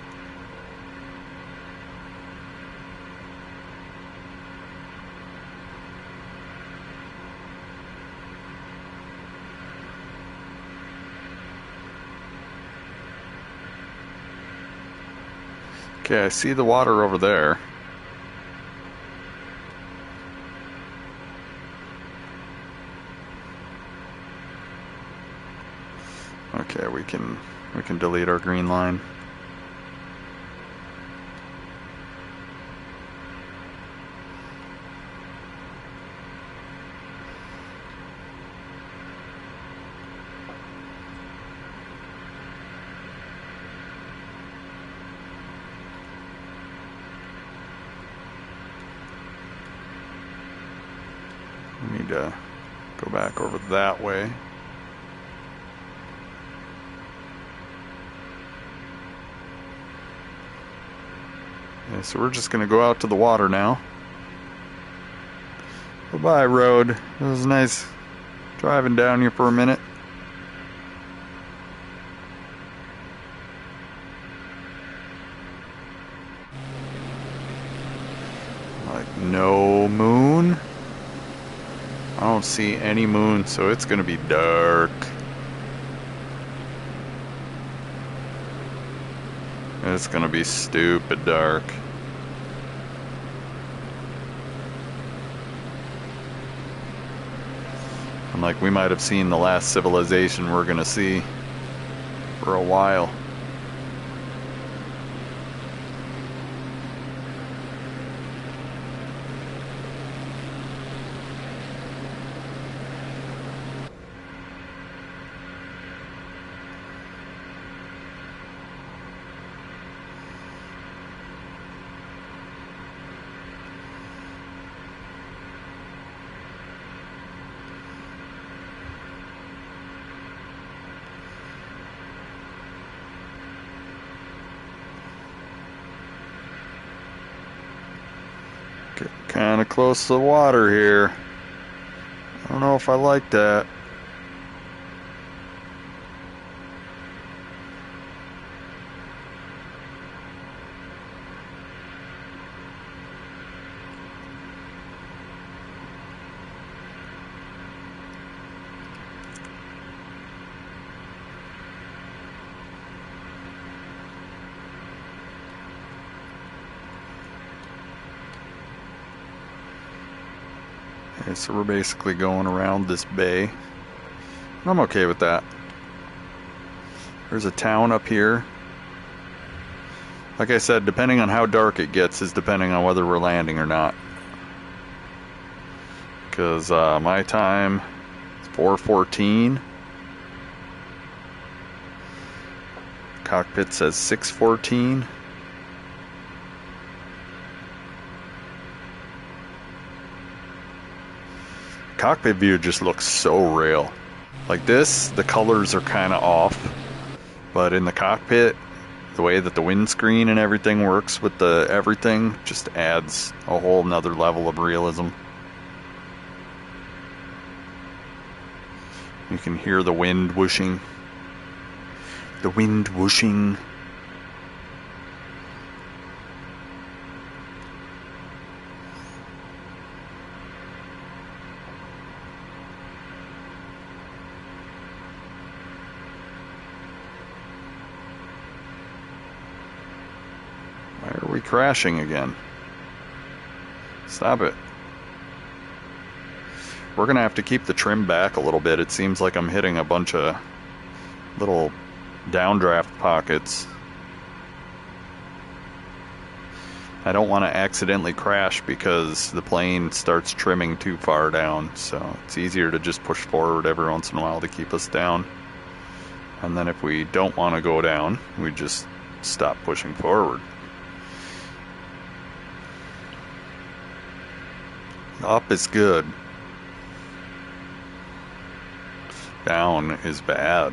Okay, I see the water over there. Okay, we can delete our green line. We need to go back over that way. Okay, so we're just going to go out to the water now. Bye-bye, road. It was nice driving down here for a minute. Like, no moon. I don't see any moon, so it's gonna be dark. It's gonna be stupid dark. And like, we might have seen the last civilization we're gonna see for a while. Kind of close to the water here. I don't know if I like that. Okay, so we're basically going around this bay. I'm okay with that. There's a town up here. Like I said, depending on how dark it gets is depending on whether we're landing or not. Because my time is 4:14. Cockpit says 6:14. Cockpit view just looks so real. Like this, the colors are kind of off, but in the cockpit, the way that the windscreen and everything works with the everything just adds a whole nother level of realism. You can hear the wind whooshing. The wind whooshing. Why are we crashing again? Stop it. We're gonna have to keep the trim back a little bit. It seems like I'm hitting a bunch of little downdraft pockets. I don't want to accidentally crash because the plane starts trimming too far down, so it's easier to just push forward every once in a while to keep us down. And then if we don't want to go down, we just stop pushing forward. Up is good. Down is bad.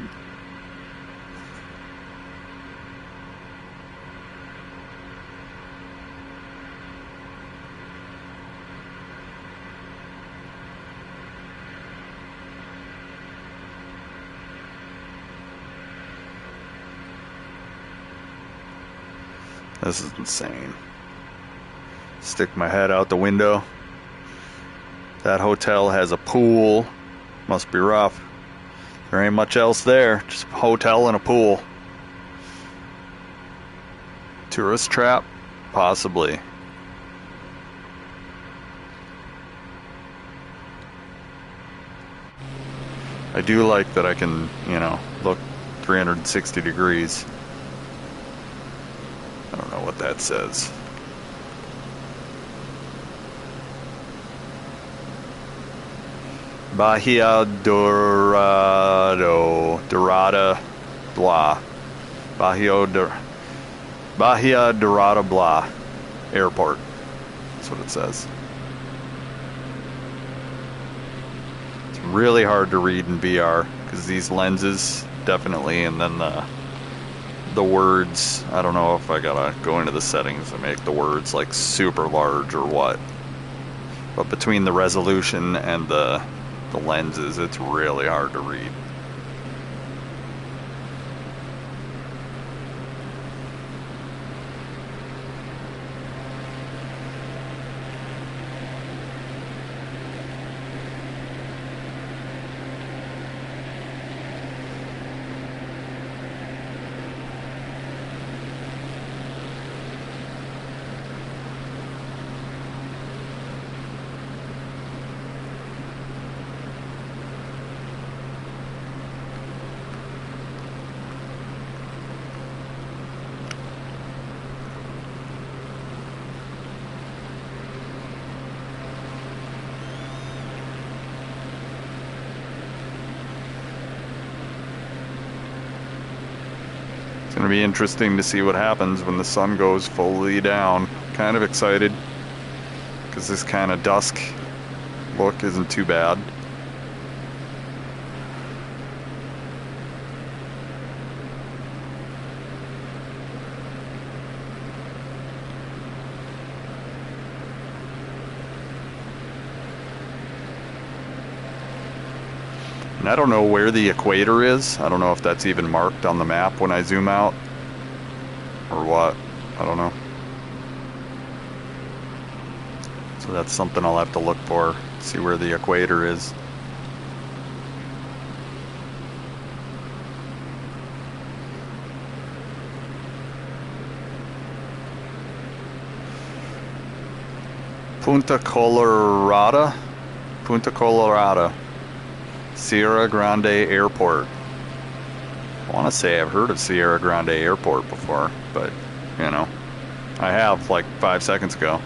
This is insane. Stick my head out the window. That hotel has a pool. Must be rough. There ain't much else there. Just a hotel and a pool. Tourist trap? Possibly. I do like that I can, you know, look 360 degrees. I don't know what that says. Bahia Dorada Blah. Bahia Dorada Blah Airport. That's what it says. It's really hard to read in VR because these lenses definitely, and then the words. I don't know if I gotta go into the settings and make the words like super large or what. But between the resolution and the lenses, it's really hard to read. It's going to be interesting to see what happens when the sun goes fully down. Kind of excited because this kind of dusk look isn't too bad. And I don't know where the equator is. I don't know if that's even marked on the map when I zoom out or what. I don't know. So that's something I'll have to look for, see where the equator is. Punta Colorada? Punta Colorada. Sierra Grande Airport. I want to say I've heard of Sierra Grande Airport before, but, you know, I have like 5 seconds ago.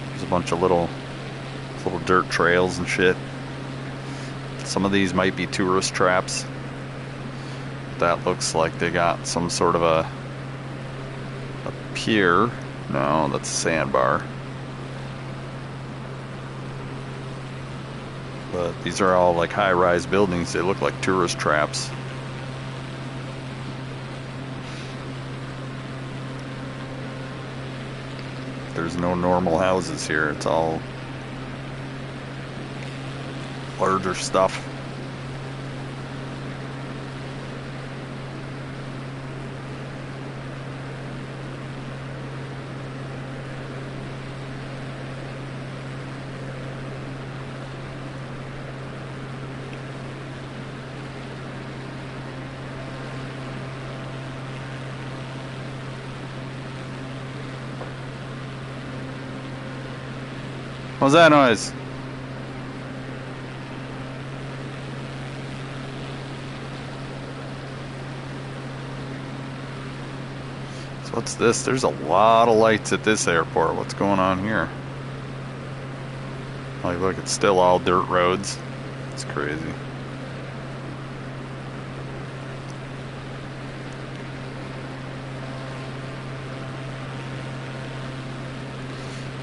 There's a bunch of little dirt trails and shit. Some of these might be tourist traps. That looks like they got some sort of a pier. No, that's a sandbar. But these are all like high-rise buildings. They look like tourist traps. There's no normal houses here. It's all larger stuff. What's that noise? So what's this? There's a lot of lights at this airport. What's going on here? Like, look, it's still all dirt roads. It's crazy.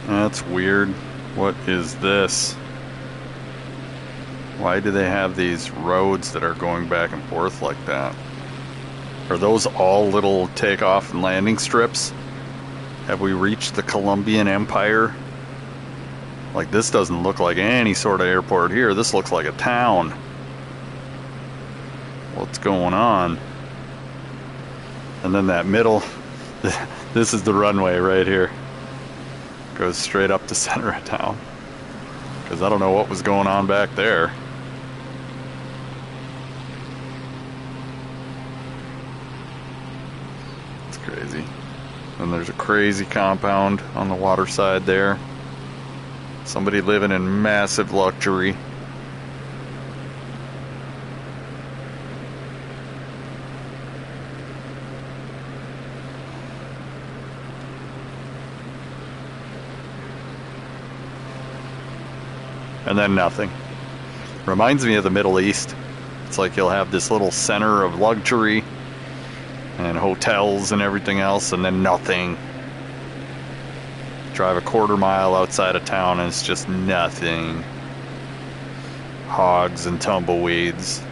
That's weird. What is this? Why do they have these roads that are going back and forth like that? Are those all little takeoff and landing strips? Have we reached the Colombian Empire? Like, this doesn't look like any sort of airport here. This looks like a town. What's going on? And then that middle, this is the runway right here. Goes straight up the center of town. Because I don't know what was going on back there. And there's a crazy compound on the water side there. Somebody living in massive luxury. And then nothing. Reminds me of the Middle East. It's like you'll have this little center of luxury and hotels and everything else, and then nothing. Drive a quarter mile outside of town and it's just nothing. Hogs and tumbleweeds.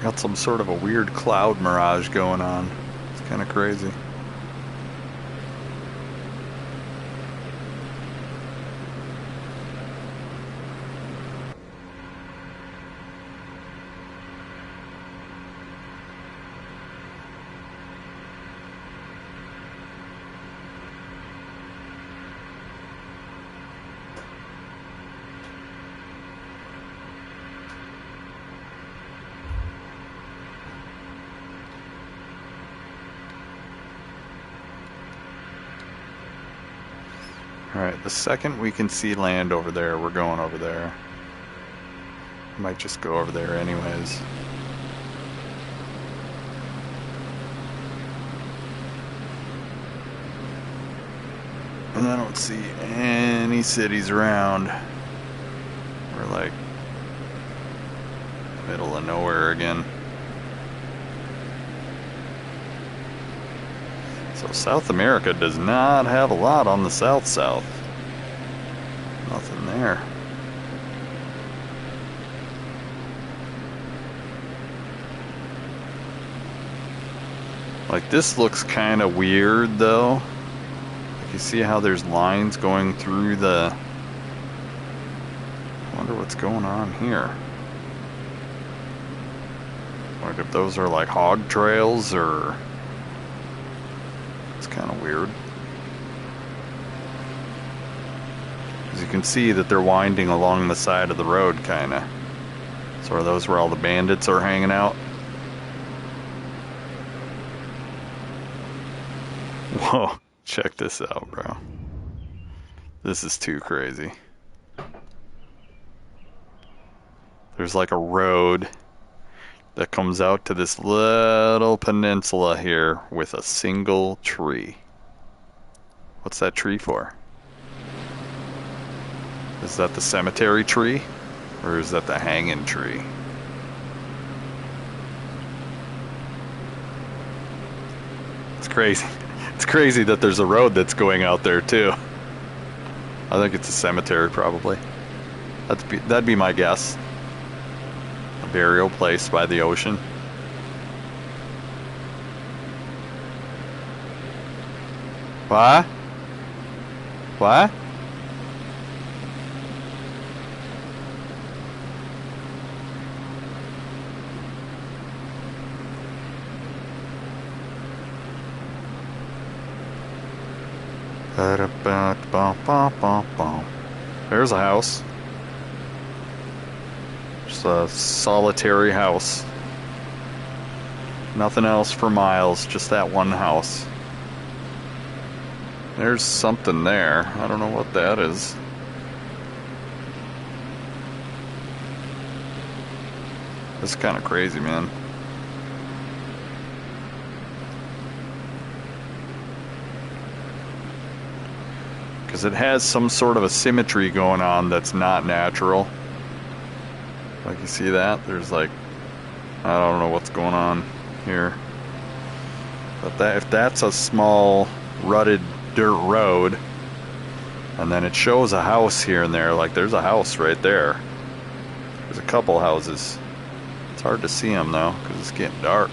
Got some sort of a weird cloud mirage going on. It's kind of crazy. Alright, the second we can see land over there, we're going over there. Might just go over there anyways. And I don't see any cities around. We're like middle of nowhere again. So South America does not have a lot on the south. Nothing there. Like, this looks kind of weird though. Like, you see how there's lines going through the... I wonder what's going on here. Like, if those are like hog trails or... It's kind of weird. As you can see that they're winding along the side of the road, kind of. So are those where all the bandits are hanging out? Whoa, check this out, bro. This is too crazy. There's like a road that comes out to this little peninsula here with a single tree. What's that tree for? Is that the cemetery tree? Or is that the hanging tree? It's crazy. It's crazy that there's a road that's going out there too. I think it's a cemetery probably. That'd be my guess. A burial place by the ocean. What? What? There's a house. Just a solitary house. Nothing else for miles, just that one house. There's something there. I don't know what that is. This is kind of crazy, man. because it has some sort of a symmetry going on that's not natural. Like, you see that? There's like, I don't know what's going on here. But that, if that's a small rutted dirt road, and then it shows a house here and there, like there's a house right there. There's a couple houses. It's hard to see them though, because it's getting dark.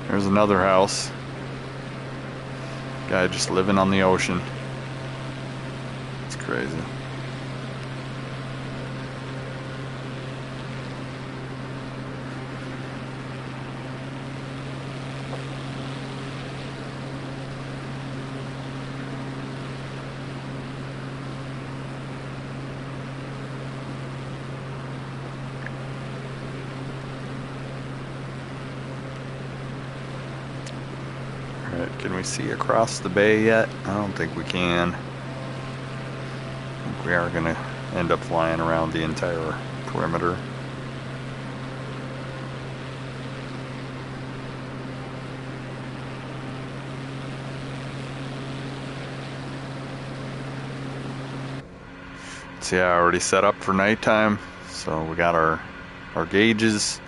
There's another house. Guy just living on the ocean. It's crazy. Can we see across the bay yet? I don't think we can. I think we are going to end up flying around the entire perimeter. See, I already set up for nighttime, so we got our gauges.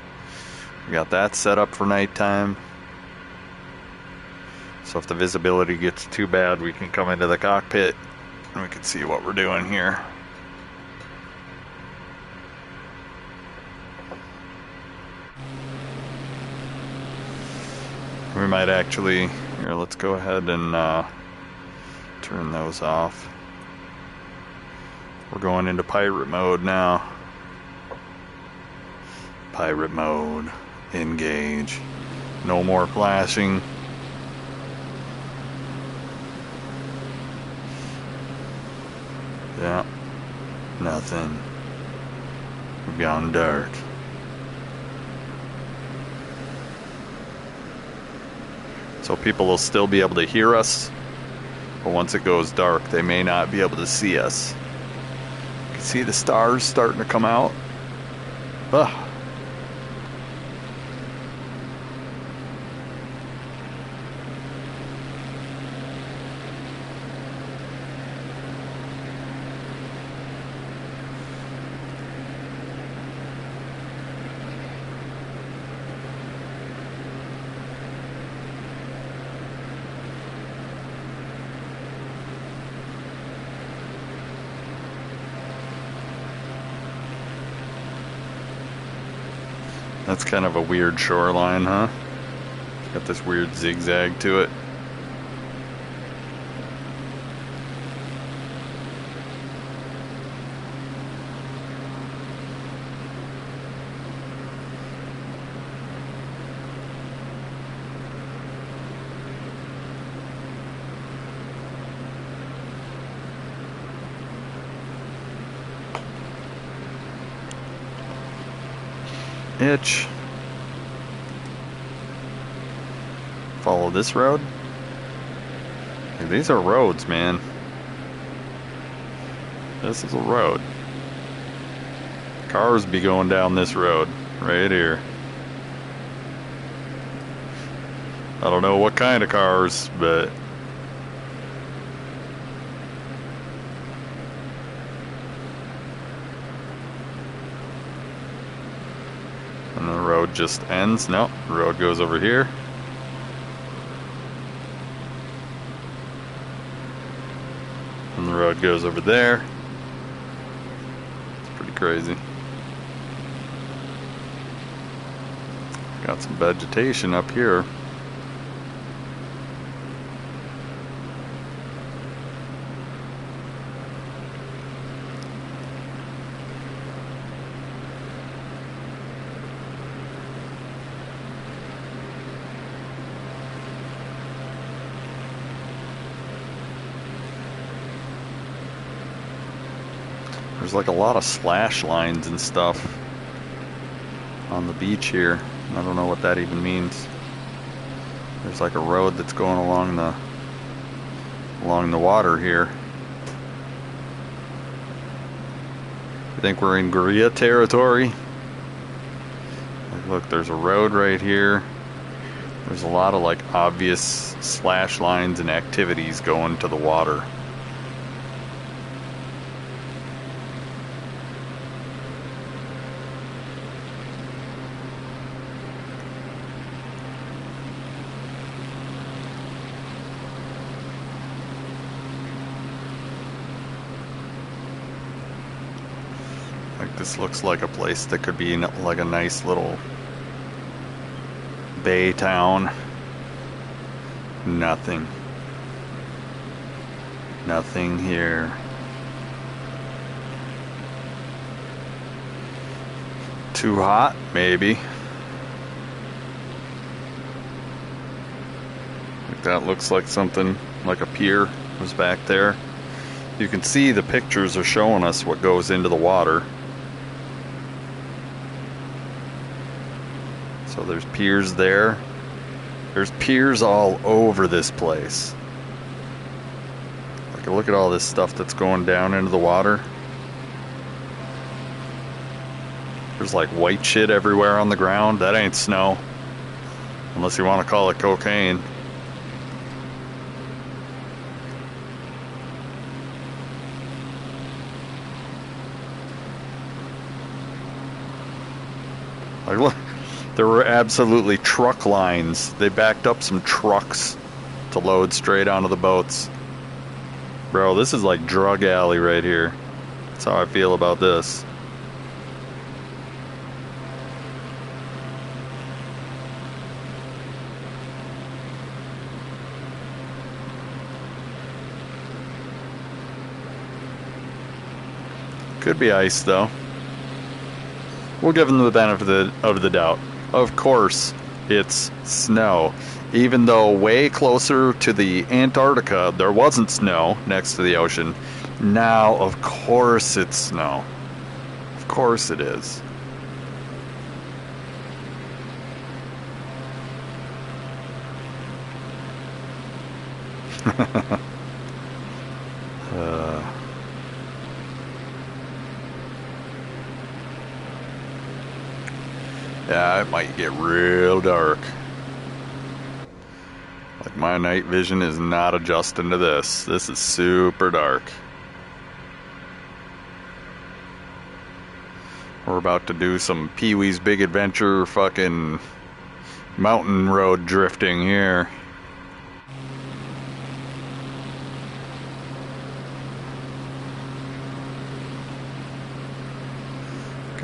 We got that set up for nighttime. So if the visibility gets too bad, we can come into the cockpit and we can see what we're doing here. We might actually, here, let's go ahead and turn those off. We're going into pirate mode now. Pirate mode, engage. No more flashing. Yeah, nothing. We've gone dark. So people will still be able to hear us, but once it goes dark, they may not be able to see us. You can see the stars starting to come out. Ugh. That's kind of a weird shoreline, huh? Got this weird zigzag to it. Itch. Follow this road. Hey, these are roads, man. This is a road. Cars be going down this road right here. I don't know what kind of cars, but and the road just ends. No, the road goes over here. And the road goes over there. It's pretty crazy. Got some vegetation up here. There's like a lot of slash lines and stuff on the beach here. I don't know what that even means. There's like a road that's going along the water here. I think we're in Guerrilla territory. Look, there's a road right here. There's a lot of like obvious slash lines and activities going to the water. This looks like a place that could be like a nice little bay town. Nothing. Nothing here. Too hot? Maybe. That looks like something like a pier was back there. You can see the pictures are showing us what goes into the water. So there's piers there. There's piers all over this place. Like, look at all this stuff that's going down into the water. There's like white shit everywhere on the ground. That ain't snow. Unless you want to call it cocaine. Like, look. There were absolutely truck lines. They backed up some trucks to load straight onto the boats. Bro, this is like drug alley right here. That's how I feel about this. Could be ice though. We'll give them the benefit of the doubt. Of course, it's snow. Even though way closer to the Antarctica, there wasn't snow next to the ocean. Now, of course it's snow. Of course it is. Yeah, it might get real dark. Like, my night vision is not adjusting to this. This is super dark. We're about to do some Pee-wee's Big Adventure fucking mountain road drifting here.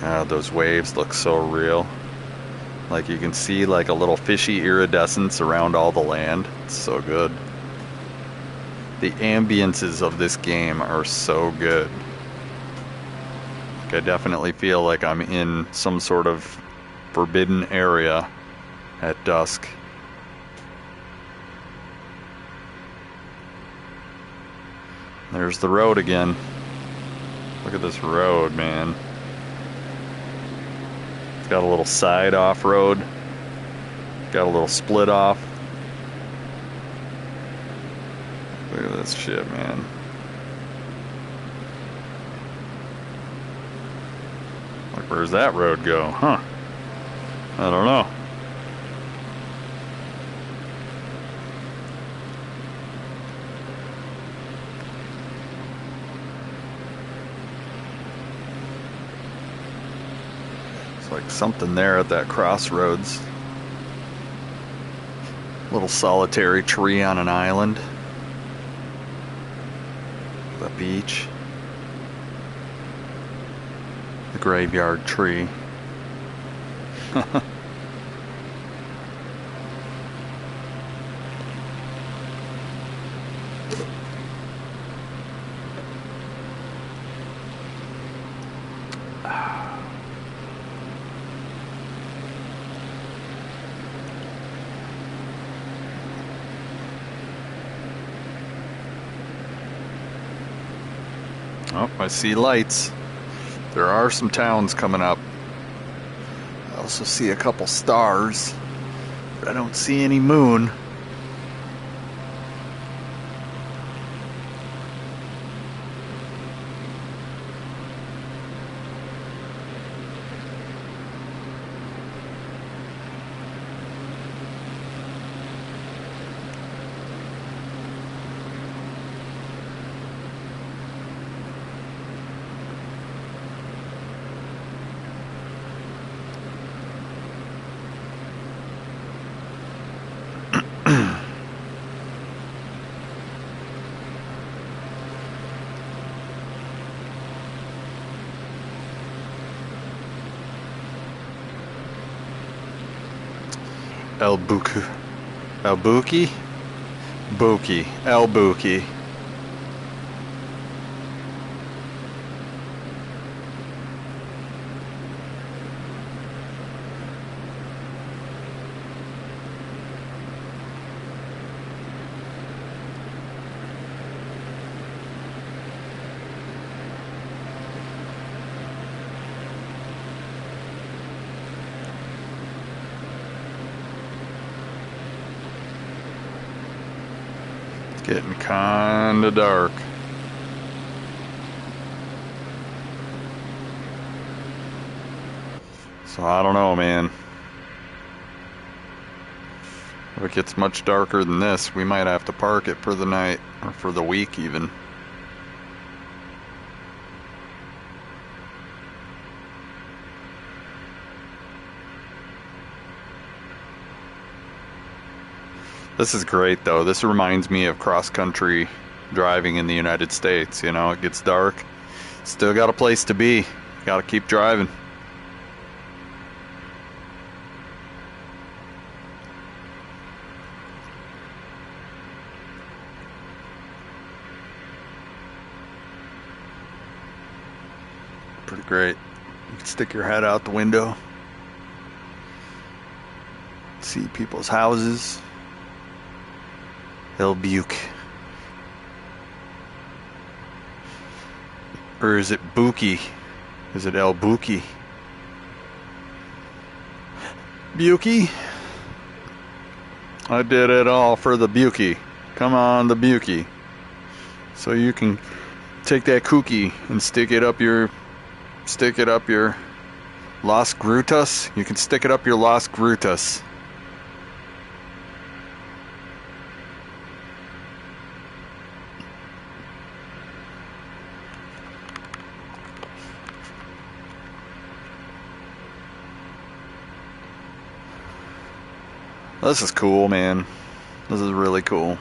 God, those waves look so real. Like, you can see like a little fishy iridescence around all the land. It's so good. The ambiences of this game are so good. Like, I definitely feel like I'm in some sort of forbidden area at dusk. There's the road again. Look at this road, man. It's got a little side off-road. Got a little split off. Look at this shit, man. Like, where's that road go? Huh. I don't know. Like something there at that crossroads. Little solitary tree on an island. The beach. The graveyard tree. Oh, I see lights. There are some towns coming up. I also see a couple stars, but I don't see any moon. El Buki. El Buki? Buki. El Buki. Getting kinda dark. So I don't know, man. If it gets much darker than this, we might have to park it for the night, or for the week even. This is great though. This reminds me of cross-country driving in the United States. You know, it gets dark, still got a place to be. Got to keep driving. Pretty great. You can stick your head out the window, see people's houses. El Buki. Or is it Buki? Is it El Buki? Buki? I did it all for the Buki. Come on, the Buki. So you can take that cookie and stick it up your Las Grutas. You can stick it up your Las Grutas. This is cool, man. This is really cool.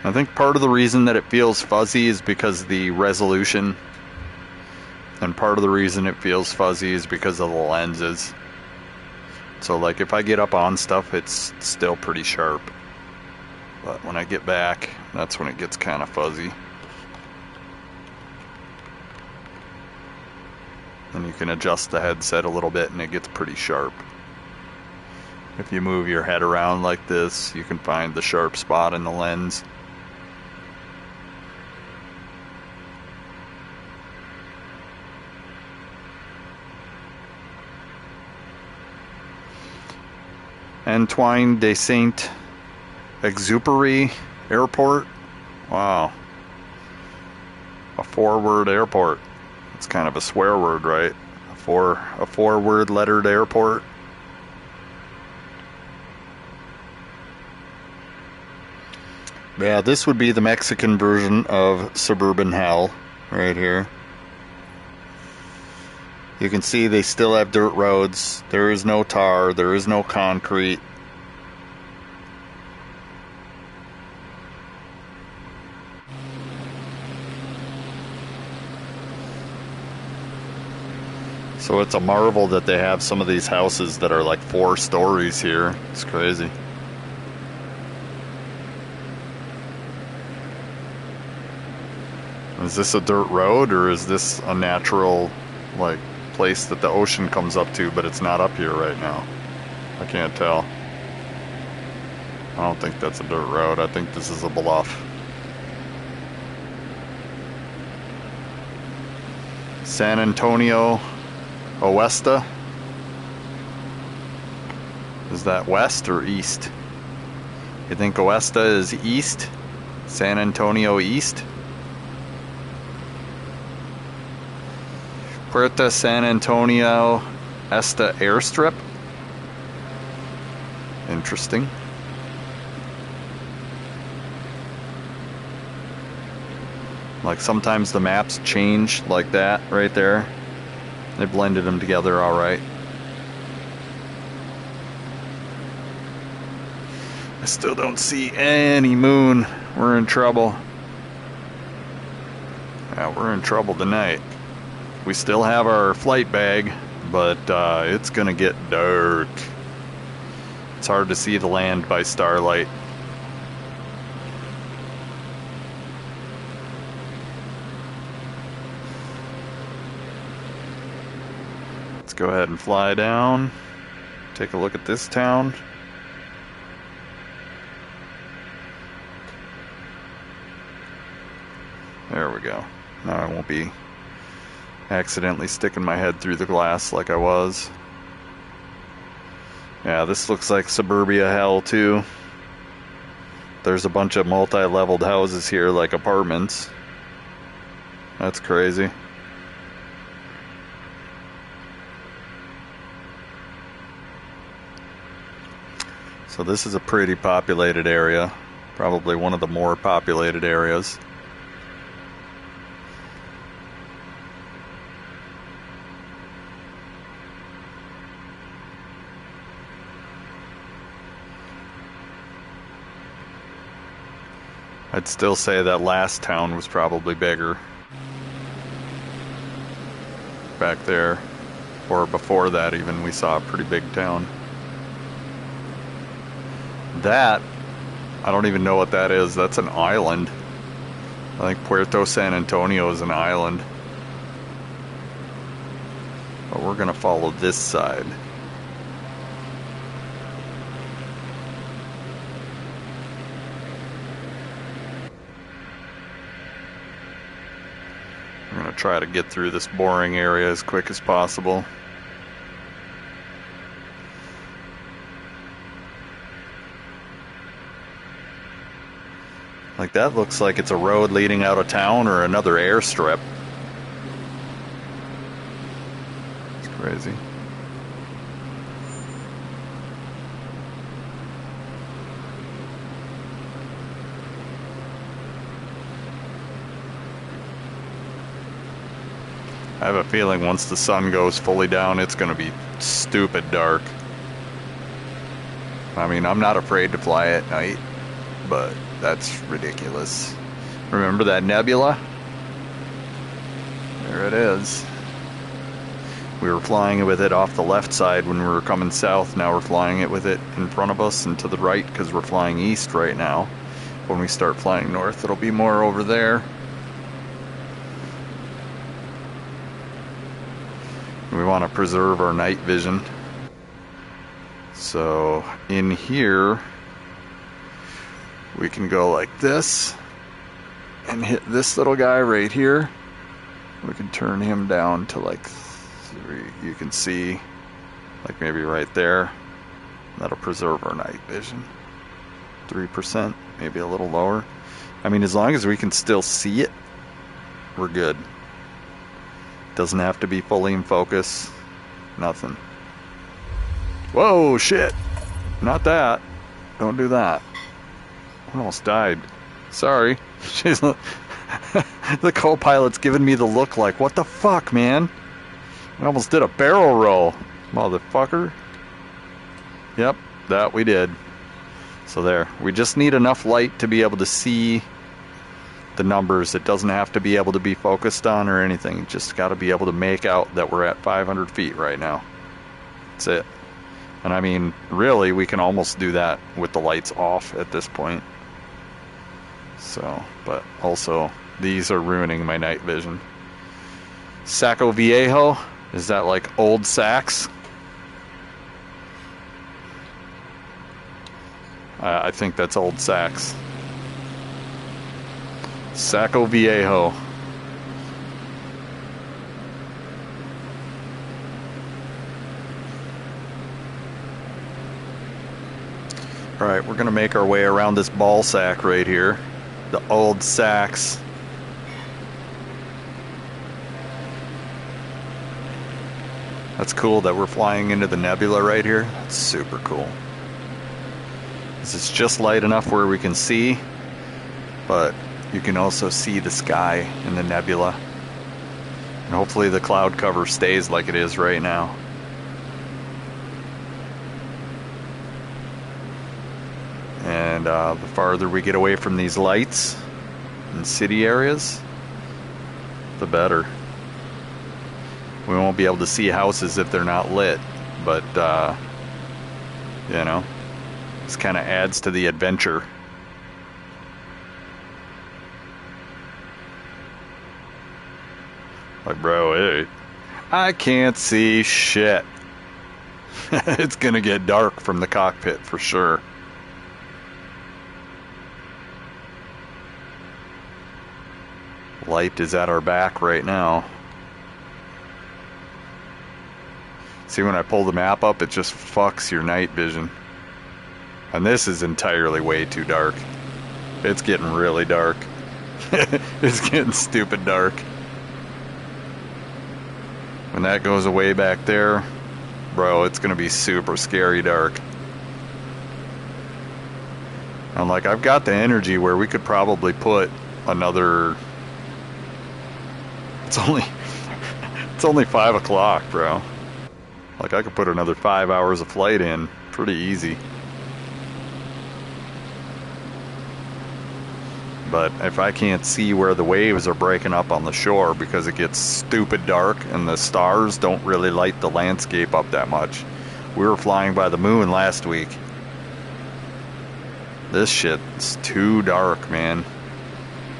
I think part of the reason that it feels fuzzy is because of the resolution. And part of the reason it feels fuzzy is because of the lenses. So like if I get up on stuff, it's still pretty sharp. But when I get back, that's when it gets kind of fuzzy. And you can adjust the headset a little bit and it gets pretty sharp. If you move your head around like this, you can find the sharp spot in the lens. Antoine de Saint-Exupéry Airport. Wow. A 4-word airport. It's kind of a swear word, right? A four-word lettered airport. Yeah, this would be the Mexican version of suburban hell right here. You can see they still have dirt roads. There is no tar. There is no concrete. So it's a marvel that they have some of these houses that are like 4 stories here. It's crazy. Is this a dirt road or is this a natural, like, place that the ocean comes up to, but it's not up here right now? I can't tell. I don't think that's a dirt road. I think this is a bluff. San Antonio Oeste. Is that west or east? You think Oeste is east? San Antonio east? Puerto San Antonio Este airstrip. Interesting. Like sometimes the maps change like that right there. They blended them together all right. I still don't see any moon. We're in trouble. Yeah, we're in trouble tonight. We still have our flight bag, but it's gonna get dark. It's hard to see the land by starlight. Let's go ahead and fly down. Take a look at this town. There we go. Now I won't be accidentally sticking my head through the glass like I was. Yeah, this looks like suburbia hell too. There's a bunch of multi-leveled houses here like apartments. That's crazy. So this is a pretty populated area. Probably one of the more populated areas. I'd still say that last town was probably bigger. Back there. Or before that even, we saw a pretty big town. That, I don't even know what that is. That's an island. I think Puerto San Antonio is an island. But we're gonna follow this side. I'm gonna try to get through this boring area as quick as possible. Like that looks like it's a road leading out of town or another airstrip. It's crazy. I have a feeling once the sun goes fully down, it's going to be stupid dark. I mean, I'm not afraid to fly at night, but that's ridiculous. Remember that nebula? There it is. We were flying with it off the left side when we were coming south. Now we're flying it with it in front of us and to the right because we're flying east right now. When we start flying north, it'll be more over there. We want to preserve our night vision. So in here, we can go like this and hit this little guy right here. We can turn him down to like 3. You can see like maybe right there. That'll preserve our night vision. 3%, maybe a little lower. I mean, as long as we can still see it, we're good. Doesn't have to be fully in focus. Nothing. Whoa, shit. Not that. Don't do that. I almost died. Sorry. The co-pilot's giving me the look like, what the fuck, man? I almost did a barrel roll, motherfucker. Yep, that we did. So there. We just need enough light to be able to see the numbers. It doesn't have to be able to be focused on or anything. Just got to be able to make out that we're at 500 feet right now. That's it. And I mean, really, we can almost do that with the lights off at this point. So, but also, these are ruining my night vision. Saco Viejo? Is that like old Sacs? I think that's old Sacs. Saco Viejo. Alright, we're going to make our way around this ball sack right here. The old Sacs. That's cool that we're flying into the nebula right here. That's super cool. It's just light enough where we can see, but you can also see the sky in the nebula. And hopefully the cloud cover stays like it is right now. And the farther we get away from these lights in city areas, the better. We won't be able to see houses if they're not lit, but you know, this kind of adds to the adventure. Like, bro, hey, I can't see shit. It's gonna get dark from the cockpit for sure. Light is at our back right now. See, when I pull the map up, it just fucks your night vision. And this is entirely way too dark. It's getting really dark. It's getting stupid dark. When that goes away back there, bro, it's gonna be super scary dark. I'm like, I've got the energy where we could probably put another... It's only 5 o'clock, bro. Like, I could put another 5 hours of flight in pretty easy. But if I can't see where the waves are breaking up on the shore because it gets stupid dark and the stars don't really light the landscape up that much. We were flying by the moon last week. This shit's too dark, man.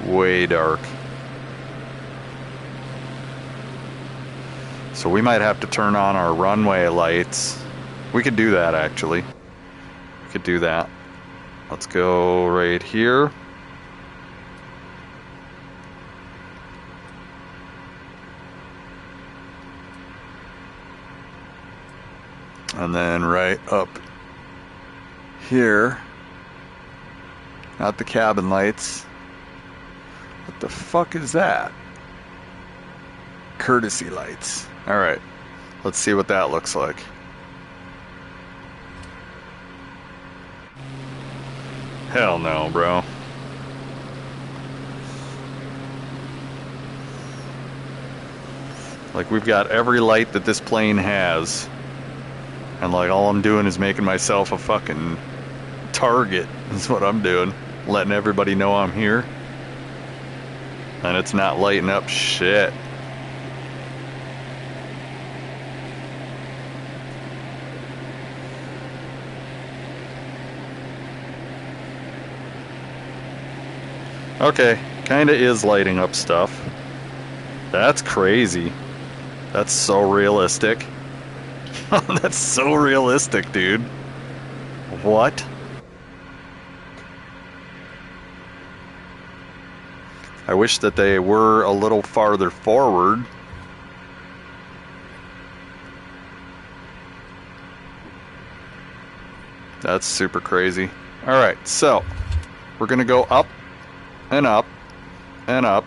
Way dark. So we might have to turn on our runway lights. We could do that, actually. We could do that. Let's go right here. And then right up here. Not the cabin lights. What the fuck is that? Courtesy lights. Alright, let's see what that looks like. Hell no, bro. Like, we've got every light that this plane has. And like, all I'm doing is making myself a fucking target. That's what I'm doing. Letting everybody know I'm here. And it's not lighting up shit. Okay, kinda is lighting up stuff. That's crazy. That's so realistic. That's so realistic, dude. What? I wish that they were a little farther forward. That's super crazy. Alright, so we're gonna go up and up and up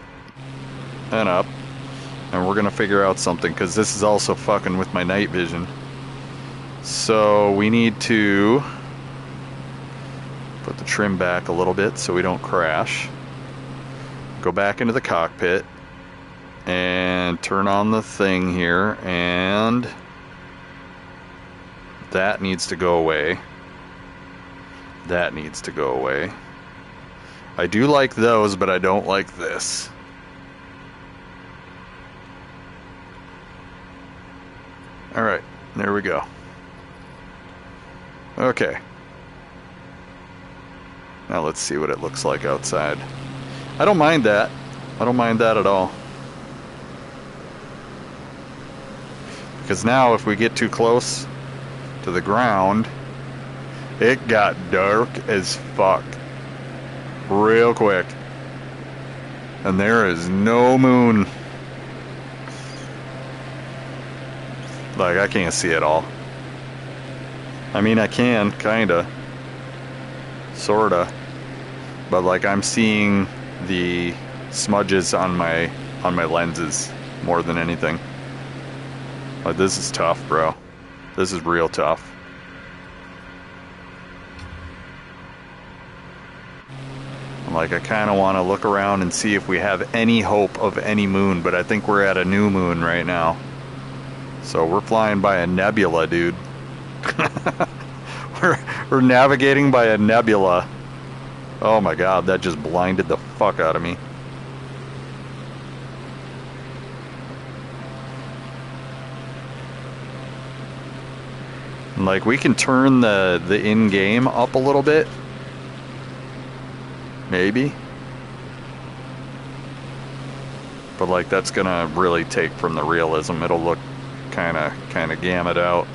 and up, and we're gonna figure out something, because this is also fucking with my night vision. So we need to put the trim back a little bit so we don't crash. Go back into the cockpit and turn on the thing here, and that needs to go away. That needs to go away. I do like those, but I don't like this. Alright, there we go. Okay. Now let's see what it looks like outside. I don't mind that. I don't mind that at all. Because now if we get too close to the ground, it got dark as fuck. Real quick. And there is no moon. Like, I can't see it all. I mean, I can, kinda. Sorta. But like, I'm seeing the smudges on my lenses more than anything. Like, this is tough, bro. This is real tough. Like, I kind of want to look around and see if we have any hope of any moon, but I think we're at a new moon right now. So we're flying by a nebula, dude. we're navigating by a nebula. Oh my god, that just blinded the fuck out of me. Like, we can turn the in-game up a little bit. Maybe. But like, that's gonna really take from the realism. It'll look kinda gammed out.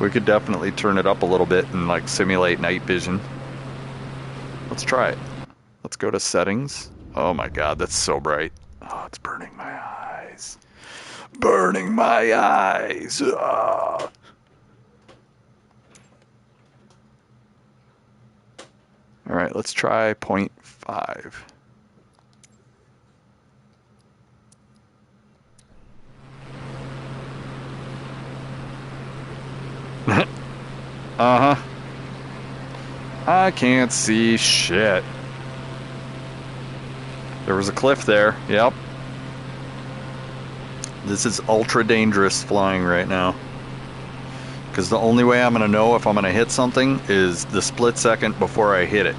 We could definitely turn it up a little bit and like simulate night vision. Let's try it. Let's go to settings. Oh my god, that's so bright. Oh, it's burning my eyes. Burning my eyes. Ah. All right, let's try 0.5. Uh-huh. I can't see shit. There was a cliff there. Yep. This is ultra dangerous flying right now. Because the only way I'm going to know if I'm going to hit something is the split second before I hit it.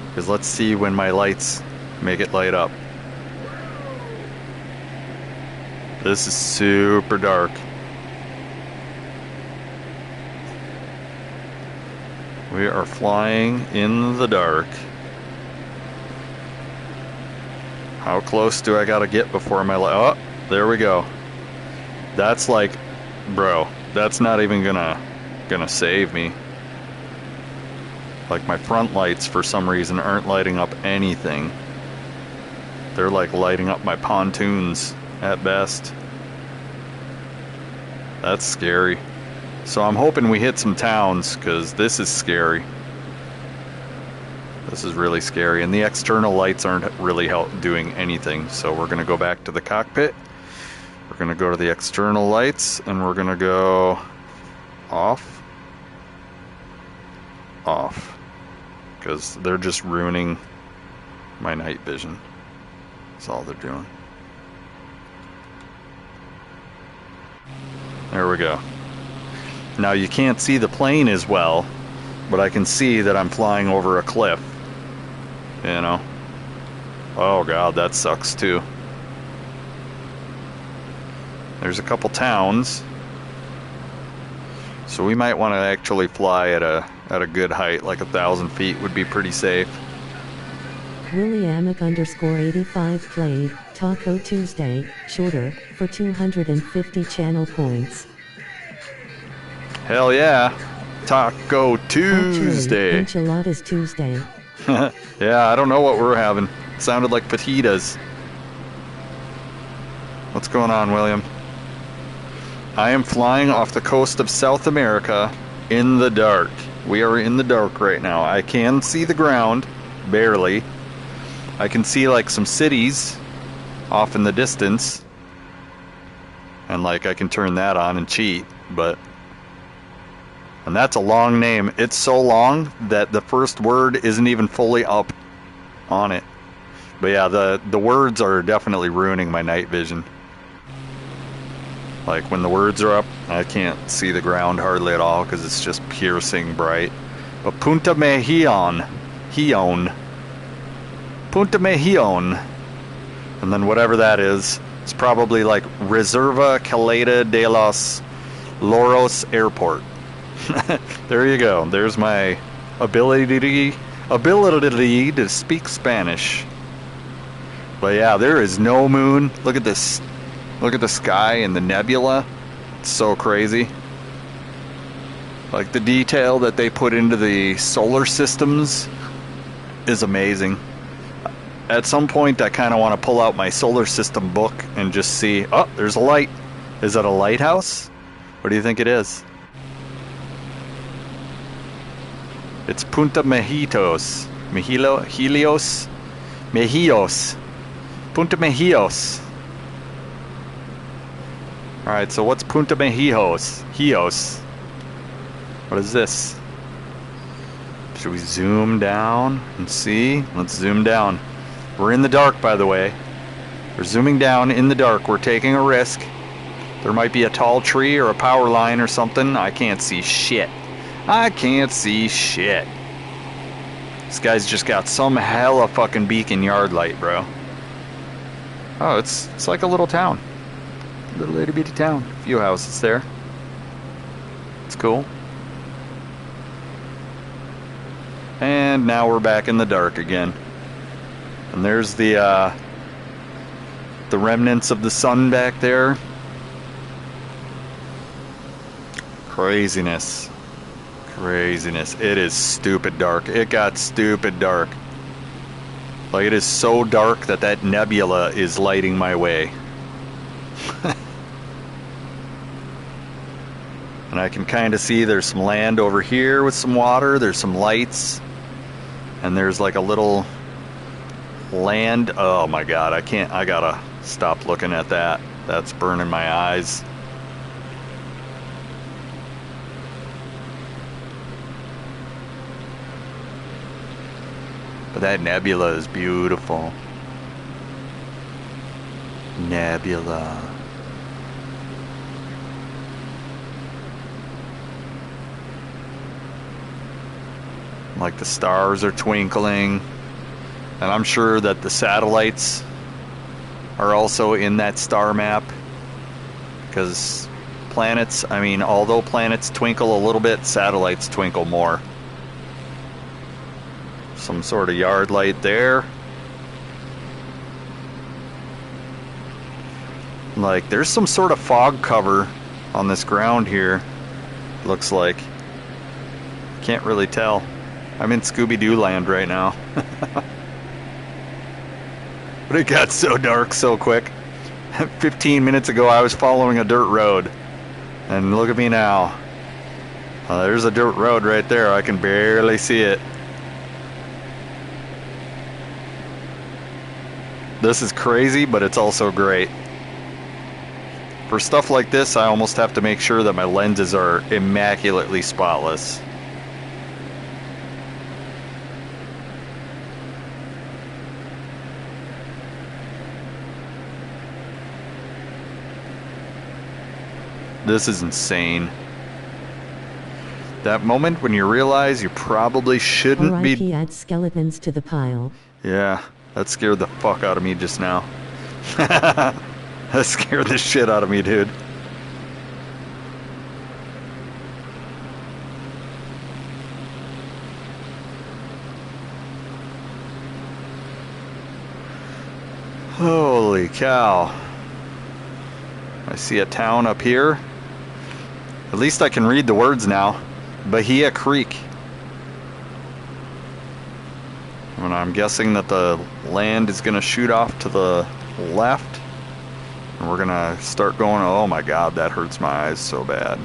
Because let's see when my lights make it light up. This is super dark. We are flying in the dark. How close do I got to get before my light? Oh, there we go. That's like, bro. That's not even gonna save me. Like, my front lights for some reason aren't lighting up anything. They're like lighting up my pontoons at best. That's scary. So I'm hoping we hit some towns, because this is scary. This is really scary, and the external lights aren't really doing anything. So we're gonna go back to the cockpit. We're going to go to the external lights, and we're going to go off. Off. Because they're just ruining my night vision. That's all they're doing. There we go. Now you can't see the plane as well, but I can see that I'm flying over a cliff. You know? Oh god, that sucks too. There's a couple towns, so we might want to actually fly at a good height, like 1,000 feet would be pretty safe.
Williamic_85 played Taco Tuesday, shorter, for 250 channel points.
Hell yeah, Taco Tuesday.
Actually, Enchiladas Tuesday.
Yeah, I don't know what we're having. It sounded like fajitas. What's going on, William? I am flying off the coast of South America in the dark. We are in the dark right now. I can see the ground, barely. I can see like some cities off in the distance. And like I can turn that on and cheat, but... And that's a long name. It's so long that the first word isn't even fully up on it. But yeah, the words are definitely ruining my night vision. Like, when the words are up, I can't see the ground hardly at all because it's just piercing bright. But Punta Mejillon. Punta Mejillon. And then whatever that is, it's probably like Reserva Caleta de los Loros Airport. There you go. There's my ability to speak Spanish. But yeah, there is no moon. Look at this. Look at the sky and the nebula. It's so crazy. Like, the detail that they put into the solar systems is amazing. At some point, I kind of want to pull out my solar system book and just see, oh, there's a light. Is that a lighthouse? What do you think it is? It's Punta Mejillos. Mejillos. Punta Mejillos. Alright, so what's Punta Mejillos? What is this? Should we zoom down and see? Let's zoom down. We're in the dark, by the way. We're zooming down in the dark. We're taking a risk. There might be a tall tree or a power line or something. I can't see shit. I can't see shit. This guy's just got some hella fucking beacon yard light, bro. Oh, it's like a little town. Little itty bitty town. A few houses there. It's cool. And now we're back in the dark again. And there's the remnants of the sun back there. Craziness. Craziness. It is stupid dark. It got stupid dark. Like, it is so dark that nebula is lighting my way. And I can kind of see there's some land over here with some water. There's some lights. And there's like a little land. Oh my god, I gotta stop looking at that. That's burning my eyes. But that nebula is beautiful. Nebula. Like the stars are twinkling. And I'm sure that the satellites are also in that star map. Because planets, I mean, although planets twinkle a little bit, satellites twinkle more. Some sort of yard light there. Like, there's some sort of fog cover on this ground here. Looks like. Can't really tell. I'm in Scooby-Doo land right now. But it got so dark so quick. 15 minutes ago I was following a dirt road. And look at me now. There's a dirt road right there. I can barely see it. This is crazy, but it's also great. For stuff like this, I almost have to make sure that my lenses are immaculately spotless. This is insane. That moment when you realize you probably shouldn't be...
R.I.P. add skeletons to the pile.
Yeah, that scared the fuck out of me just now. That scared the shit out of me, dude. Holy cow. I see a town up here. At least I can read the words now. Bahia Creek. And I'm guessing that the land is going to shoot off to the left. And we're going to start going... Oh my god, that hurts my eyes so bad.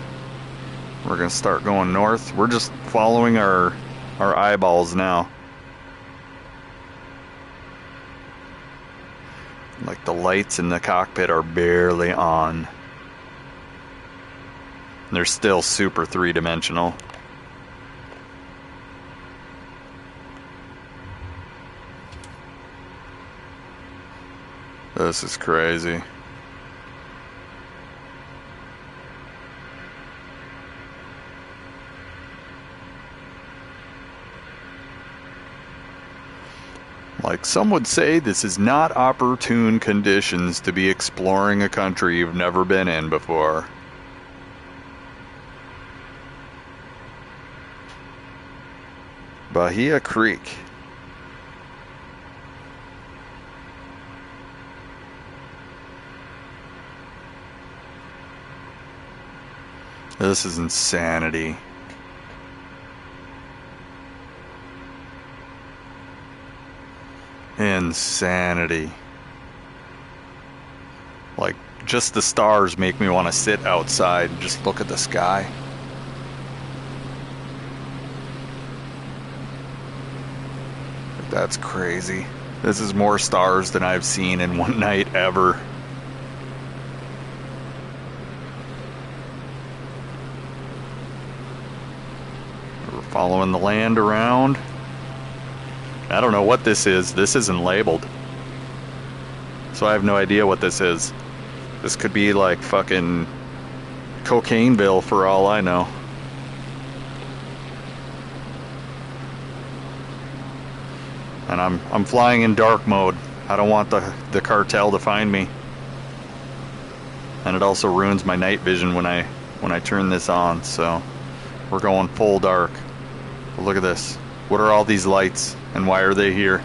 We're going to start going north. We're just following our eyeballs now. Like, the lights in the cockpit are barely on. They're still super three-dimensional. This is crazy. Like some would say, this is not opportune conditions to be exploring a country you've never been in before. Bahia Creek. This is insanity. Insanity. Like, just the stars make me want to sit outside and just look at the sky. That's crazy. This is more stars than I've seen in one night ever. We're Following the land around. I don't know what this is. This isn't labeled. So I have no idea what this is. This could be like fucking Cocaineville for all I know. And I'm flying in dark mode. I don't want the cartel to find me. And it also ruins my night vision when I turn this on, so we're going full dark. But look at this. What are all these lights and why are they here?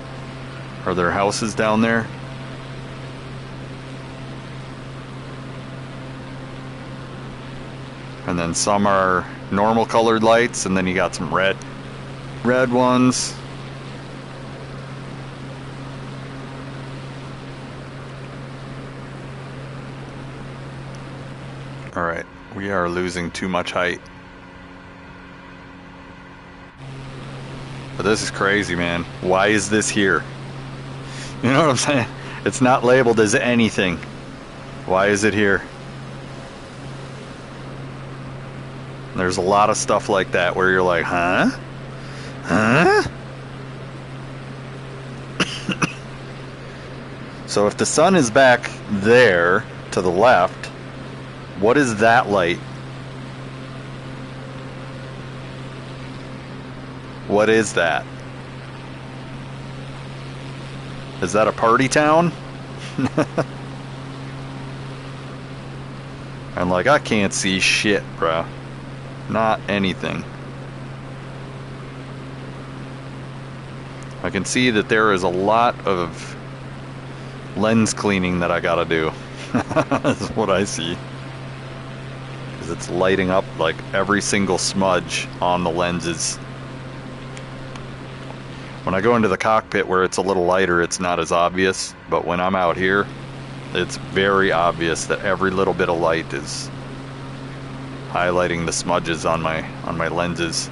Are there houses down there? And then some are normal colored lights, and then you got some red ones. All right, we are losing too much height. But this is crazy, man. Why is this here? You know what I'm saying? It's not labeled as anything. Why is it here? There's a lot of stuff like that where you're like, huh? Huh? So if the sun is back there to the left, what is that light? What is that? Is that a party town? I'm like, I can't see shit, bro. Not anything. I can see that there is a lot of lens cleaning that I gotta do. That's what I see. Because it's lighting up like every single smudge on the lenses. When I go into the cockpit where it's a little lighter, it's not as obvious. But when I'm out here, it's very obvious that every little bit of light is highlighting the smudges on my lenses,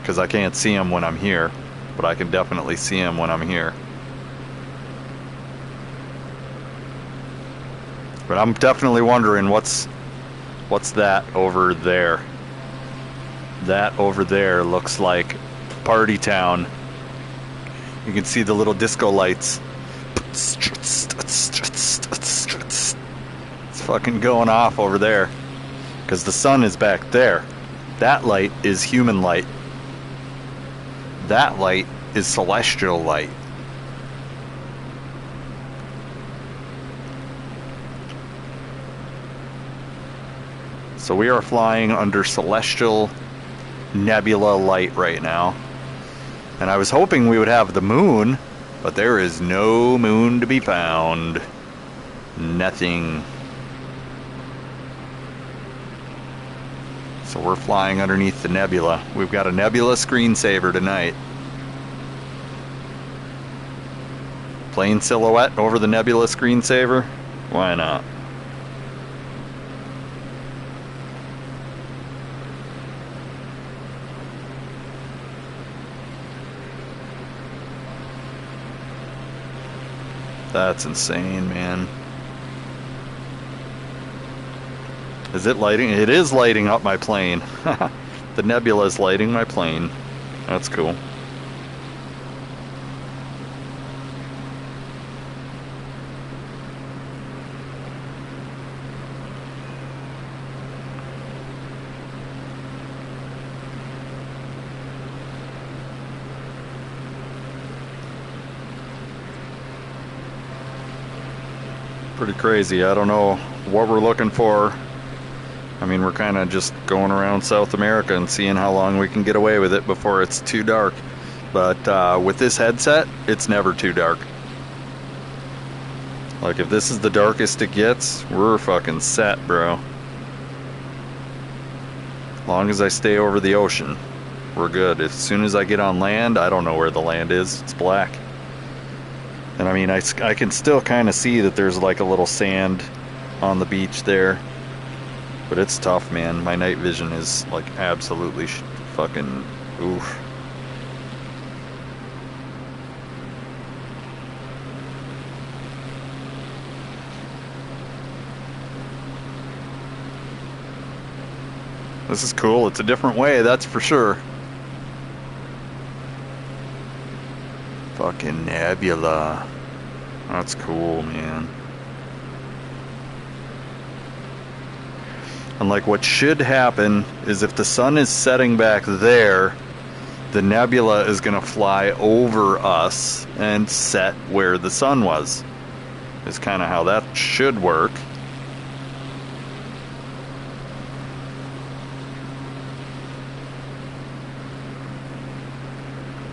because I can't see them when I'm here, but I can definitely see them when I'm here. But I'm definitely wondering what's that over there. That over there looks like Party Town. You can see the little disco lights. It's fucking going off over there. Because the sun is back there. That light is human light. That light is celestial light. So we are flying under celestial nebula light right now. And I was hoping we would have the moon, but there is no moon to be found. Nothing. So we're flying underneath the nebula. We've got a nebula screensaver tonight. Plain silhouette over the nebula screensaver? Why not? That's insane, man. Is it lighting? It is lighting up my plane. The nebula is lighting my plane. That's cool. Pretty crazy. I don't know what we're looking for. I mean, we're kind of just going around South America and seeing how long we can get away with it before it's too dark. But with this headset, it's never too dark. Like, if this is the darkest it gets, we're fucking set, bro. As long as I stay over the ocean, we're good. As soon as I get on land, I don't know where the land is. It's black. And I mean, I can still kind of see that there's like a little sand on the beach there. But it's tough, man. My night vision is like absolutely fucking oof. This is cool. It's a different way, that's for sure. Fucking nebula. That's cool, man. And like what should happen is if the sun is setting back there, the nebula is going to fly over us and set where the sun was. Is kind of how that should work.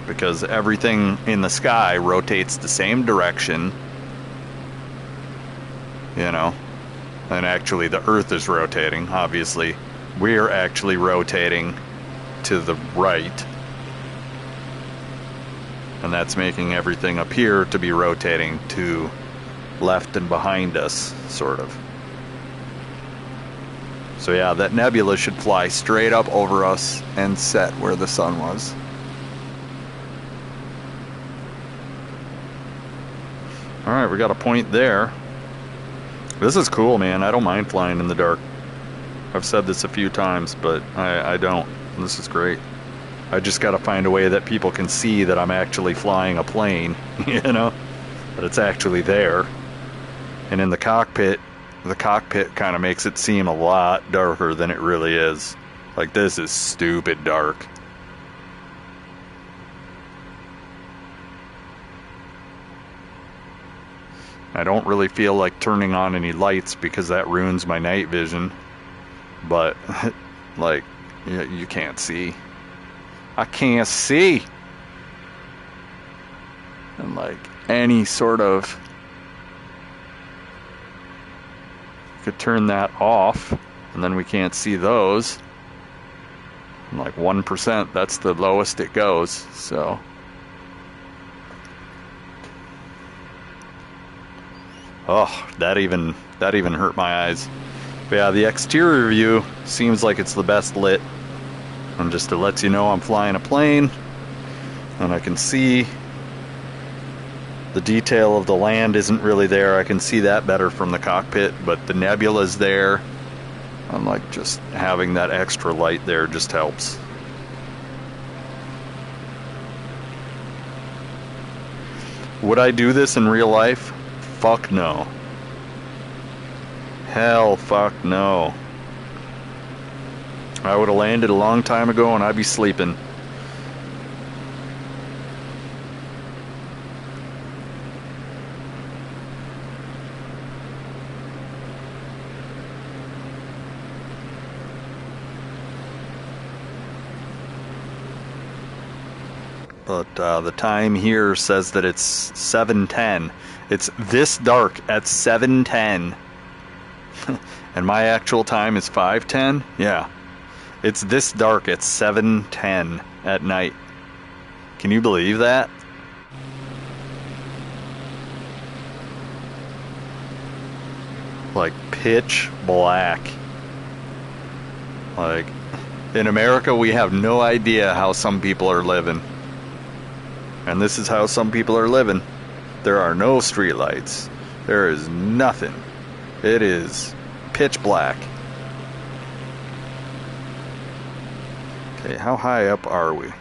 Because everything in the sky rotates the same direction, you know, and actually the Earth is rotating, obviously. We're actually rotating to the right, and that's making everything up here to be rotating to left and behind us, sort of. So yeah, that nebula should fly straight up over us and set where the sun was. Alright, we got a point there. This is cool, man. I don't mind flying in the dark. I've said this a few times, but I don't. This is great. I just gotta find a way that people can see that I'm actually flying a plane, you know? That it's actually there. And in the cockpit kind of makes it seem a lot darker than it really is. Like, this is stupid dark. I don't really feel like turning on any lights because that ruins my night vision. But, like, you can't see. I can't see. And, like, any sort of... could turn that off, and then we can't see those. And like 1%, that's the lowest it goes, so... Oh, that even hurt my eyes. But yeah, the exterior view seems like it's the best lit. And just to let you know, I'm flying a plane, and I can see the detail of the land isn't really there. I can see that better from the cockpit, but the nebula's there. And like just having that extra light there just helps. Would I do this in real life? Fuck no. Hell fuck no. I would have landed a long time ago and I'd be sleeping. But the time here says that it's 7:10. It's this dark at 7:10. And my actual time is 5:10? Yeah. It's this dark at 7:10 at night. Can you believe that? Like pitch black. Like, in America we have no idea how some people are living. And this is how some people are living. There are no streetlights. There is nothing. It is pitch black. Okay, how high up are we?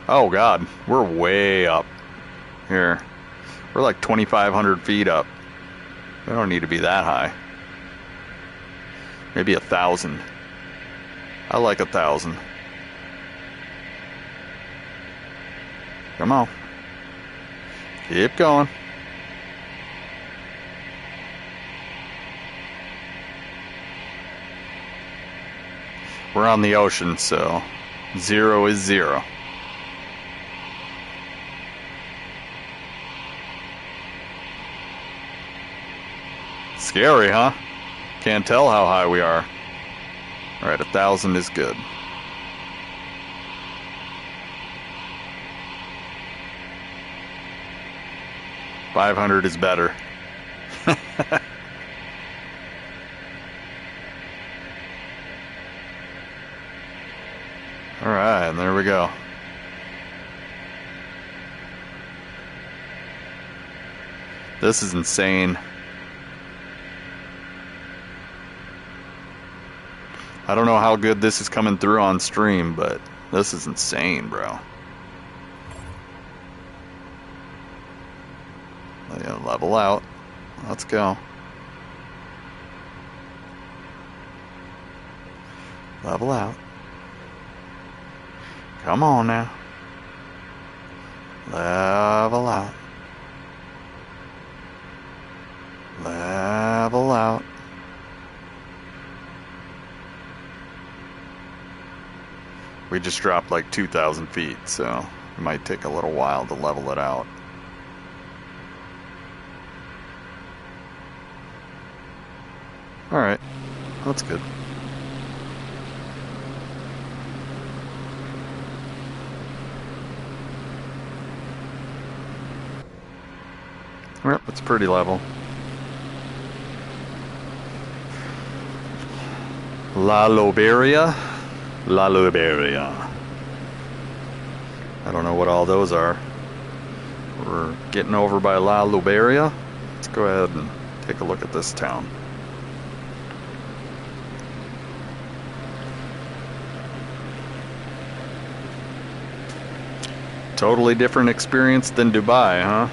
Oh God, we're way up. Here. We're like 2,500 feet up. We don't need to be that high. Maybe 1,000. I like 1,000. Come on. Keep going. We're on the ocean, so 0 is 0. Scary, huh? Can't tell how high we are. Alright, 1,000 is good. $500 is better. Alright, there we go. This is insane. I don't know how good this is coming through on stream, but this is insane, bro. Yeah, level out. Let's go. Level out. Come on now. Level out. Level out. We just dropped like 2,000 feet, so it might take a little while to level it out. Alright, that's good. Yep, it's pretty level. La Loberia? La Loberia. I don't know what all those are. We're getting over by La Loberia. Let's go ahead and take a look at this town. Totally different experience than Dubai, huh?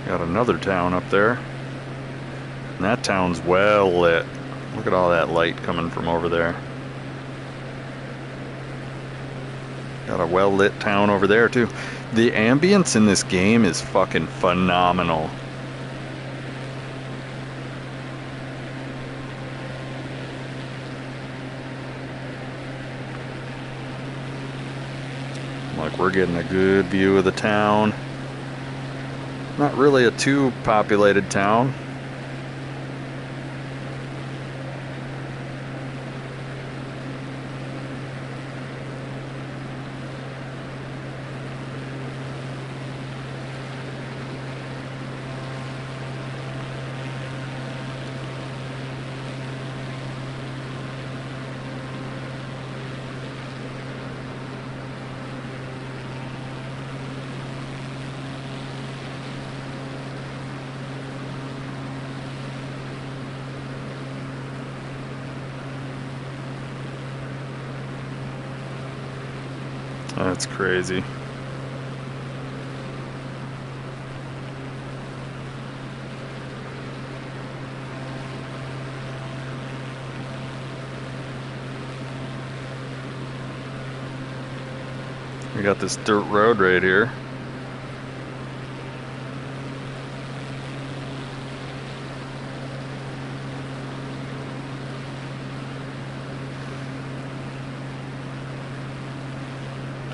Got another town up there. And that town's well lit. Look at all that light coming from over there. Got a well lit town over there too. The ambience in this game is fucking phenomenal. Like, we're getting a good view of the town. Not really a too populated town. That's crazy. We got this dirt road right here.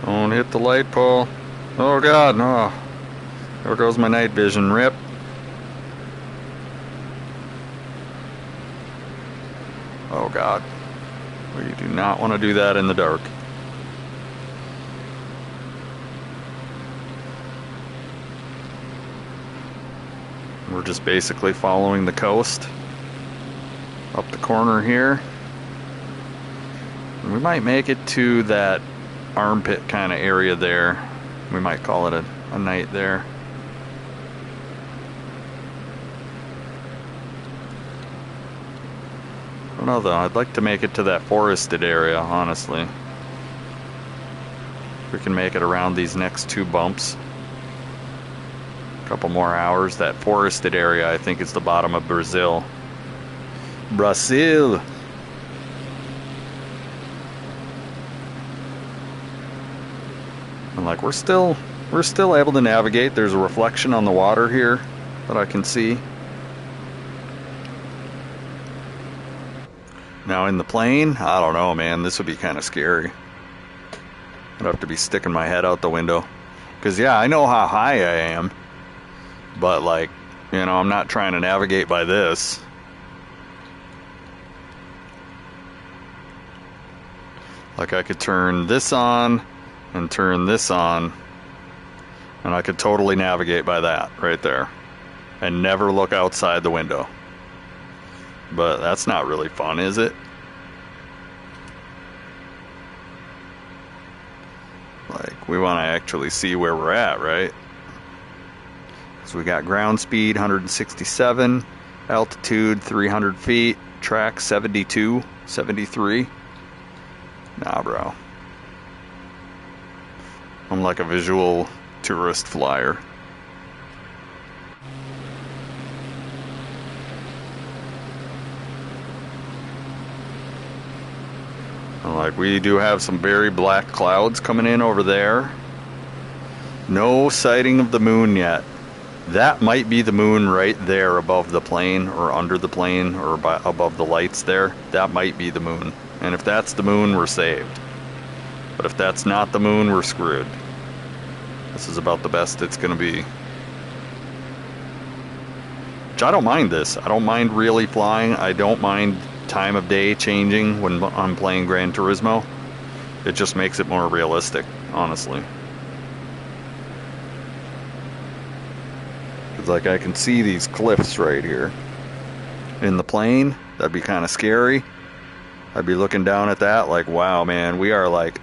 Don't hit the light pole. Oh God, no. There goes my night vision, rip. Oh God. We do not want to do that in the dark. We're just basically following the coast up the corner here. And we might make it to that armpit kind of area there. We might call it a night there. I don't know though, I'd like to make it to that forested area, honestly. If we can make it around these next two bumps. A couple more hours. That forested area, I think, is the bottom of Brazil. Brazil! And like, we're still able to navigate. There's a reflection on the water here that I can see. Now in the plane, I don't know, man. This would be kind of scary. I'd have to be sticking my head out the window. Because, yeah, I know how high I am. But, like, you know, I'm not trying to navigate by this. Like, I could turn this on and turn this on, and I could totally navigate by that right there and never look outside the window. But that's not really fun, is it? Like, we want to actually see where we're at, right? So we got ground speed 167, Altitude 300 feet. Track 72, 73. Nah, bro. I'm like a visual tourist flyer. Like, we do have some very black clouds coming in over there. No sighting of the moon yet. That might be the moon right there above the plane, or under the plane, or above the lights there. That might be the moon. And if that's the moon, we're saved. But if that's not the moon, we're screwed. This is about the best it's gonna be. Which I don't mind this. I don't mind really flying. I don't mind time of day changing when I'm playing Gran Turismo. It just makes it more realistic, honestly. Cause like I can see these cliffs right here. In the plane, that'd be kind of scary. I'd be looking down at that like, wow, man, we are like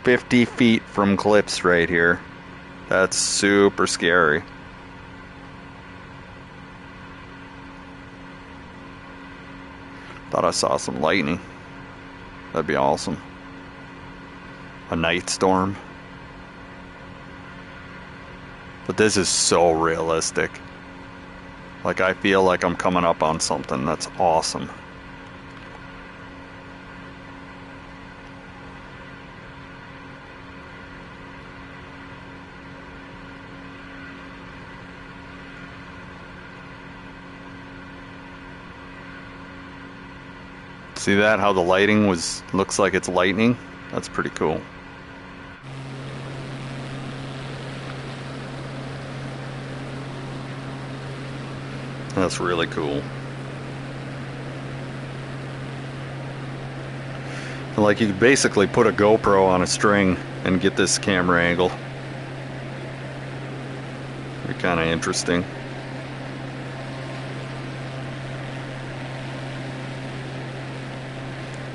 50 feet from cliffs right here. That's super scary. Thought I saw some lightning. That'd be awesome. A night storm. But this is so realistic. Like, I feel like I'm coming up on something that's awesome. See that? How the lighting looks like it's lightning? That's pretty cool. That's really cool. Like, you could basically put a GoPro on a string and get this camera angle. Be kind of interesting.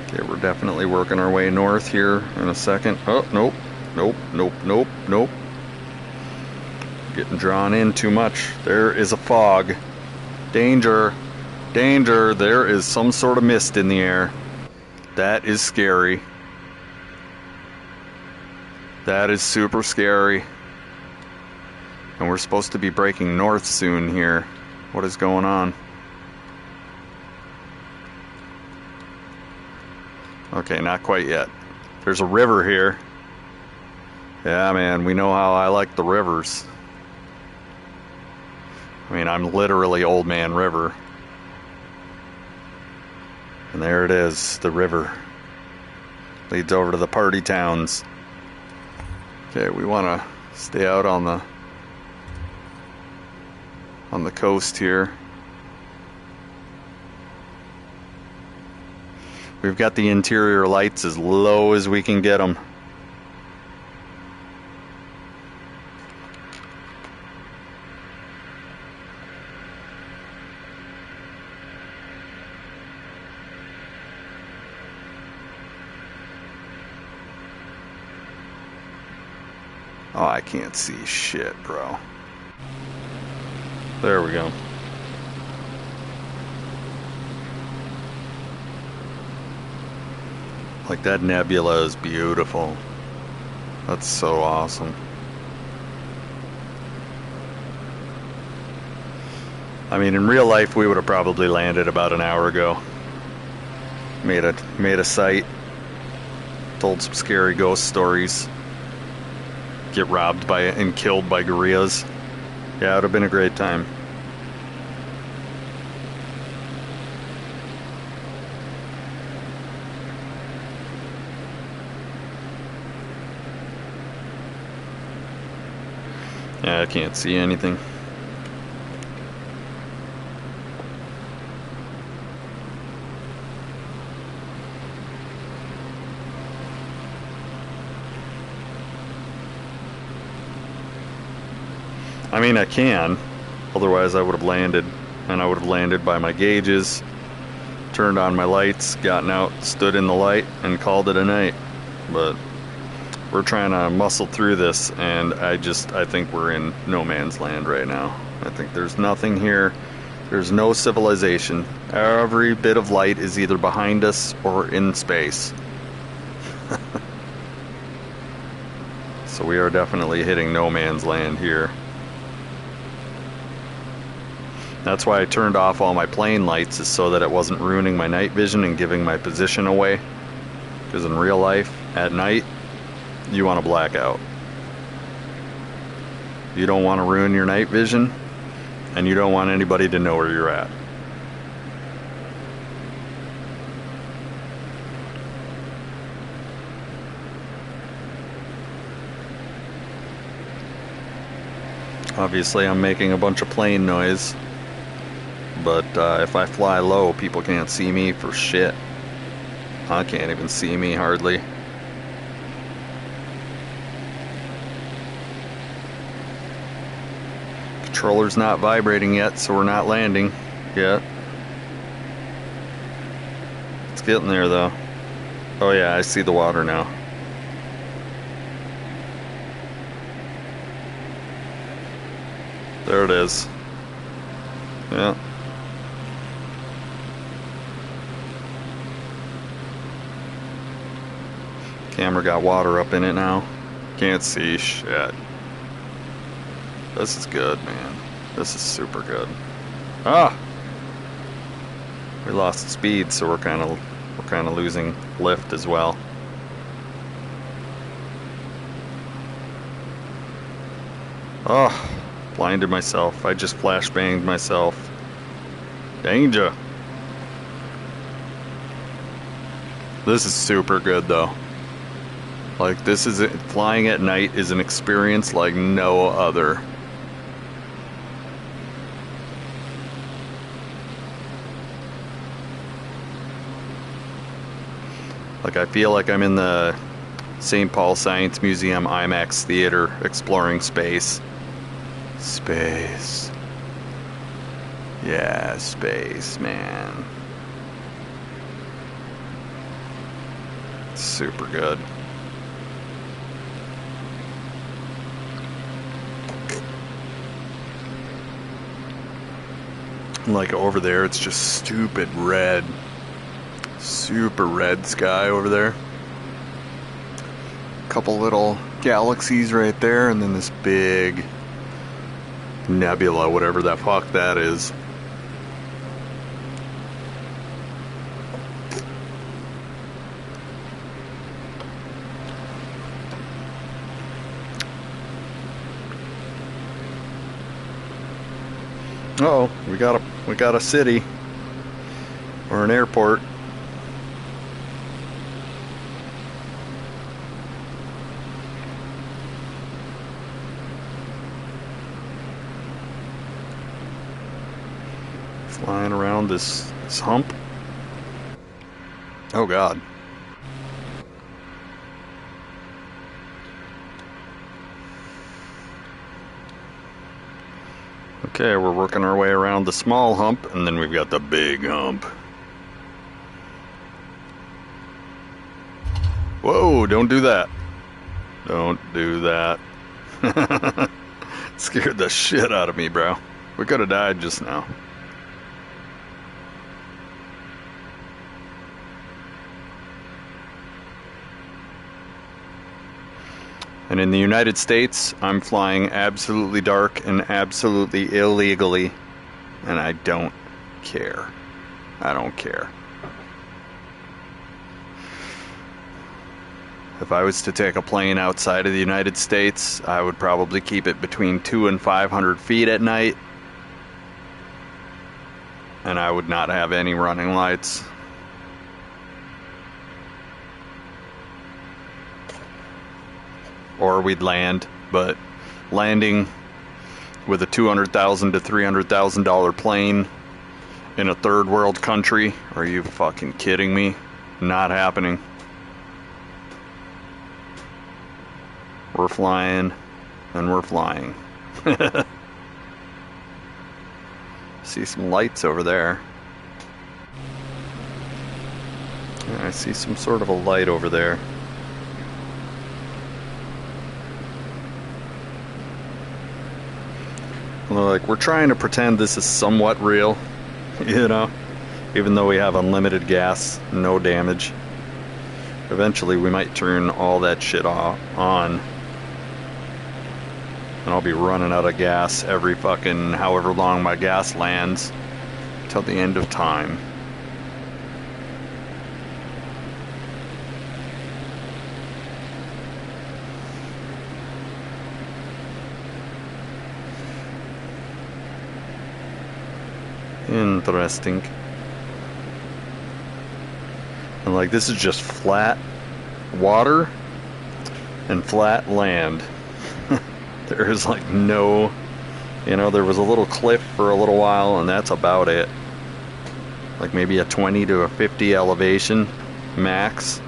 Okay, we're definitely working our way north here in a second. Oh, nope, nope, nope, nope, nope. Getting drawn in too much. There is a fog. Danger, danger, there is some sort of mist in the air. That is scary. That is super scary. And we're supposed to be breaking north soon here. What is going on? Okay, not quite yet. There's a river here. Yeah, man, we know how I like the rivers. I mean, I'm literally Old Man River. And there it is, the river. Leads over to the party towns. Okay, we want to stay out on the coast here. We've got the interior lights as low as we can get them. Oh, I can't see shit, bro. There we go. Like, that nebula is beautiful. That's so awesome. I mean, in real life, we would have probably landed about an hour ago. Made a sight. Told some scary ghost stories. Get robbed by and killed by gorillas. Yeah, it would have been a great time. Yeah, I can't see anything. I mean, I can. Otherwise, I would have landed. And I would have landed by my gauges, turned on my lights, gotten out, stood in the light, and called it a night. But we're trying to muscle through this, and I think we're in no man's land right now. I think there's nothing here. There's no civilization. Every bit of light is either behind us or in space. So we are definitely hitting no man's land here. That's why I turned off all my plane lights, is so that it wasn't ruining my night vision and giving my position away. Because in real life, at night, you want to black out. You don't want to ruin your night vision, and you don't want anybody to know where you're at. Obviously, I'm making a bunch of plane noise, but if I fly low, people can't see me for shit. I can't even see me hardly. Controller's not vibrating yet, so we're not landing yet. It's getting there though. Oh yeah, I see the water now. There it is. Yeah. Camera got water up in it now. Can't see shit. This is good, man. This is super good. Ah! We lost speed, so we're kind of losing lift as well. Oh, blinded myself. I just flashbanged myself. Danger. This is super good though. Like, this is flying at night is an experience like no other. Like, I feel like I'm in the St. Paul Science Museum IMAX theater exploring space. Space. Yeah, space, man. Super good. Like over there, it's just stupid red. Super red sky over there. Couple little galaxies right there, and then this big nebula, whatever the fuck that is. Uh-oh, we got a city or an airport. Flying around this hump. Oh God. Okay, we're working our way around the small hump, and then we've got the big hump. Whoa, don't do that. Don't do that. Scared the shit out of me, bro. We could have died just now. And in the United States, I'm flying absolutely dark and absolutely illegally, and I don't care. I don't care. If I was to take a plane outside of the United States, I would probably keep it between 200 and 500 feet at night, and I would not have any running lights. Or we'd land, but landing with a $200,000 to $300,000 plane in a third world country, are you fucking kidding me? Not happening. We're flying, and we're flying. See some lights over there. Yeah, I see some sort of a light over there. Like, we're trying to pretend this is somewhat real, you know? Even though we have unlimited gas, no damage. Eventually we might turn all that shit on. And I'll be running out of gas every fucking however long my gas lands. Till the end of time. Interesting. And like, this is just flat water and flat land. There is like no, you know, there was a little cliff for a little while and that's about it. Like maybe a 20 to a 50 elevation max.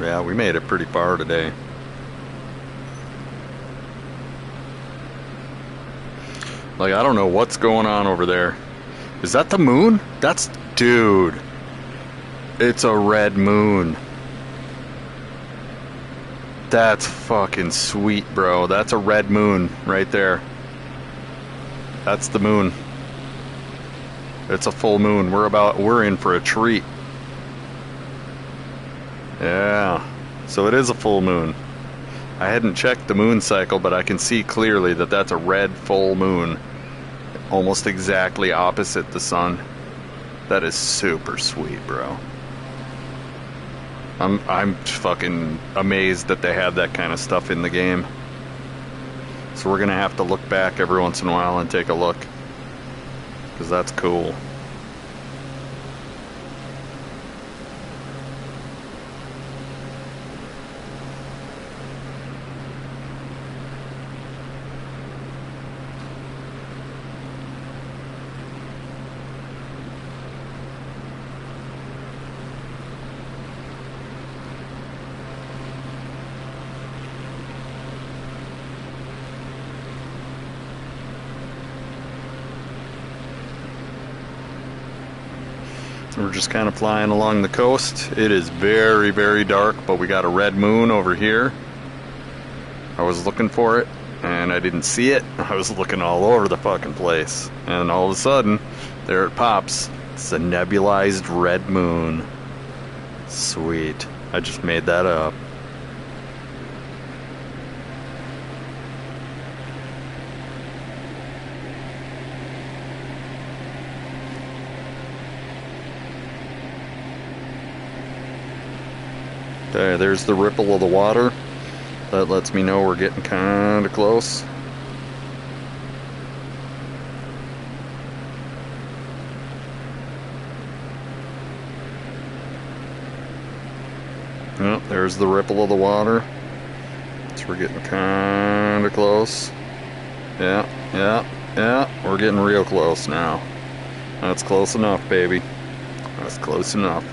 Yeah, we made it pretty far today. Like, I don't know what's going on over there. Is that the moon? That's... Dude. It's a red moon. That's fucking sweet, bro. That's a red moon right there. That's the moon. It's a full moon. We're in for a treat. Yeah. So it is a full moon. I hadn't checked the moon cycle, but I can see clearly that that's a red full moon. Almost exactly opposite the sun. That is super sweet, bro. I'm fucking amazed that they have that kind of stuff in the game. So we're gonna have to look back every once in a while and take a look. 'Cause that's cool. We're just kind of flying along the coast. It is very, very dark, but we got a red moon over here. I was looking for it, and I didn't see it. I was looking all over the fucking place. And all of a sudden, there it pops. It's a nebulized red moon. Sweet. I just made that up. Okay, there's the ripple of the water. That lets me know we're getting kind of close. Yep, there's the ripple of the water. So we're getting kind of close. Yeah, we're getting real close now. That's close enough, baby. That's close enough.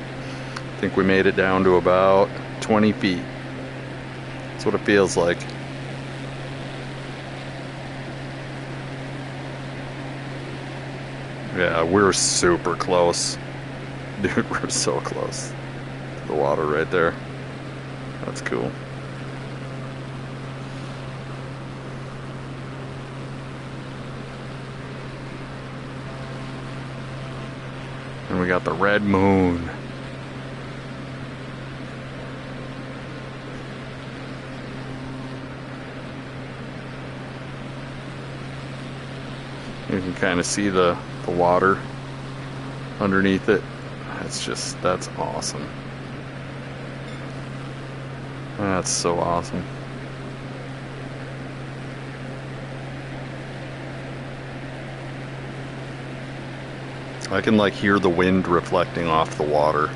I think we made it down to about 20 feet. That's what it feels like. Yeah, we're super close. Dude, we're so close to the water right there. That's cool. And we got the red moon. You can kind of see the water underneath it. That's awesome. That's so awesome. I can like hear the wind reflecting off the water.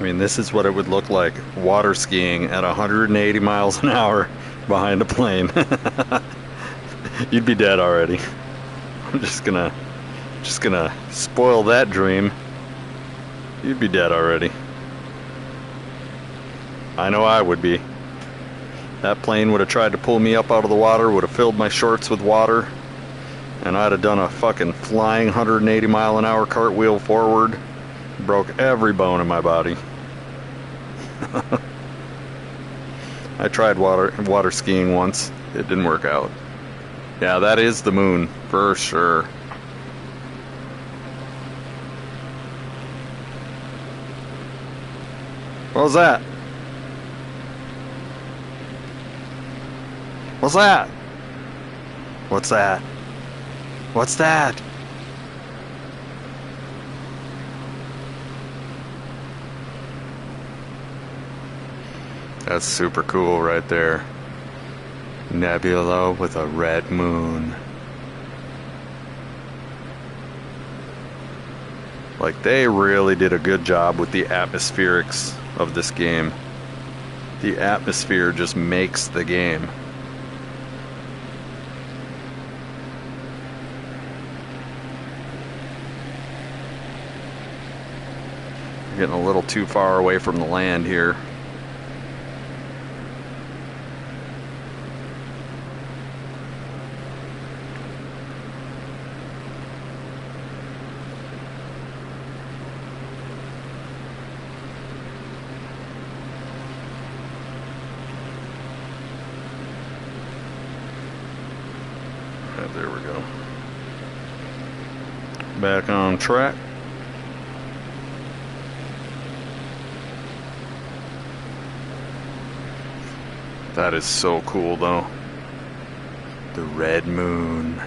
I mean, this is what it would look like water skiing at 180 miles an hour behind a plane. You'd be dead already. I'm just gonna spoil that dream. You'd be dead already. I know I would be. That plane would have tried to pull me up out of the water, would have filled my shorts with water, and I'd have done a fucking flying 180 mile an hour cartwheel forward. Broke every bone in my body. I tried water skiing once. It didn't work out. Yeah, that is the moon, for sure. What was that? What's that? What's that? What's that? That's super cool right there. Nebula with a red moon. Like, they really did a good job with the atmospherics of this game. The atmosphere just makes the game. Getting a little too far away from the land here. There we go. Back on track. That is so cool, though. The red moon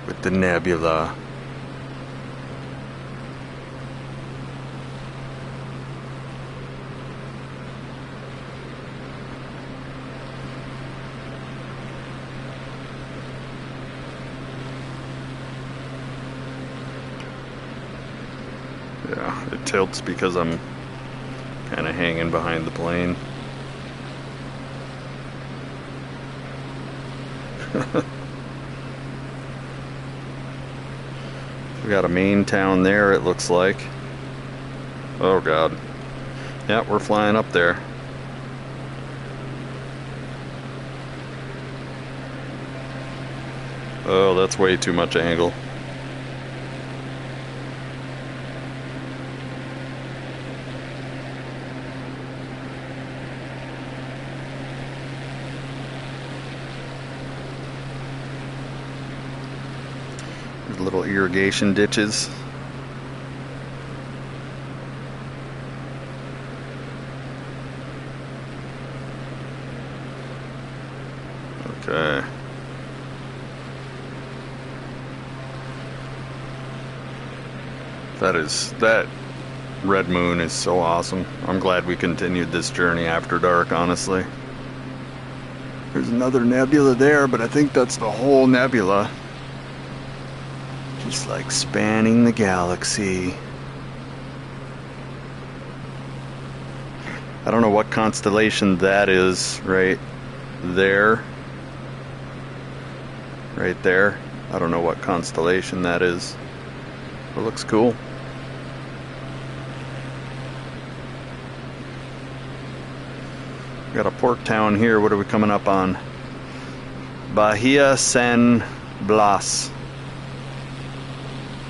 with the nebula. Yeah, it tilts because I'm kind of hanging behind the plane. We got a main town there, it looks like. Oh god. Yeah, we're flying up there. Oh, that's way too much angle. Little irrigation ditches. Okay. That red moon is so awesome. I'm glad we continued this journey after dark, honestly. There's another nebula there, but I think that's the whole nebula. Just like spanning the galaxy. I don't know what constellation that is right there. Right there. I don't know what constellation that is. It looks cool. We got a port town here. What are we coming up on? Bahia San Blas.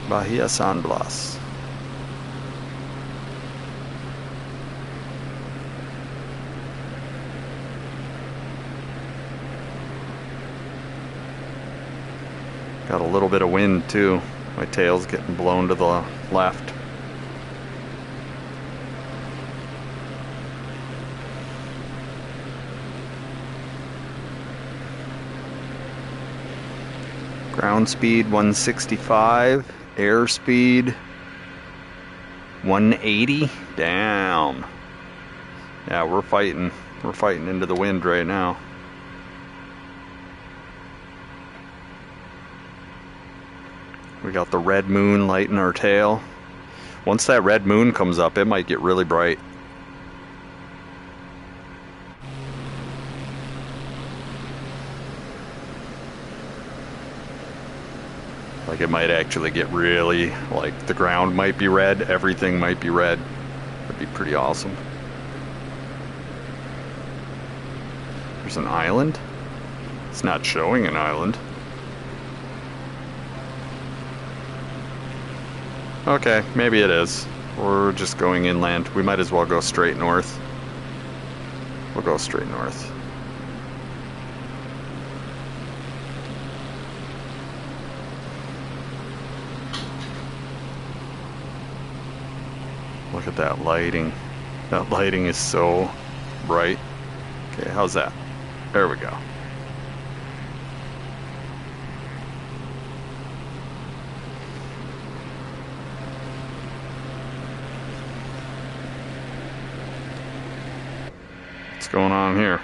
Bahia San Blas. Got a little bit of wind too. My tail's getting blown to the left. Ground speed 165. Airspeed 180. Damn. Yeah, we're fighting into the wind right now. We got the red moon lighting our tail. Once that red moon comes up, it might get really bright. Like it might actually get really, like the ground might be red, everything might be red. That'd be pretty awesome. There's an island? It's not showing an island. Okay, maybe it is. We're just going inland. We might as well go straight north. We'll go straight north. Look at that lighting. That lighting is so bright. Okay, how's that? There we go. What's going on here?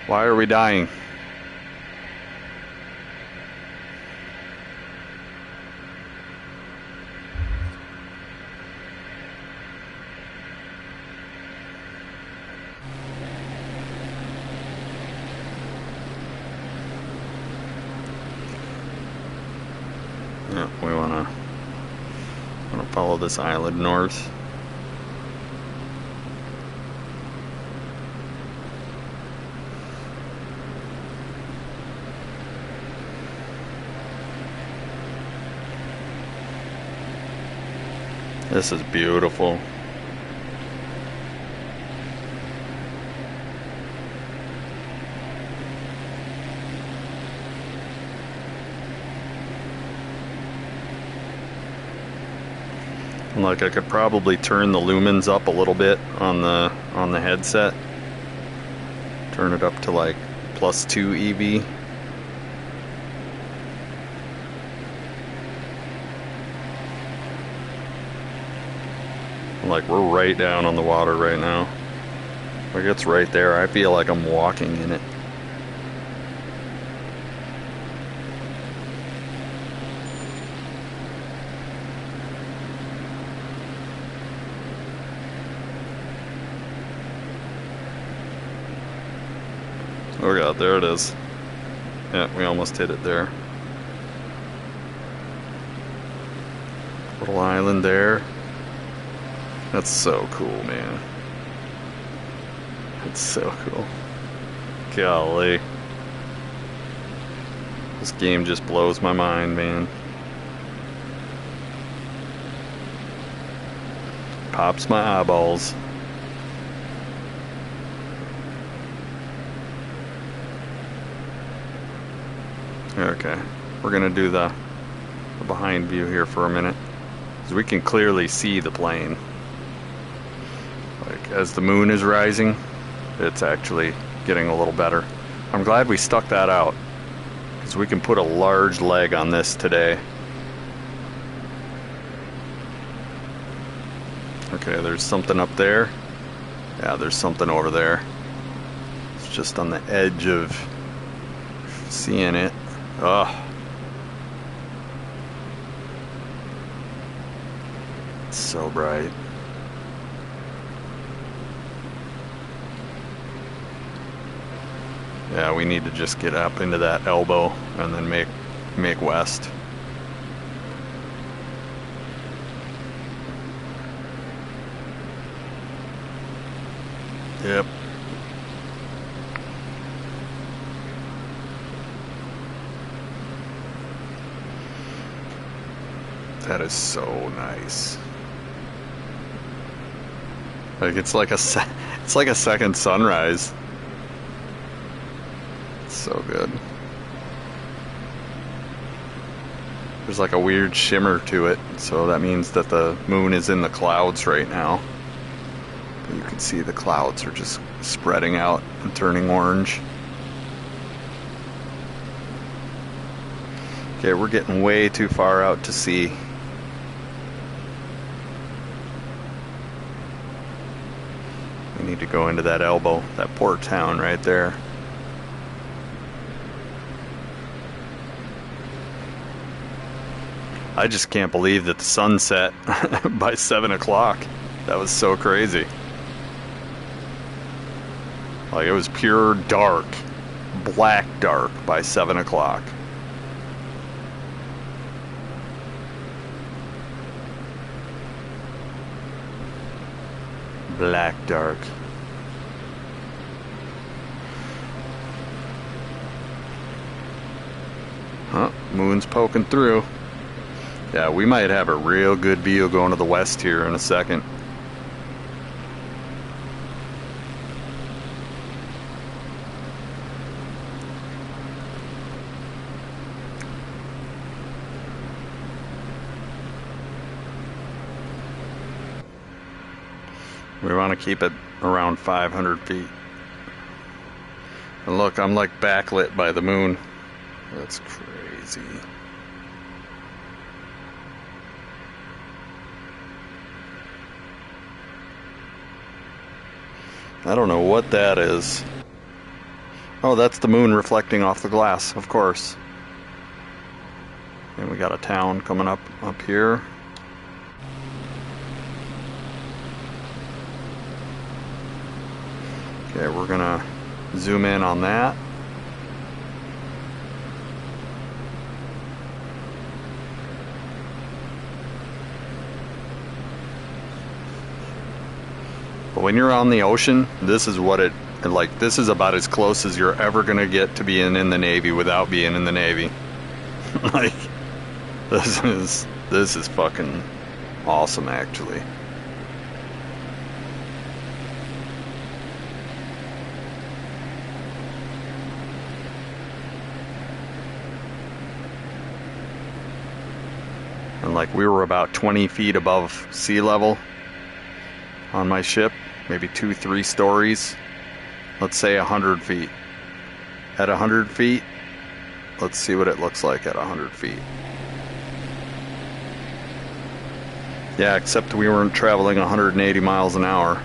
Why are we dying? Yeah, we wanna follow this island north. This is beautiful. Like I could probably turn the lumens up a little bit on the headset. Turn it up to like +2 EV. Like we're right down on the water right now. Like it's right there. I feel like I'm walking in it. Oh god, there it is. Yeah, we almost hit it there. Little island there. That's so cool, man. It's so cool. Golly. This game just blows my mind, man. Pops my eyeballs. Okay, we're gonna do the behind view here for a minute, because we can clearly see the plane. Like as the moon is rising, it's actually getting a little better. I'm glad we stuck that out, because we can put a large leg on this today. Okay, there's something up there. Yeah, there's something over there. It's just on the edge of seeing it. Ugh. It's so bright. Yeah, we need to just get up into that elbow and then make west. Yep. That is so nice. Like it's like a second sunrise. It's so good. There's like a weird shimmer to it, so that means that the moon is in the clouds right now. But you can see the clouds are just spreading out and turning orange. Okay, we're getting way too far out to sea. We need to go into that elbow, that port town right there. I just can't believe that the sun set by 7 o'clock. That was so crazy. Like, it was pure dark, black dark by 7 o'clock. Black dark. Huh, moon's poking through. Yeah, we might have a real good view going to the west here in a second. We want to keep it around 500 feet. And look, I'm like backlit by the moon. That's crazy. I don't know what that is. Oh, that's the moon reflecting off the glass, of course. And we got a town coming up here. Okay, we're gonna zoom in on that. But when you're on the ocean, this is what this is about as close as you're ever gonna get to being in the Navy without being in the Navy. Like, this is fucking awesome, actually. And like, we were about 20 feet above sea level on my ship, maybe 2-3 stories. Let's say 100 feet. At 100 feet, let's see what it looks like at 100 feet. Yeah, except we weren't traveling 180 miles an hour.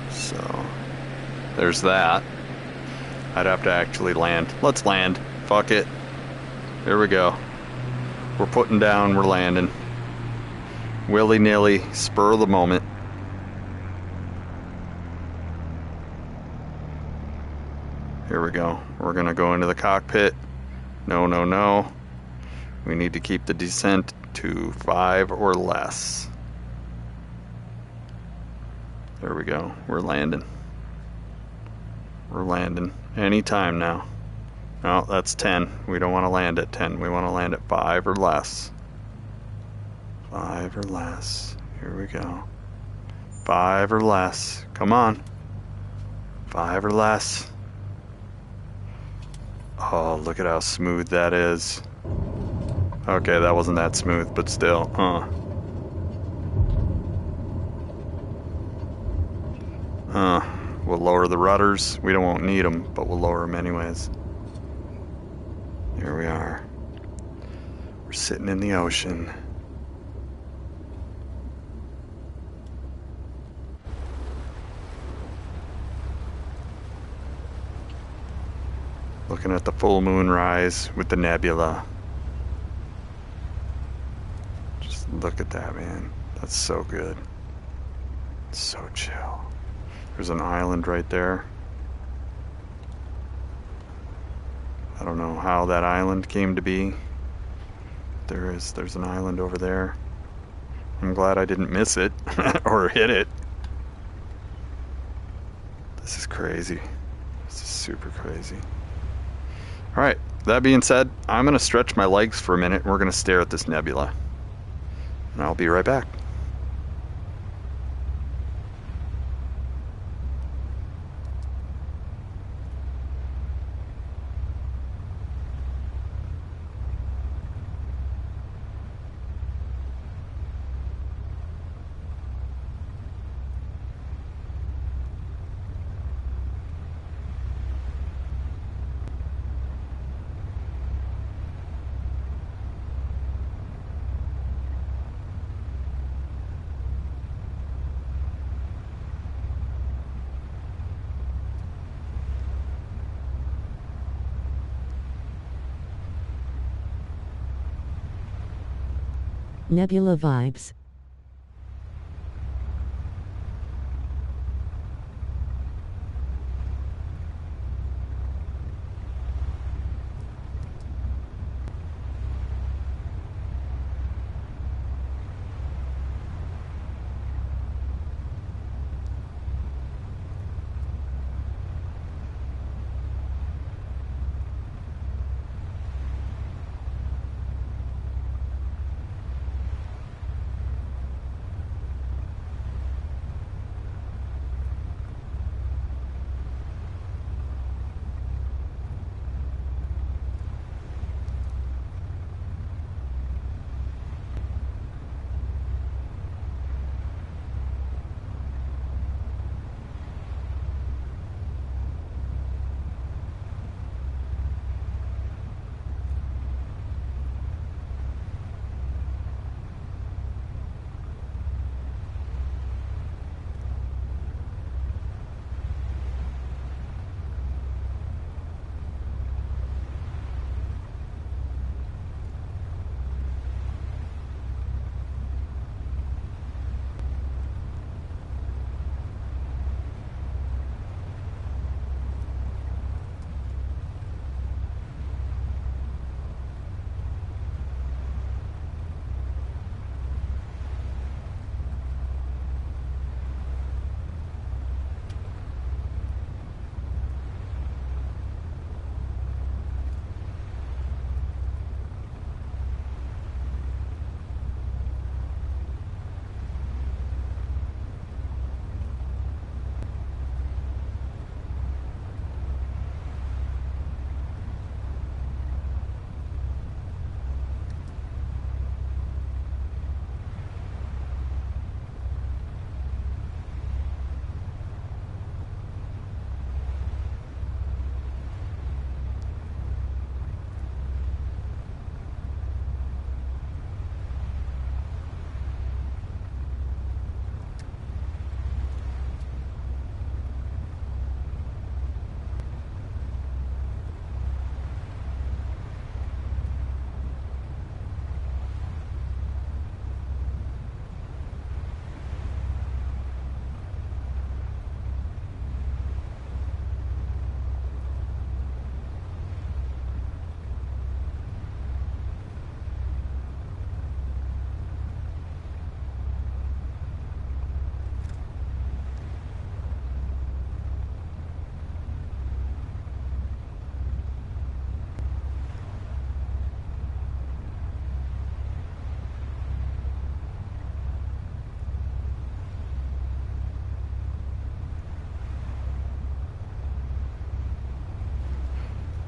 So, there's that. I'd have to actually land. Let's land. Fuck it. Here we go. We're putting down, we're landing. Willy-nilly, spur of the moment. Here we go. We're gonna go into the cockpit. No, no, no. We need to keep the descent to 5 or less. There we go. We're landing. We're landing. Anytime now. No, that's 10. We don't want to land at 10. We want to land at 5 or less. 5 or less. Here we go. 5 or less. Come on. 5 or less. Oh, look at how smooth that is. Okay, that wasn't that smooth, but still. We'll lower the rudders. We won't need them, but we'll lower them anyways. Here we are. We're sitting in the ocean. Looking at the full moon rise with the nebula. Just look at that, man. That's so good. It's so chill. There's an island right there. I don't know how that island came to be. There's an island over there. I'm glad I didn't miss it or hit it. This is crazy. This is super crazy. All right, that being said, I'm gonna stretch my legs for a minute and we're gonna stare at this nebula. And I'll be right back.
Nebula vibes.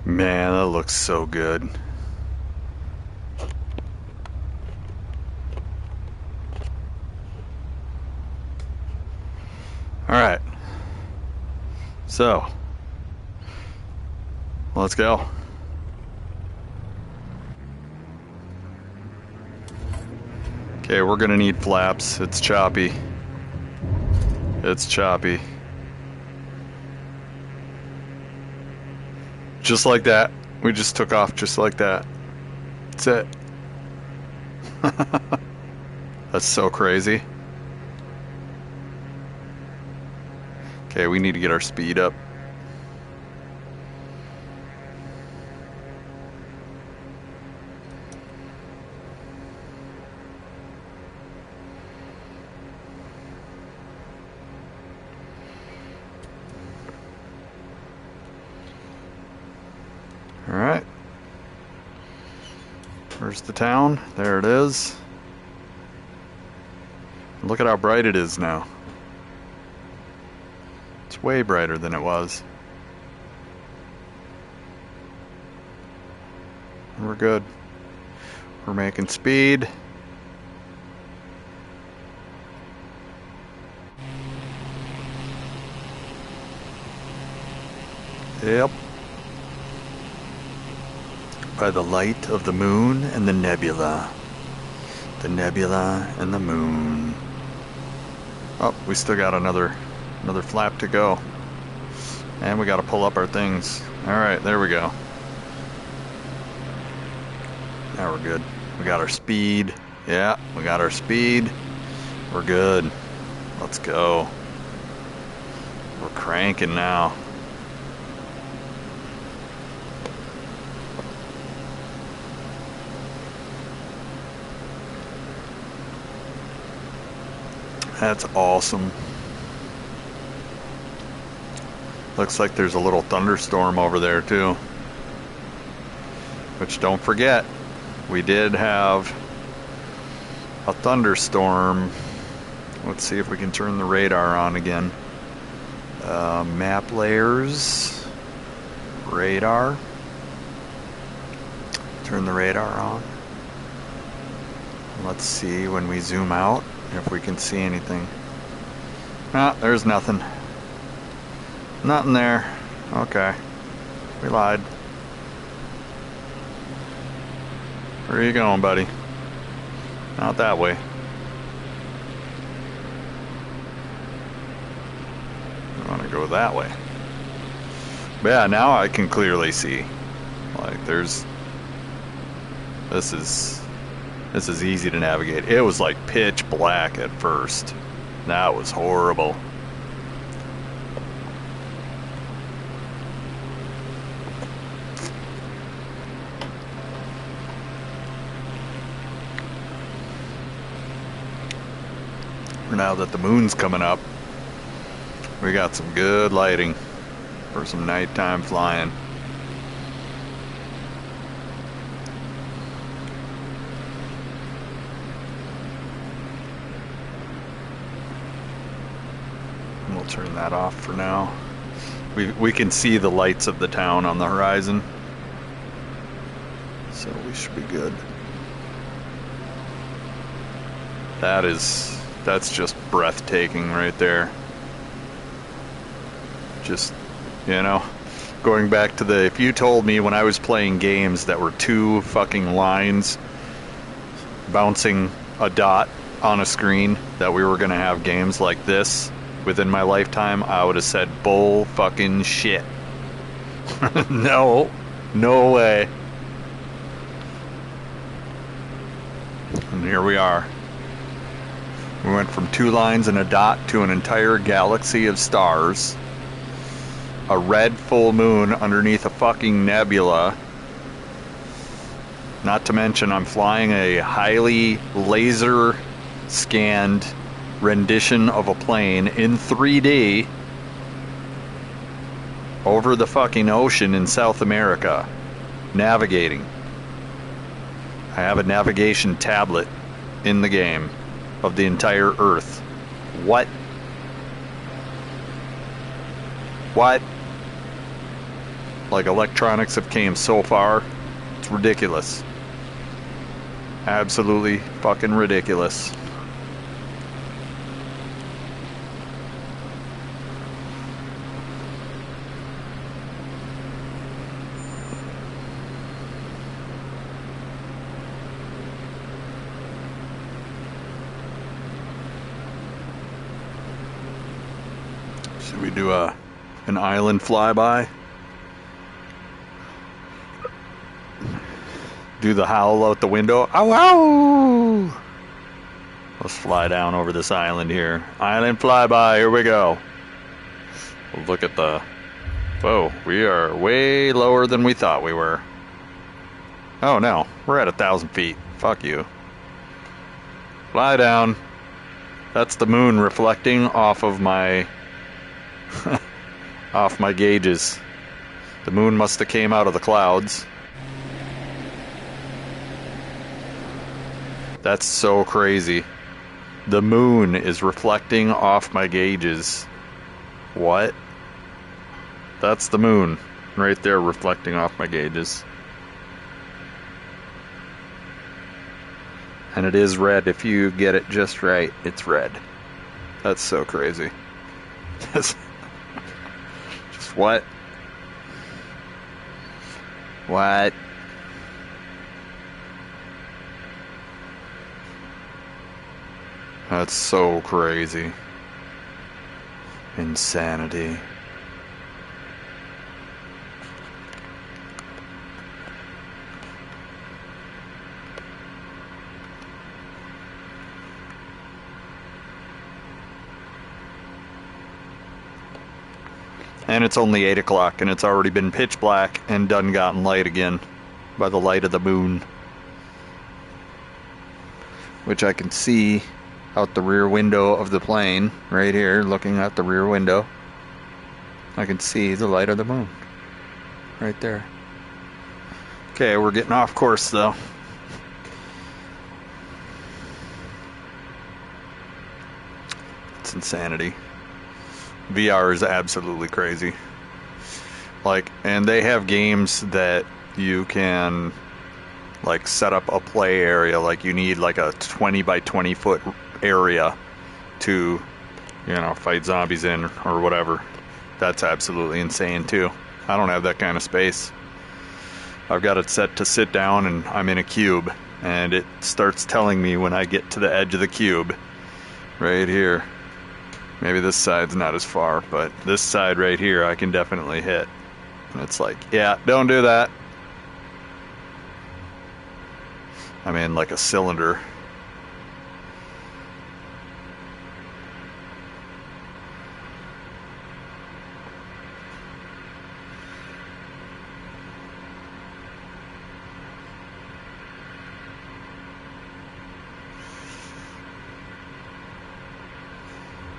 Man, that looks so good. Alright. So, let's go. Okay, we're gonna need flaps. It's choppy. It's choppy. Just like that. We just took off just like that. That's it. That's so crazy. Okay, we need to get our speed up. Alright. Where's the town? There it is. Look at how bright it is now. It's way brighter than it was. We're good. We're making speed. Yep. By the light of the moon and the nebula. The nebula and the moon. Oh, we still got another flap to go. And we got to pull up our things. Alright, there we go. Now we're good. We got our speed. Yeah, we got our speed. We're good. Let's go. We're cranking now. That's awesome. Looks like there's a little thunderstorm over there too. Which, don't forget, we did have a thunderstorm. Let's see if we can turn the radar on again. Map layers. Radar. Turn the radar on. Let's see when we zoom out if we can see anything. Ah, there's nothing. Nothing there. Okay. We lied. Where are you going, buddy? Not that way. I want to go that way. But yeah, now I can clearly see. Like, there's... This is easy to navigate. It was like pitch black at first. That was horrible. Now that the moon's coming up, we got some good lighting for some nighttime flying. We'll turn that off for now. We can see the lights of the town on the horizon, so we should be good. That's just breathtaking right there. Just, you know, going back to if you told me when I was playing games that were two fucking lines bouncing a dot on a screen, that we were gonna have games like this within my lifetime, I would have said bull fucking shit. No way. And here we are. We went from two lines and a dot to an entire galaxy of stars. A red full moon underneath a fucking nebula. Not to mention I'm flying a highly laser scanned rendition of a plane in 3D over the fucking ocean in South America, navigating. I have a navigation tablet in the game of the entire Earth. What? Like, electronics have came so far, it's ridiculous. Absolutely fucking ridiculous. Should we do an island flyby? Do the howl out the window. Ow, ow! Let's fly down over this island here. Island flyby, here we go. We'll look at the... Whoa, we are way lower than we thought we were. Oh no, we're at 1,000 feet. Fuck you. Fly down. That's the moon reflecting off of my... off my gauges. The moon must have came out of the clouds. That's so crazy. The moon is reflecting off my gauges. What? That's the moon right there reflecting off my gauges. And it is red. If you get it just right, it's red. That's so crazy. Just what? What? That's so crazy. Insanity. And it's only 8 o'clock, and it's already been pitch black and done gotten light again by the light of the moon, which I can see out the rear window of the plane right here. Looking out the rear window, I can see the light of the moon right there. Okay, we're getting off course though. It's insanity. VR is absolutely crazy. Like, and they have games that you can like set up a play area. Like, you need like a 20 by 20 foot area to, you know, fight zombies in or whatever. That's absolutely insane too. I don't have that kind of space. I've got it set to sit down and I'm in a cube, and it starts telling me when I get to the edge of the cube right here. Maybe this side's not as far, but this side right here I can definitely hit. And it's like, yeah, don't do that. I'm in like a cylinder.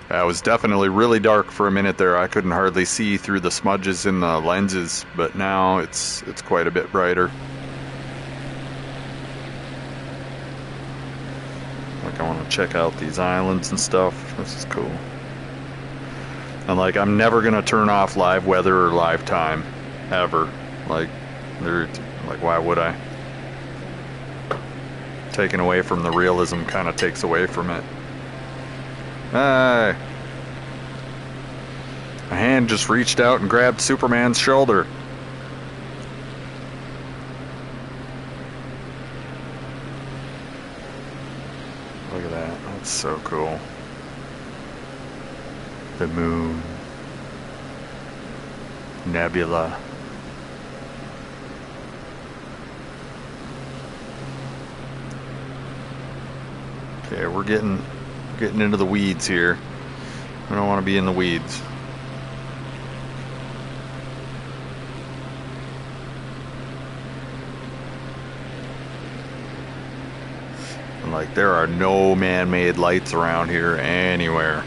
It was definitely really dark for a minute there. I couldn't hardly see through the smudges in the lenses, but now it's quite a bit brighter. Like, I want to check out these islands and stuff. This is cool. And like, I'm never gonna turn off live weather or live time, ever. Like, why would I? Taking away from the realism kind of takes away from it. Hey! A hand just reached out and grabbed Superman's shoulder. Look at that. That's so cool. The moon. Nebula. Okay, we're getting into the weeds here. I don't want to be in the weeds. And like, there are no man-made lights around here anywhere.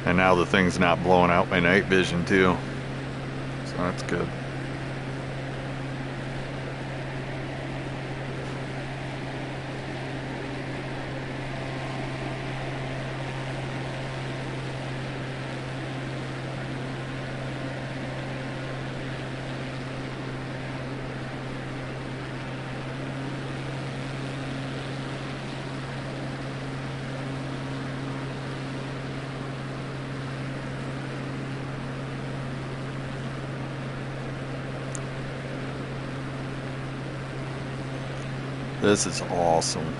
And now the thing's not blowing out my night vision too. So that's good. This is awesome.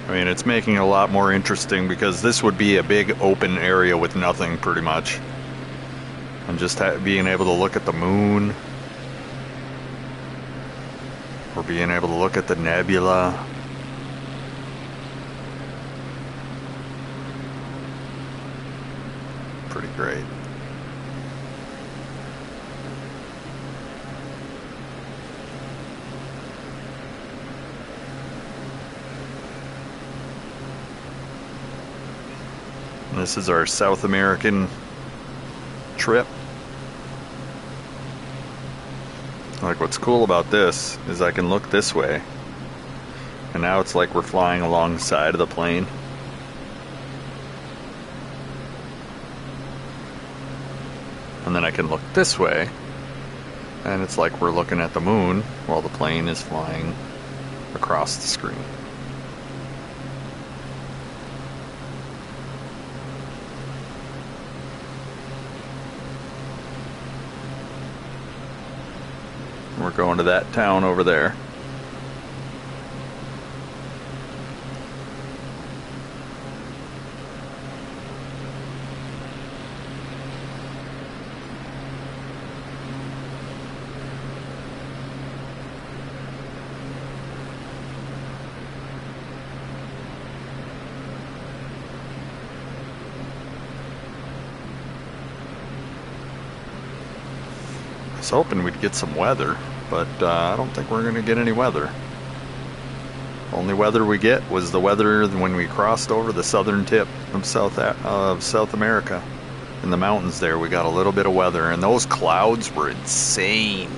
I mean, it's making it a lot more interesting because this would be a big open area with nothing, pretty much. And just being able to look at the moon, or being able to look at the nebula. Pretty great. This is our South American trip. Like, what's cool about this is I can look this way, and now it's like we're flying alongside of the plane. And then I can look this way, and it's like we're looking at the moon while the plane is flying across the screen. We're going to that town over there. was hoping we'd get some weather, but I don't think we're going to get any weather. Only weather we get was the weather when we crossed over the southern tip of South America. In the mountains there, we got a little bit of weather, and those clouds were insane.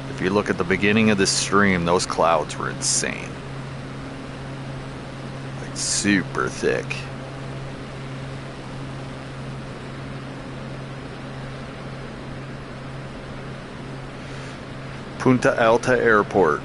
If you look at the beginning of this stream, those clouds were insane. Like super thick. Punta Alta Airport.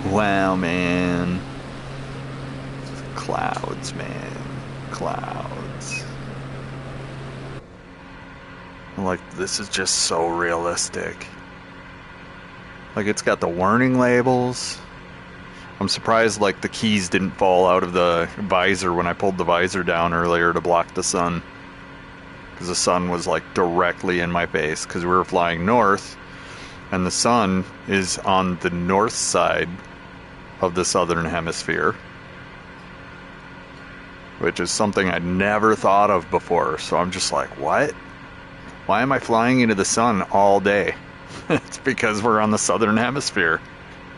Wow, man. Clouds, man. Clouds. Like, this is just so realistic. Like, it's got the warning labels. I'm surprised, like, the keys didn't fall out of the visor when I pulled the visor down earlier to block the sun. Because the sun was, like, directly in my face. Because we were flying north, and the sun is on the north side of the southern hemisphere, which is something I'd never thought of before. So I'm just like, what? Why am I flying into the sun all day? It's because we're on the southern hemisphere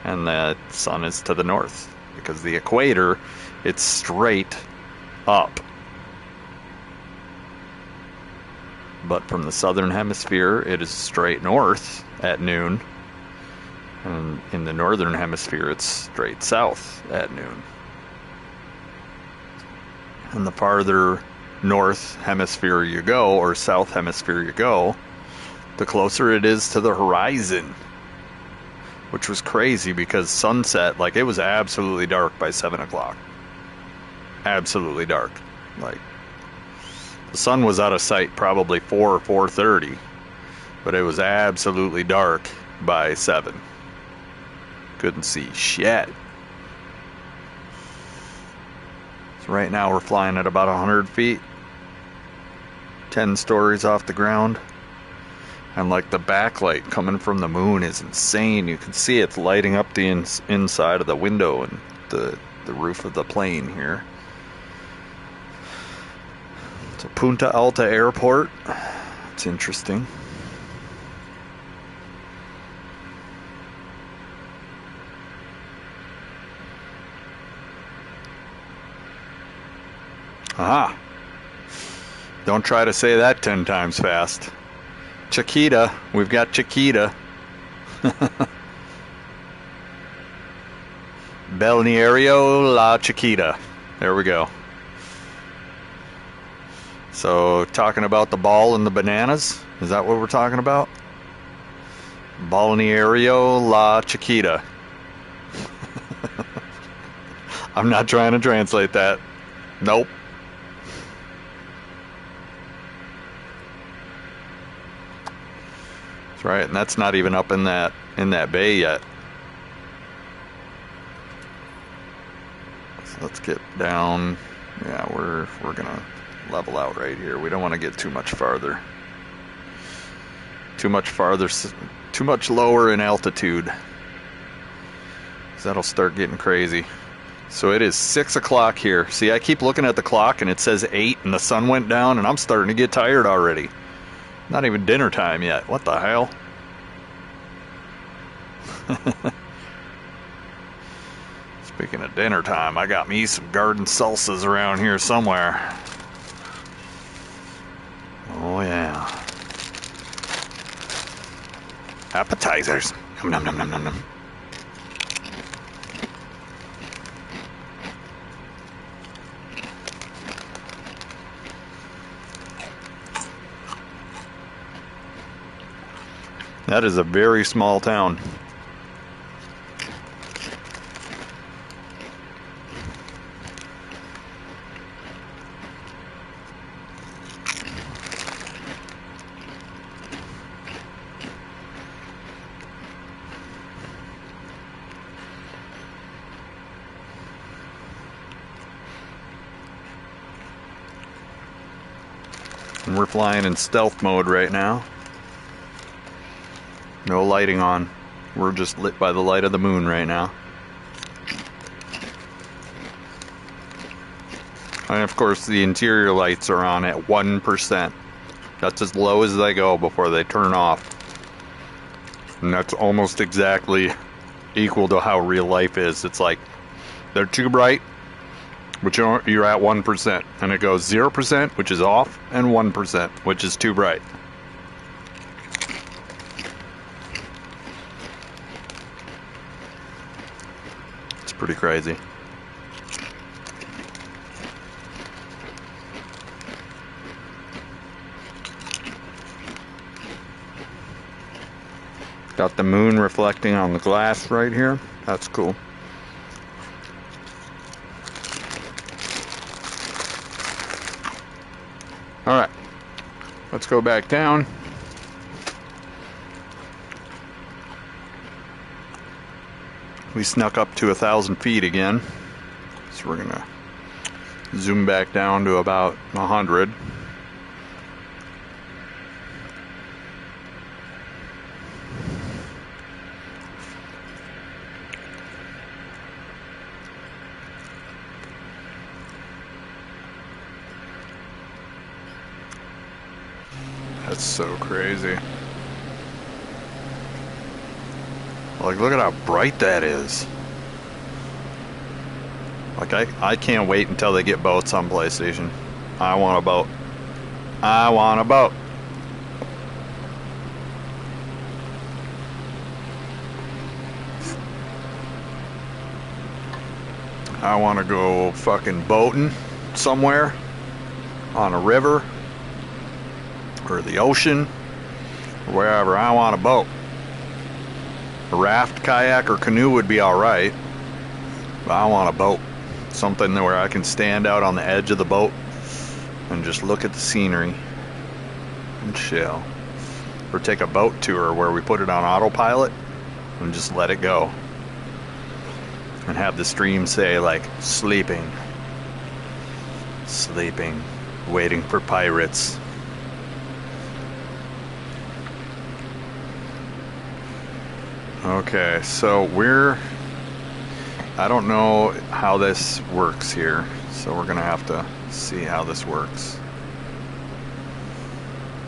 and the sun is to the north, because the equator, it's straight up. But from the southern hemisphere, it is straight north at noon. And in the northern hemisphere, it's straight south at noon. And the farther north hemisphere you go, or south hemisphere you go, the closer it is to the horizon. Which was crazy, because sunset, like, it was absolutely dark by 7 o'clock. Absolutely dark. Like, the sun was out of sight probably 4 or 4:30, but it was absolutely dark by 7. Couldn't see shit. So right now we're flying at about 100 feet, 10 stories off the ground, and like the backlight coming from the moon is insane. You can see it's lighting up the inside of the window and the roof of the plane here. So Punta Alta Airport, it's interesting. Aha. Don't try to say that 10 times fast. Chiquita. We've got Chiquita. Balneario La Chiquita. There we go. So, talking about the ball and the bananas? Is that what we're talking about? Balneario La Chiquita. I'm not trying to translate that. Nope. That's right, and that's not even up in that bay yet. So let's get down. Yeah, we're gonna level out right here. We don't want to get too much farther. Too much lower in altitude. 'Cause that'll start getting crazy. So it is 6 o'clock here. See, I keep looking at the clock and it says 8 and the sun went down and I'm starting to get tired already. Not even dinner time yet. What the hell? Speaking of dinner time, I got me some garden salsas around here somewhere. Oh yeah. Appetizers. Nom nom nom nom nom nom. That is a very small town. And we're flying in stealth mode right now. No lighting on. We're just lit by the light of the moon right now. And of course the interior lights are on at 1%. That's as low as they go before they turn off. And that's almost exactly equal to how real life is. It's like they're too bright, but you're at 1%. And it goes 0%, which is off, and 1%, which is too bright. It's pretty crazy. Got the moon reflecting on the glass right here. That's cool. Alright, let's go back down. We snuck up to 1,000 feet again. So we're gonna zoom back down to about 100. That's so crazy. Like, look at how bright that is. Like, I can't wait until they get boats on PlayStation. I want a boat. I want a boat. I want to go fucking boating somewhere on a river or the ocean or wherever. I want a boat. A raft, kayak, or canoe would be alright, but I want a boat. Something where I can stand out on the edge of the boat and just look at the scenery and chill. Or take a boat tour where we put it on autopilot and just let it go. And have the stream say, like, sleeping, sleeping, waiting for pirates. Okay, so I don't know how this works here, so we're gonna have to see how this works.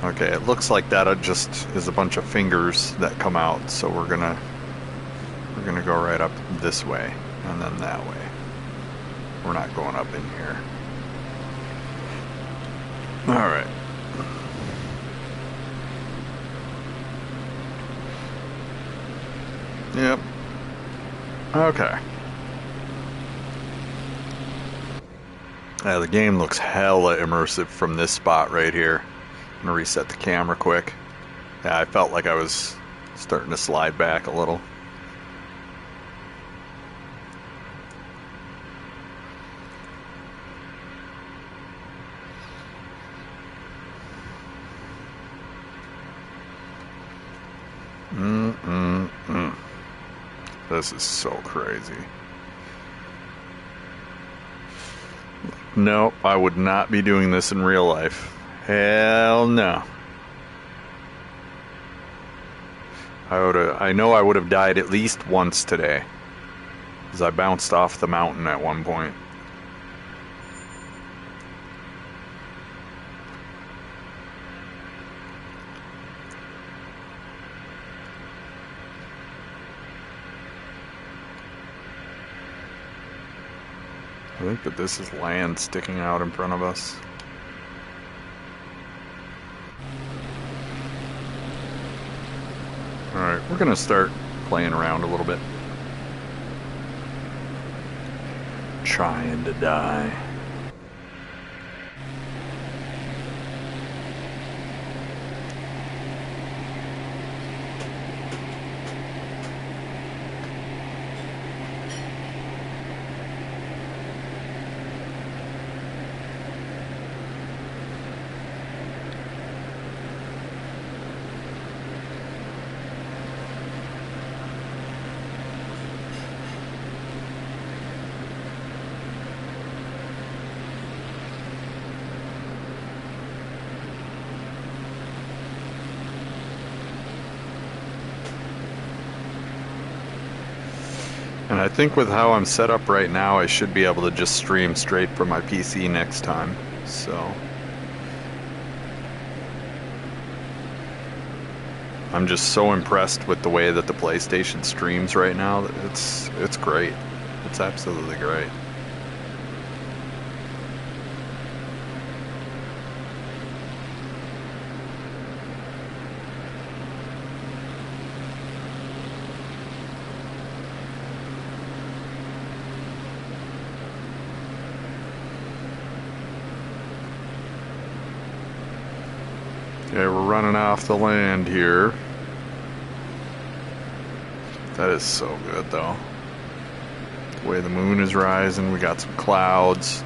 Okay, it looks like that just is a bunch of fingers that come out, so we're gonna go right up this way and then that way. We're not going up in here. All right. Yep. Okay. Yeah, the game looks hella immersive from this spot right here. I'm gonna reset the camera quick. Yeah, I felt like I was starting to slide back a little. This is so crazy. No, I would not be doing this in real life. Hell no. I know I would have died at least once today, because I bounced off the mountain at one point. I think that this is land sticking out in front of us. Alright, we're gonna start playing around a little bit. Trying to die. And I think with how I'm set up right now, I should be able to just stream straight from my PC next time. So I'm just so impressed with the way that the PlayStation streams right now. It's great. It's absolutely great. Okay, we're running off the land here. That is so good, though. The way the moon is rising, we got some clouds.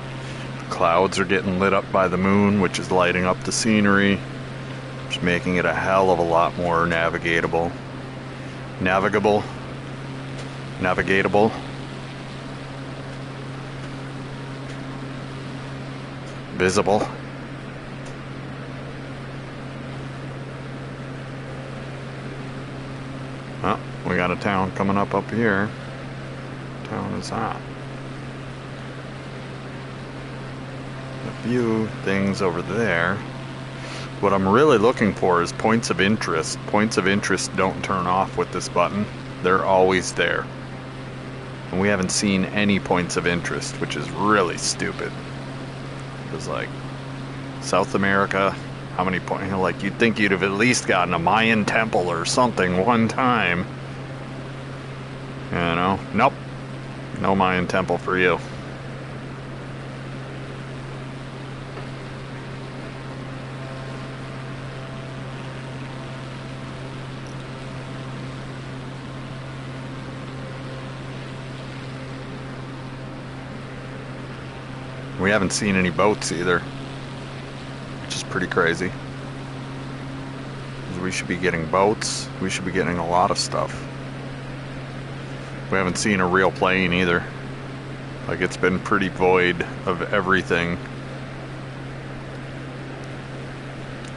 The clouds are getting lit up by the moon, which is lighting up the scenery, just making it a hell of a lot more navigatable. Navigatable. Visible. Oh, we got a town coming up here. What town is that? A few things over there. What I'm really looking for is points of interest. Points of interest don't turn off with this button. They're always there. And we haven't seen any points of interest, which is really stupid. Because, like, South America, how many points? Like, you'd think you'd have at least gotten a Mayan temple or something one time. You know? Nope. No Mayan temple for you. We haven't seen any boats either, which is pretty crazy. We should be getting boats. We should be getting a lot of stuff. We haven't seen a real plane either. Like, it's been pretty void of everything.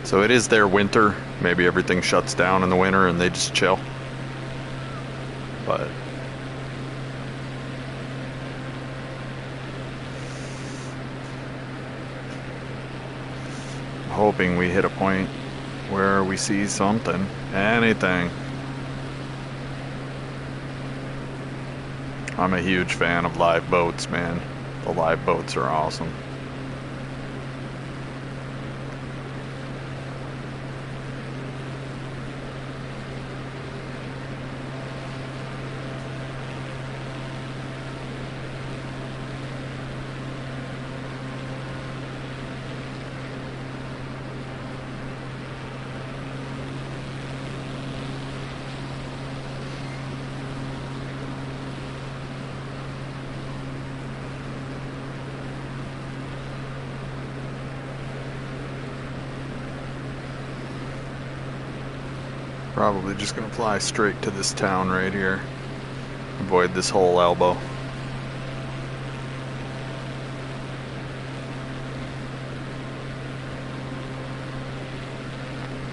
So it is their winter. Maybe everything shuts down in the winter and they just chill. But hoping we hit a point where we see something, anything. I'm a huge fan of live boats, man. The live boats are awesome. Probably just gonna fly straight to this town right here. Avoid this whole elbow.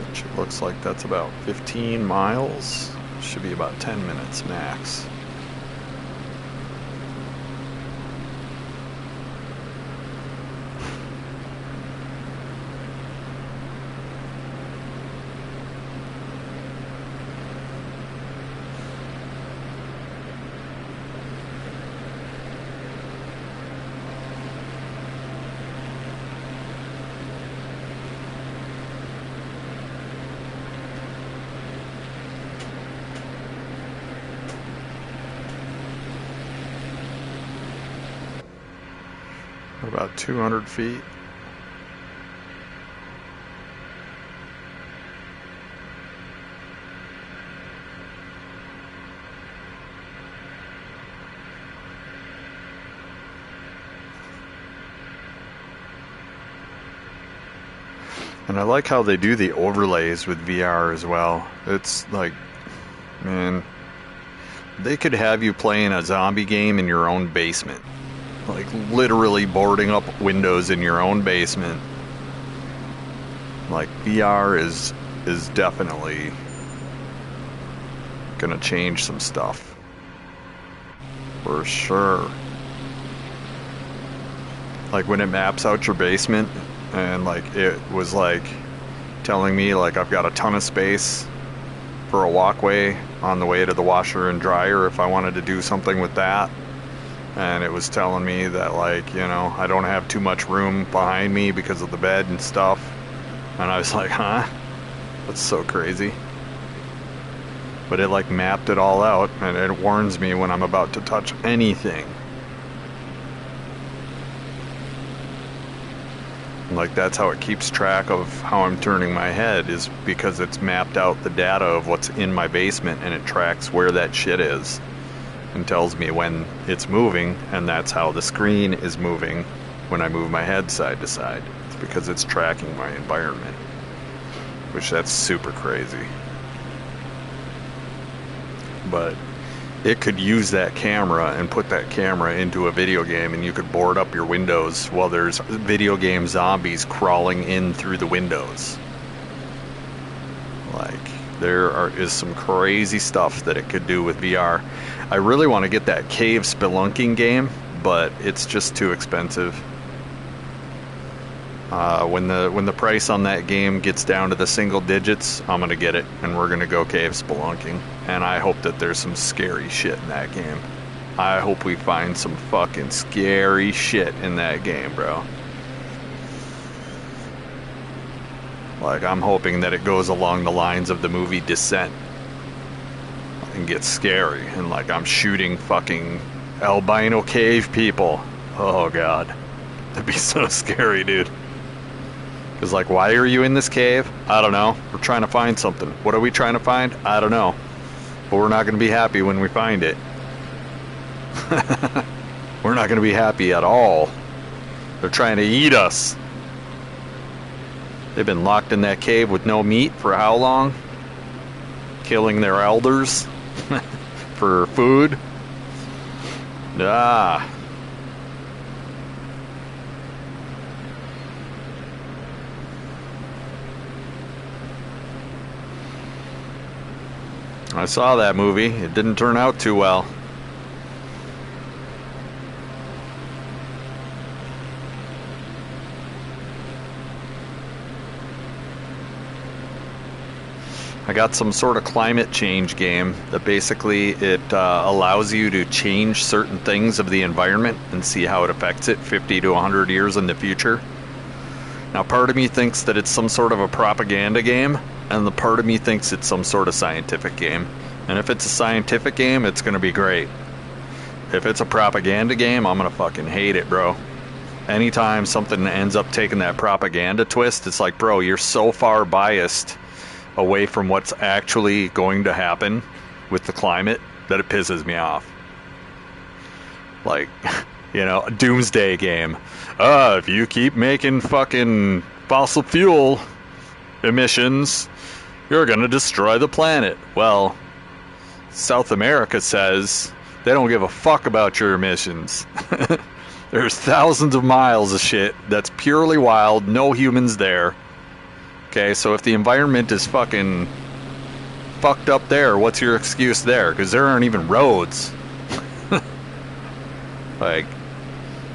Which it looks like that's about 15 miles. Should be about 10 minutes max. About 200 feet. And I like how they do the overlays with VR as well. It's like, man, they could have you playing a zombie game in your own basement. Like, literally boarding up windows in your own basement. Like, VR is definitely gonna change some stuff. For sure. Like when it maps out your basement and like it was like telling me like I've got a ton of space for a walkway on the way to the washer and dryer if I wanted to do something with that. And it was telling me that like, you know, I don't have too much room behind me because of the bed and stuff. And I was like, huh? That's so crazy. But it like mapped it all out and it warns me when I'm about to touch anything. Like that's how it keeps track of how I'm turning my head, is because it's mapped out the data of what's in my basement and it tracks where that shit is and tells me when it's moving, and that's how the screen is moving when I move my head side to side. It's because it's tracking my environment, which that's super crazy. But it could use that camera and put that camera into a video game, and you could board up your windows while there's video game zombies crawling in through the windows. Like, is some crazy stuff that it could do with VR. I really want to get that cave spelunking game, but it's just too expensive. When the price on that game gets down to the single digits, I'm gonna get it, and we're gonna go cave spelunking. And I hope that there's some scary shit in that game. I hope we find some fucking scary shit in that game, bro. Like, I'm hoping that it goes along the lines of the movie Descent and gets scary, and like I'm shooting fucking albino cave people. Oh god, that'd be so scary, dude. Because like, why are you in this cave? I don't know. We're trying to find something. What are we trying to find? I don't know. But we're not going to be happy when we find it. We're not going to be happy at all. They're trying to eat us. They've been locked in that cave with no meat for how long? Killing their elders for food. Ah. I saw that movie. It didn't turn out too well. I got some sort of climate change game that basically it allows you to change certain things of the environment and see how it affects it 50 to 100 years in the future. Now, part of me thinks that it's some sort of a propaganda game, and the part of me thinks it's some sort of scientific game. And if it's a scientific game, it's going to be great. If it's a propaganda game, I'm going to fucking hate it, bro. Anytime something ends up taking that propaganda twist, it's like, bro, you're so far biased away from what's actually going to happen with the climate that it pisses me off. Like, you know, a doomsday game. If you keep making fucking fossil fuel emissions, you're gonna destroy the planet. Well, South America says they don't give a fuck about your emissions. There's thousands of miles of shit that's purely wild, no humans there. Okay, so if the environment is fucking fucked up there, what's your excuse there? Because there aren't even roads. Like,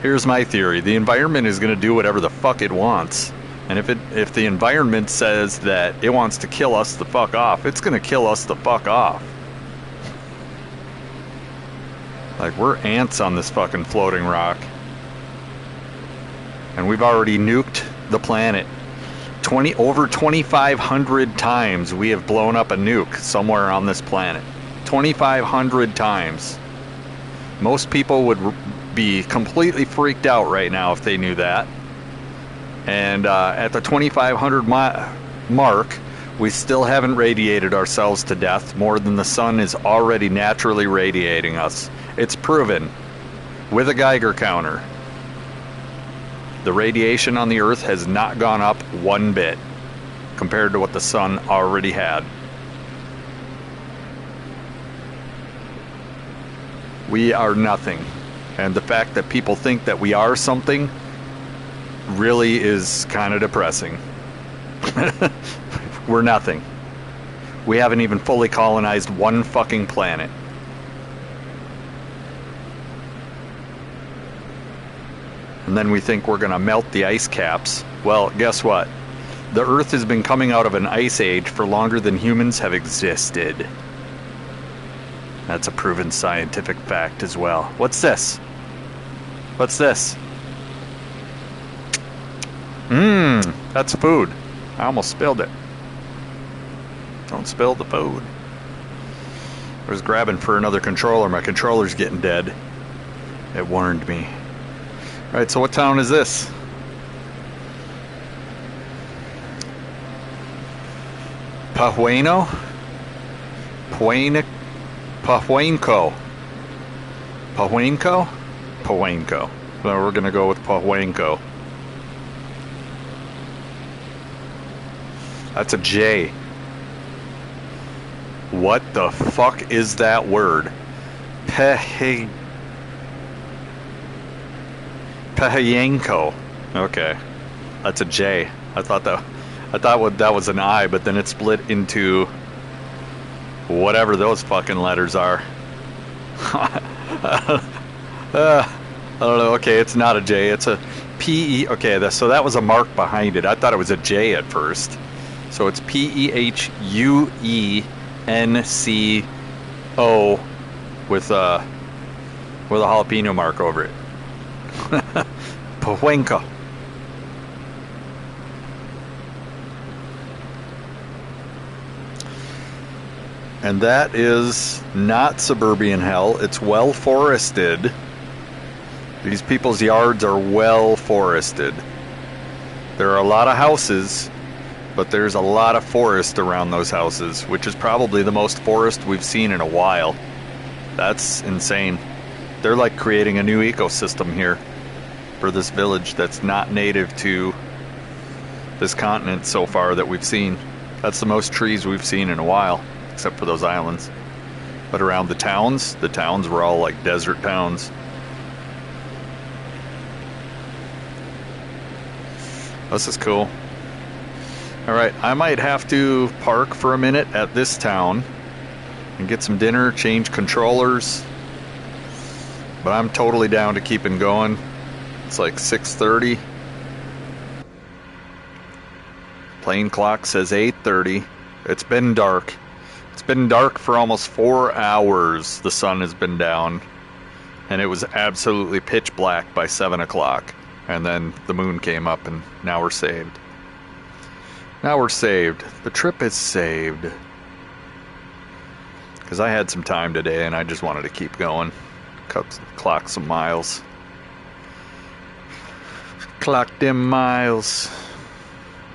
here's my theory. The environment is going to do whatever the fuck it wants. And if the environment says that it wants to kill us the fuck off, it's going to kill us the fuck off. Like, we're ants on this fucking floating rock. And we've already nuked the planet. Over 2,500 times we have blown up a nuke somewhere on this planet. 2,500 times. Most people would be completely freaked out right now if they knew that. And at the 2,500 mark, we still haven't radiated ourselves to death more than the sun is already naturally radiating us. It's proven with a Geiger counter. The radiation on the Earth has not gone up one bit compared to what the sun already had. We are nothing. And the fact that people think that we are something really is kind of depressing. We're nothing. We haven't even fully colonized one fucking planet. And then we think we're going to melt the ice caps. Well, guess what? The Earth has been coming out of an ice age for longer than humans have existed. That's a proven scientific fact as well. What's this? What's this? That's food. I almost spilled it. Don't spill the food. I was grabbing for another controller. My controller's getting dead. It warned me. Alright, so what town is this? Pahueno? Pahuenco. Pahuenco? Pahuenco. So we're gonna go with Pahuenco. That's a J. What the fuck is that word? Pahuenco. Okay. That's a J. I thought that was an I, but then it split into whatever those fucking letters are. I don't know. Okay, it's not a J. It's a P-E. Okay, so that was a mark behind it. I thought it was a J at first. So it's P-E-H-U-E-N-C-O with a jalapeno mark over it. Pahuenco. And that is not suburban hell. It's well forested. These people's yards are well forested. There are a lot of houses, but there's a lot of forest around those houses, which is probably the most forest we've seen in a while. That's insane. They're like creating a new ecosystem here for this village that's not native to this continent so far that we've seen. That's the most trees we've seen in a while, except for those islands. But around the towns were all like desert towns. This is cool. Alright, I might have to park for a minute at this town and get some dinner, change controllers. But I'm totally down to keeping going. It's like 6:30. Plane clock says 8:30. It's been dark. It's been dark for almost 4 hours. The sun has been down. And it was absolutely pitch black by 7 o'clock. And then the moon came up and now we're saved. Now we're saved. The trip is saved. Because I had some time today and I just wanted to keep going. Clock some miles. Clock them miles.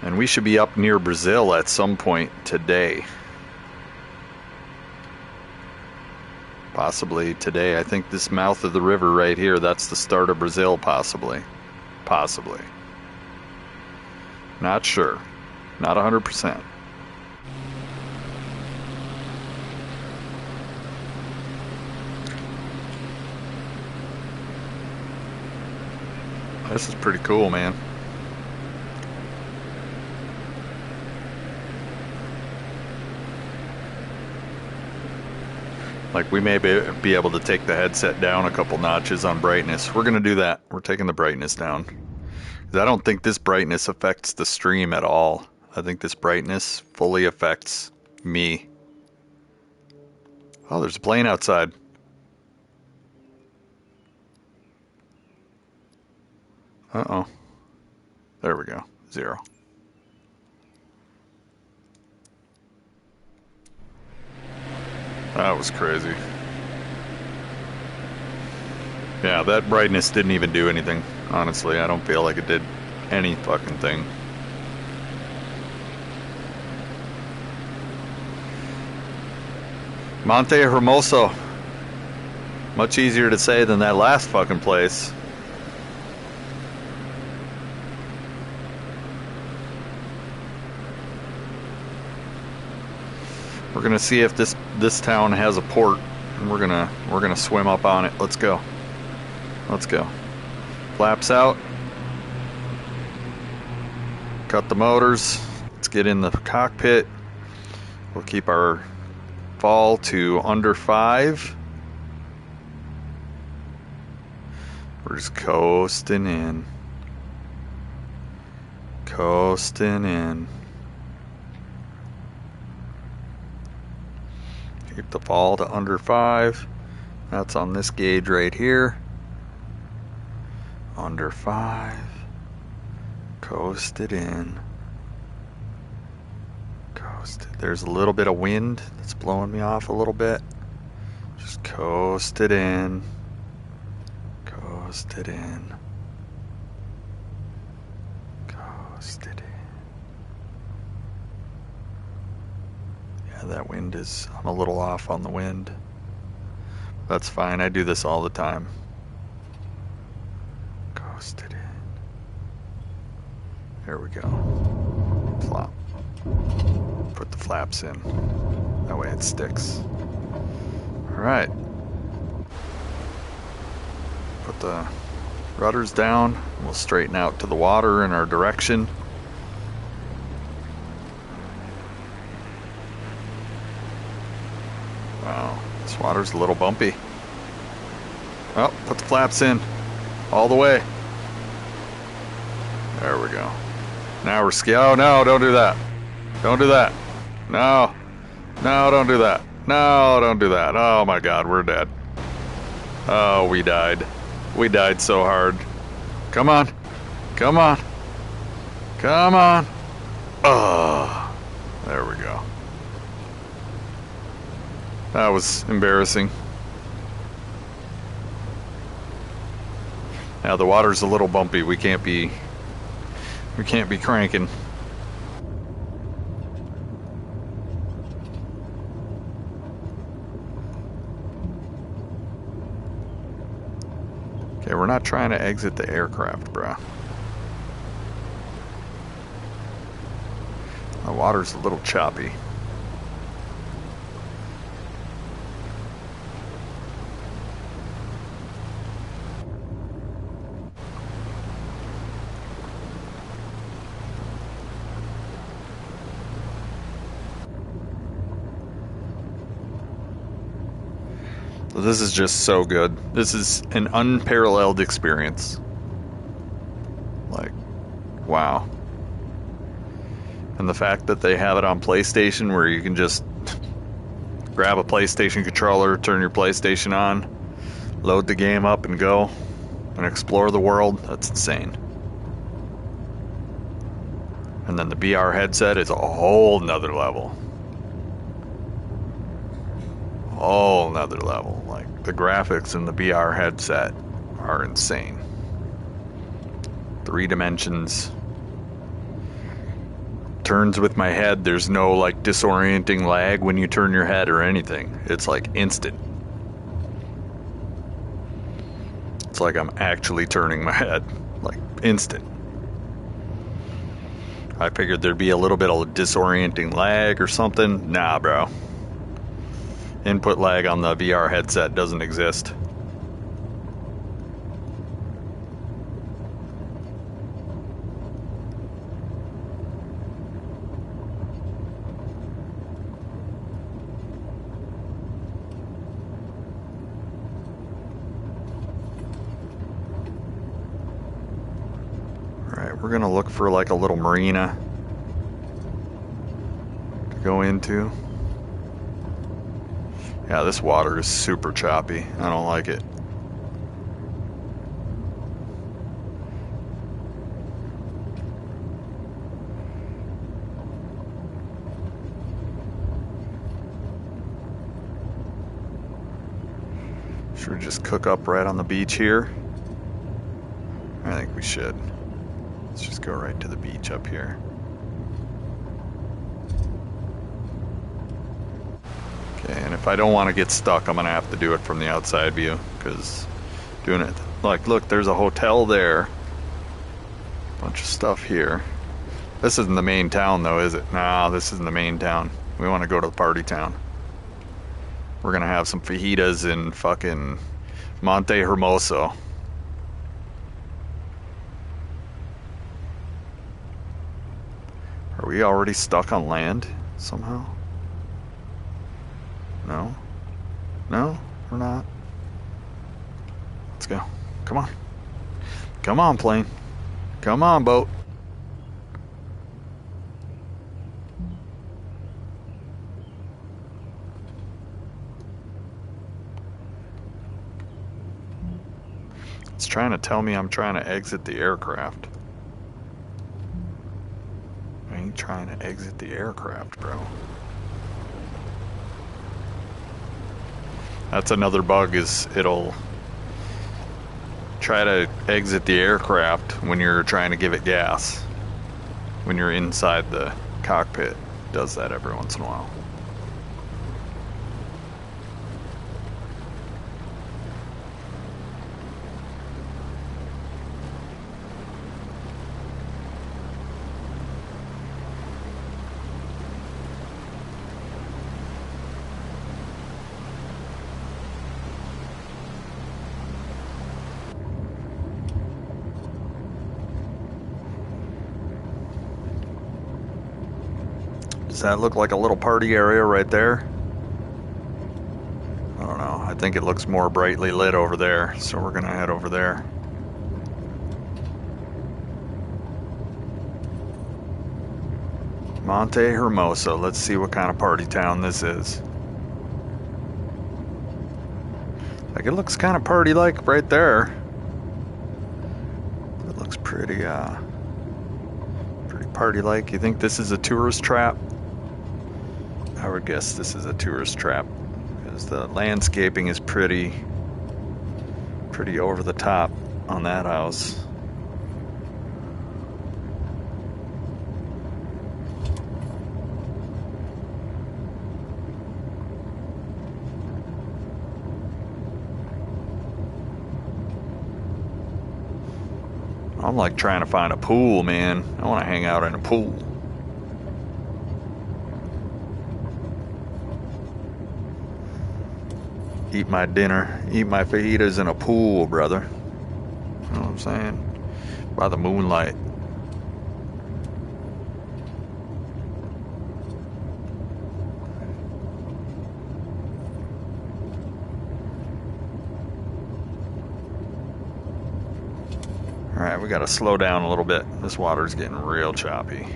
And we should be up near Brazil at some point today. Possibly today. I think this mouth of the river right here, that's the start of Brazil, possibly. Possibly. Not sure. Not 100%. This is pretty cool, man. Like, we may be able to take the headset down a couple notches on brightness. We're going to do that. We're taking the brightness down. 'Cause I don't think this brightness affects the stream at all. I think this brightness fully affects me. Oh, there's a plane outside. Uh-oh. There we go. 0. That was crazy. Yeah, that brightness didn't even do anything. Honestly, I don't feel like it did any fucking thing. Monte Hermoso. Much easier to say than that last fucking place. We're gonna see if this town has a port, and we're gonna swim up on it. Let's go. Let's go. Flaps out. Cut the motors. Let's get in the cockpit. We'll keep our fall to under 5. We're just coasting in. Coasting in. Keep the fall to under 5. That's on this gauge right here. Under 5. Coasted in. Coasted. There's a little bit of wind that's blowing me off a little bit. Just coasted in. Coasted in. Coasted in. Yeah, that wind is, I'm a little off on the wind. That's fine, I do this all the time. Coasted in. There we go. Flop. Put the flaps in. That way it sticks. Alright. Put the rudders down. We'll straighten out to the water in our direction. Wow, this water's a little bumpy. Oh, put the flaps in. All the way. There we go. Now we're oh no, don't do that. Don't do that. No. No, don't do that. No, don't do that. Oh my god, we're dead. Oh, we died. We died so hard. Come on. Come on. Come on. Oh, there we go. That was embarrassing. Now the water's a little bumpy. We can't be cranking. Okay, we're not trying to exit the aircraft, bruh. The water's a little choppy. This is just so good. This is an unparalleled experience. Like, wow. And the fact that they have it on PlayStation where you can just grab a PlayStation controller, turn your PlayStation on, load the game up and go and explore the world, that's insane. And then the VR headset is a whole nother level. Whole nother level. Like, the graphics in the VR headset are insane. 3 dimensions. Turns with my head. There's no like disorienting lag when you turn your head or anything. It's like instant. It's like I'm actually turning my head. Like instant. I figured there'd be a little bit of disorienting lag or something. Nah, bro. Input lag on the VR headset doesn't exist. Alright, we're gonna look for like a little marina to go into. Yeah, this water is super choppy. I don't like it. Should we just cook up right on the beach here? I think we should. Let's just go right to the beach up here. Okay, and if I don't want to get stuck, I'm going to have to do it from the outside view, because doing it, like, look, there's a hotel there. Bunch of stuff here. This isn't the main town, though, is it? No, this isn't the main town. We want to go to the party town. We're going to have some fajitas in fucking Monte Hermoso. Are we already stuck on land somehow? No? No, we're not. Let's go. Come on. Come on, plane. Come on, boat. It's trying to tell me I'm trying to exit the aircraft. I ain't trying to exit the aircraft, bro. That's another bug, is it'll try to exit the aircraft when you're trying to give it gas. When you're inside the cockpit, it does that every once in a while. Does that look like a little party area right there? I don't know. I think it looks more brightly lit over there, so we're gonna head over there. Monte Hermoso. Let's see what kind of party town this is. Like, it looks kind of party-like right there. It looks pretty party-like. You think this is a tourist trap? I would guess this is a tourist trap, because the landscaping is pretty over the top on that house. I'm like trying to find a pool, man. I want to hang out in a pool. Eat my dinner, eat my fajitas in a pool, brother. You know what I'm saying? By the moonlight. Alright, we gotta slow down a little bit. This water's getting real choppy.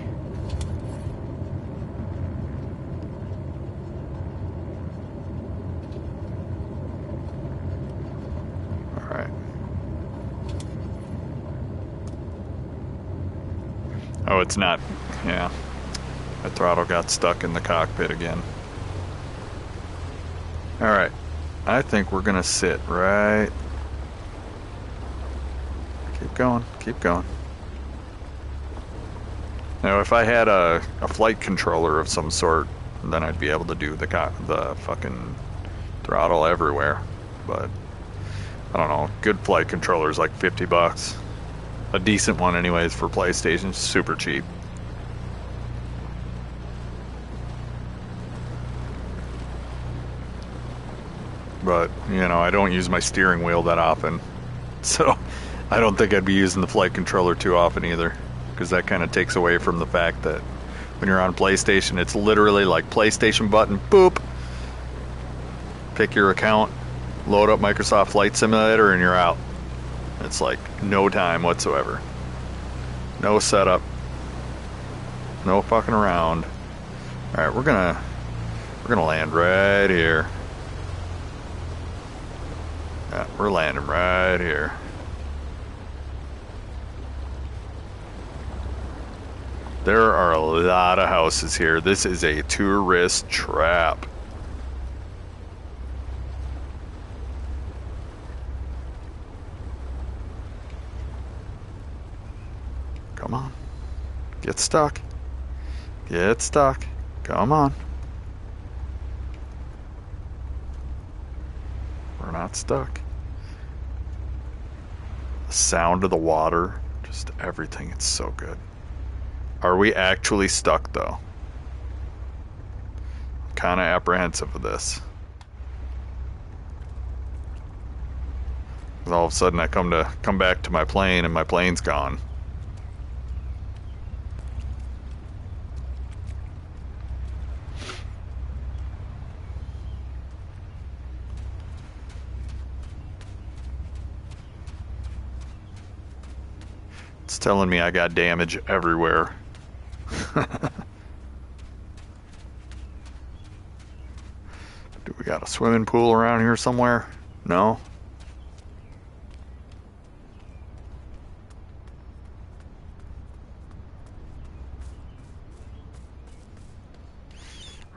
Alright. Oh, it's not. Yeah. My throttle got stuck in the cockpit again. Alright. I think we're gonna sit right. Keep going, keep going. Now, if I had a flight controller of some sort, then I'd be able to do the fucking throttle everywhere. But I don't know. Good flight controller is like $50. A decent one, anyways, for PlayStation. Super cheap. But, you know, I don't use my steering wheel that often. So I don't think I'd be using the flight controller too often either, because that kind of takes away from the fact that when you're on PlayStation, it's literally like PlayStation button, boop, pick your account, load up Microsoft Flight Simulator, and you're out. It's like no time whatsoever. No setup. No fucking around. All right, we're gonna land right here. Yeah, we're landing right here. There are a lot of houses here. This is a tourist trap. Come on. Get stuck. Get stuck. Come on. We're not stuck. The sound of the water, just everything, it's so good. Are we actually stuck, though? I'm kind of apprehensive of this. All of a sudden, I come back to my plane, and my plane's gone. It's telling me I got damage everywhere. Do we got a swimming pool around here somewhere? No?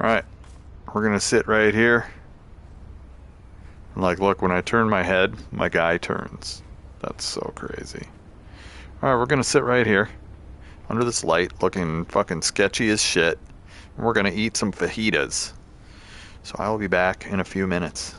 Alright. We're gonna sit right here. Like, look, when I turn my head, my guy turns. That's so crazy. Alright, we're gonna sit right here. Under this light, looking fucking sketchy as shit. And we're gonna eat some fajitas. So I will be back in a few minutes.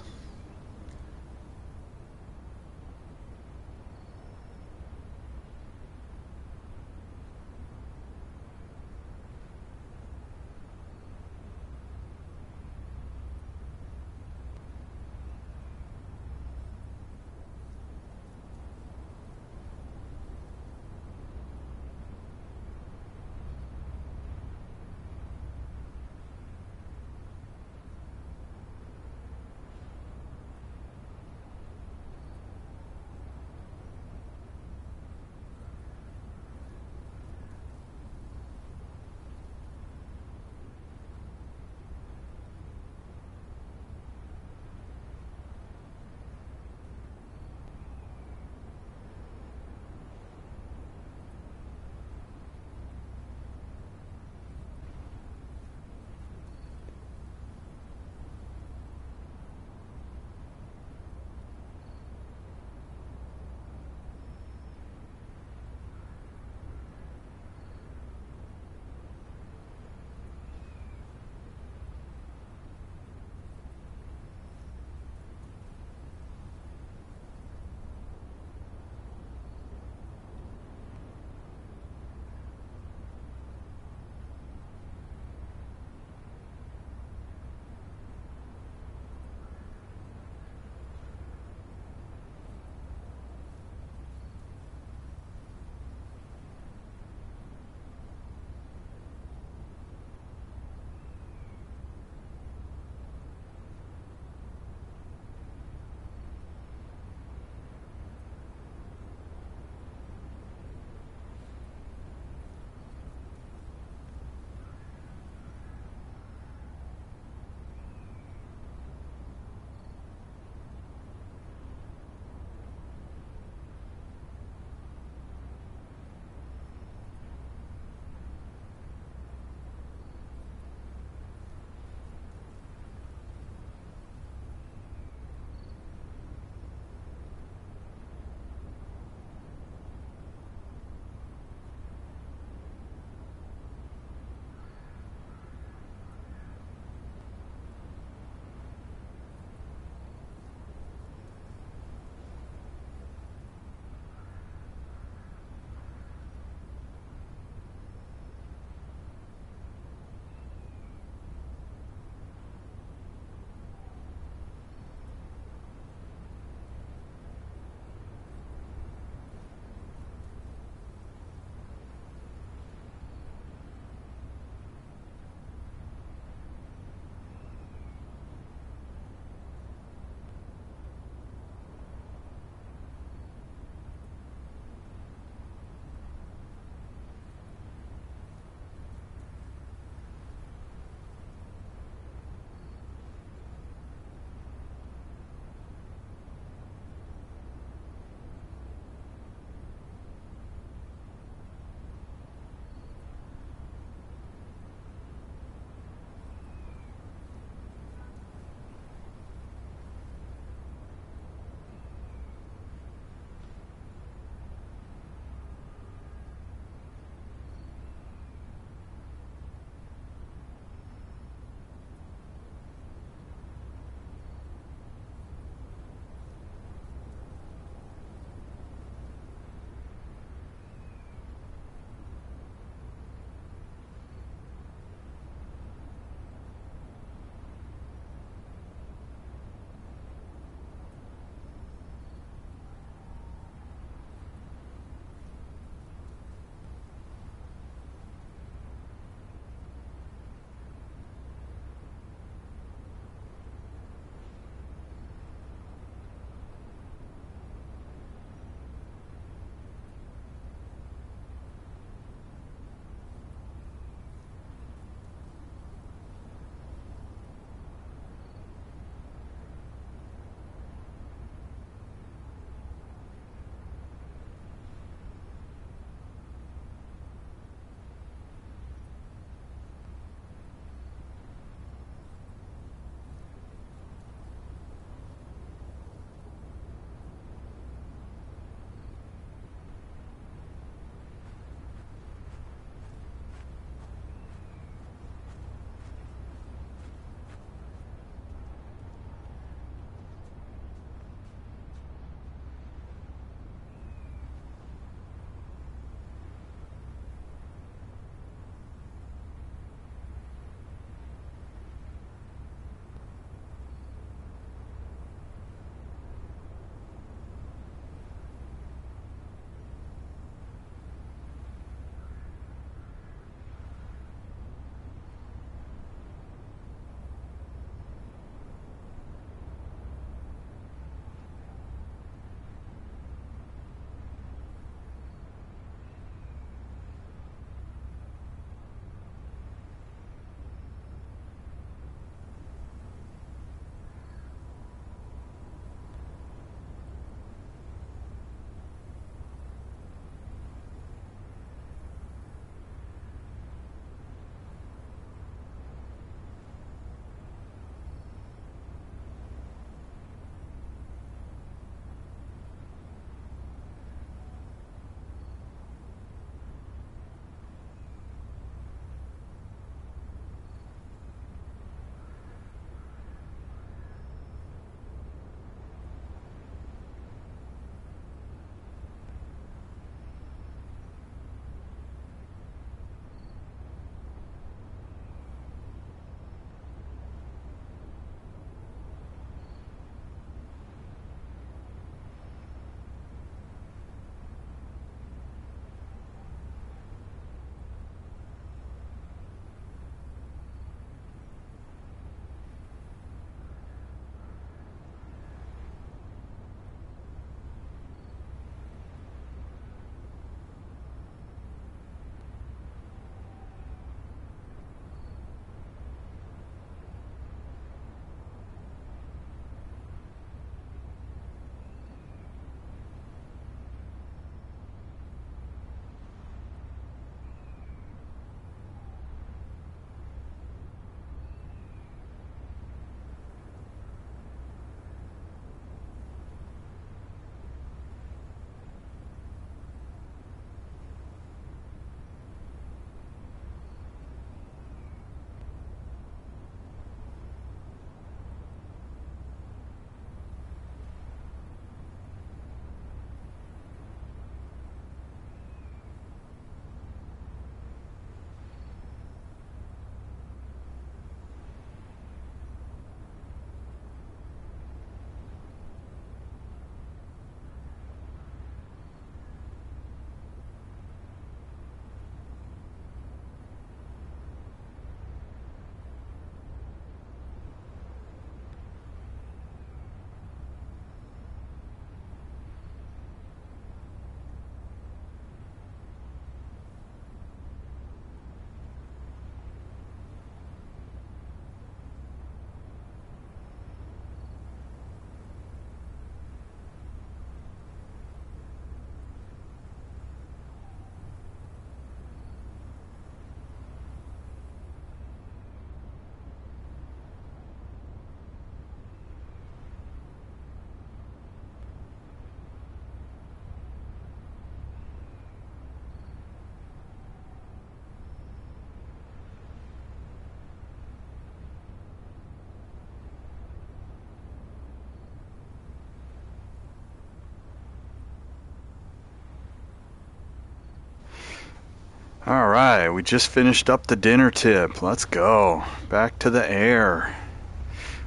Alright, we just finished up the dinner tip. Let's go. Back to the air.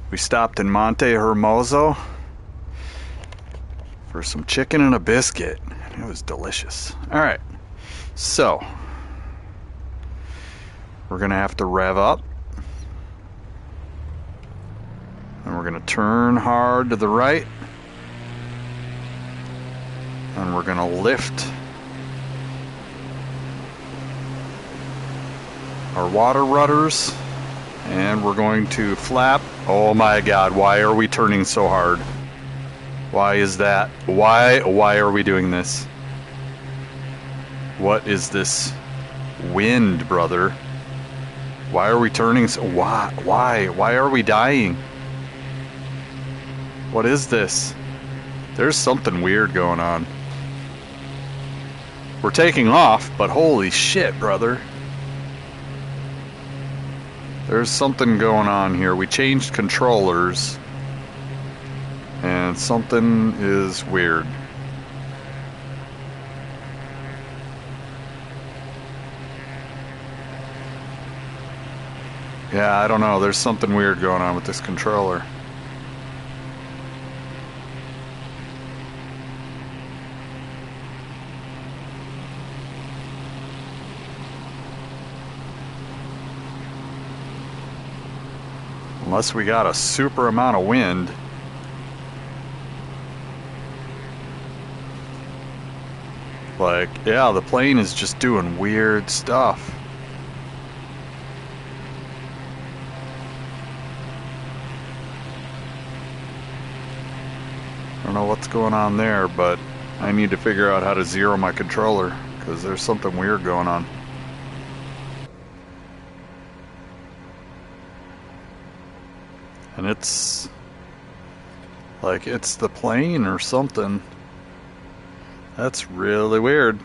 We stopped in Monte Hermoso for some chicken and a biscuit. It was delicious. Alright, so we're gonna have to rev up. And we're gonna turn hard to the right. And we're gonna lift our water rudders, and we're going to flap. Oh my god, why are we turning so hard? Why is that? Why are we doing this? What is this wind, brother? Why are we turning so... Why are we dying? What is this? There's something weird going on. We're taking off, but holy shit, brother. There's something going on here. We changed controllers, and something is weird. Yeah, I don't know. There's something weird going on with this controller. Unless we got a super amount of wind. Like, yeah, the plane is just doing weird stuff. I don't know what's going on there, but I need to figure out how to zero my controller, because there's something weird going on. And it's like it's the plane or something. That's really weird.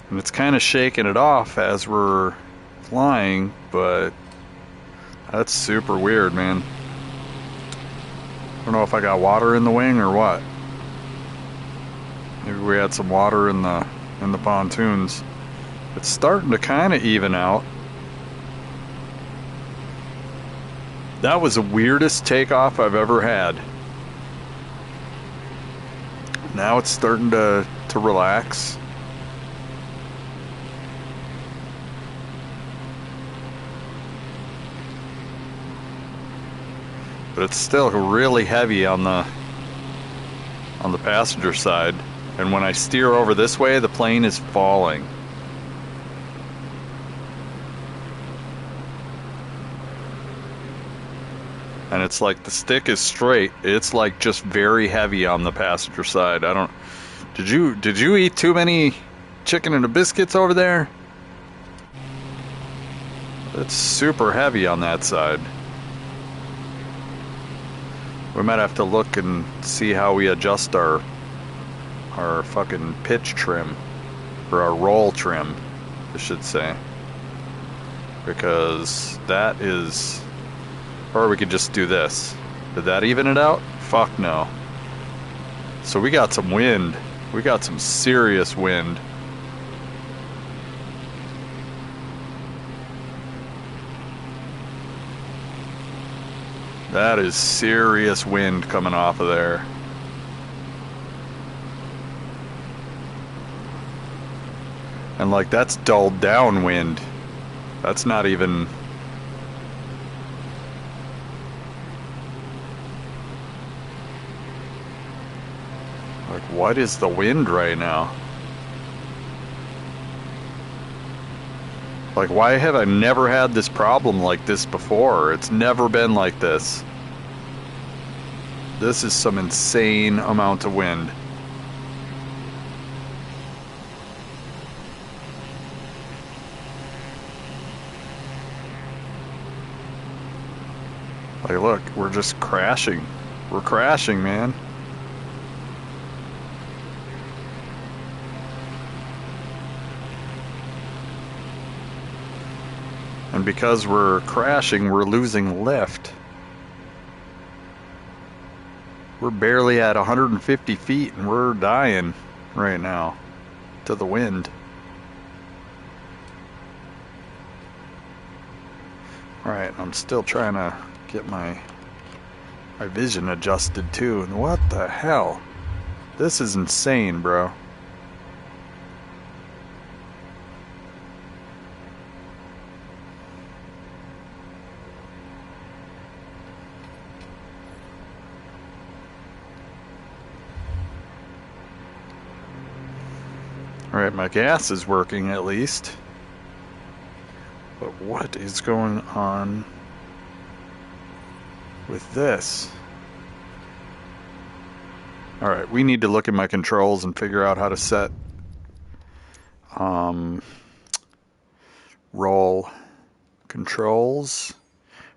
And it's kind of shaking it off as we're flying, but that's super weird, man. I don't know if I got water in the wing or what. Maybe we had some water in the pontoons. It's starting to kind of even out. That was the weirdest takeoff I've ever had. Now it's starting to relax. But it's still really heavy on the passenger side. And when I steer over this way, the plane is falling. And it's like the stick is straight. It's like just very heavy on the passenger side. I don't... Did you eat too many chicken and biscuits over there? It's super heavy on that side. We might have to look and see how we adjust our fucking pitch trim, or our roll trim, I should say. Because that is... Or we could just do this. Did that even it out? Fuck no. So we got some wind. We got some serious wind. That is serious wind coming off of there. And like that's dulled down wind. That's not even... Like, what is the wind right now? Like, why have I never had this problem like this before? It's never been like this. This is some insane amount of wind. Like, look, we're just crashing. We're crashing, man. And because we're crashing, we're losing lift. We're barely at 150 feet and we're dying right now to the wind. Alright, I'm still trying to get my vision adjusted too. And what the hell? This is insane, bro. Alright, my gas is working at least. But what is going on with this? Alright, we need to look at my controls and figure out how to set roll controls.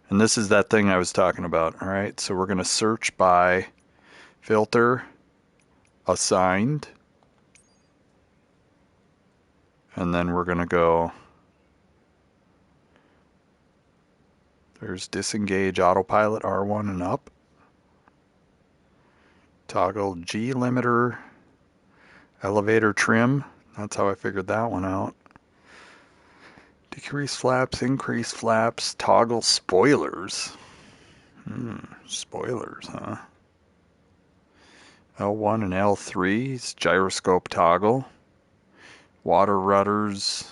And this is that thing I was talking about. Alright, so we're going to search by filter, assigned, and then we're going to go, there's disengage autopilot R1 and up, toggle G limiter, elevator trim, that's how I figured that one out, decrease flaps, increase flaps, toggle spoilers, spoilers, huh? L1 and L3 is gyroscope toggle, water rudders,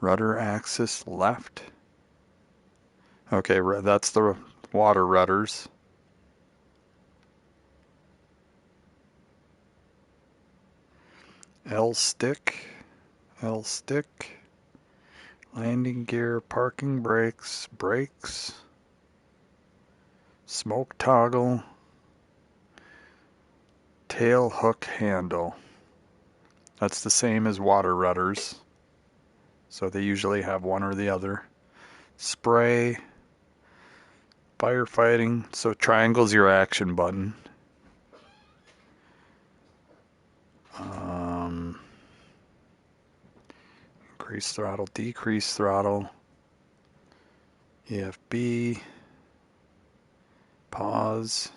rudder axis left. Okay, that's the water rudders. L stick, landing gear, parking brakes, smoke toggle, tail hook handle. That's the same as water rudders. So they usually have one or the other. Spray, firefighting. So triangle's your action button. Increase throttle, decrease throttle. EFB. Pause.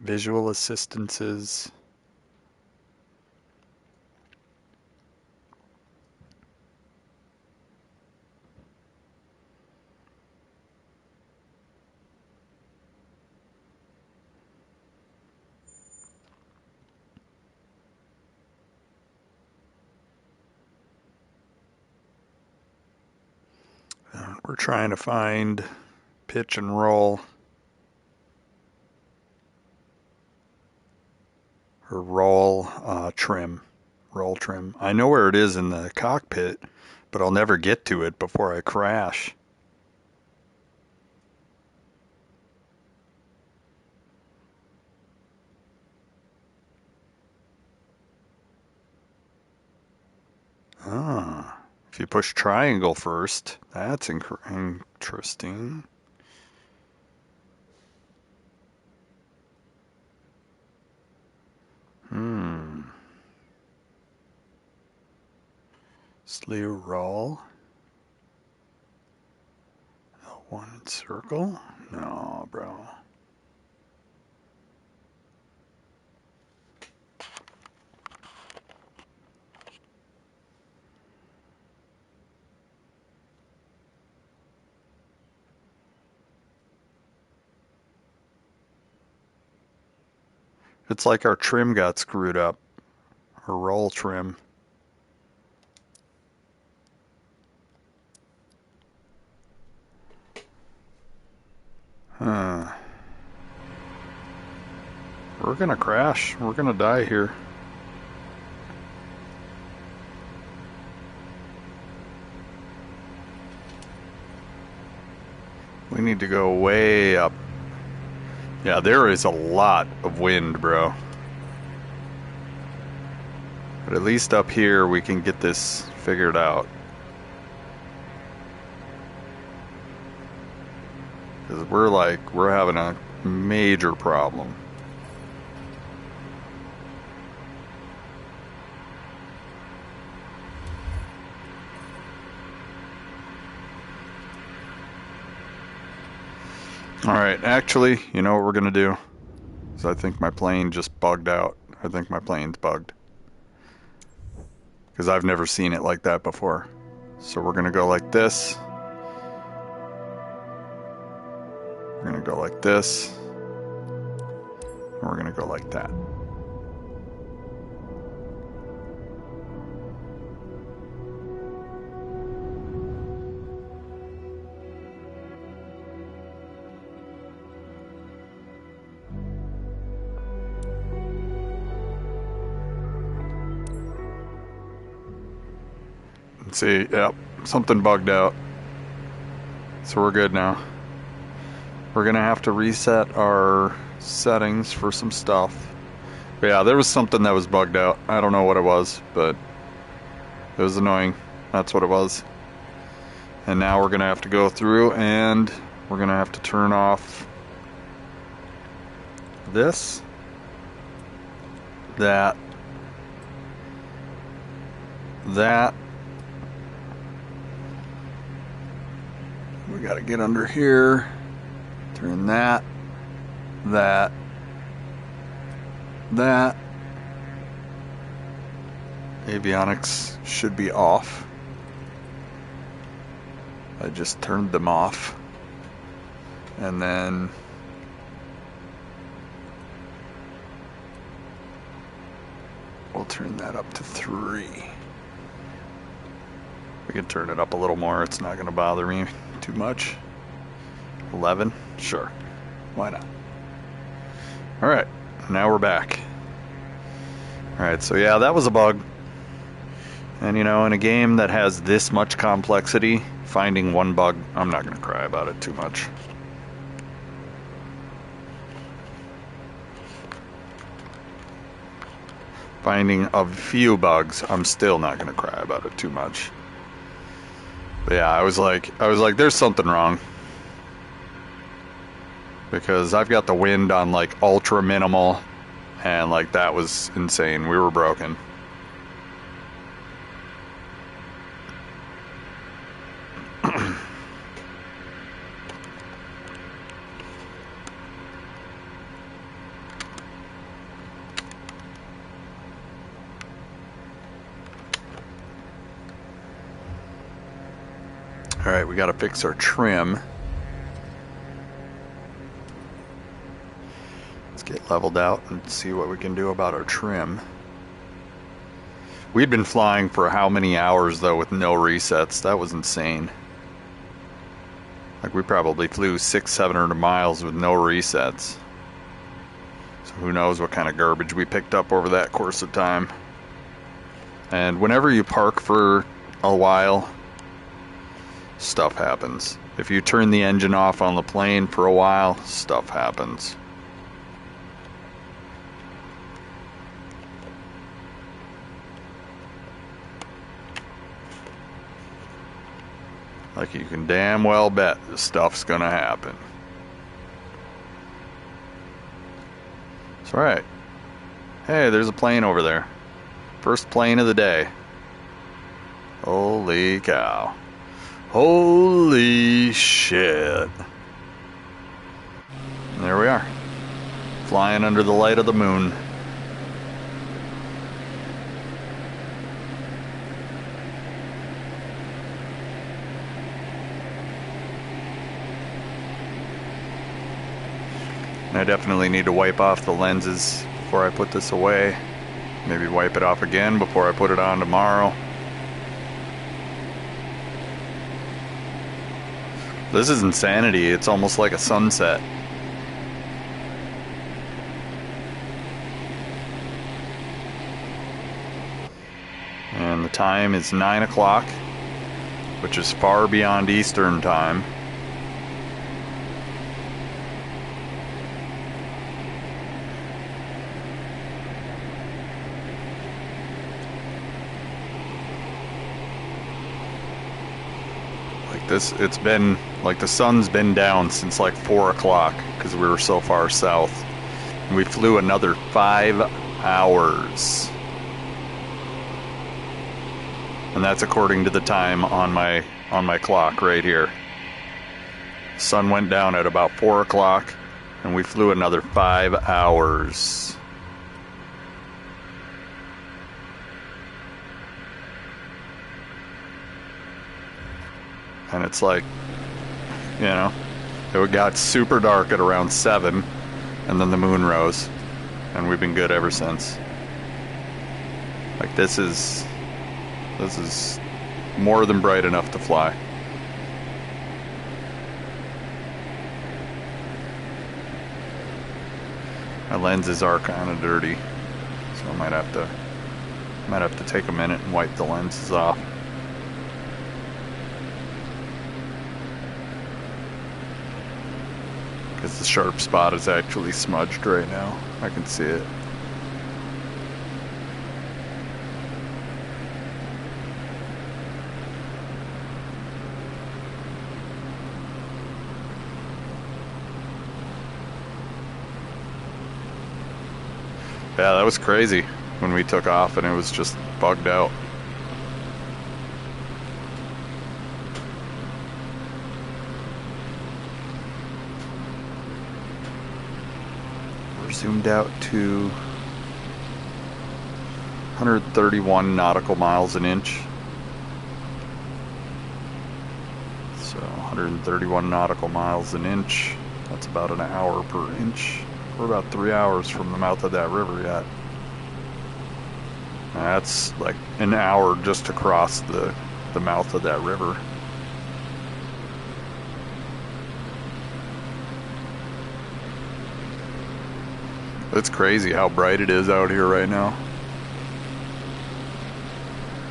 Visual assistances. We're trying to find pitch and roll. Or roll trim. Roll trim. I know where it is in the cockpit, but I'll never get to it before I crash. Ah, if you push triangle first, that's interesting. Slew roll. L1 circle? No, bro. It's like our trim got screwed up. Or roll trim. Huh. We're gonna crash. We're gonna die here. We need to go way up. Yeah, there is a lot of wind, bro. But at least up here we can get this figured out. Because we're having a major problem. Alright, actually, you know what we're gonna do? So I think my plane just bugged out. I think my plane's bugged. Because I've never seen it like that before. So we're gonna go like this. We're gonna go like this. And we're gonna go like that. See, yep, something bugged out. So we're good now. We're gonna have to reset our settings for some stuff. But yeah, there was something that was bugged out. I don't know what it was, but it was annoying. That's what it was. And now we're gonna have to go through and we're gonna have to turn off this, that, we gotta get under here, turn that. Avionics should be off. I just turned them off. And then we'll turn that up to 3. We can turn it up a little more. It's not going to bother me too much. 11? Sure. Why not? Alright, now we're back. Alright, so yeah, that was a bug. And you know, in a game that has this much complexity, finding one bug, I'm not going to cry about it too much. Finding a few bugs, I'm still not going to cry about it too much. But yeah, I was like, there's something wrong. Because I've got the wind on like ultra minimal, and like that was insane. We were broken. Alright, we gotta fix our trim. Let's get leveled out and see what we can do about our trim. We'd been flying for how many hours though with no resets? That was insane. Like we probably flew 600-700 miles with no resets. So who knows what kind of garbage we picked up over that course of time. And whenever you park for a while, stuff happens. If you turn the engine off on the plane for a while, stuff happens. Like you can damn well bet this stuff's gonna happen. That's right. Hey, there's a plane over there. First plane of the day. Holy cow. Holy shit. And there we are. Flying under the light of the moon. I definitely need to wipe off the lenses before I put this away. Maybe wipe it off again before I put it on tomorrow. This is insanity. It's almost like a sunset. And the time is 9 o'clock, which is far beyond Eastern time. It's been like the sun's been down since like 4 o'clock because we were so far south. And we flew another 5 hours, and that's according to the time on my clock right here. Sun went down at about 4 o'clock, and we flew another 5 hours. And it's like, you know, it got super dark at around 7, and then the moon rose, and we've been good ever since. Like, this is more than bright enough to fly. My lenses are kind of dirty, so I might have to take a minute and wipe the lenses off. Because the sharp spot is actually smudged right now. I can see it. Yeah, that was crazy when we took off and it was just bugged out. We're zoomed out to 131 nautical miles an inch. So 131 nautical miles an inch. That's about an hour per inch. We're about 3 hours from the mouth of that river yet. That's like an hour just to cross the mouth of that river. It's crazy how bright it is out here right now.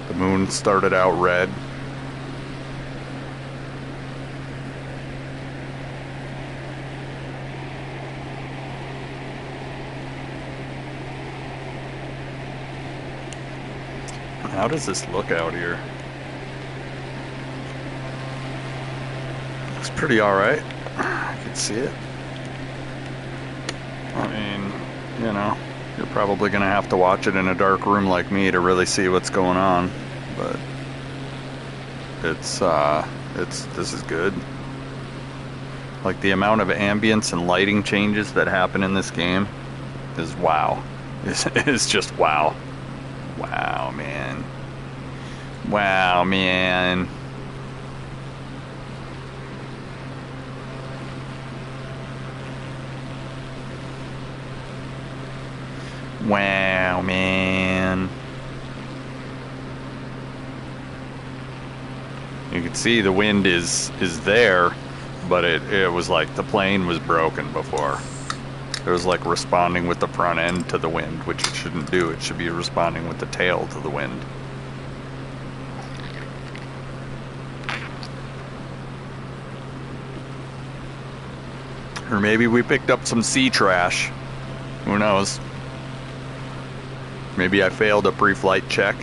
The moon started out red. How does this look out here? Looks pretty alright. I can see it. I mean, you know, you're probably gonna have to watch it in a dark room like me to really see what's going on. But this is good. Like, the amount of ambience and lighting changes that happen in this game is wow. It's just wow. Wow, man. Wow, man. Wow, man. You can see the wind is there, but it was like the plane was broken before. It was like responding with the front end to the wind, which it shouldn't do. It should be responding with the tail to the wind. Or maybe we picked up some sea trash. Who knows? Maybe I failed a pre-flight check.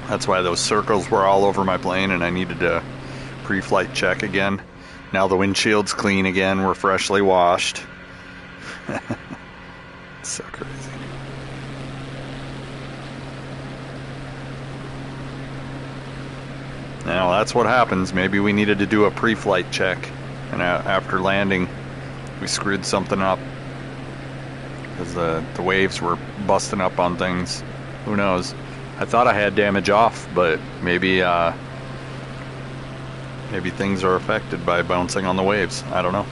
That's why those circles were all over my plane and I needed a pre-flight check again. Now the windshield's clean again. We're freshly washed. It's so crazy. Now that's what happens. Maybe we needed to do a pre-flight check, and after landing we screwed something up because the waves were busting up on things. Who knows? I thought I had damage off, but maybe things are affected by bouncing on the waves. I don't know.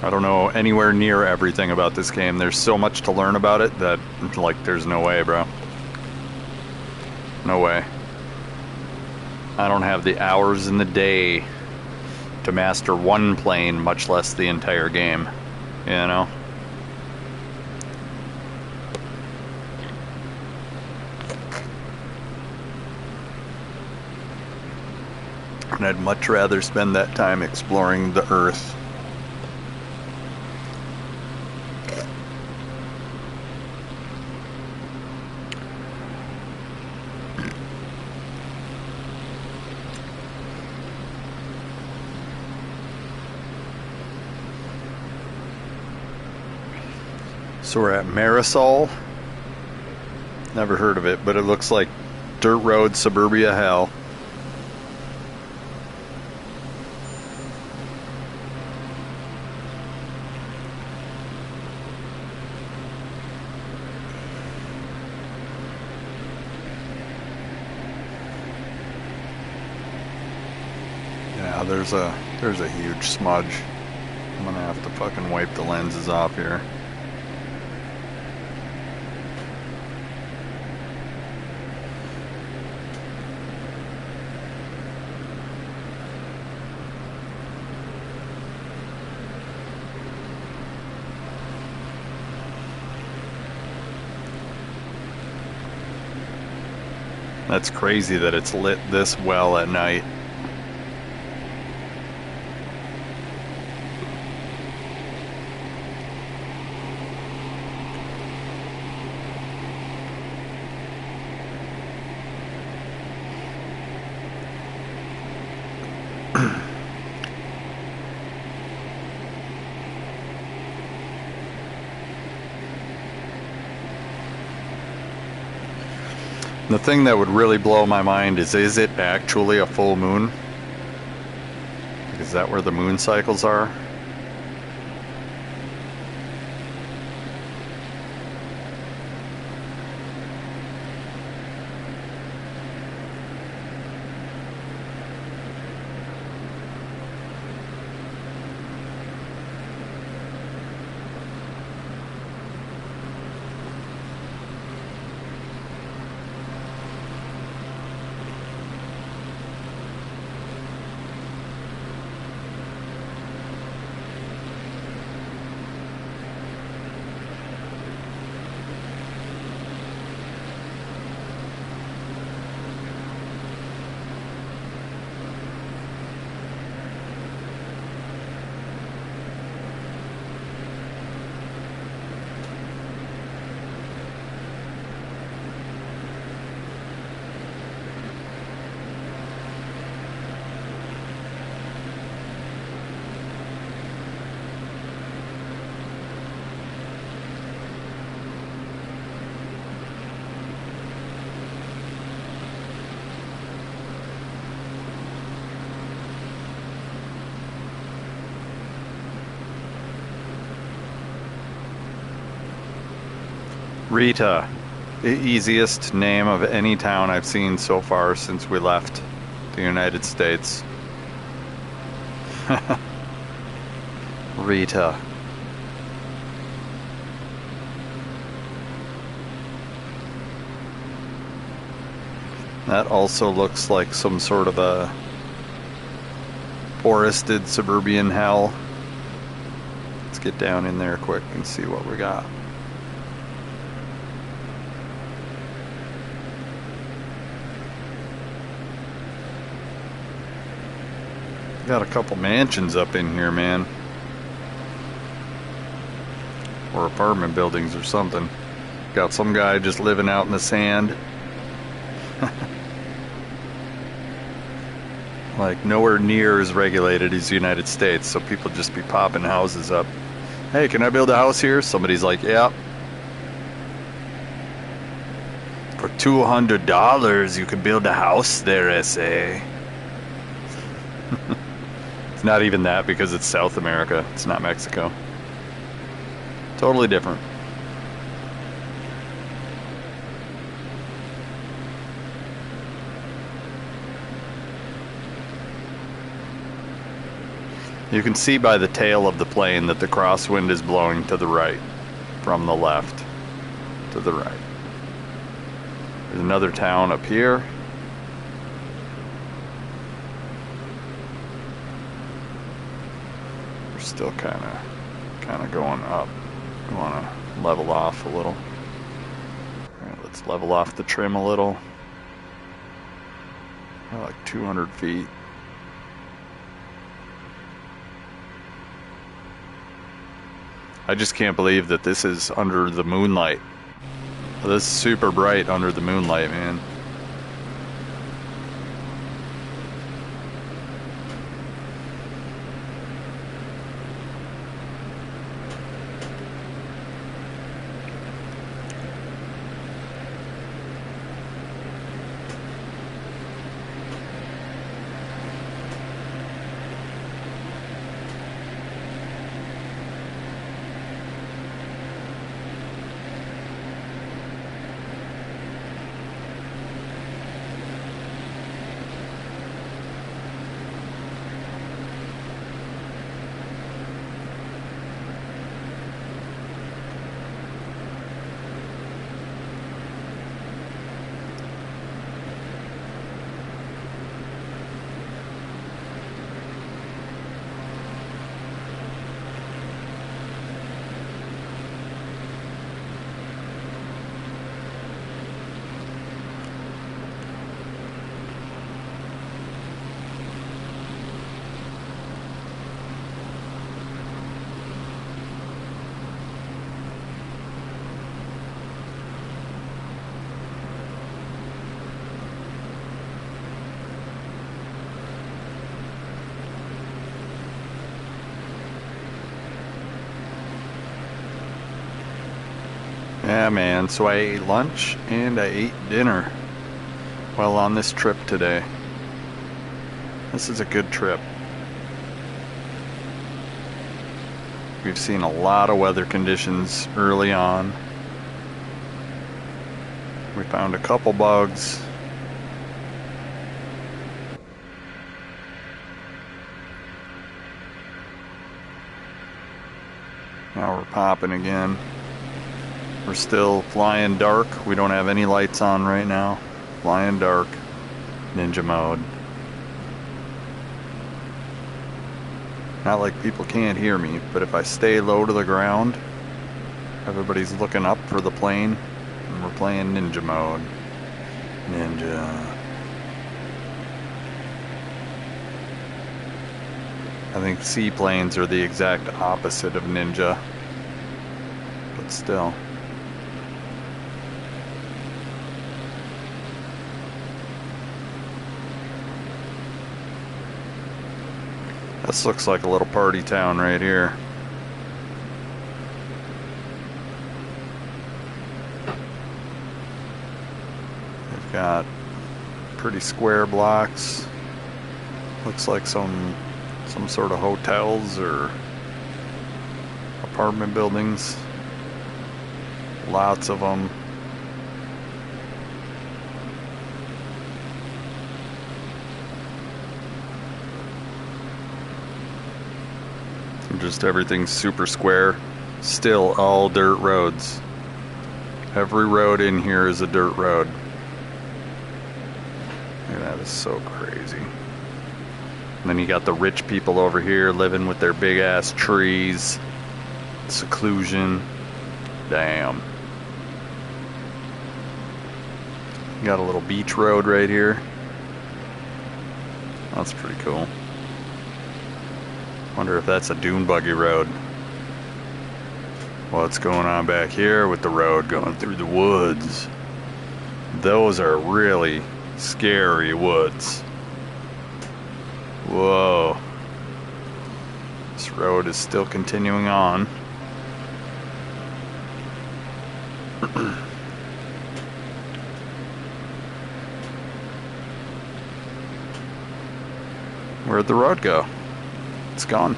I don't know anywhere near everything about this game. There's so much to learn about it that, like, there's no way, bro. No way. I don't have the hours in the day to master one plane, much less the entire game. You know? And I'd much rather spend that time exploring the Earth. So we're at Marisol. Never heard of it, but it looks like dirt road suburbia hell. there's a huge smudge. I'm gonna have to fucking wipe the lenses off here. That's crazy that it's lit this well at night. The thing that would really blow my mind is it actually a full moon? Is that where the moon cycles are? Rita, the easiest name of any town I've seen so far since we left the United States. Rita. That also looks like some sort of a forested suburban hell. Let's get down in there quick and see what we got. Got a couple mansions up in here, man. Or apartment buildings or something. Got some guy just living out in the sand. Like nowhere near as regulated as the United States, so people just be popping houses up. Hey, can I build a house here? Somebody's like, yeah. For $200 you can build a house there, SA. Not even that, because it's South America. It's not Mexico. Totally different. You can see by the tail of the plane that the crosswind is blowing to the right, from the left to the right. There's another town up here. Still kind of going up. We want to level off a little. All right, let's level off the trim a little. Like 200 feet. I just can't believe that this is under the moonlight. This is super bright under the moonlight, man. Yeah, man, so I ate lunch and I ate dinner while on this trip today. This is a good trip. We've seen a lot of weather conditions early on. We found a couple bugs. Now we're popping again. We're still flying dark. We don't have any lights on right now. Flying dark. Ninja mode. Not like people can't hear me, but if I stay low to the ground, everybody's looking up for the plane, and we're playing ninja mode. Ninja. I think seaplanes are the exact opposite of ninja, but still. This looks like a little party town right here. They've got pretty square blocks. Looks like some sort of hotels or apartment buildings. Lots of them. Just everything's super square. Still all dirt roads. Every road in here is a dirt road. That is so crazy. And then you got the rich people over here living with their big ass trees. Seclusion. Damn. You got a little beach road right here. That's pretty cool. Wonder if that's a dune buggy road. What's going on back here with the road going through the woods? Those are really scary woods. Whoa. This road is still continuing on. Where'd the road go? It's gone.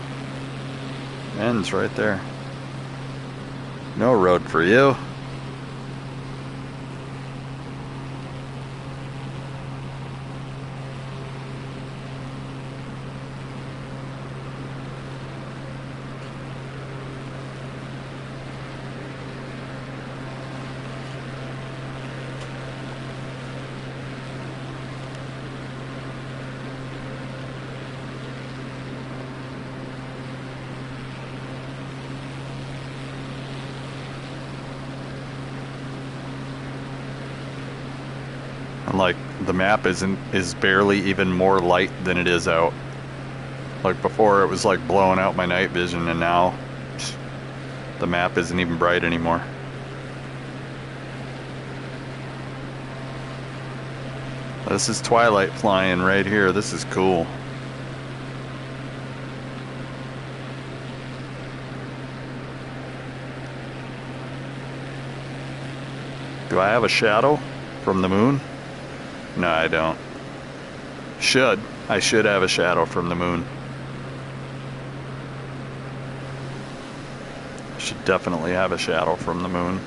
Ends right there. No road for you. And like the map is barely even more light than it is out. Like before it was like blowing out my night vision, and now the map isn't even bright anymore. This is twilight flying right here. This is cool. Do I have a shadow from the moon? No, I don't. I should have a shadow from the moon. I should definitely have a shadow from the moon.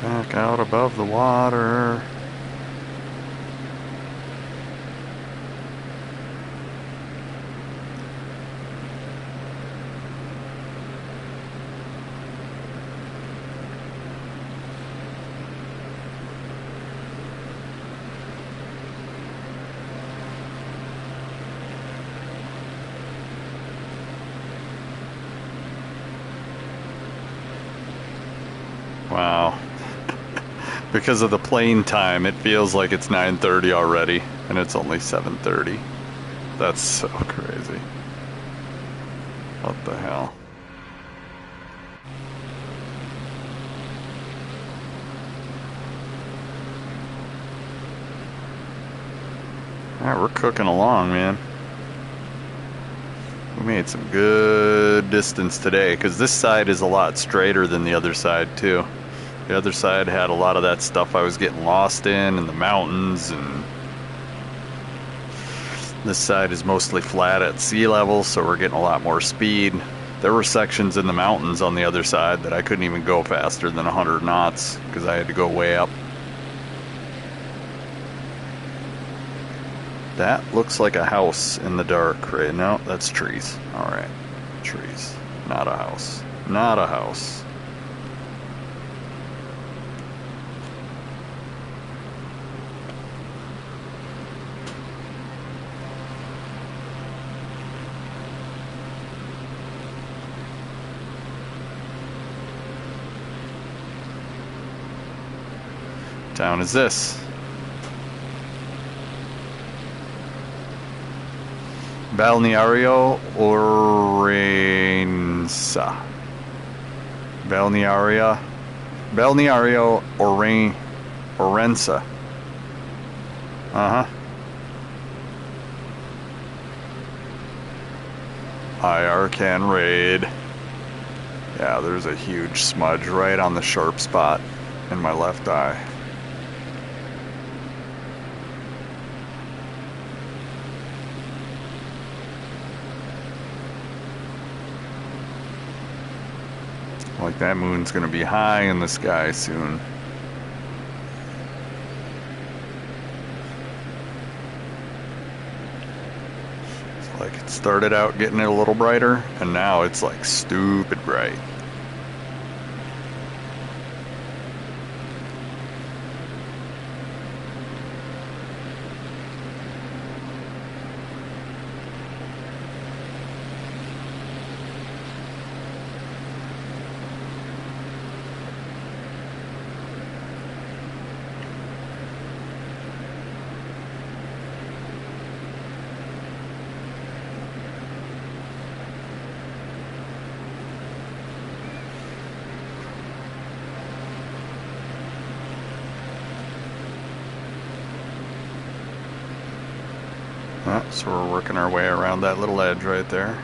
Back out above the water. Wow. Because of the plane time, it feels like it's 9:30 already, and it's only 7:30. That's so crazy. What the hell? Alright, we're cooking along, man. We made some good distance today, because this side is a lot straighter than the other side, too. The other side had a lot of that stuff I was getting lost in the mountains, and this side is mostly flat at sea level, so we're getting a lot more speed. There were sections in the mountains on the other side that I couldn't even go faster than 100 knots because I had to go way up. That looks like a house in the dark right now. That's trees. Alright. Trees. Not a house. Not a house. Town is this? Balneario Orense. Balneario Orense. IR can raid. Yeah, there's a huge smudge right on the sharp spot in my left eye. Like that moon's gonna be high in the sky soon. It's like it started out getting it a little brighter, and now it's like stupid bright. So we're working our way around that little edge right there.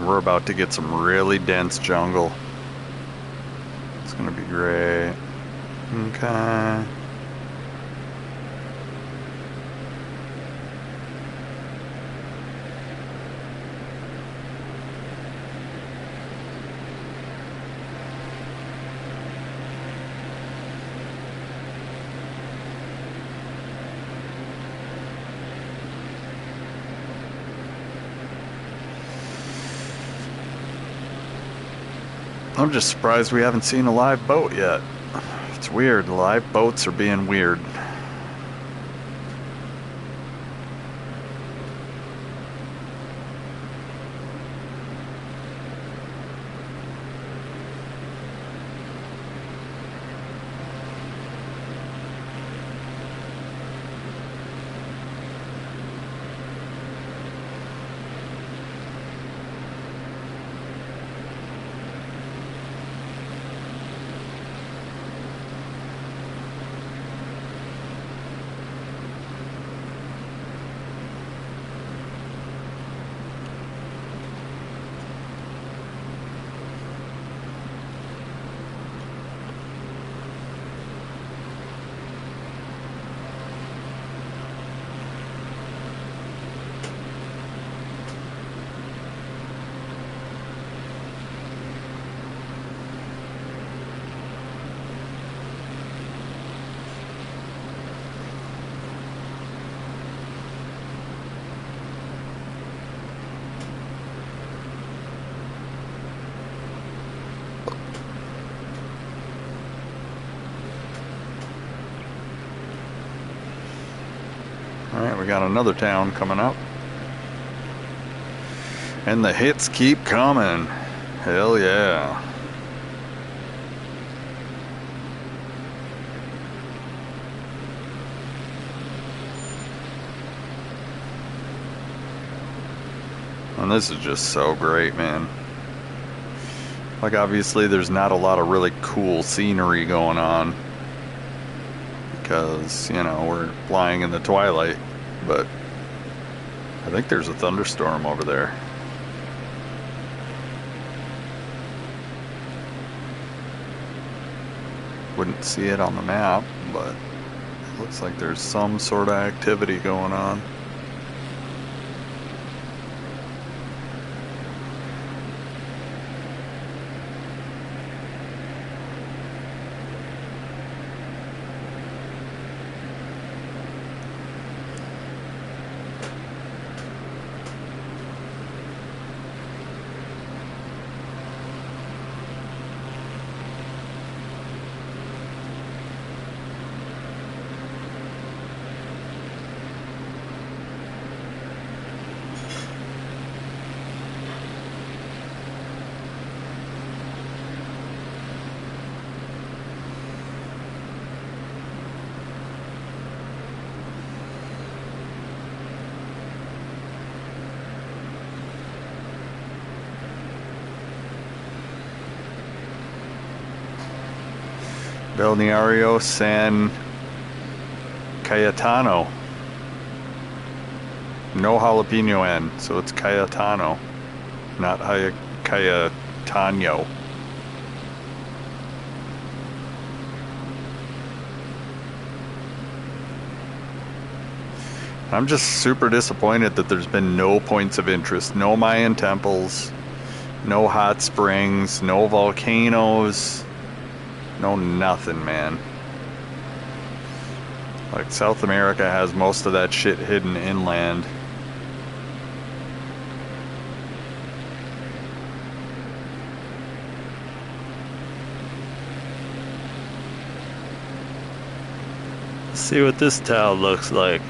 We're about to get some really dense jungle. It's gonna be great. Okay. I'm just surprised we haven't seen a live boat yet. It's weird. Live boats are being weird. Alright, we got another town coming up. And the hits keep coming. Hell yeah. And this is just so great, man. Like, obviously there's not a lot of really cool scenery going on. because, you know, we're flying in the twilight. But I think there's a thunderstorm over there. Wouldn't see it on the map, but it looks like there's some sort of activity going on. Balneario San Cayetano. No jalapeno N, so it's Cayetano, not Cayetano. I'm just super disappointed that there's been no points of interest, no Mayan temples, no hot springs, no volcanoes. No nothing, man. Like, South America has most of that shit hidden inland. Let's see what this town looks like.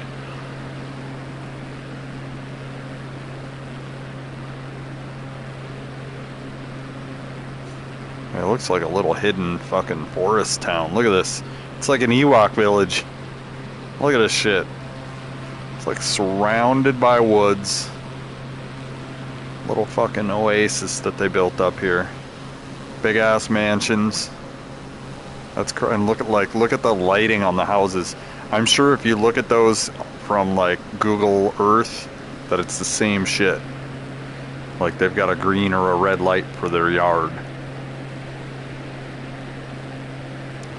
It looks like a little hidden fucking forest town. Look at this. It's like an Ewok village. Look at this shit. It's like surrounded by woods. Little fucking oasis that they built up here. Big ass mansions. That's and look at the lighting on the houses. I'm sure if you look at those from like Google Earth that it's the same shit. Like they've got a green or a red light for their yard.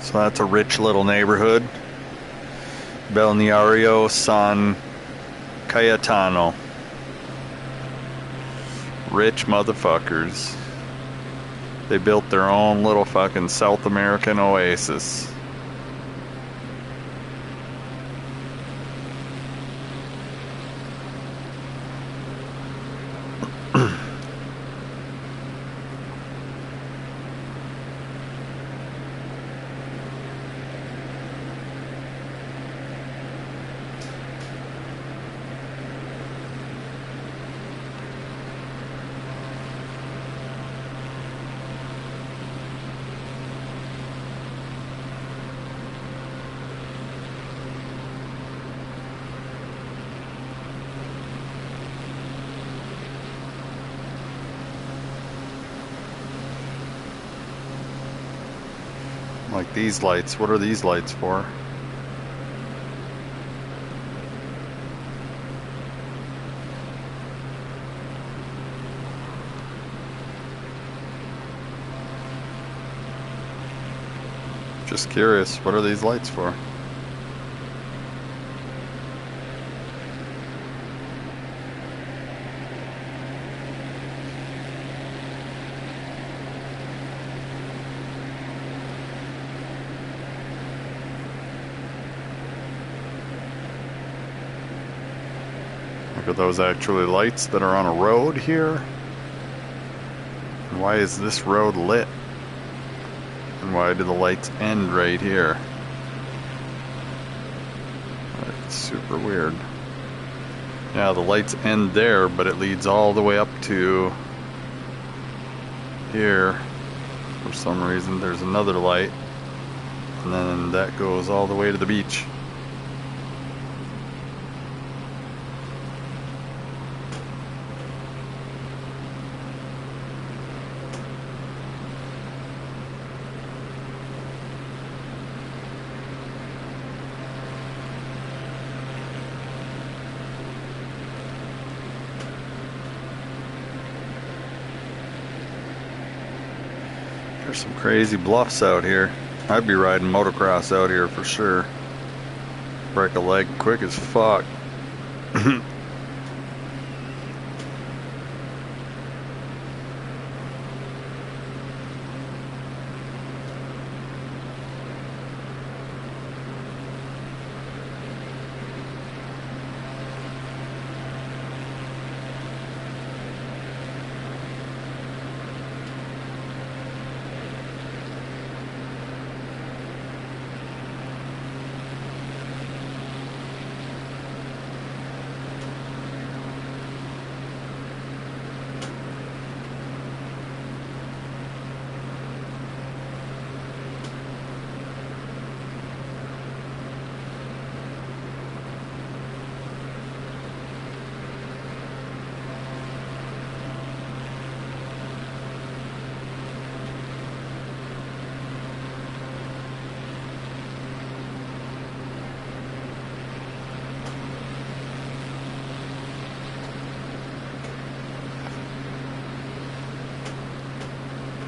So that's a rich little neighborhood. Balneario San Cayetano. Rich motherfuckers. They built their own little fucking South American oasis. Like these lights, what are these lights for? Just curious, what are these lights for? Are those actually lights that are on a road here? And why is this road lit? And why do the lights end right here? It's super weird. Yeah, the lights end there, but it leads all the way up to here. For some reason, there's another light. And then that goes all the way to the beach. There's some crazy bluffs out here. I'd be riding motocross out here for sure. Break a leg quick as fuck.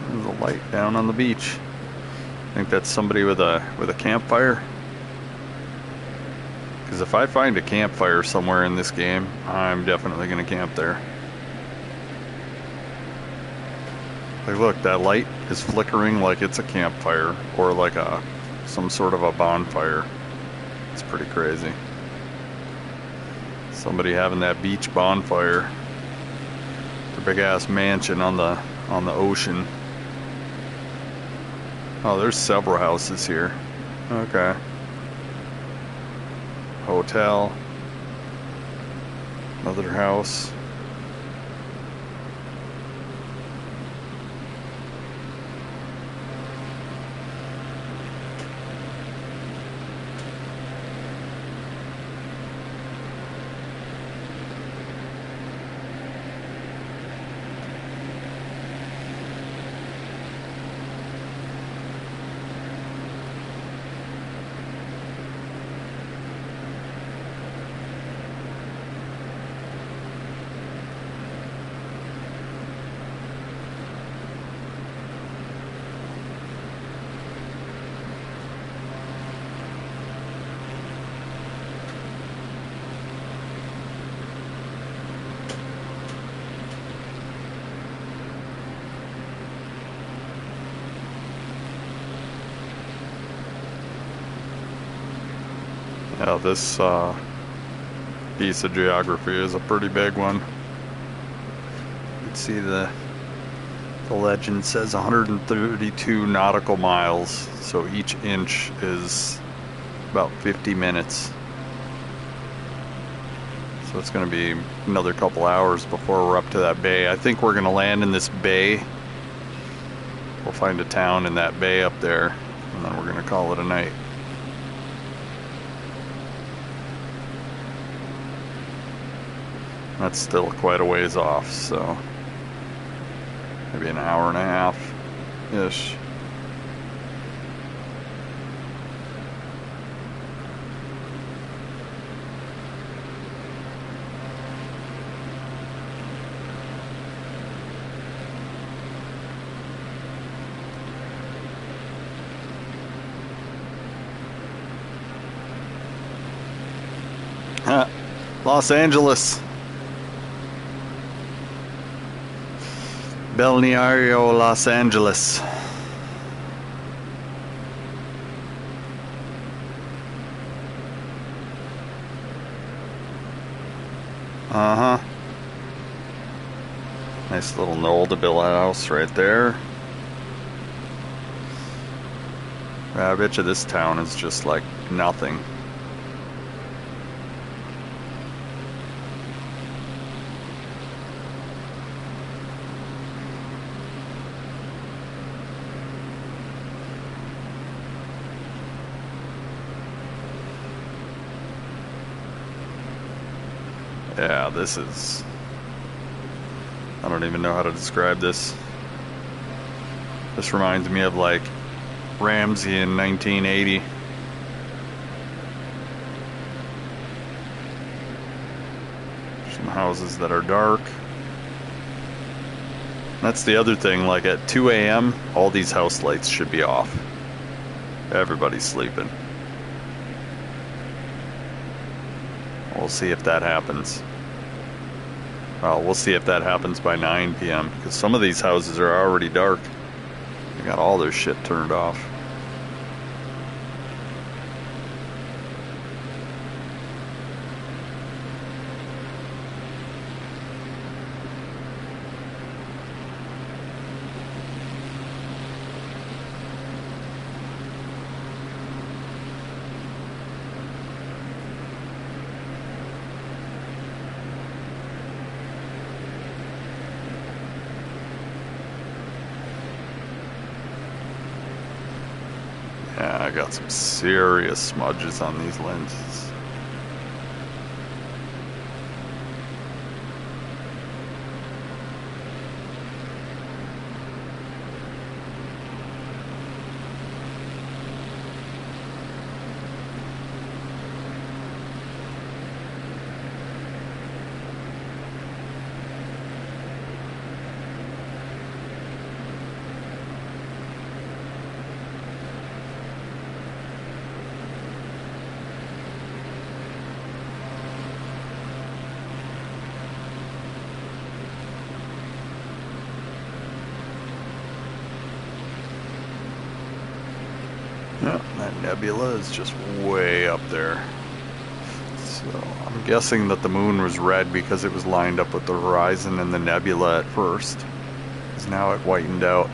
There's a light down on the beach. I think that's somebody with a campfire. Because if I find a campfire somewhere in this game, I'm definitely going to camp there. Like, look, that light is flickering like it's a campfire or like some sort of a bonfire. It's pretty crazy. Somebody having that beach bonfire. The big ass mansion on the ocean. Oh, there's several houses here. Okay. Hotel. Another house. Yeah, this piece of geography is a pretty big one. You can see the legend says 132 nautical miles, so each inch is about 50 minutes. So it's going to be another couple hours before we're up to that bay. I think we're going to land in this bay. We'll find a town in that bay up there, and then we're going to call it a night. That's still quite a ways off, so maybe an hour and a half-ish. Los Angeles. Balneario, Los Angeles. Uh-huh. Nice little knoll to build a house right there. I bet you this town is just like nothing. Yeah, this is... I don't even know how to describe this. This reminds me of like Ramsey in 1980. Some houses that are dark. That's the other thing, like at 2 a.m., all these house lights should be off. Everybody's sleeping. We'll see if that happens. Well, we'll see if that happens by 9 p.m. because some of these houses are already dark. They got all their shit turned off. Yeah, I got some serious smudges on these lenses. Yeah, that nebula is just way up there. So I'm guessing that the moon was red because it was lined up with the horizon and the nebula at first. Because now it whitened out.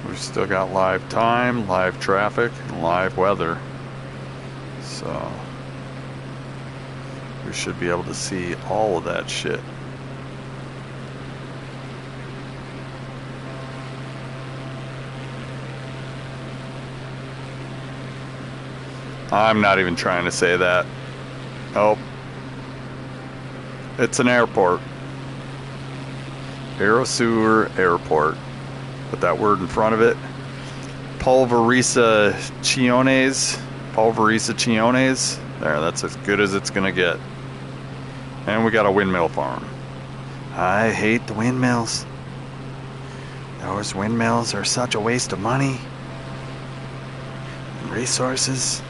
We've still got live time, live traffic, and live weather. So we should be able to see all of that shit. I'm not even trying to say that. Oh. It's an airport. Aerosur Airport. Put that word in front of it. Pulverizaciones. Pulverizaciones. There, that's as good as it's gonna get. And we got a windmill farm. I hate the windmills. Those windmills are such a waste of money and resources.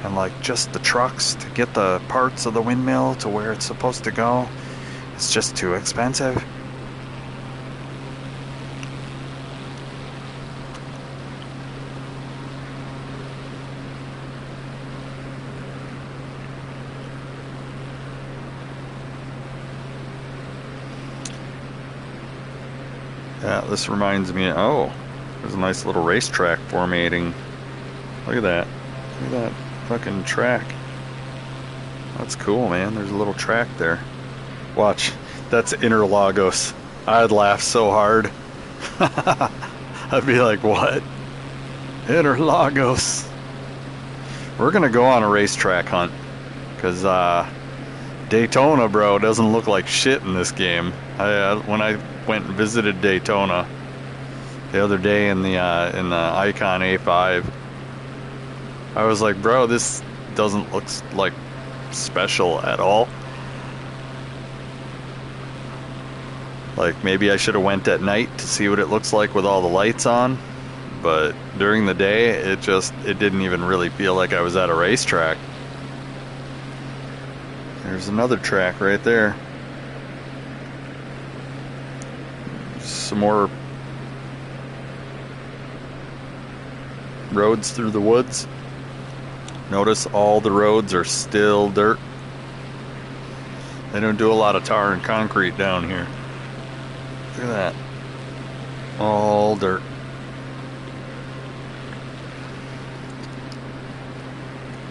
And like just the trucks to get the parts of the windmill to where it's supposed to go, it's just too expensive. Yeah, this reminds me, oh, there's a nice little racetrack formatting. Look at that. Look at that fucking track. That's cool, man. There's a little track there. Watch. That's Interlagos. I'd laugh so hard. I'd be like, what? Interlagos. We're gonna go on a racetrack hunt. Because, Daytona, bro, doesn't look like shit in this game. When I went and visited Daytona the other day in the Icon A5, I was like, bro, this doesn't look like special at all. Like, maybe I should have went at night to see what it looks like with all the lights on, but during the day, it didn't even really feel like I was at a racetrack. There's another track right there. Some more roads through the woods. Notice all the roads are still dirt. They don't do a lot of tar and concrete down here. Look at that. All dirt.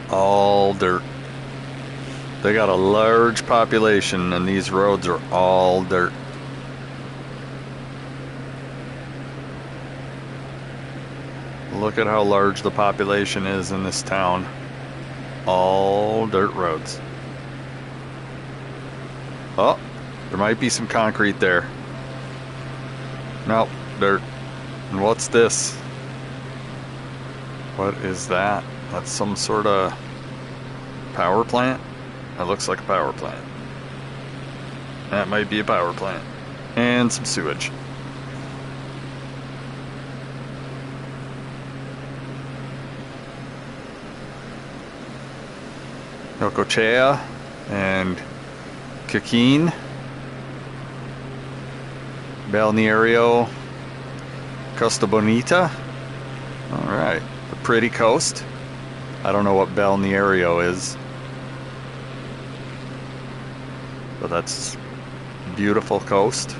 All dirt. They got a large population and these roads are all dirt. Look at how large the population is in this town. All dirt roads. Oh, there might be some concrete there. Nope, dirt. And what's this? What is that? That's some sort of power plant? That looks like a power plant. That might be a power plant. And some sewage. Necochea and Coquin, Balneario Costa Bonita. All right, the pretty coast. I don't know what Balneario is, but that's beautiful coast.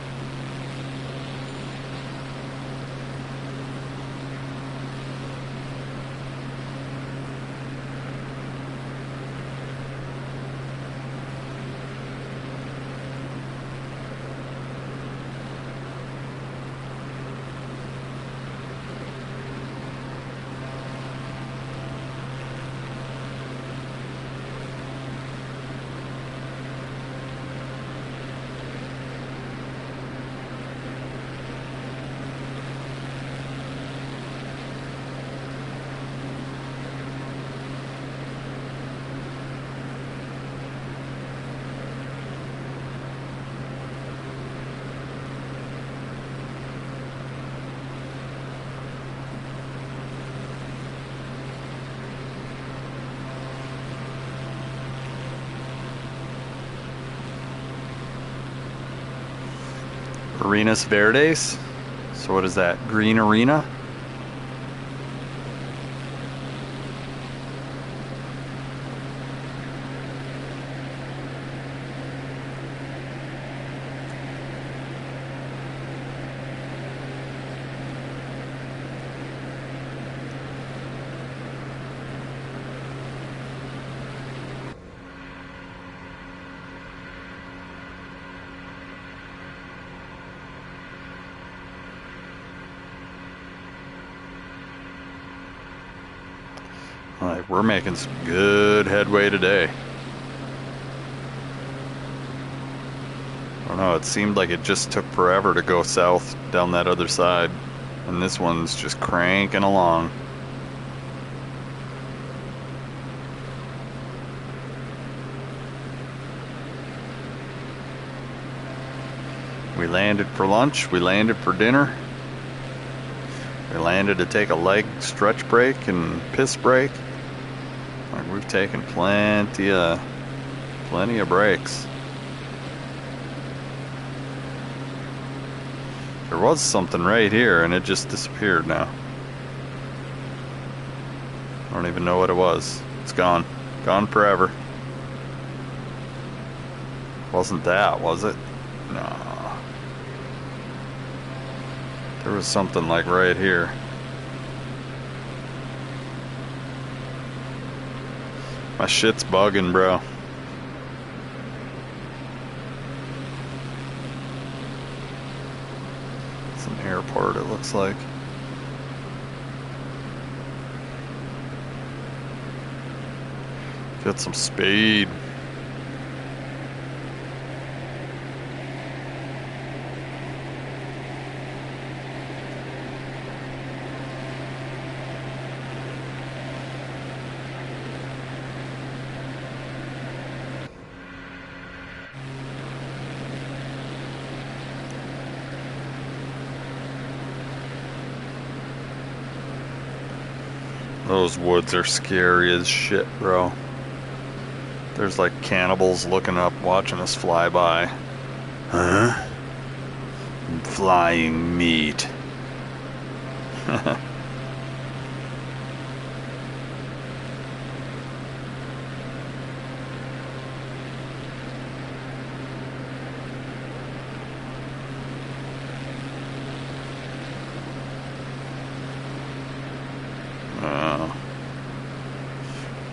Arenas Verdes. So what is that? Green arena? Like, we're making some good headway today. I don't know, it seemed like it just took forever to go south down that other side. And this one's just cranking along. We landed for lunch, we landed for dinner. We landed to take a leg stretch break and piss break. Like, we've taken plenty of breaks. There was something right here and it just disappeared now. I don't even know what it was. It's gone. Gone forever. Wasn't that, was it? No. There was something like right here. My shit's bugging, bro. It's an airport, it looks like. Get some speed. Those woods are scary as shit, bro. There's like cannibals looking up, watching us fly by. Huh? Flying meat.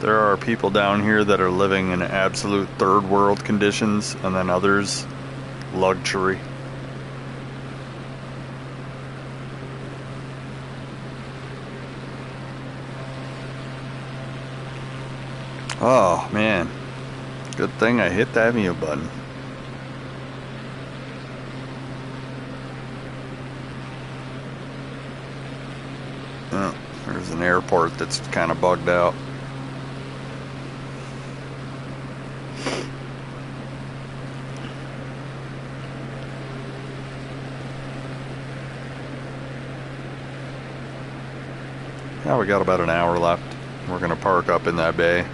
There are people down here that are living in absolute third world conditions, and then others, luxury. Oh, man. Good thing I hit that mute button. Oh, there's an airport that's kind of bugged out. Now we got about an hour left. We're gonna park up in that bay.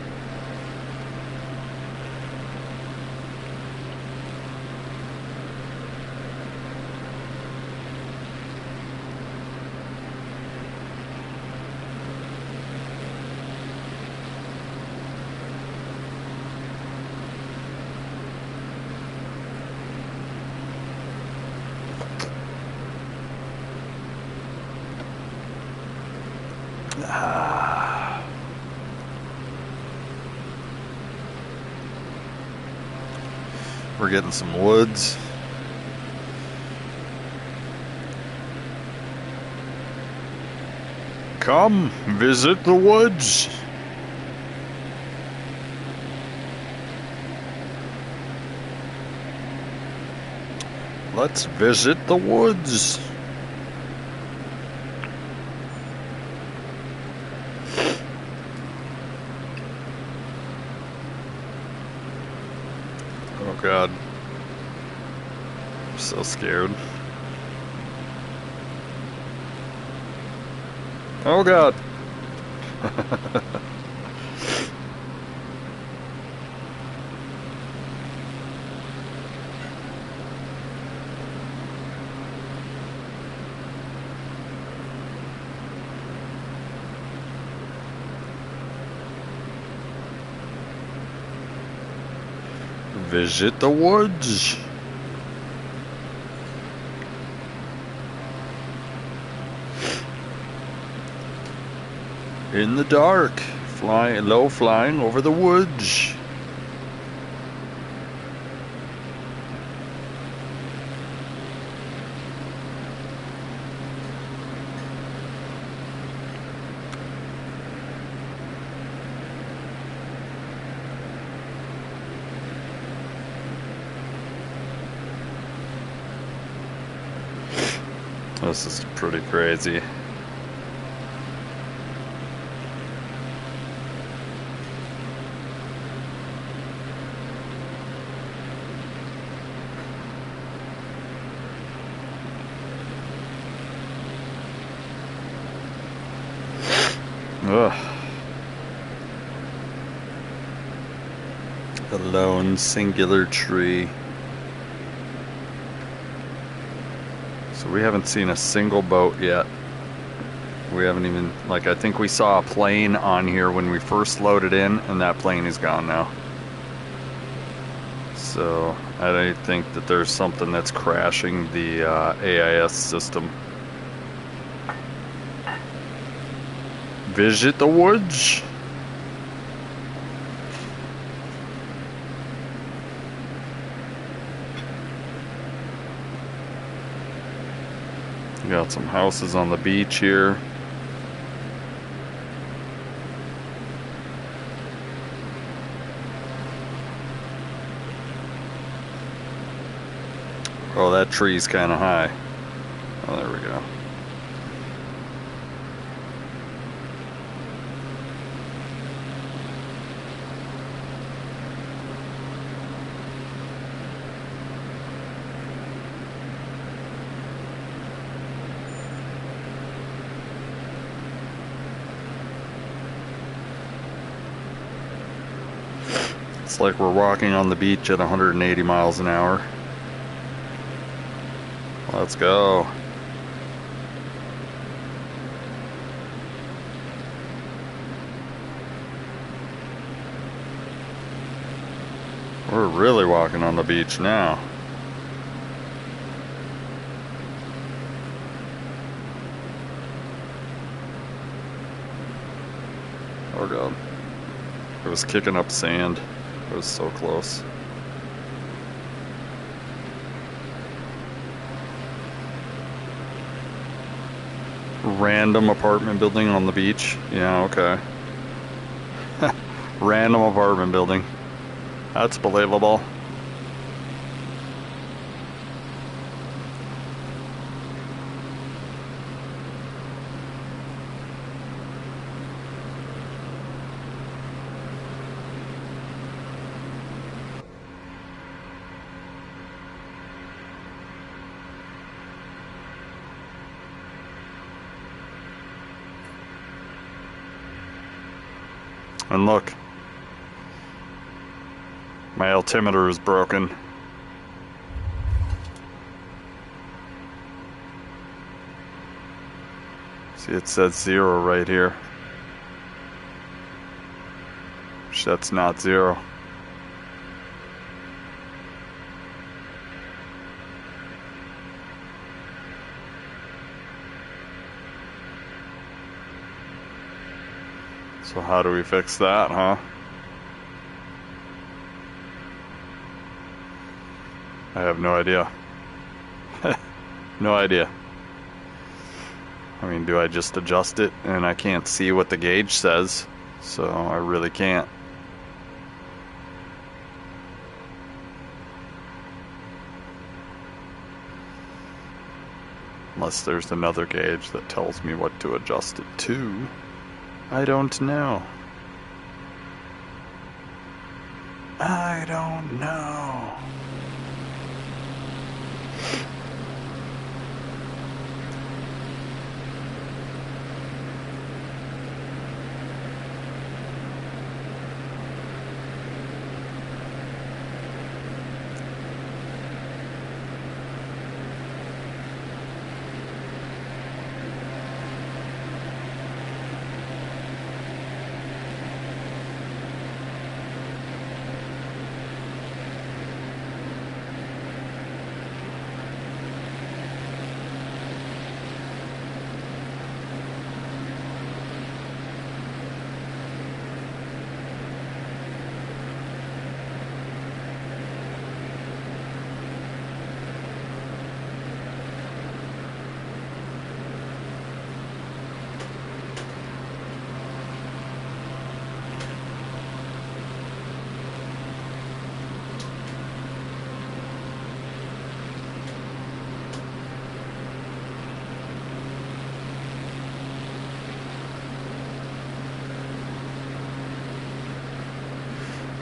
We're getting some woods. Come visit the woods. Let's visit the woods. Oh God. I'm so scared. Oh God. Visit the woods. In the dark, low flying over the woods. This is pretty crazy. Ugh. The lone singular tree. So we haven't seen a single boat yet. We haven't even, like, I think we saw a plane on here when we first loaded in, and that plane is gone now. So I think that there's something that's crashing the AIS system. Visit the woods. We got some houses on the beach here. Oh, that tree's kind of high. Oh, there we go. It's like we're walking on the beach at 180 miles an hour. Let's go. We're really walking on the beach now. Oh God. It was kicking up sand. It was so close. Random apartment building on the beach. Yeah, okay. Random apartment building. That's believable. And look, my altimeter is broken. See, it says 0 right here. That's not 0. So how do we fix that, huh? I have no idea. No idea. I mean, do I just adjust it? And I can't see what the gauge says, so I really can't. Unless there's another gauge that tells me what to adjust it to. I don't know. I don't know.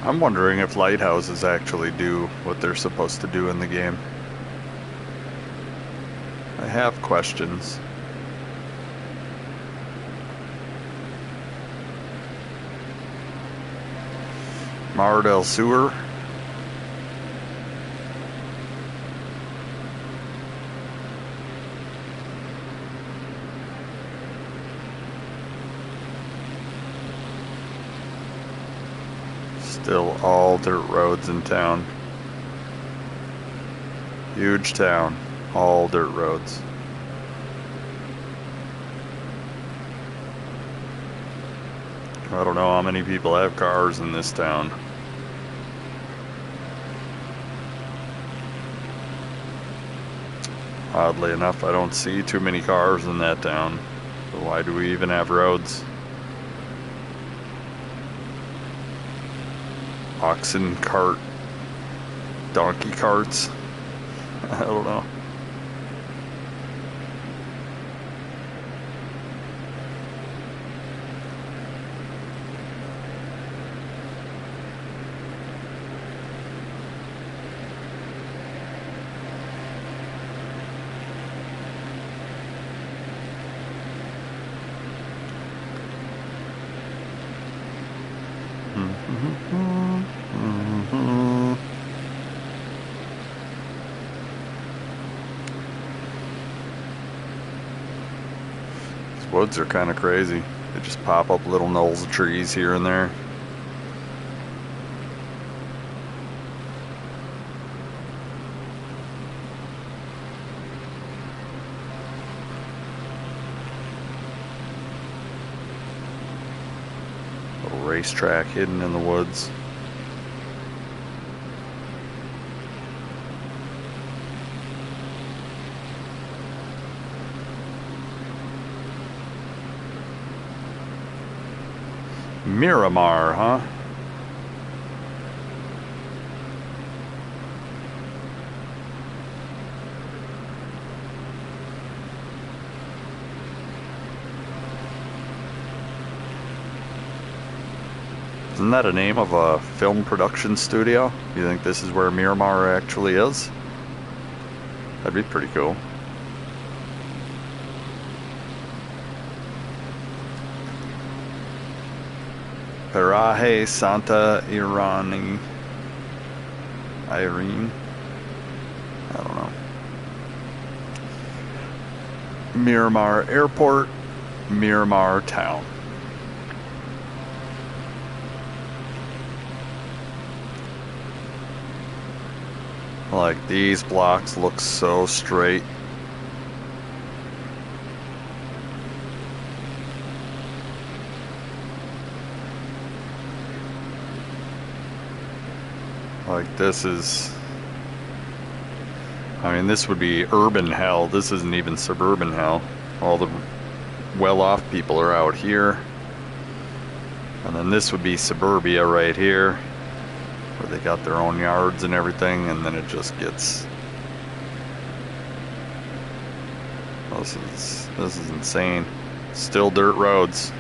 I'm wondering if lighthouses actually do what they're supposed to do in the game. I have questions. Mar del Sur. Still all dirt roads in town. Huge town, all dirt roads. I don't know how many people have cars in this town. Oddly enough, I don't see too many cars in that town. So why do we even have roads? Oxen cart, donkey carts. I don't know. Woods are kind of crazy. They just pop up little knolls of trees here and there. Little racetrack hidden in the woods. Miramar, huh? Isn't that a name of a film production studio? You think this is where Miramar actually is? That'd be pretty cool. Paraje Santa Irene. I don't know. Miramar Airport, Miramar Town. Like, these blocks look so straight. Like, this is, I mean, this would be urban hell. This isn't even suburban hell. All the well-off people are out here. And then this would be suburbia right here, where they got their own yards and everything, and then it just gets, this is insane. Still dirt roads.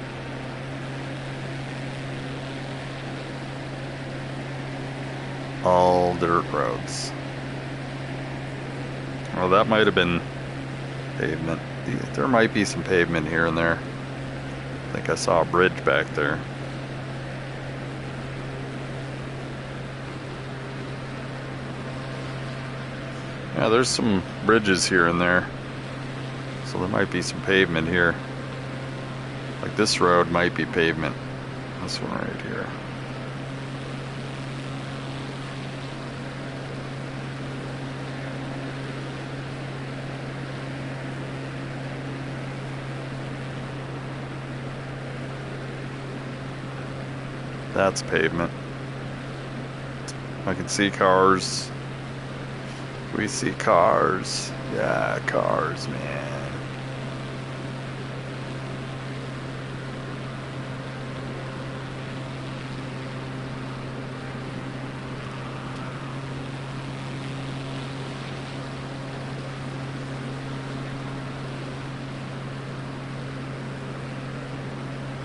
All dirt roads. Well, that might have been pavement. There might be some pavement here and there. I think I saw a bridge back there. Yeah, there's some bridges here and there. So there might be some pavement here. Like this road might be pavement. This one right here. That's pavement. I can see cars. We see cars. Yeah, cars, man.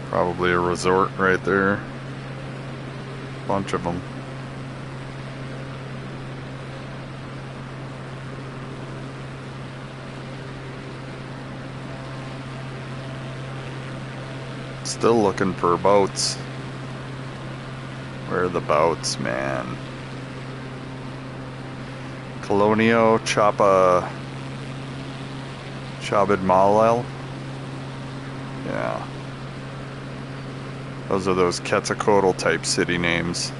Probably a resort right there. Bunch of them. Still looking for boats. Where are the boats, man? Colonio Chabad Malel. Yeah. Those are those Quetzalcoatl type city names.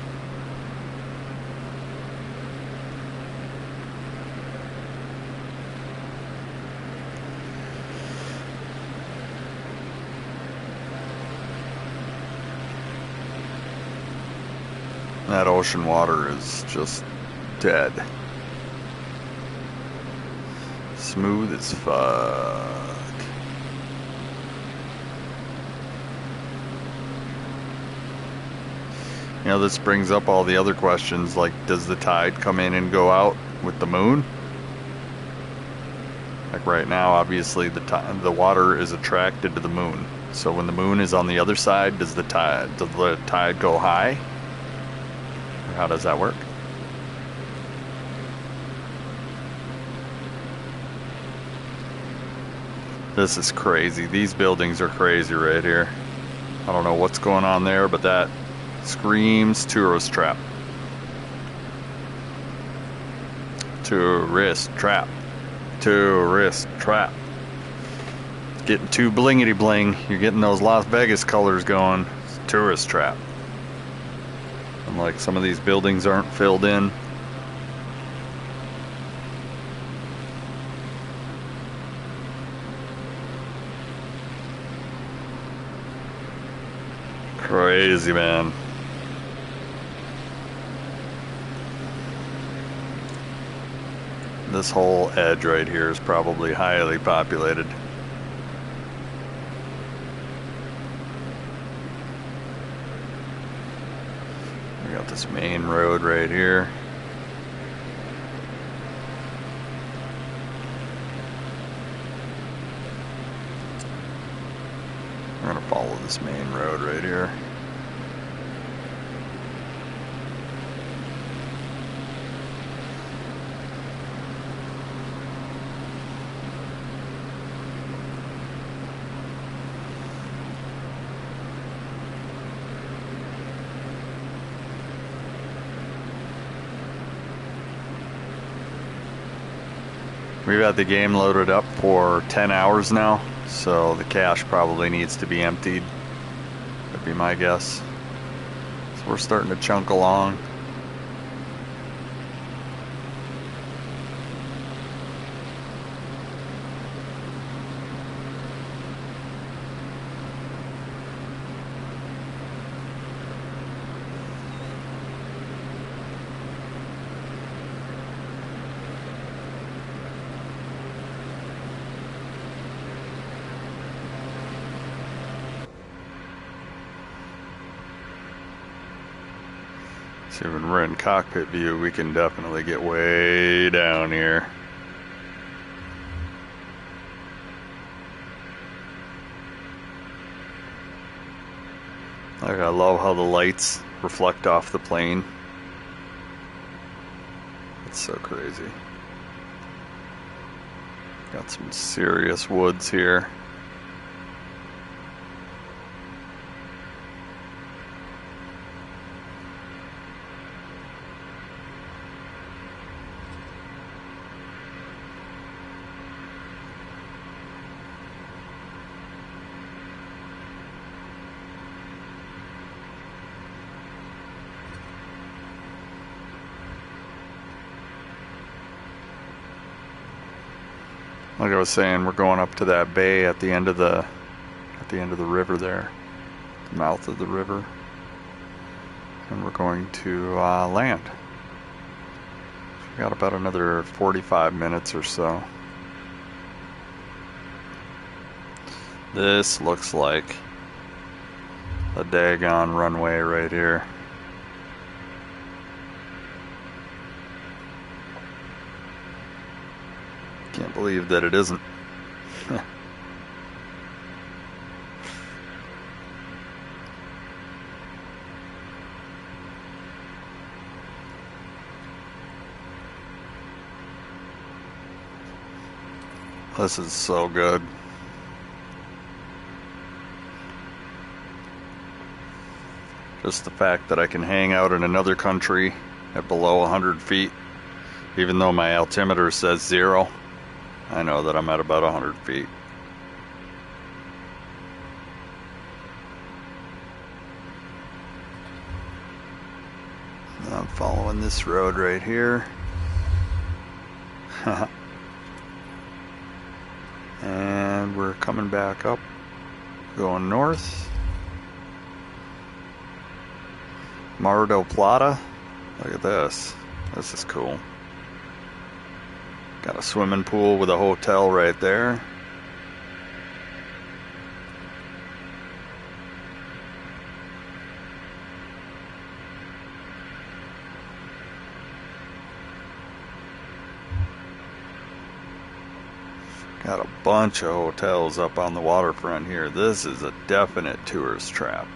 That ocean water is just dead. Smooth as fuck. You know, this brings up all the other questions, like, does the tide come in and go out with the moon? Like right now, obviously the water is attracted to the moon. So when the moon is on the other side, does the tide go high? Or how does that work? This is crazy. These buildings are crazy right here. I don't know what's going on there, but that screams tourist trap. Tourist trap. Tourist trap. It's getting too blingity bling. You're getting those Las Vegas colors going. It's a tourist trap. And like some of these buildings aren't filled in. Crazy, man. This whole edge right here is probably highly populated. We got this main road right here. We're gonna follow this main road right here. We've had the game loaded up for 10 hours now, so the cache probably needs to be emptied. That'd be my guess. So we're starting to chunk along. See, when we're in cockpit view, we can definitely get way down here. Like, I love how the lights reflect off the plane. It's so crazy. Got some serious woods here. Like I was saying, we're going up to that bay at the end of the river there, the mouth of the river, and we're going to land. So we got about another 45 minutes or so. This looks like a daggone runway right here. Can't believe that it isn't. This is so good. Just the fact that I can hang out in another country at below 100 feet, even though my altimeter says 0. I know that I'm at about 100 feet. I'm following this road right here. And we're coming back up, going north. Mar del Plata. Look at this. This is cool. Got a swimming pool with a hotel right there. Got a bunch of hotels up on the waterfront here. This is a definite tourist trap.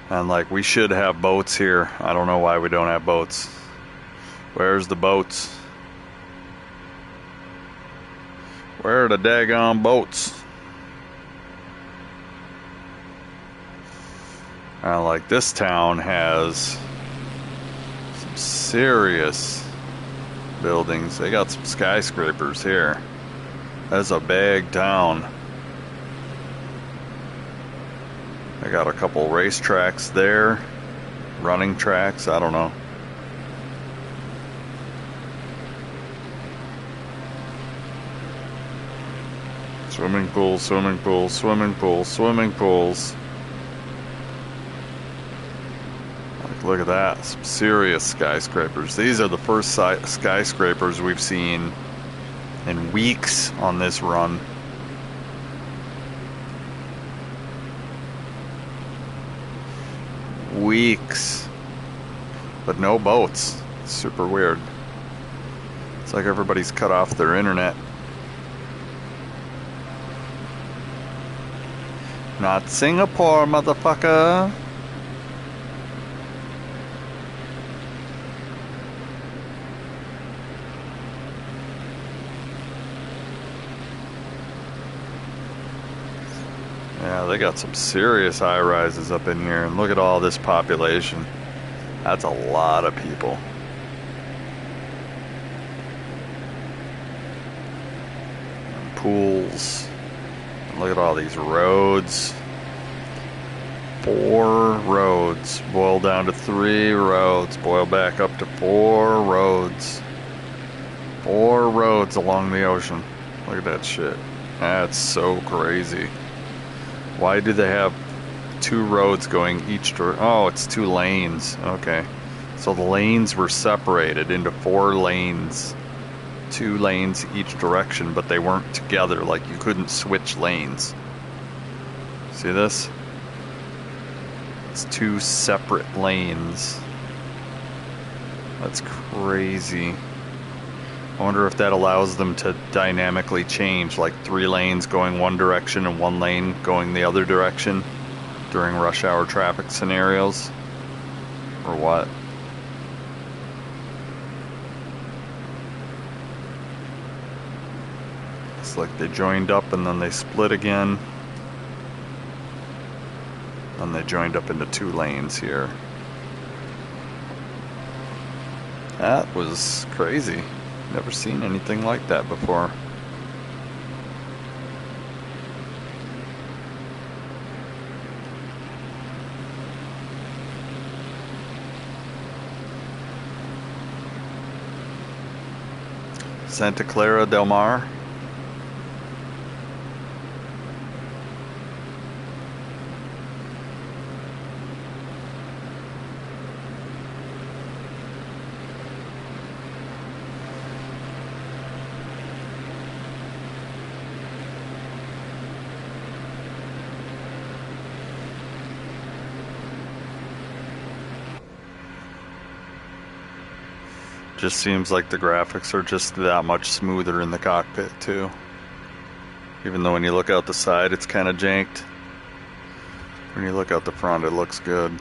And like, we should have boats here. I don't know why we don't have boats. Where's the boats? Where are the daggone boats? And like, this town has some serious buildings. They got some skyscrapers here. That's a big town. I got a couple racetracks there, running tracks, I don't know. Swimming pools, swimming pools, swimming pools, swimming pools. Like, look at that, some serious skyscrapers. These are the first skyscrapers we've seen in weeks on this run. Weeks, but no boats. It's super weird. It's like everybody's cut off their internet. Not Singapore, motherfucker. Yeah, they got some serious high-rises up in here, and look at all this population. That's a lot of people. pools. Look at all these roads. 4 roads. Boil down to 3 roads. Boil back up to 4 roads. 4 roads along the ocean. Look at that shit. That's so crazy. Why do they have 2 roads going each direction? Oh, it's 2 lanes. Okay. So the lanes were separated into 4 lanes. 2 lanes each direction, but they weren't together. Like you couldn't switch lanes. See this? It's 2 separate lanes. That's crazy. I wonder if that allows them to dynamically change, like 3 lanes going one direction and 1 lane going the other direction during rush hour traffic scenarios, or what? It's like they joined up and then they split again. And they joined up into 2 lanes here. That was crazy. Never seen anything like that before. Santa Clara del Mar. Just seems like the graphics are just that much smoother in the cockpit too. Even though when you look out the side it's kind of janked. When you look out the front it looks good.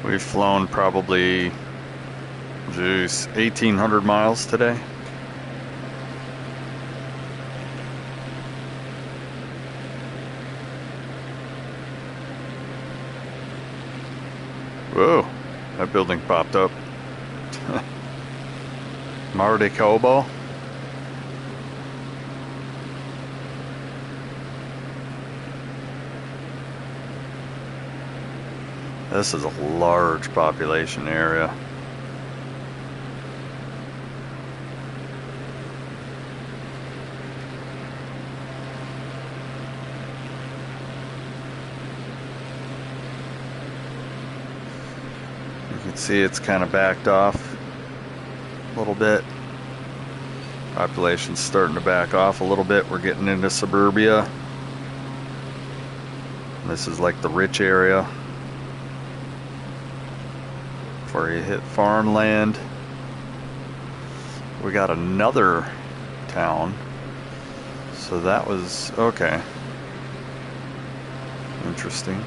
We've flown probably, 1,800 miles today. Whoa, that building popped up. Mar de Cobo. This is a large population area. You can see it's kind of backed off a little bit. Population's starting to back off a little bit. We're getting into suburbia. This is like the rich area. Before you hit farmland, we got another town. So that was okay. Interesting.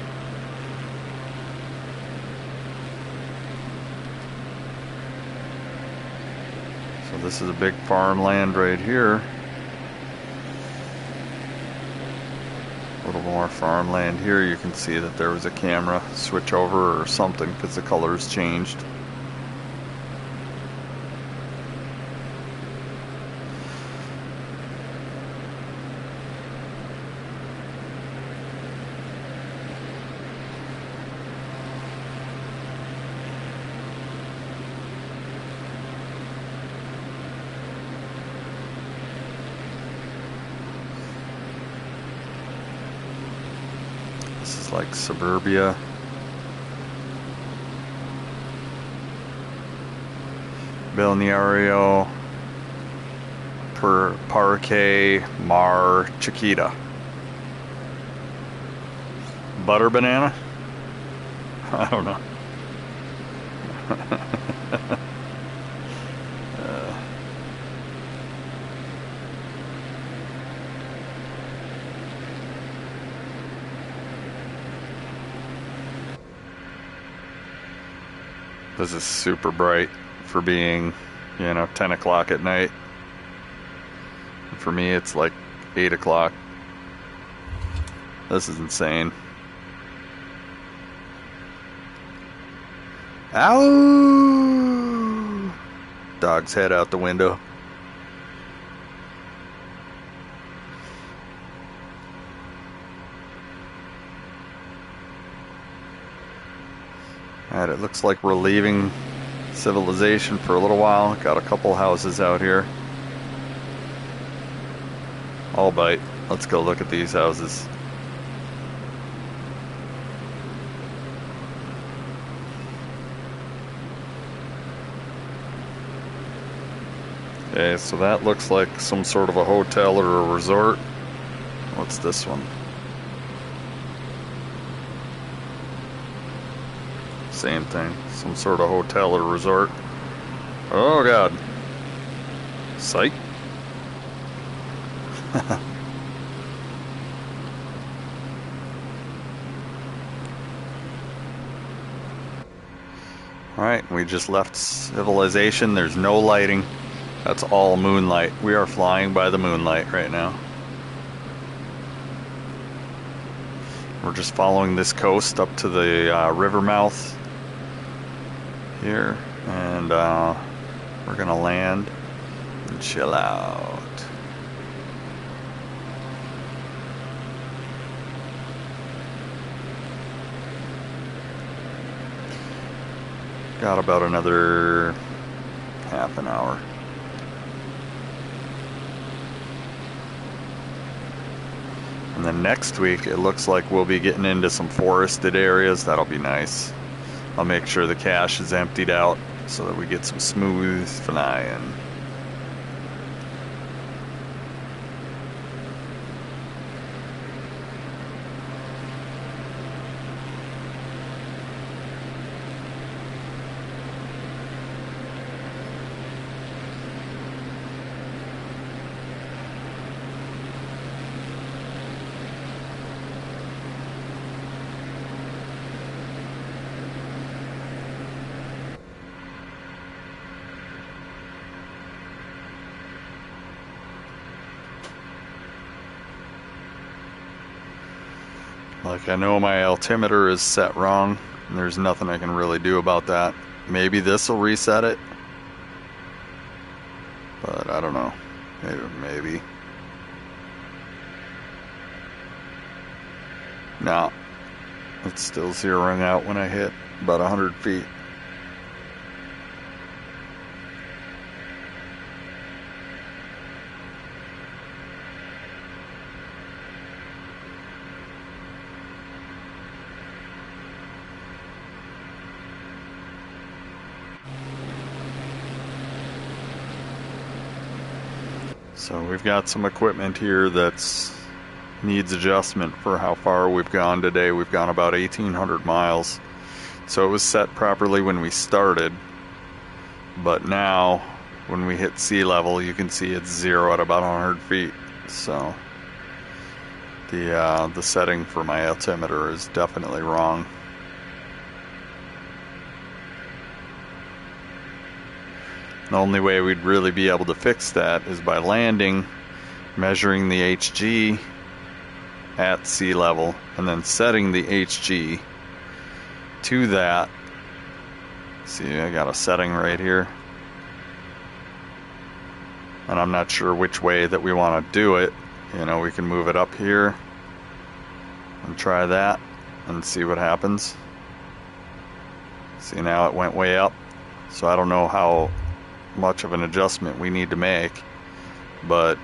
So this is a big farmland right here. A little more farmland here. You can see that there was a camera switch over or something because the colors changed. This is like suburbia. Balneario Parque Mar Chiquita. Butter banana? I don't know. This is super bright for being, 10 o'clock at night. For me, it's like 8 o'clock. This is insane. Ow! Dog's head out the window. Alright, it looks like we're leaving civilization for a little while. Got a couple houses out here. I'll bite. Let's go look at these houses. Okay, so that looks like some sort of a hotel or a resort. What's this one? Same thing. Some sort of hotel or resort. Oh god. Psych. Alright, we just left civilization. There's no lighting. That's all moonlight. We are flying by the moonlight right now. We're just following this coast up to the river mouth here, and we're gonna land and chill out. Got about another half an hour. And then next week, it looks like we'll be getting into some forested areas. That'll be nice. I'll make sure the cache is emptied out so that we get some smooth flying. Like, I know my altimeter is set wrong, and there's nothing I can really do about that. Maybe this will reset it, but I don't know. Maybe. No, it's still zeroing out when I hit about 100 feet. So we've got some equipment here that's needs adjustment for how far we've gone today. We've gone about 1,800 miles. So it was set properly when we started, but now when we hit sea level, you can see it's zero at about 100 feet. So the setting for my altimeter is definitely wrong. The only way we'd really be able to fix that is by landing, measuring the HG at sea level, and then setting the HG to that. See, I got a setting right here. And I'm not sure which way that we want to do it. We can move it up here and try that and see what happens. See, now it went way up. So I don't know how much of an adjustment we need to make, but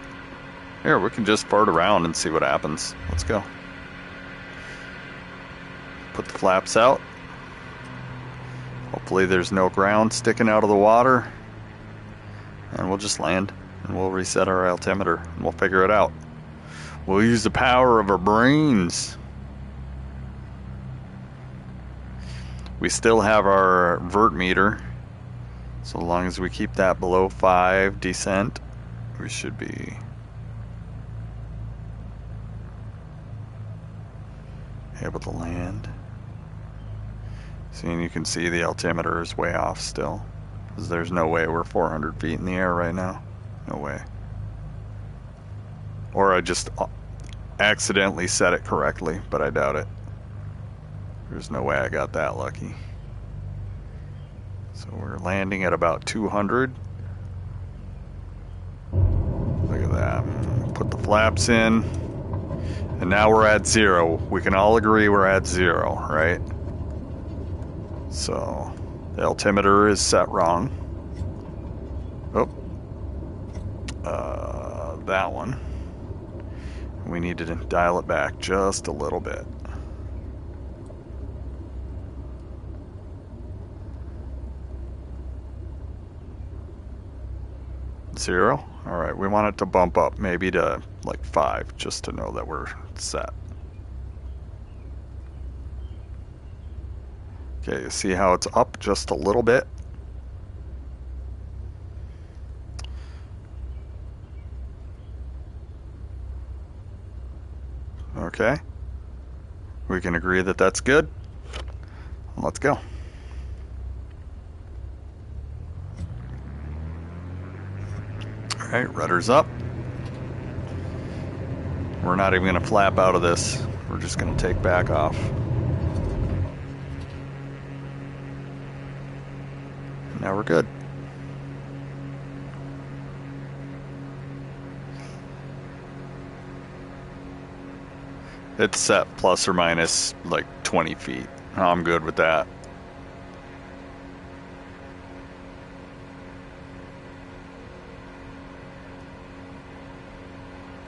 here, we can just fart around and see what happens. Let's go. Put the flaps out. Hopefully there's no ground sticking out of the water, and we'll just land and we'll reset our altimeter and we'll figure it out. We'll use the power of our brains. We still have our vert meter. So long as we keep that below 5 descent, we should be able to land. See, and you can see the altimeter is way off still, because there's no way we're 400 feet in the air right now. No way. Or I just accidentally set it correctly, but I doubt it. There's no way I got that lucky. So we're landing at about 200. Look at that. Put the flaps in. And now we're at 0. We can all agree we're at 0, right? So the altimeter is set wrong. Oh. That one. We need to dial it back just a little bit. Zero? Alright, we want it to bump up maybe to like 5 just to know that we're set. Okay, you see how it's up just a little bit? Okay. We can agree that that's good. Let's go. Alright, rudder's up. We're not even going to flap out of this. We're just going to take back off. Now we're good. It's set plus or minus like 20 feet. I'm good with that.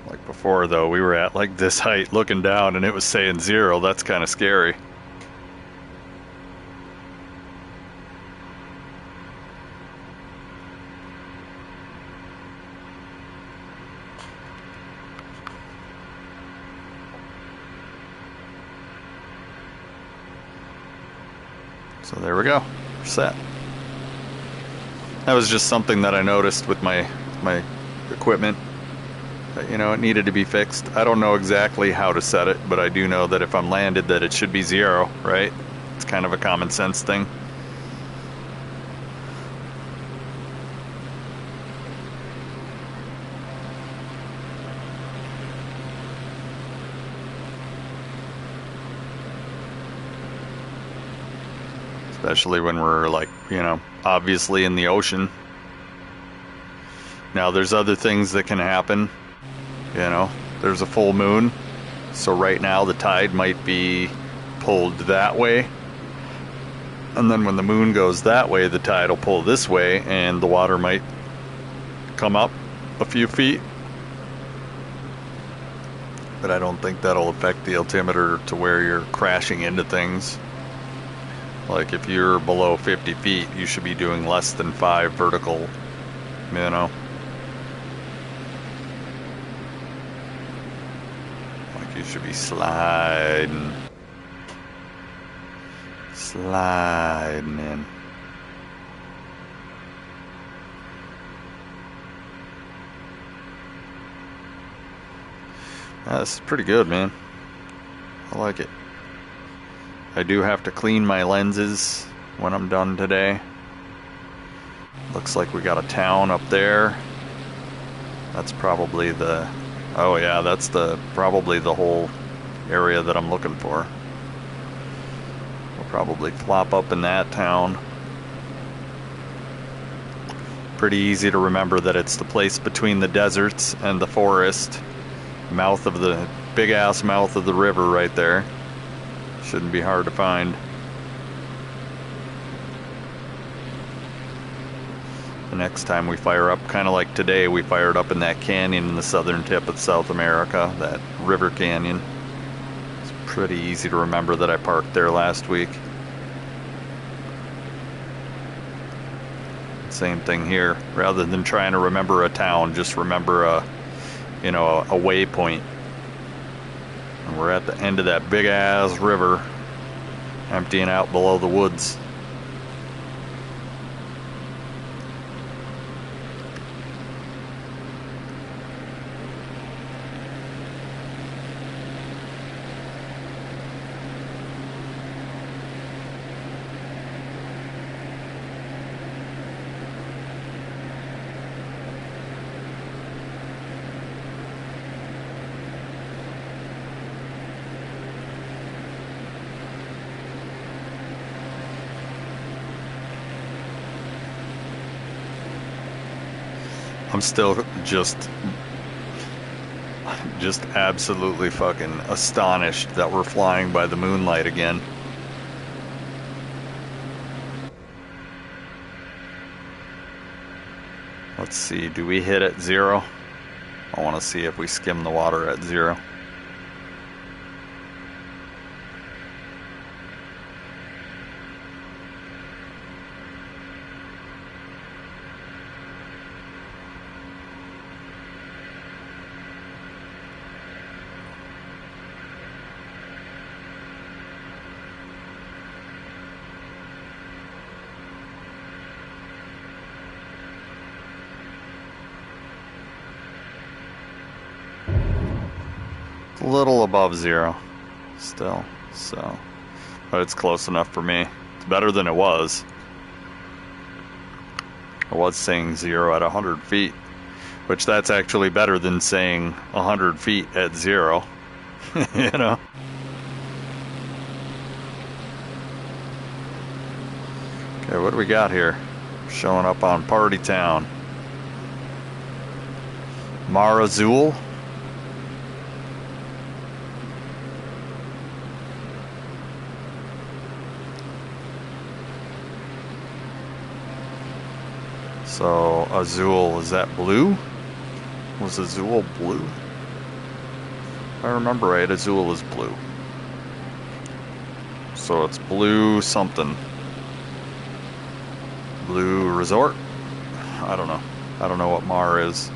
Like before though, we were at like this height looking down and it was saying 0. That's kind of scary. So there we go, we're set. That was just something that I noticed with my equipment. That, you know, it needed to be fixed. I don't know exactly how to set it, but I do know that if I'm landed that it should be 0, right? It's kind of a common sense thing. Especially when we're like, you know, obviously in the ocean. Now there's other things that can happen. You know, there's a full moon. So right now the tide might be pulled that way. And then when the moon goes that way, the tide will pull this way and the water might come up a few feet. But I don't think that'll affect the altimeter to where you're crashing into things. Like if you're below 50 feet, you should be doing less than 5 vertical, you know. Like you should be sliding in. This is pretty good, man. I like it. I do have to clean my lenses when I'm done today. Looks like we got a town up there. That's probably the... Oh yeah, that's probably the whole area that I'm looking for. We'll probably flop up in that town. Pretty easy to remember that it's the place between the deserts and the forest. Mouth of the... big ass mouth of the river right there. Shouldn't be hard to find. The next time we fire up, kind of like today, we fired up in that canyon in the southern tip of South America, that river canyon. It's pretty easy to remember that I parked there last week. Same thing here. Rather than trying to remember a town, just remember a waypoint. And we're at the end of that big ass river. Emptying out below the woods. I'm still just absolutely fucking astonished that we're flying by the moonlight again. Let's see, do we hit at 0? I want to see if we skim the water at 0. A little above 0 still, so, but it's close enough for me. It's better than it was. I was saying 0 at 100 feet, which that's actually better than saying 100 feet at 0. You know? Okay, what do we got here? Showing up on Party Town. Mar Azul. So, Azul, is that blue? Was Azul blue? If I remember right, Azul is blue. So it's blue something. Blue Resort? I don't know. I don't know what Mar is.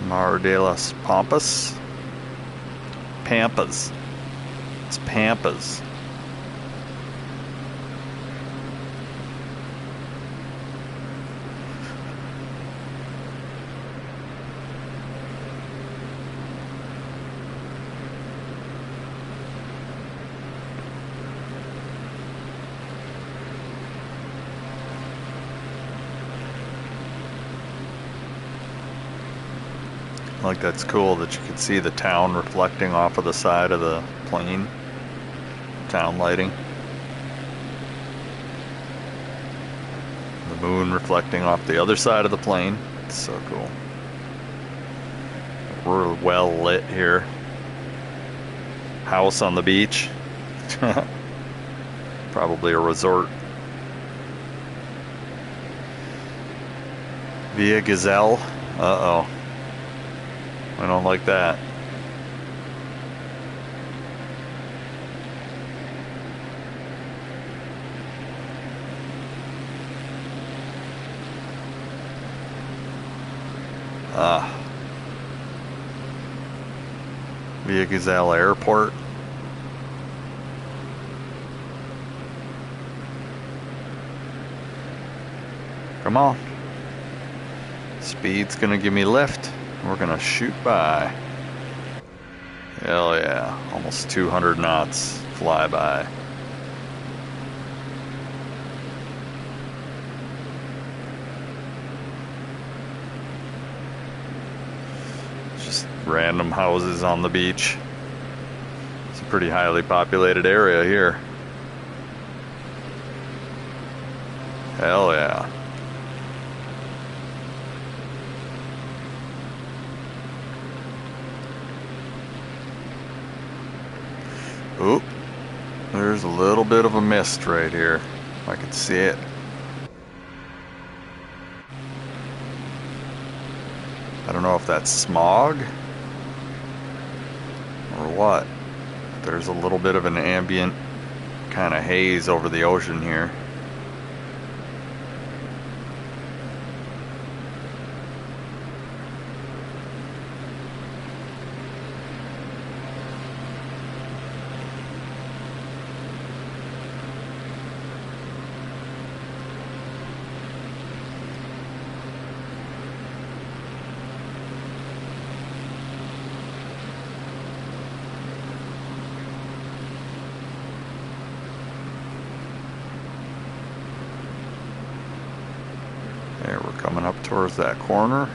Mar de las Pampas? Pampas. It's Pampas. Like, that's cool that you can see the town reflecting off of the side of the plane. Town lighting. The moon reflecting off the other side of the plane. It's so cool. We're well lit here. House on the beach. Probably a resort. Via Gazelle. Uh-oh. I don't like that. Via Gazelle Airport. Come on. Speed's gonna give me lift. We're gonna shoot by. Hell yeah. Almost 200 knots. Fly by. random houses on the beach. It's a pretty highly populated area here. Hell yeah. Oop, there's a little bit of a mist right here. I can see it. I don't know if that's smog or what. There's a little bit of an ambient kind of haze over the ocean here. There, we're coming up towards that corner.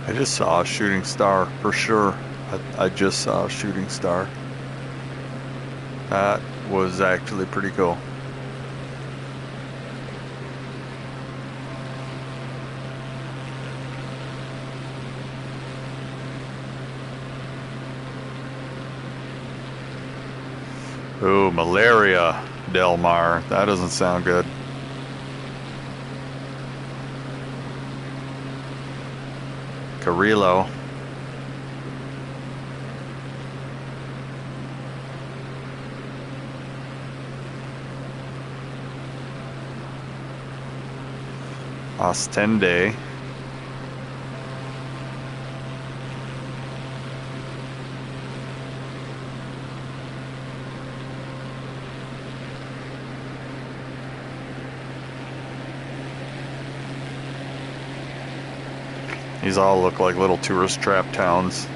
I just saw a shooting star for sure. I just saw a shooting star. That was actually pretty cool. Ooh, malaria, Del Mar. That doesn't sound good. Carrillo. Ostende. These all look like little tourist trap towns.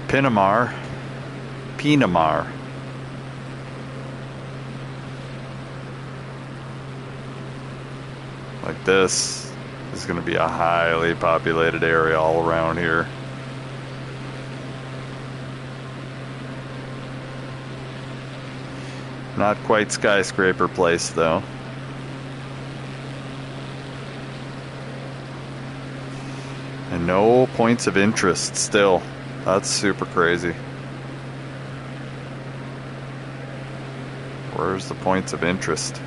Pinamar. Pinamar. Like this is going to be a highly populated area all around here. Not quite skyscraper place though. And no points of interest still. That's super crazy. Where's the points of interest?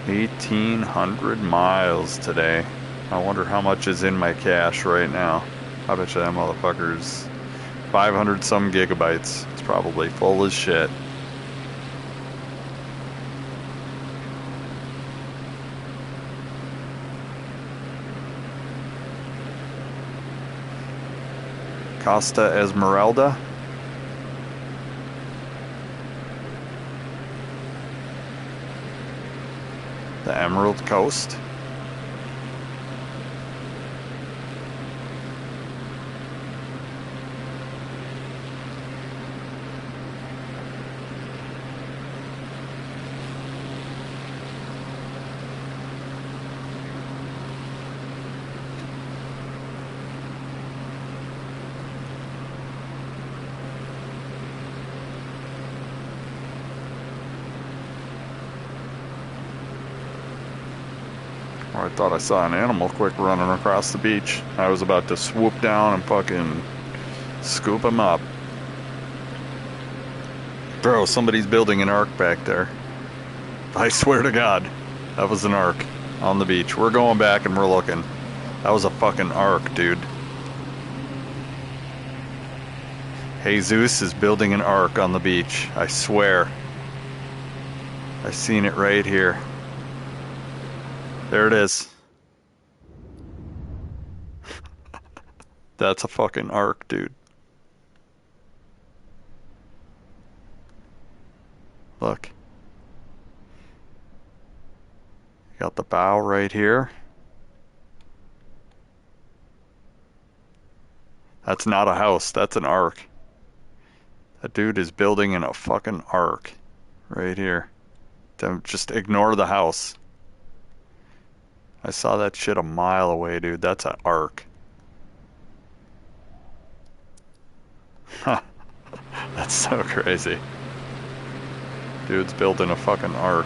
$1,800 today. I wonder how much is in my cash right now. I bet you that motherfucker's 500 some gigabytes. It's probably full as shit. Costa Esmeralda. The Emerald Coast. I thought I saw an animal quick running across the beach. I was about to swoop down and fucking scoop him up. Bro, somebody's building an ark back there. I swear to God, that was an ark on the beach. We're going back and we're looking. That was a fucking ark, dude. Jesus is building an ark on the beach. I swear. I seen it right here. There it is. That's a fucking ark, dude. Look. Got the bow right here. That's not a house, that's an ark. That dude is building in a fucking ark. Right here. Don't just ignore the house. I saw that shit a mile away, dude. That's an ark. Huh. That's so crazy. Dude's building a fucking ark.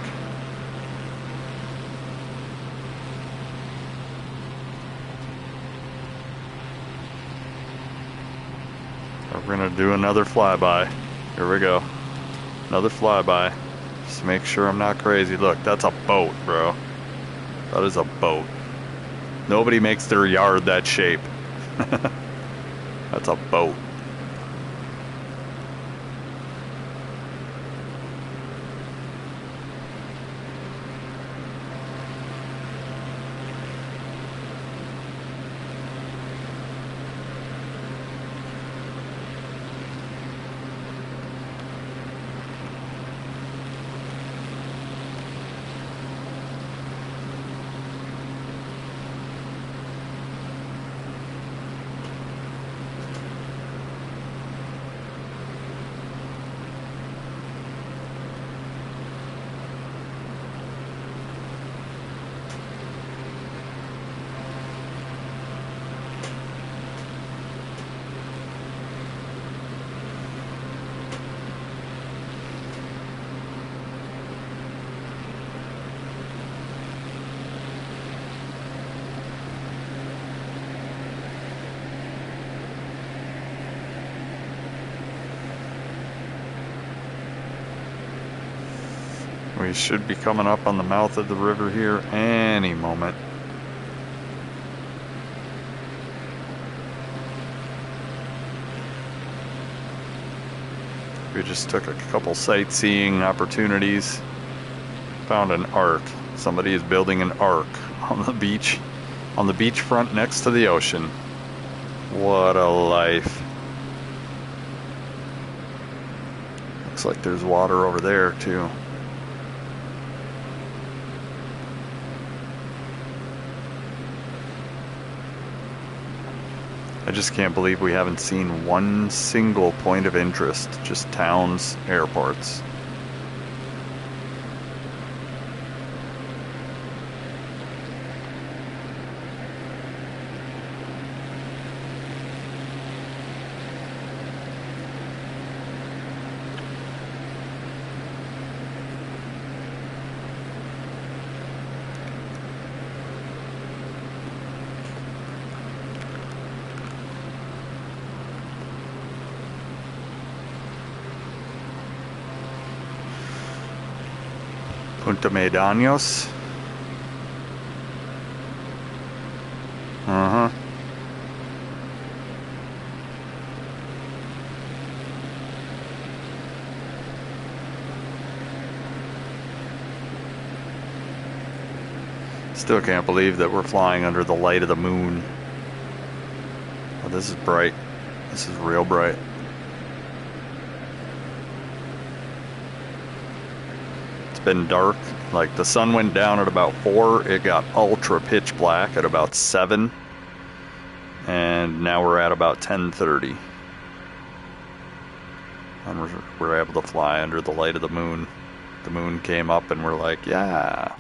We're gonna do another flyby. Here we go. Another flyby. Just to make sure I'm not crazy. Look, that's a boat, bro. That is a boat. Nobody makes their yard that shape. That's a boat. We should be coming up on the mouth of the river here any moment. We just took a couple sightseeing opportunities. Found an ark. Somebody is building an ark on the beachfront next to the ocean. What a life. Looks like there's water over there too. I just can't believe we haven't seen one single point of interest, just towns, airports. Punta Medanos. Uh-huh. Still can't believe that we're flying under the light of the moon. Oh, this is bright. This is real bright. It's been dark. Like the sun went down at about 4. It got ultra pitch black at about 7. And now we're at about 10:30. And we're able to fly under the light of the moon. The moon came up and we're like, yeah.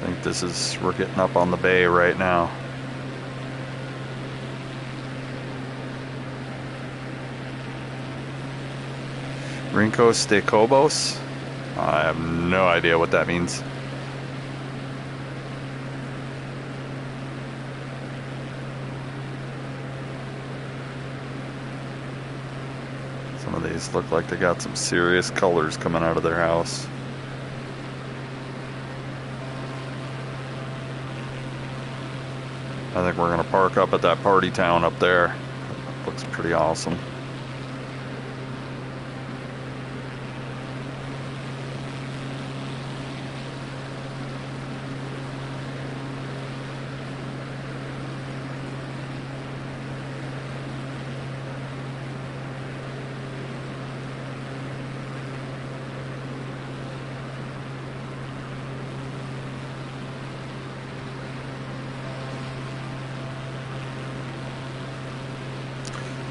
I think we're getting up on the bay right now. Rincos de Cobos? I have no idea what that means. Some of these look like they got some serious colors coming out of their house. I think we're gonna park up at that party town up there. That looks pretty awesome.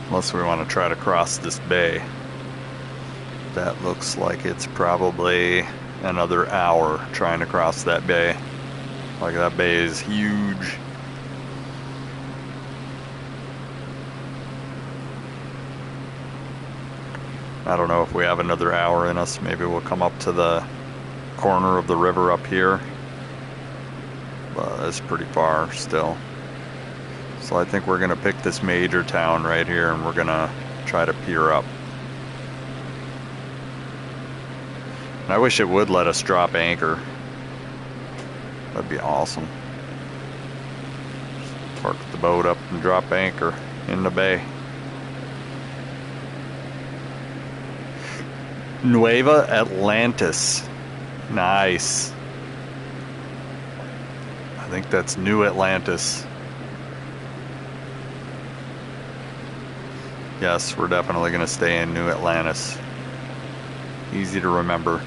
Unless we want to try to cross this bay. That looks like it's probably another hour trying to cross that bay. Like that bay is huge. I don't know if we have another hour in us. Maybe we'll come up to the corner of the river up here. But that's pretty far still. So I think we're gonna pick this major town right here and we're gonna try to pier up. And I wish it would let us drop anchor. That'd be awesome. Just park the boat up and drop anchor in the bay. Nueva Atlantis. Nice. I think that's New Atlantis. Yes, we're definitely going to stay in New Atlantis. Easy to remember.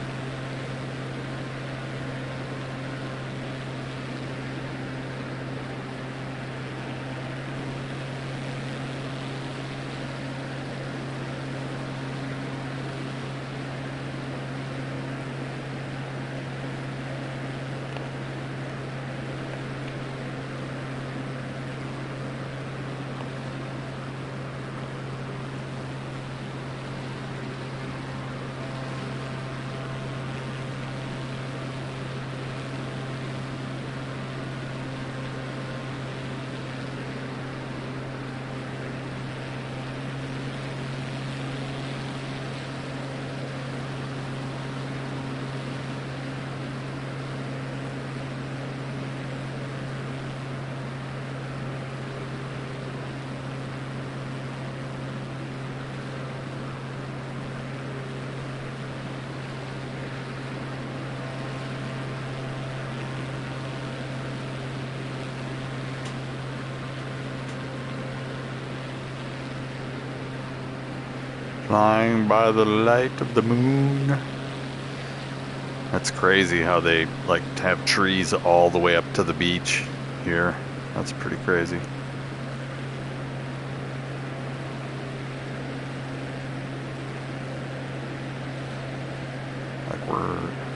Flying by the light of the moon. That's crazy how they like have trees all the way up to the beach here. That's pretty crazy. Like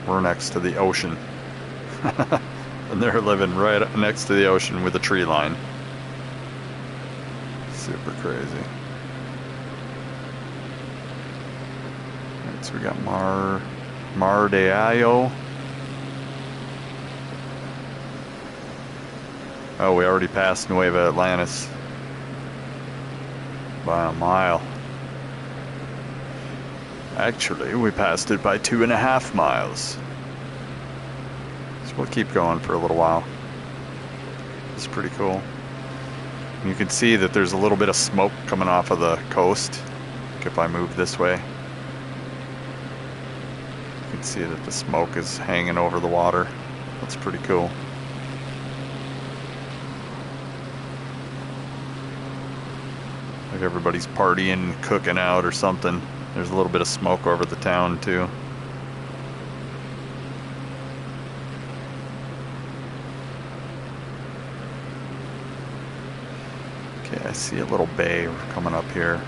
we're next to the ocean. And they're living right up next to the ocean with a tree line. Super crazy. So we got Mar de Ayo. Oh, we already passed Nueva Atlantis by a mile. Actually, we passed it by 2.5 miles. So we'll keep going for a little while. It's pretty cool. You can see that there's a little bit of smoke coming off of the coast. If I move this way, you can see that the smoke is hanging over the water. That's pretty cool. Like everybody's partying, cooking out or something. There's a little bit of smoke over the town too. Okay, I see a little bay coming up here.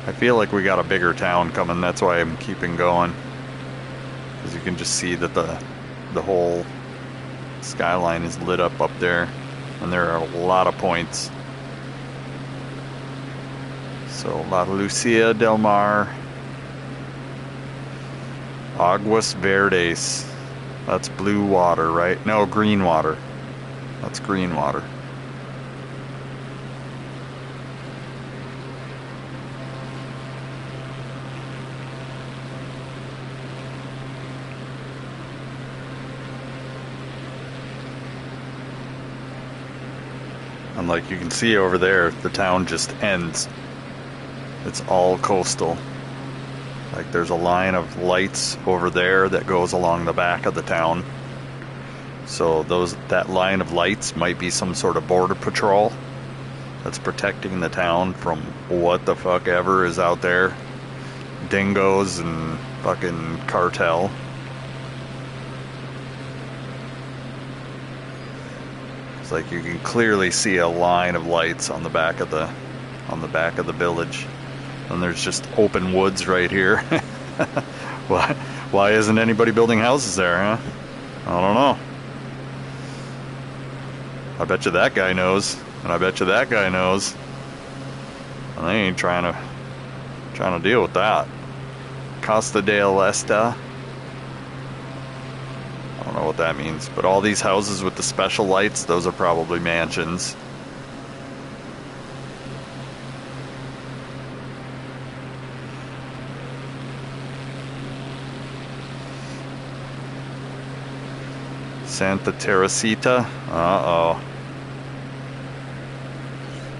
I feel like we got a bigger town coming, that's why I'm keeping going. Because you can just see that the whole skyline is lit up there. And there are a lot of points. So, La Lucia del Mar. Aguas Verdes. That's blue water, right? No, green water. That's green water. And like you can see over there, the town just ends. It's all coastal. Like there's a line of lights over there that goes along the back of the town. So that line of lights might be some sort of border patrol that's protecting the town from what the fuck ever is out there. Dingoes and fucking cartel. It's like you can clearly see a line of lights on the back of the village, and there's just open woods right here. Why isn't anybody building houses there, huh? I don't know. I bet you that guy knows, and I bet you that guy knows. And they ain't trying to deal with that. Costa del Este. I don't know what that means, but all these houses with the special lights, those are probably mansions. Santa Teresita. Uh-oh.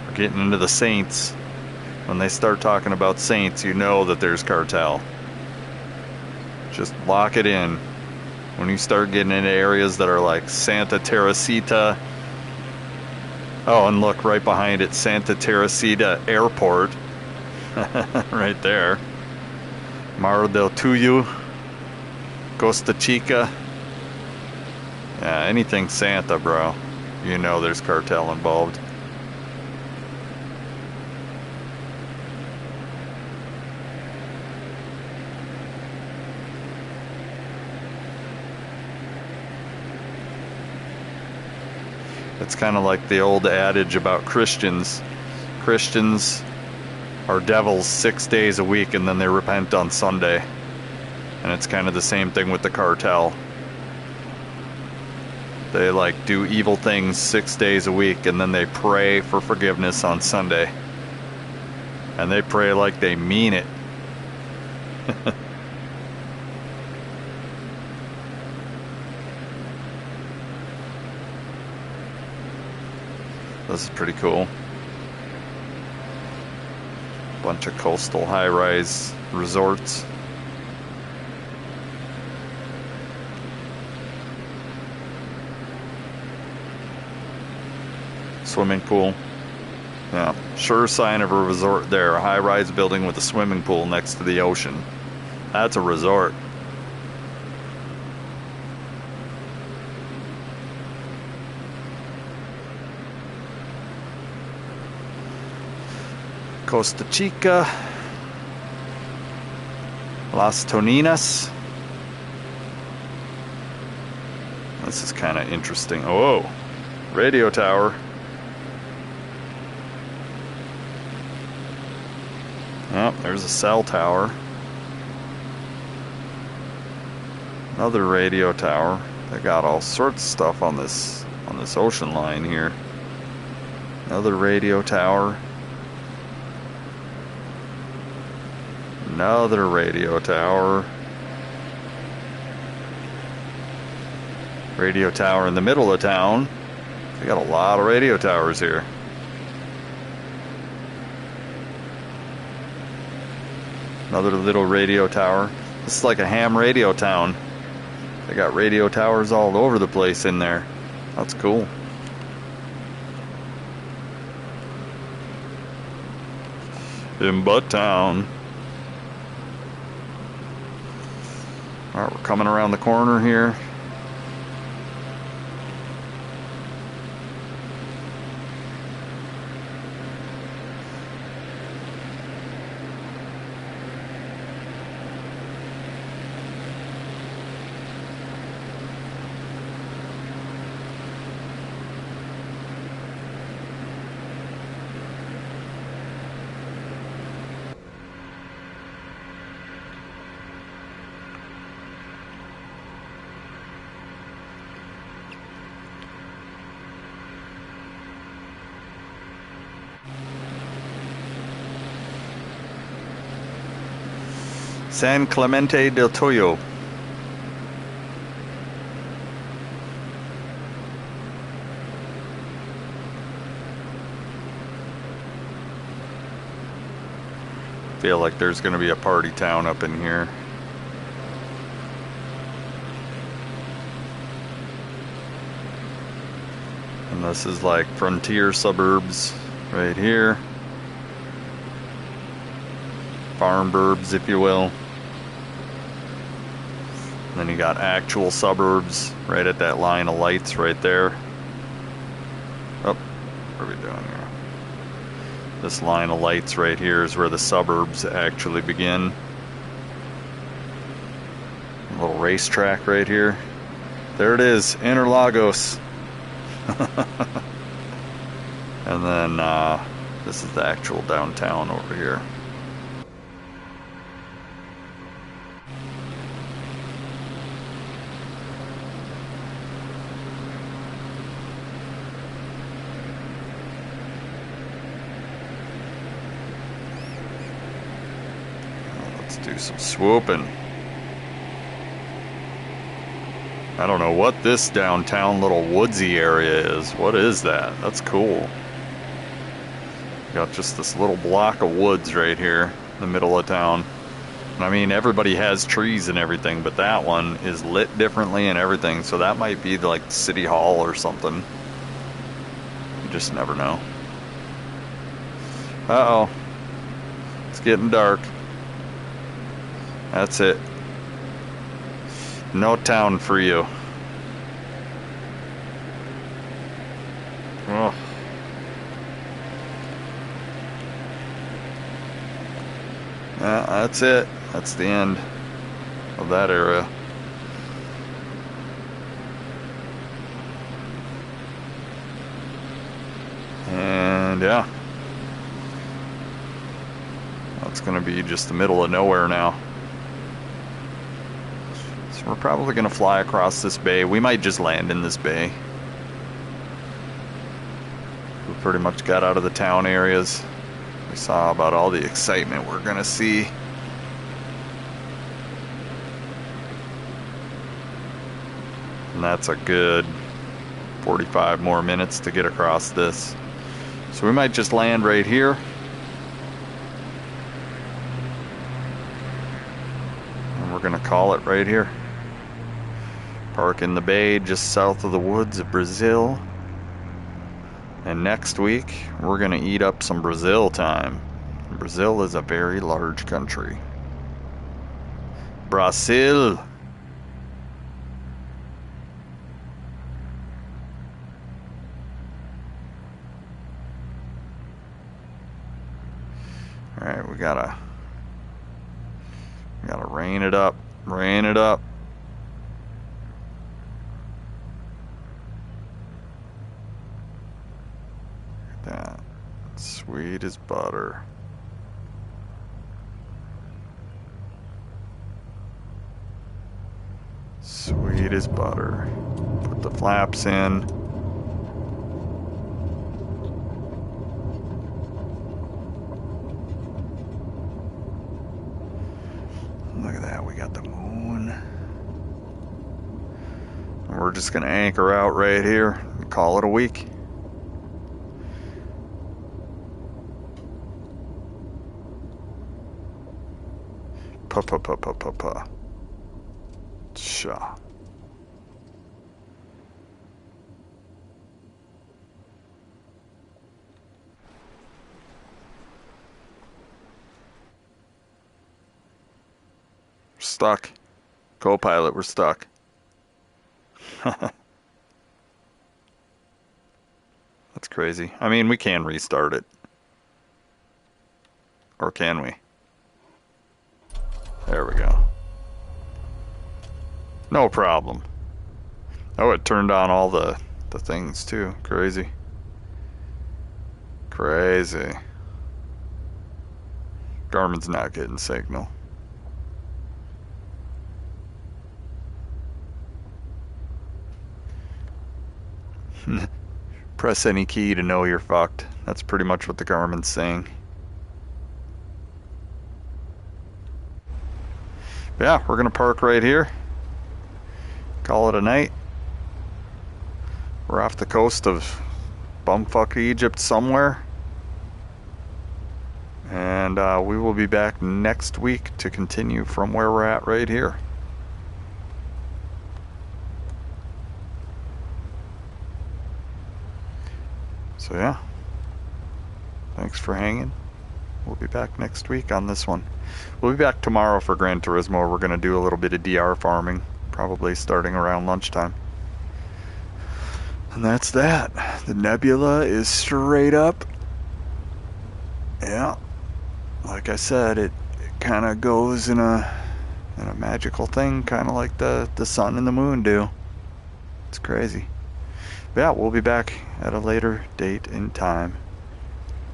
We're getting into the saints. When they start talking about saints, you know that there's cartel. Just lock it in. When you start getting into areas that are like Santa Teresita. Oh, and look right behind it, Santa Teresita Airport. Right there. Mar del Tuyo. Costa Chica. Yeah, anything Santa, bro. You know there's cartel involved. It's kind of like the old adage about Christians. Christians are devils 6 days a week and then they repent on Sunday. And it's kind of the same thing with the cartel. They like do evil things 6 days a week and then they pray for forgiveness on Sunday. And they pray like they mean it. This is pretty cool. Bunch of coastal high-rise resorts. Swimming pool. Yeah, sure sign of a resort there. A high-rise building with a swimming pool next to the ocean. That's a resort. Costa Chica, Las Toninas. This is kind of interesting. Oh, radio tower. Oh, there's a cell tower. Another radio tower. They got all sorts of stuff on this ocean line here. Another radio tower. Another radio tower. Radio tower in the middle of town. We got a lot of radio towers here. Another little radio tower. This is like a ham radio town. They got radio towers all over the place in there. That's cool. In Butt Town. Alright, we're coming around the corner here. San Clemente del Toyo. Feel like there's going to be a party town up in here. And this is like frontier suburbs right here. Farm burbs, if you will. Then you got actual suburbs right at that line of lights right there. Oh, what are we doing here? This line of lights right here is where the suburbs actually begin. A little racetrack right here. There it is, Interlagos. And then this is the actual downtown over here. Do some swooping. I don't know what this downtown little woodsy area is. What is that? That's cool. Got just this little block of woods right here in the middle of town. And I mean, everybody has trees and everything, but that one is lit differently and everything, so that might be like City Hall or something. You just never know. Uh-oh. It's getting dark. That's it. No town for you. Oh. Yeah, that's it. That's the end of that area. And yeah. That's gonna be just the middle of nowhere now. We're probably going to fly across this bay. We might just land in this bay. We pretty much got out of the town areas. We saw about all the excitement we're going to see. And that's a good 45 more minutes to get across this. So we might just land right here. And we're going to call it right here. Park in the bay just south of the woods of Brazil. And next week, we're going to eat up some Brazil time. Brazil is a very large country. Brazil. All right, we gotta rain it up. Rain it up. That sweet as butter. Sweet as butter. Put the flaps in. Look at that, we got the moon. We're just gonna anchor out right here and call it a week. Pa. Sha. Stuck. Co-pilot, we're stuck. That's crazy. I mean, we can restart it. Or can we? There we go. No problem. Oh, it turned on all the things too. Crazy. Crazy. Garmin's not getting signal. Press any key to know you're fucked. That's pretty much what the Garmin's saying. But yeah, we're gonna park right here. Call it a night. We're off the coast of bumfuck Egypt somewhere. And we will be back next week to continue from where we're at right here. So yeah, thanks for hanging. We'll be back next week on this one. We'll be back tomorrow for Gran Turismo. We're going to do a little bit of DR farming, probably starting around lunchtime. And that's that. The Nebula is straight up. Yeah, like I said, it kind of goes in a magical thing, kind of like the sun and the moon do. It's crazy. But yeah, we'll be back at a later date and time.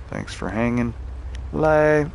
Thanks for hanging. Bye.